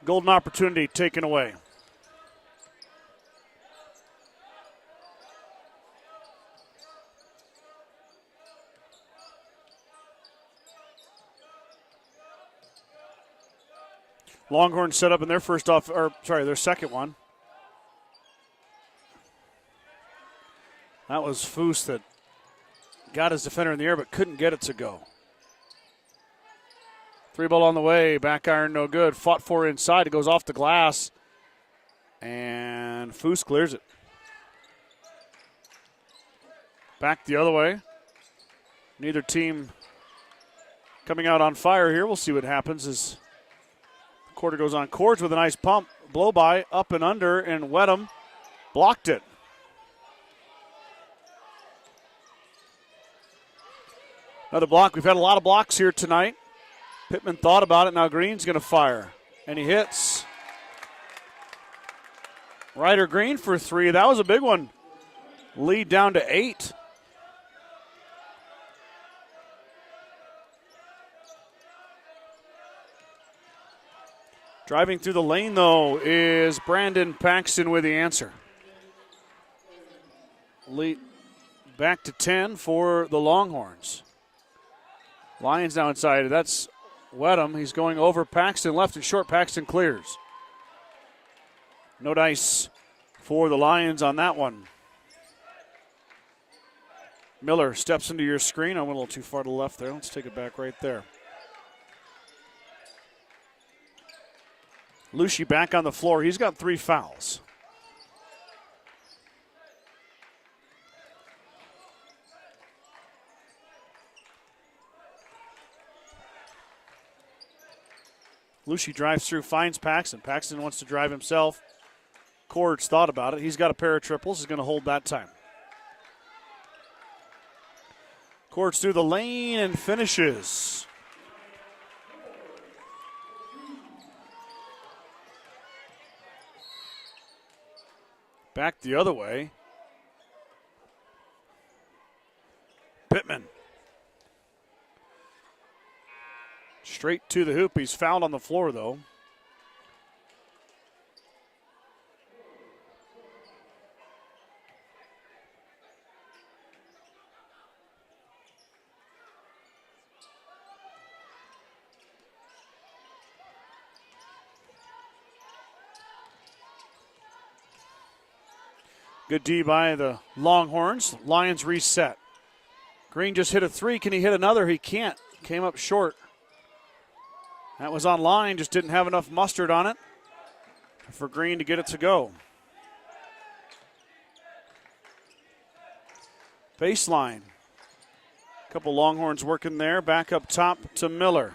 golden opportunity taken away. Longhorn set up in their their second one. That was Foose that got his defender in the air but couldn't get it to go. 3 ball on the way, back iron no good. Fought for inside, it goes off the glass, and Foose clears it. Back the other way. Neither team coming out on fire here. We'll see what happens as the quarter goes on. Cords with a nice pump, blow by, up and under, and Wedham blocked it. Another block. We've had a lot of blocks here tonight. Pittman thought about it. Now Green's going to fire. And he hits. Ryder Green for 3. That was a big one. Lead down to 8. Driving through the lane, though, is Brandon Paxton with the answer. Lead back to 10 for the Longhorns. Lions now inside. That's Wedham. He's going over Paxton. Left and short. Paxton clears. No dice for the Lions on that one. Miller steps into your screen. I went a little too far to the left there. Let's take it back right there. Lucci back on the floor. He's got 3 fouls. Lucci drives through, finds Paxton. Paxton wants to drive himself. Cords thought about it. He's got a pair of triples. He's going to hold that time. Cords through the lane and finishes. Back the other way. Pittman. Straight to the hoop. He's fouled on the floor, though. Good D by the Longhorns. Lions reset. Green just hit a 3. Can he hit another? He can't. Came up short. That was on line, just didn't have enough mustard on it for Green to get it to go. Baseline. A couple Longhorns working there. Back up top to Miller.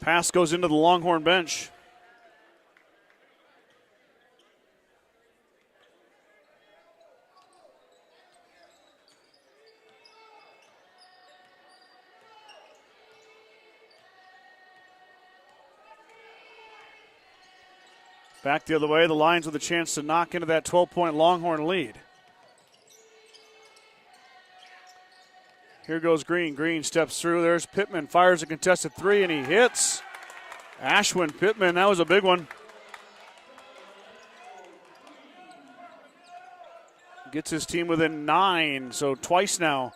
Pass goes into the Longhorn bench. Back the other way, the Lions with a chance to knock into that 12-point Longhorn lead. Here goes Green. Green steps through. There's Pittman. Fires a contested three, and he hits. Ashwin Pittman, that was a big one. Gets his team within 9, so twice now.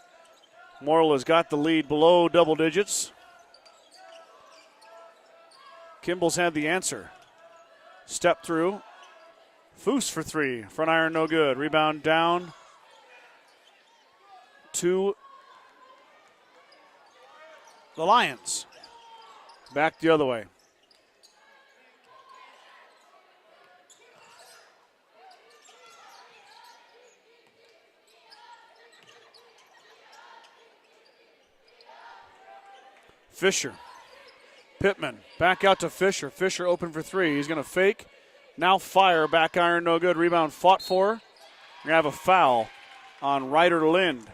Morrill has got the lead below double digits. Kimball's had the answer. Step through. Foose for three. Front iron no good. Rebound down to the Lions. Back the other way. Fisher. Pittman back out to Fisher. Fisher open for three. He's going to fake. Now fire. Back iron no good. Rebound fought for. We're going to have a foul on Ryder Lind.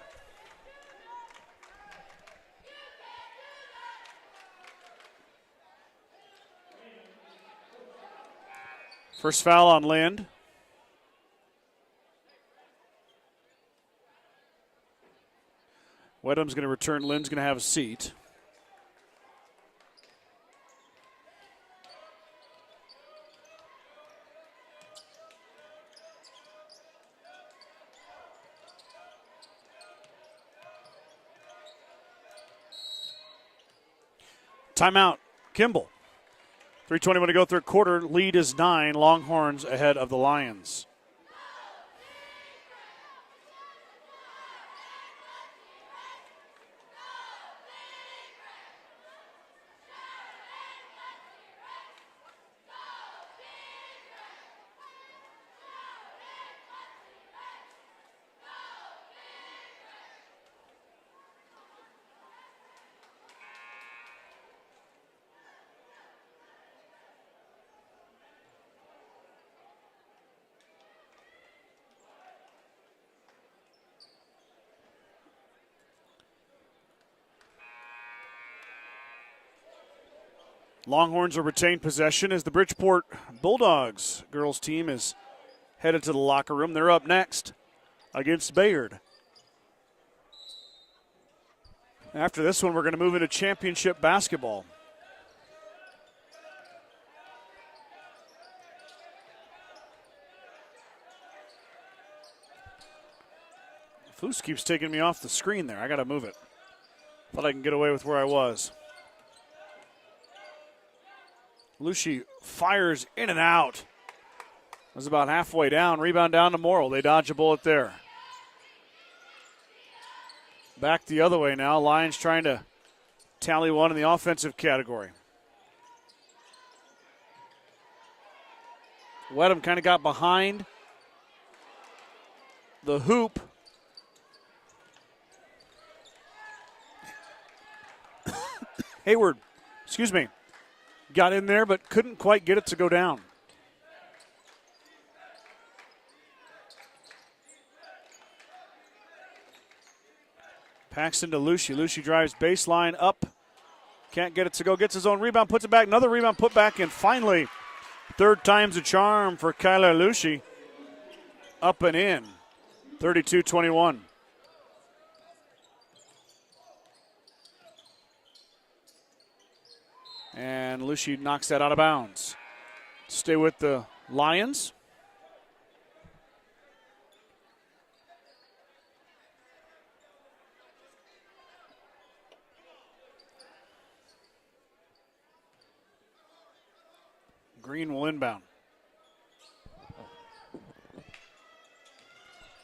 First foul on Lind. Wedham's going to return. Lind's going to have a seat. Timeout, Kimball. 3:21 to go third quarter. Lead is 9. Longhorns ahead of the Lions. Longhorns will retain possession as the Bridgeport Bulldogs girls team is headed to the locker room. They're up next against Bayard. After this one, we're going to move into championship basketball. Foose keeps taking me off the screen there. I got to move it. Thought I can get away with where I was. Lucy fires in and out. Was about halfway down. Rebound down to Morrill. They dodge a bullet there. Back the other way now. Lions trying to tally one in the offensive category. Wedham kind of got behind the hoop. Hayward, excuse me, got in there but couldn't quite get it to go down. Paxton to Lucy. Lucy drives baseline up. Can't get it to go. Gets his own rebound. Puts it back. Another rebound put back. And finally, third time's a charm for Kyler Lucy. Up and in. 32-21. And Lucy knocks that out of bounds. Stay with the Lions. Green will inbound.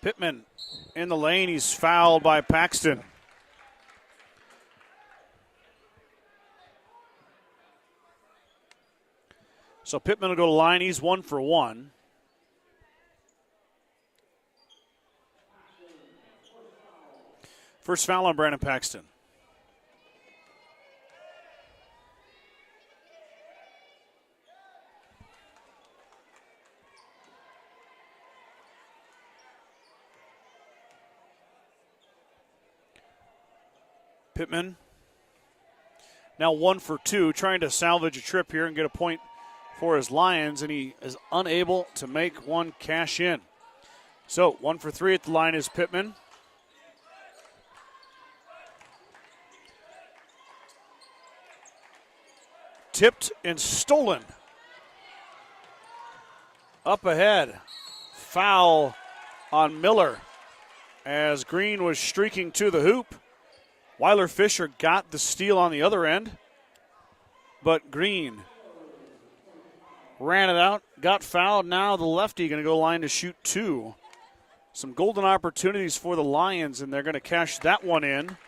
Pittman in the lane. He's fouled by Paxton. So Pittman will go to line. He's 1 for 1. First foul on Brandon Paxton. Pittman now 1 for 2, trying to salvage a trip here and get a point for his Lions, and he is unable to make one cash in. So 1 for 3 at the line is Pittman. Tipped and stolen. Up ahead. Foul on Miller as Green was streaking to the hoop. Weiler Fisher got the steal on the other end, but Green ran it out, got fouled. Now the lefty going to go line to shoot 2. Some golden opportunities for the Lions, and they're going to cash that one in.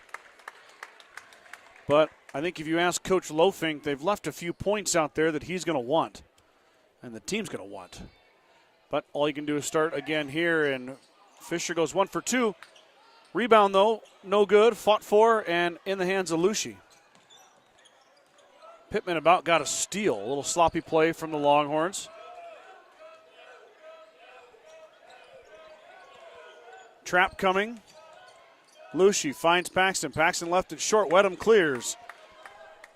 But I think if you ask Coach Lofink, they've left a few points out there that he's going to want, and the team's going to want. But all you can do is start again here, and Fisher goes 1 for 2. Rebound, though, no good. Fought for and in the hands of Lucy. Pittman about got a steal. A little sloppy play from the Longhorns. Trap coming. Lucy finds Paxton. Paxton left it short. Wedham clears.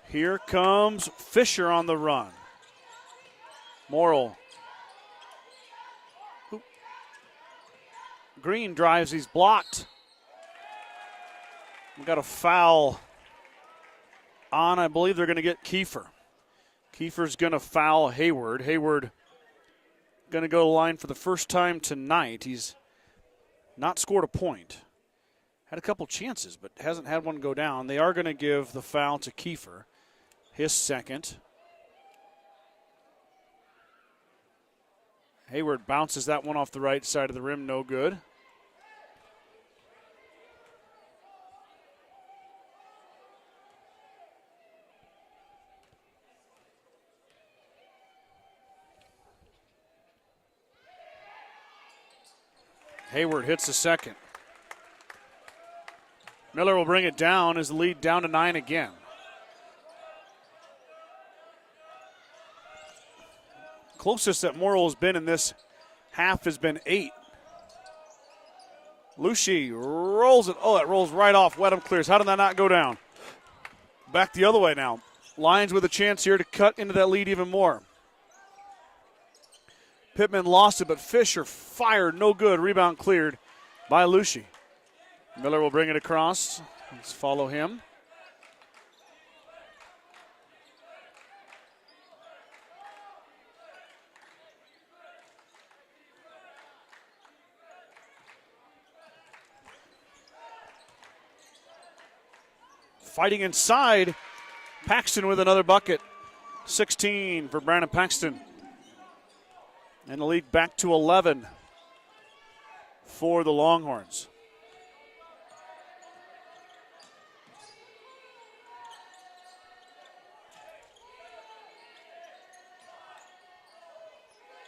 Here comes Fisher on the run. Morrill. Green drives. He's blocked. We got a foul on, I believe they're going to get Kiefer. Kiefer's going to foul Hayward. Hayward going to go to the line for the first time tonight. He's not scored a point. Had a couple chances, but hasn't had one go down. They are going to give the foul to Kiefer, his second. Hayward bounces that one off the right side of the rim, no good. Hayward hits the second. Miller will bring it down as the lead down to 9 again. Closest that Morrill has been in this half has been 8. Lucy rolls it. Oh, that rolls right off. Wedham clears. How did that not go down? Back the other way now. Lions with a chance here to cut into that lead even more. Pittman lost it, but Fisher fired. No good. Rebound cleared by Lucy. Miller will bring it across. Let's follow him. Fighting inside. Paxton with another bucket. 16 for Brandon Paxton. And the lead back to 11 for the Longhorns.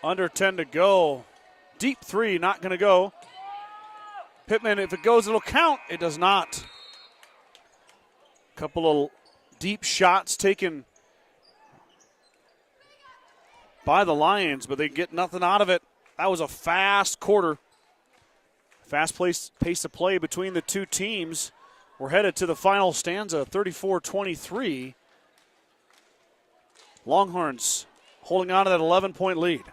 Under 10 to go. Deep three, not going to go. Pittman, if it goes, it'll count. It does not. Couple of deep shots taken by the Lions, but they get nothing out of it. That was a fast quarter. Fast pace of play between the two teams. We're headed to the final stanza, 34-23. Longhorns holding on to that 11-point lead.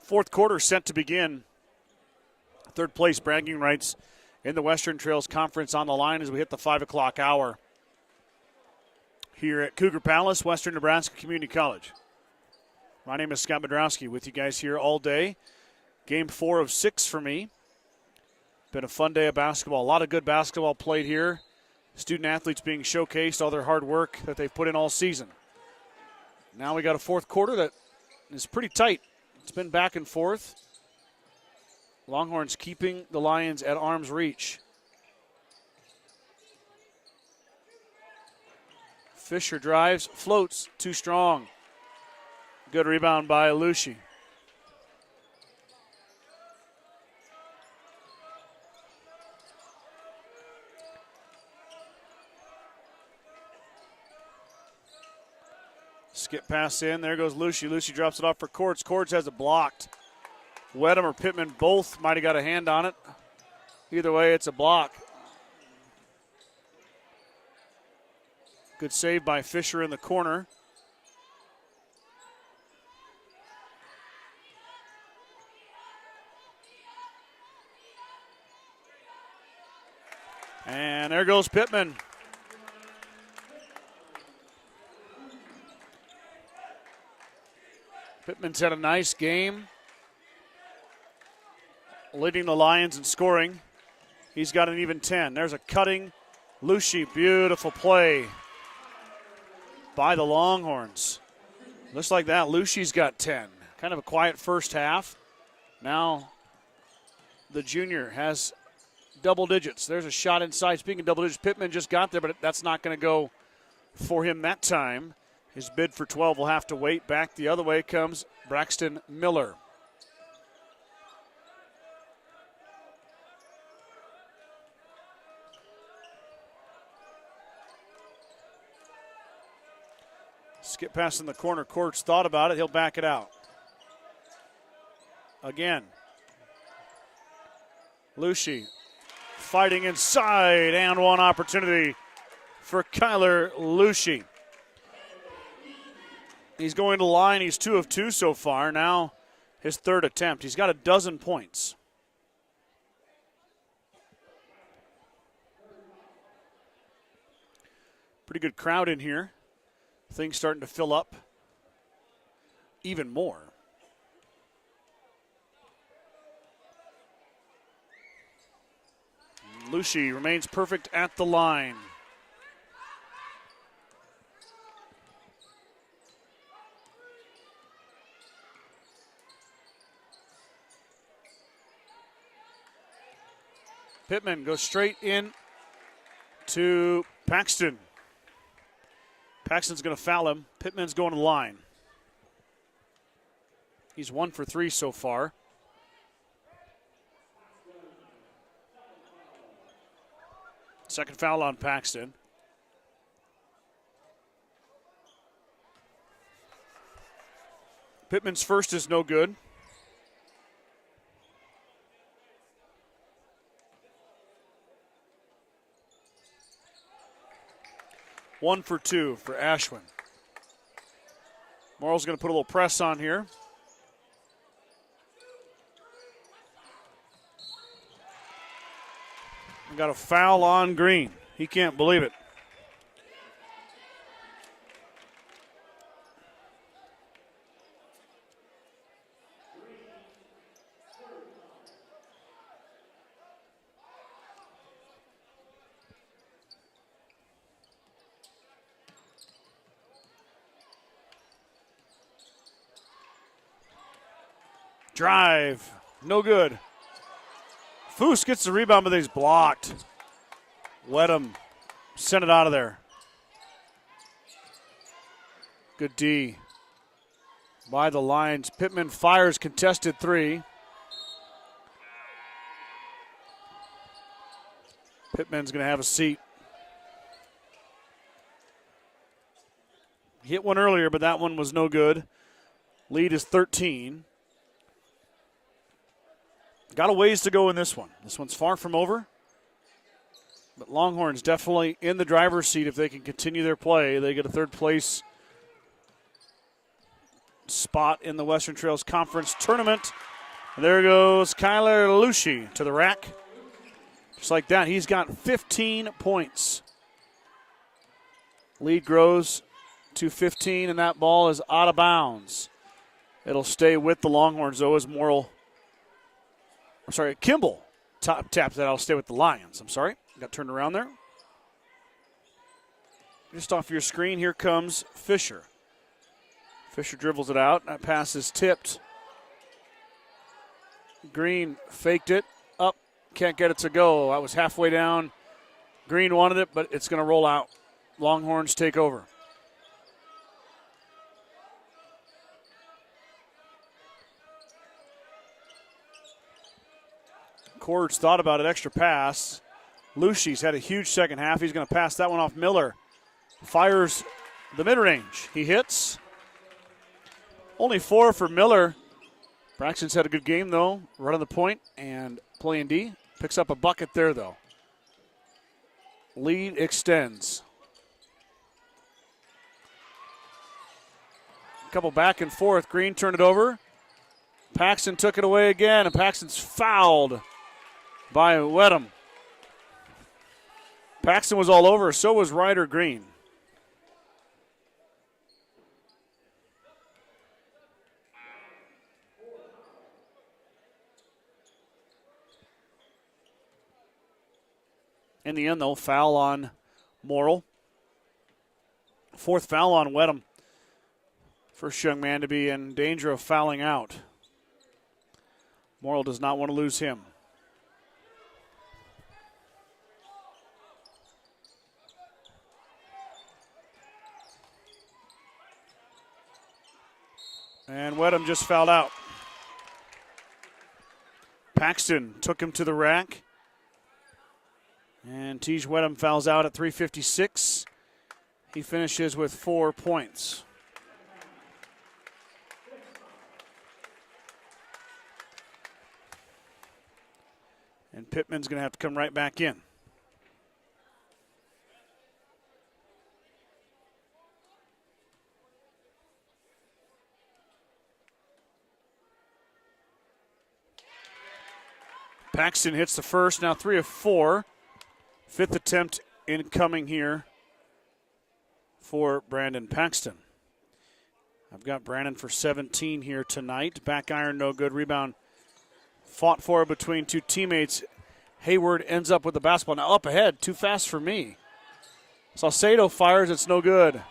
Fourth quarter set to begin. Third place bragging rights in the Western Trails Conference on the line as we hit the 5 o'clock hour here at Cougar Palace, Western Nebraska Community College. My name is Scott Bedrowski with you guys here all day. Game 4 of 6 for me. Been a fun day of basketball. A lot of good basketball played here. Student athletes being showcased, all their hard work that they've put in all season. Now we got a fourth quarter that is pretty tight. It's been back and forth. Longhorns keeping the Lions at arm's reach. Fisher drives, floats, too strong. Good rebound by Lucy. Skip pass in. There goes Lucy. Lucy drops it off for Courts. Courts has it blocked. Wedham or Pittman both might have got a hand on it. Either way, it's a block. Good save by Fisher in the corner. And there goes Pittman. Pittman's had a nice game, leading the Lions in scoring. He's got an even 10. There's a cutting Lucy. Beautiful play by the Longhorns. Looks like that. Lucy's got 10. Kind of a quiet first half. Now the junior has double digits. There's a shot inside. Speaking of double digits, Pittman just got there, but that's not going to go for him that time. His bid for 12 will have to wait. Back the other way comes Braxton Miller. Skip pass in the corner. Courts thought about it. He'll back it out. Again. Lucy fighting inside, and one opportunity for Kyler Lucy. He's going to the line. He's 2 of 2 so far. Now his third attempt. He's got a dozen points. Pretty good crowd in here. Things starting to fill up even more. Lucy remains perfect at the line. Pittman goes straight in to Paxton. Paxton's going to foul him. Pittman's going to the line. He's 1 for 3 so far. Second foul on Paxton. Pittman's first is no good. One for 2 for Ashwin. Morrill's going to put a little press on here. We got a foul on Green. He can't believe it. Drive, no good. Foose gets the rebound, but he's blocked. Wedham sent it out of there. Good D by the Lions. Pittman fires contested 3. Pittman's going to have a seat. Hit one earlier, but that one was no good. Lead is 13. Got a ways to go in this one. This one's far from over. But Longhorns definitely in the driver's seat if they can continue their play. They get a third place spot in the Western Trails Conference Tournament. And there goes Kyler Lucy to the rack. Just like that, he's got 15 points. Lead grows to 15, and that ball is out of bounds. It'll stay with the Longhorns, though, as Kimball taps that. I'll stay with the Lions. I'm sorry. Got turned around there. Just off your screen, here comes Fisher. Fisher dribbles it out. That pass is tipped. Green faked it. Up. Can't get it to go. That was halfway down. Green wanted it, but it's going to roll out. Longhorns take over. Cords thought about it. Extra pass. Lucci's had a huge second half. He's going to pass that one off Miller. Fires the mid-range. He hits. Only 4 for Miller. Braxton's had a good game, though. Running the point and playing D. Picks up a bucket there, though. Lead extends. A couple back and forth. Green turned it over. Paxton took it away again, and Paxton's fouled by Wedham. Paxton was all over, so was Ryder Green. In the end, though, foul on Morrill. 4th foul on Wedham. First young man to be in danger of fouling out. Morrill does not want to lose him. And Wedham just fouled out. Paxton took him to the rack. And Tej Wedham fouls out at 3:56. He finishes with 4 points. And Pittman's going to have to come right back in. Paxton hits the first, now 3 of 4. 5th attempt incoming here for Brandon Paxton. I've got Brandon for 17 here tonight. Back iron, no good. Rebound fought for between two teammates. Hayward ends up with the basketball. Now up ahead, too fast for me. Salcedo fires, it's no good.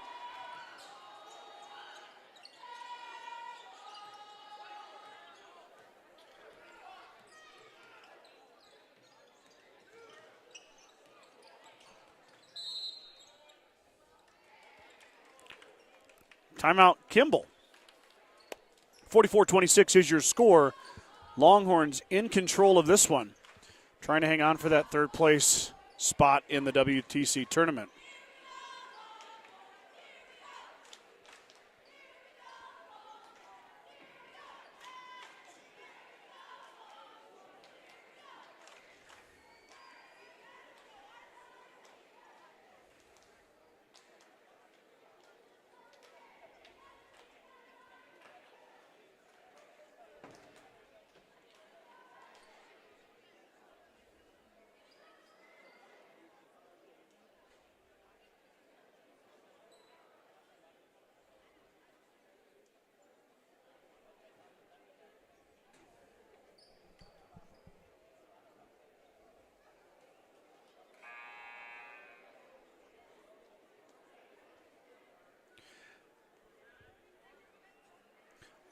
Timeout, Kimball. 44-26 is your score. Longhorns in control of this one, trying to hang on for that 3rd place spot in the WTC tournament.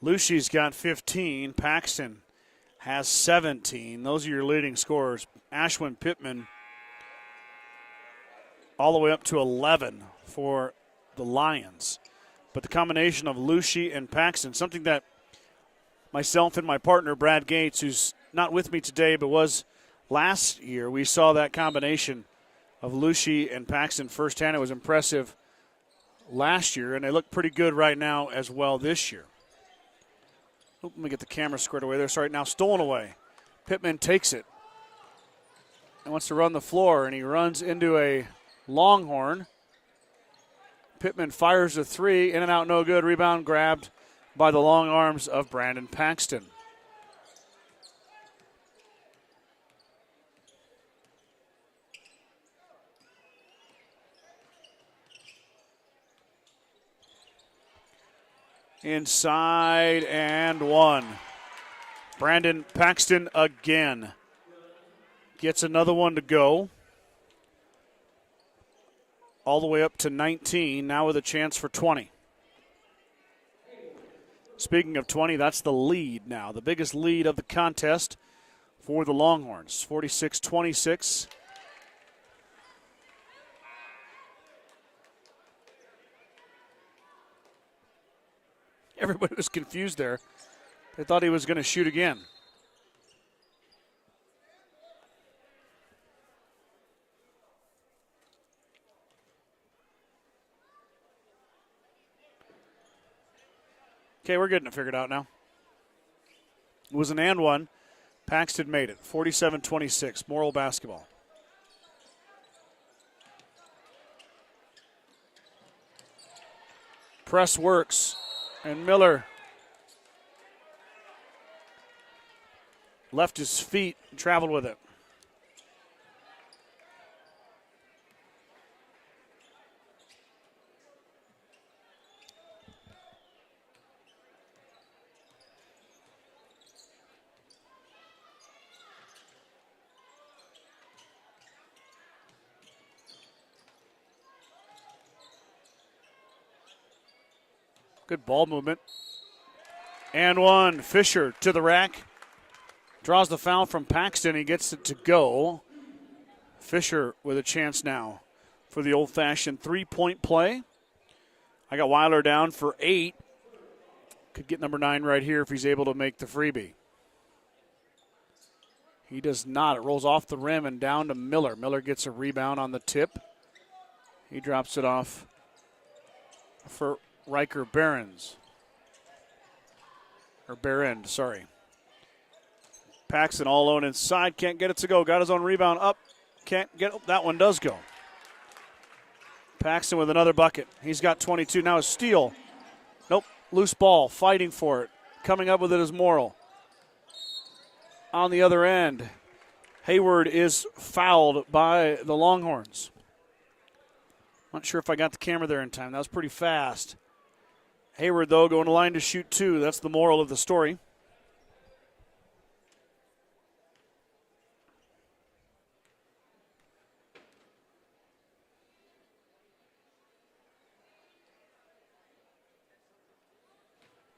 Lucci's got 15. Paxton has 17. Those are your leading scorers. Ashwin Pittman all the way up to 11 for the Lions. But the combination of Lucci and Paxton, something that myself and my partner, Brad Gates, who's not with me today but was last year, we saw that combination of Lucci and Paxton firsthand. It was impressive last year, and they look pretty good right now as well this year. Let me get the camera squared away there. Sorry, now stolen away. Pittman takes it and wants to run the floor, and he runs into a Longhorn. Pittman fires a 3, in and out, no good. Rebound grabbed by the long arms of Brandon Paxton. Inside and one. Brandon Paxton again gets another one to go. All the way up to 19, now with a chance for 20. Speaking of 20, that's the lead now, the biggest lead of the contest for the Longhorns, 46-26. Everybody was confused there. They thought he was going to shoot again. Okay, we're getting it figured out now. It was an and one. Paxton made it. 47-26, Morrill basketball. Press works, and Miller left his feet and traveled with it. Good ball movement. And one. Fisher to the rack. Draws the foul from Paxton. He gets it to go. Fisher with a chance now for the old-fashioned three-point play. I got Weiler down for 8. Could get number 9 right here if he's able to make the freebie. He does not. It rolls off the rim and down to Miller. Miller gets a rebound on the tip. He drops it off for Riker Behrens. Or Berend, sorry. Paxton all alone inside. Can't get it to go. Got his own rebound up. Can't get it. That one does go. Paxton with another bucket. He's got 22. Now a steal. Nope. Loose ball. Fighting for it. Coming up with it is Morrill. On the other end, Hayward is fouled by the Longhorns. Not sure if I got the camera there in time. That was pretty fast. Hayward, though, going to line to shoot 2. That's the moral of the story.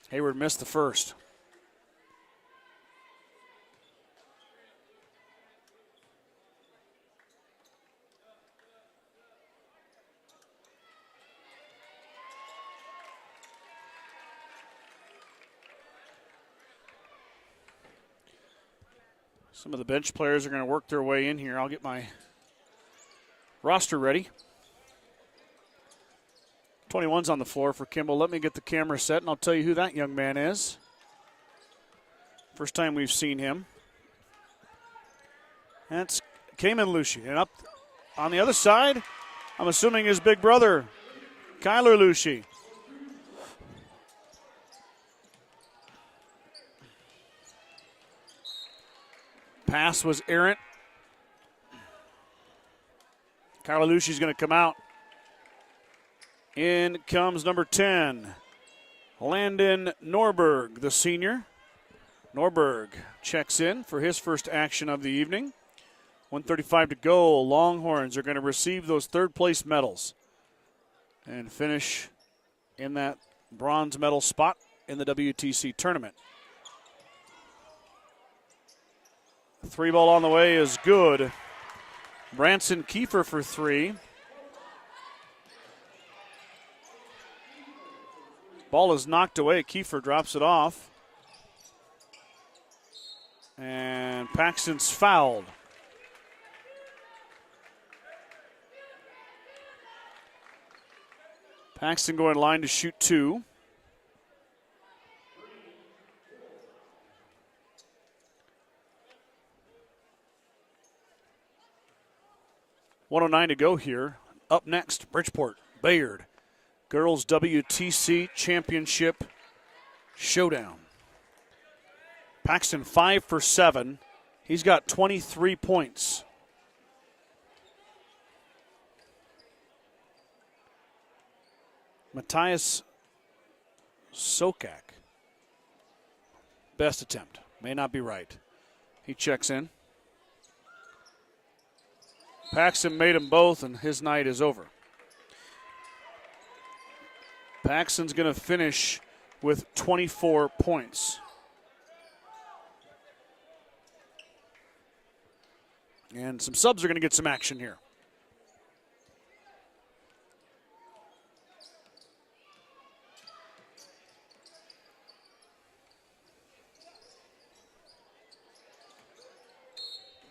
Hayward missed the first. Some of the bench players are going to work their way in here. I'll get my roster ready. 21's on the floor for Kimball. Let me get the camera set, and I'll tell you who that young man is. First time we've seen him. That's Kamen Lucie. And up on the other side, I'm assuming his big brother, Kyler Lucie. Pass was errant. Kyler Lucie's going to come out. In comes number 10, Landon Norberg, the senior. Norberg checks in for his first action of the evening. 1:35 to go. Longhorns are going to receive those third-place medals and finish in that bronze medal spot in the WTC tournament. 3 ball on the way is good. Branson Kiefer for 3. Ball is knocked away. Kiefer drops it off. And Paxton's fouled. Paxton going line to shoot 2. $109 to go here. Up next, Bridgeport, Bayard. Girls WTC Championship showdown. Paxton 5 for 7. He's got 23 points. Matthias Sokak. Best attempt. May not be right. He checks in. Paxton made them both, and his night is over. Paxton's going to finish with 24 points. And some subs are going to get some action here.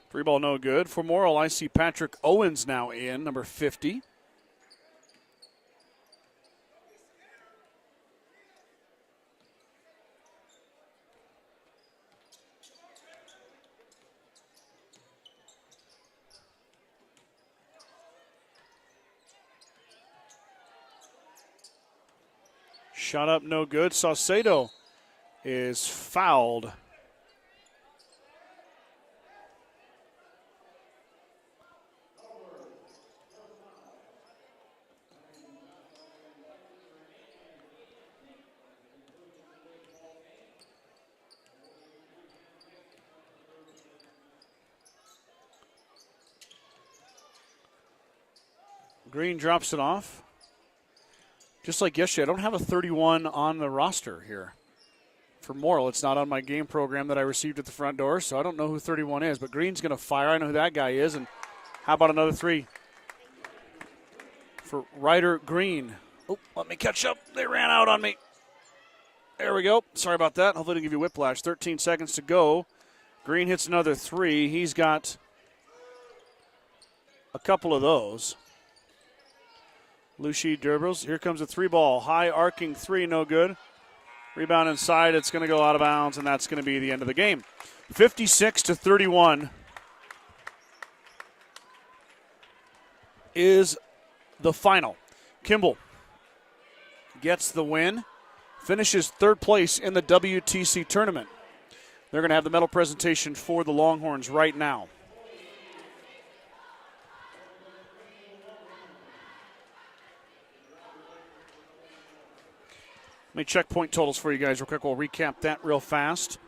Free ball no good. For Morrill, I see Patrick Owens now in, number 50. Shot up no good. Saucedo is fouled. Green drops it off. Just like yesterday, I don't have a 31 on the roster here. For Morrill, it's not on my game program that I received at the front door, so I don't know who 31 is. But Green's going to fire. I know who that guy is. And how about another three for Ryder Green? Oh, let me catch up. They ran out on me. There we go. Sorry about that. Hopefully, to give you whiplash. 13 seconds to go. Green hits another three. He's got a couple of those. Lucy dribbles. Here comes a three ball. High arcing three, no good. Rebound inside. It's going to go out of bounds, and that's going to be the end of the game. 56-31 is the final. Kimball gets the win, finishes third place in the WTC tournament. They're going to have the medal presentation for the Longhorns right now. Let me check point totals for you guys real quick. We'll recap that real fast.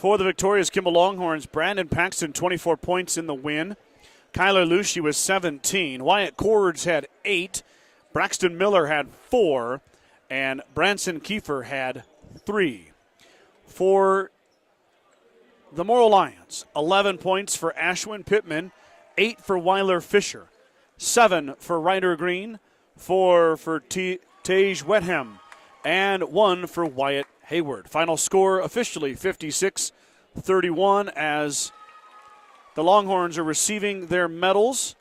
For the victorious Kimball Longhorns, Brandon Paxton, 24 points in the win. Kyler Lucy was 17. Wyatt Cords had 8. Braxton Miller had 4. And Branson Kiefer had 3. For the Morrill Lions, 11 points for Ashwin Pittman, 8 for Weiler Fisher, 7 for Ryder Green, 4 for Tage Wetham, and 1 for Wyatt Hayward. Final score officially 56-31 as the Longhorns are receiving their medals.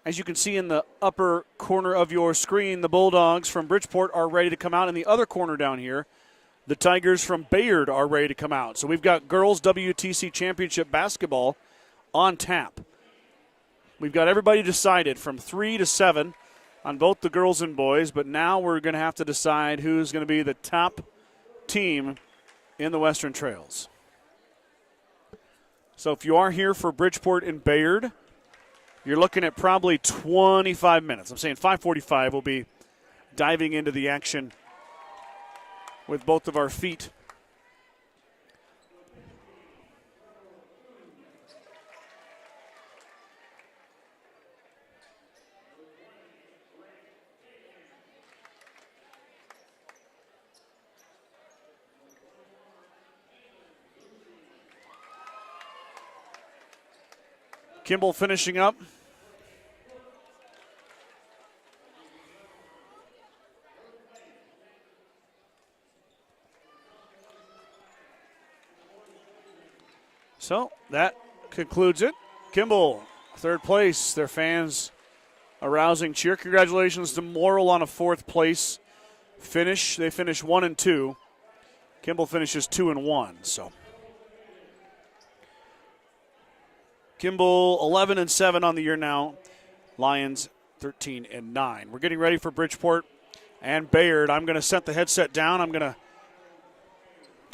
As you can see in the upper corner of your screen, the Bulldogs from Bridgeport are ready to come out. In the other corner down here, the Tigers from Bayard are ready to come out. So we've got girls WTC Championship basketball on tap. We've got everybody decided from 3 to 7 on both the girls and boys, but now we're going to have to decide who's going to be the top team in the Western Trails. So if you are here for Bridgeport and Bayard, you're looking at probably 25 minutes. I'm saying 5:45 we'll be diving into the action with both of our feet. Kimball finishing up. So that concludes it. Kimball, third place. Their fans a rousing cheer. Congratulations to Morrill on a fourth place finish. They finish 1 and 2. Kimball finishes 2 and 1. So Kimball 11 and 7 on the year now. Lions 13 and 9. We're getting ready for Bridgeport and Bayard. I'm going to set the headset down. I'm going to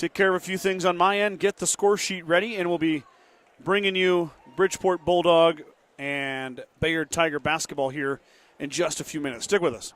take care of a few things on my end, get the score sheet ready, and we'll be bringing you Bridgeport Bulldog and Bayard Tiger basketball here in just a few minutes. Stick with us.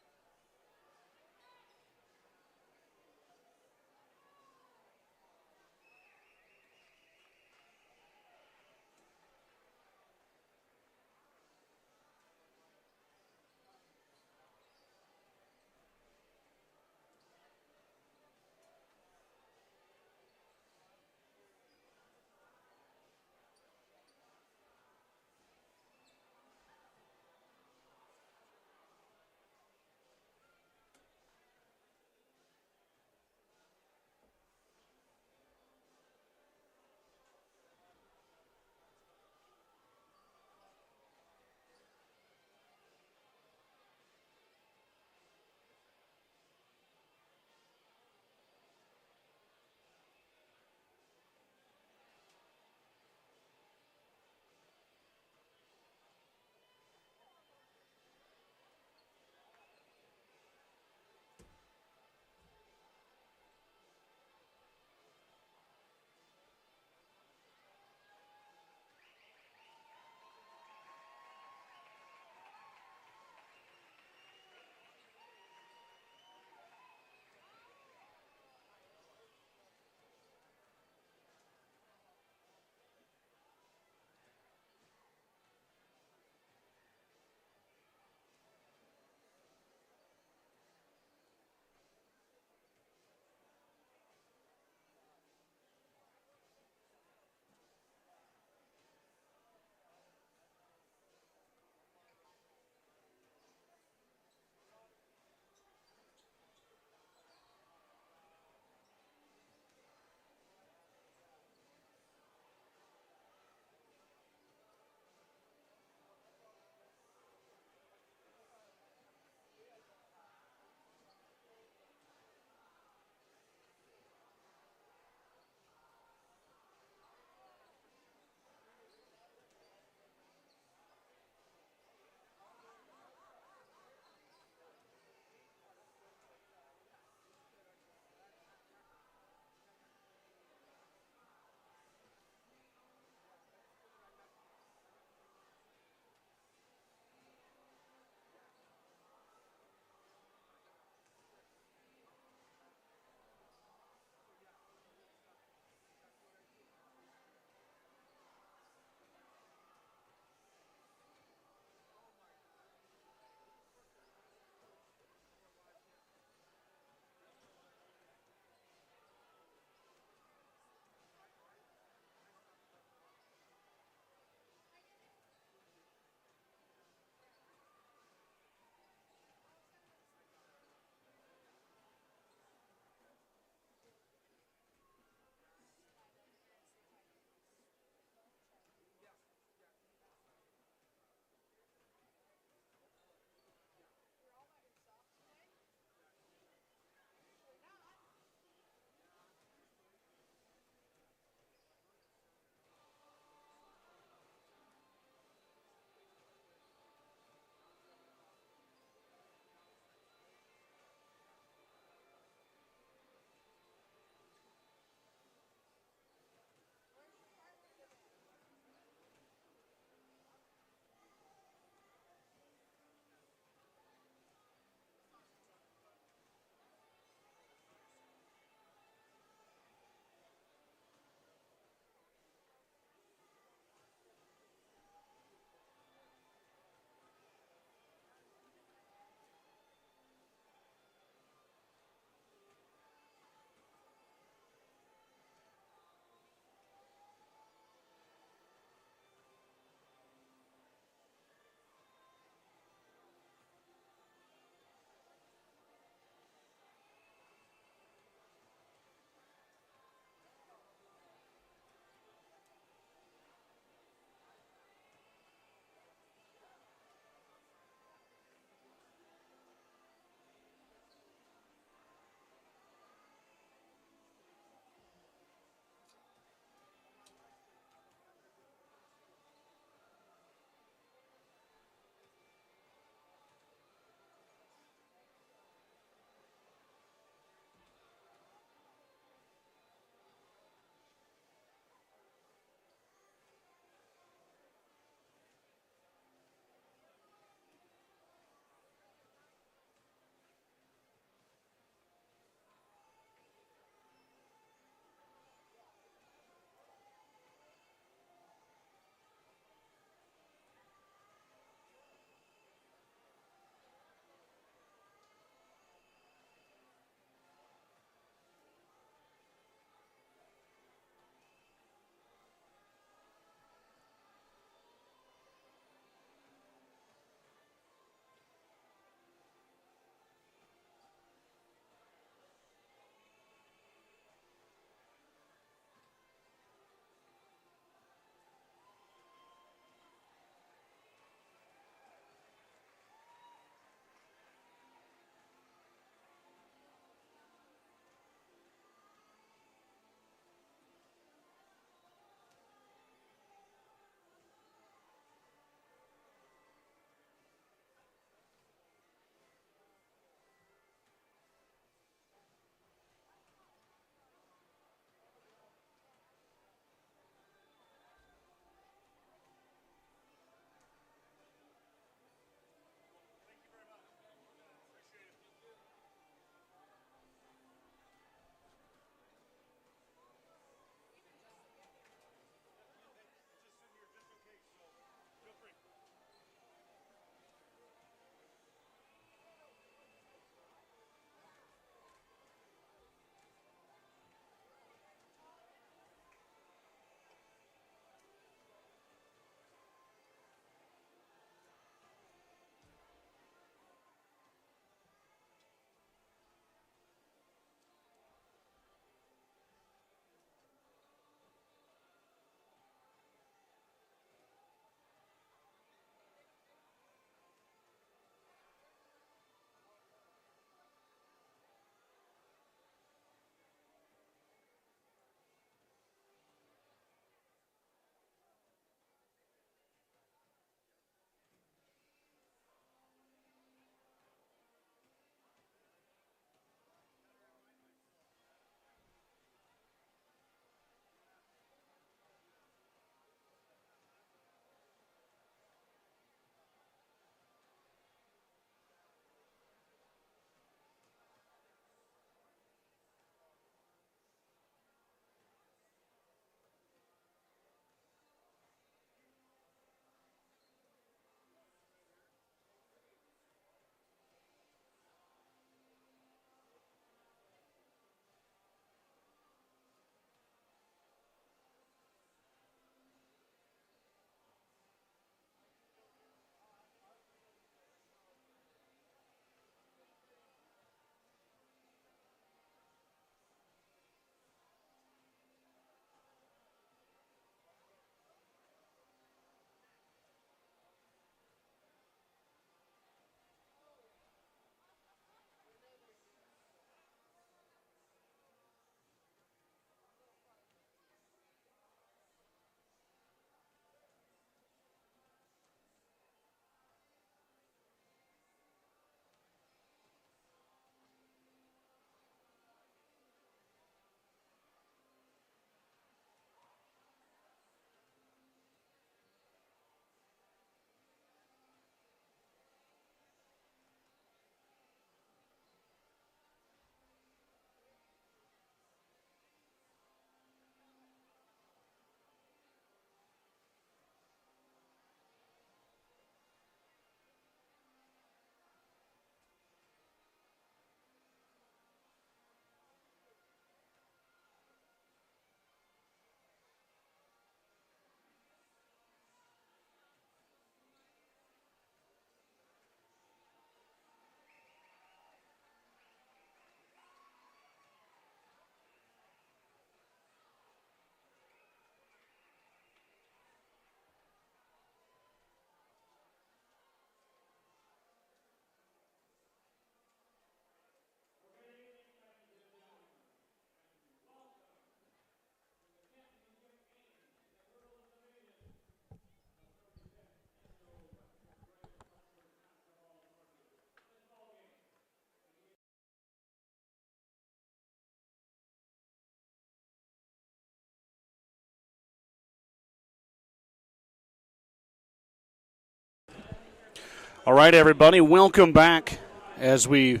All right, everybody, welcome back as we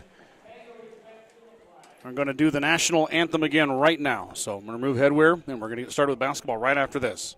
are going to do the national anthem again right now. So I'm going to remove headwear, and we're going to get started with basketball right after this.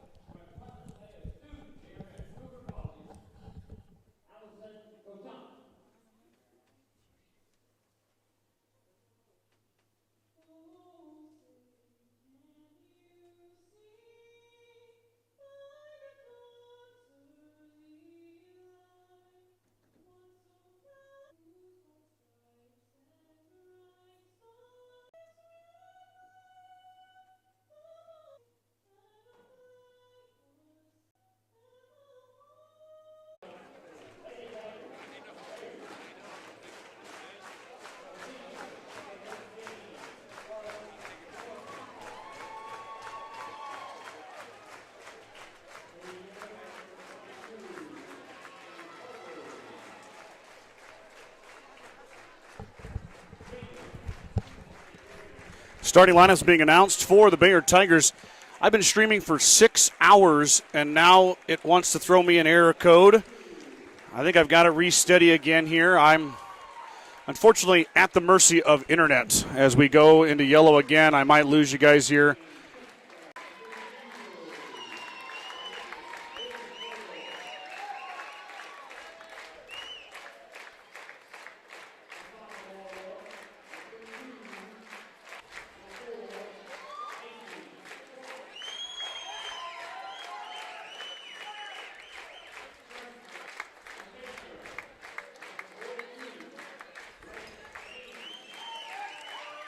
Starting lineups being announced for the Bayard Tigers. I've been streaming for 6 hours, and now it wants to throw me an error code. I think I've got it re-steady again here. I'm unfortunately at the mercy of internet. As we go into yellow again, I might lose you guys here.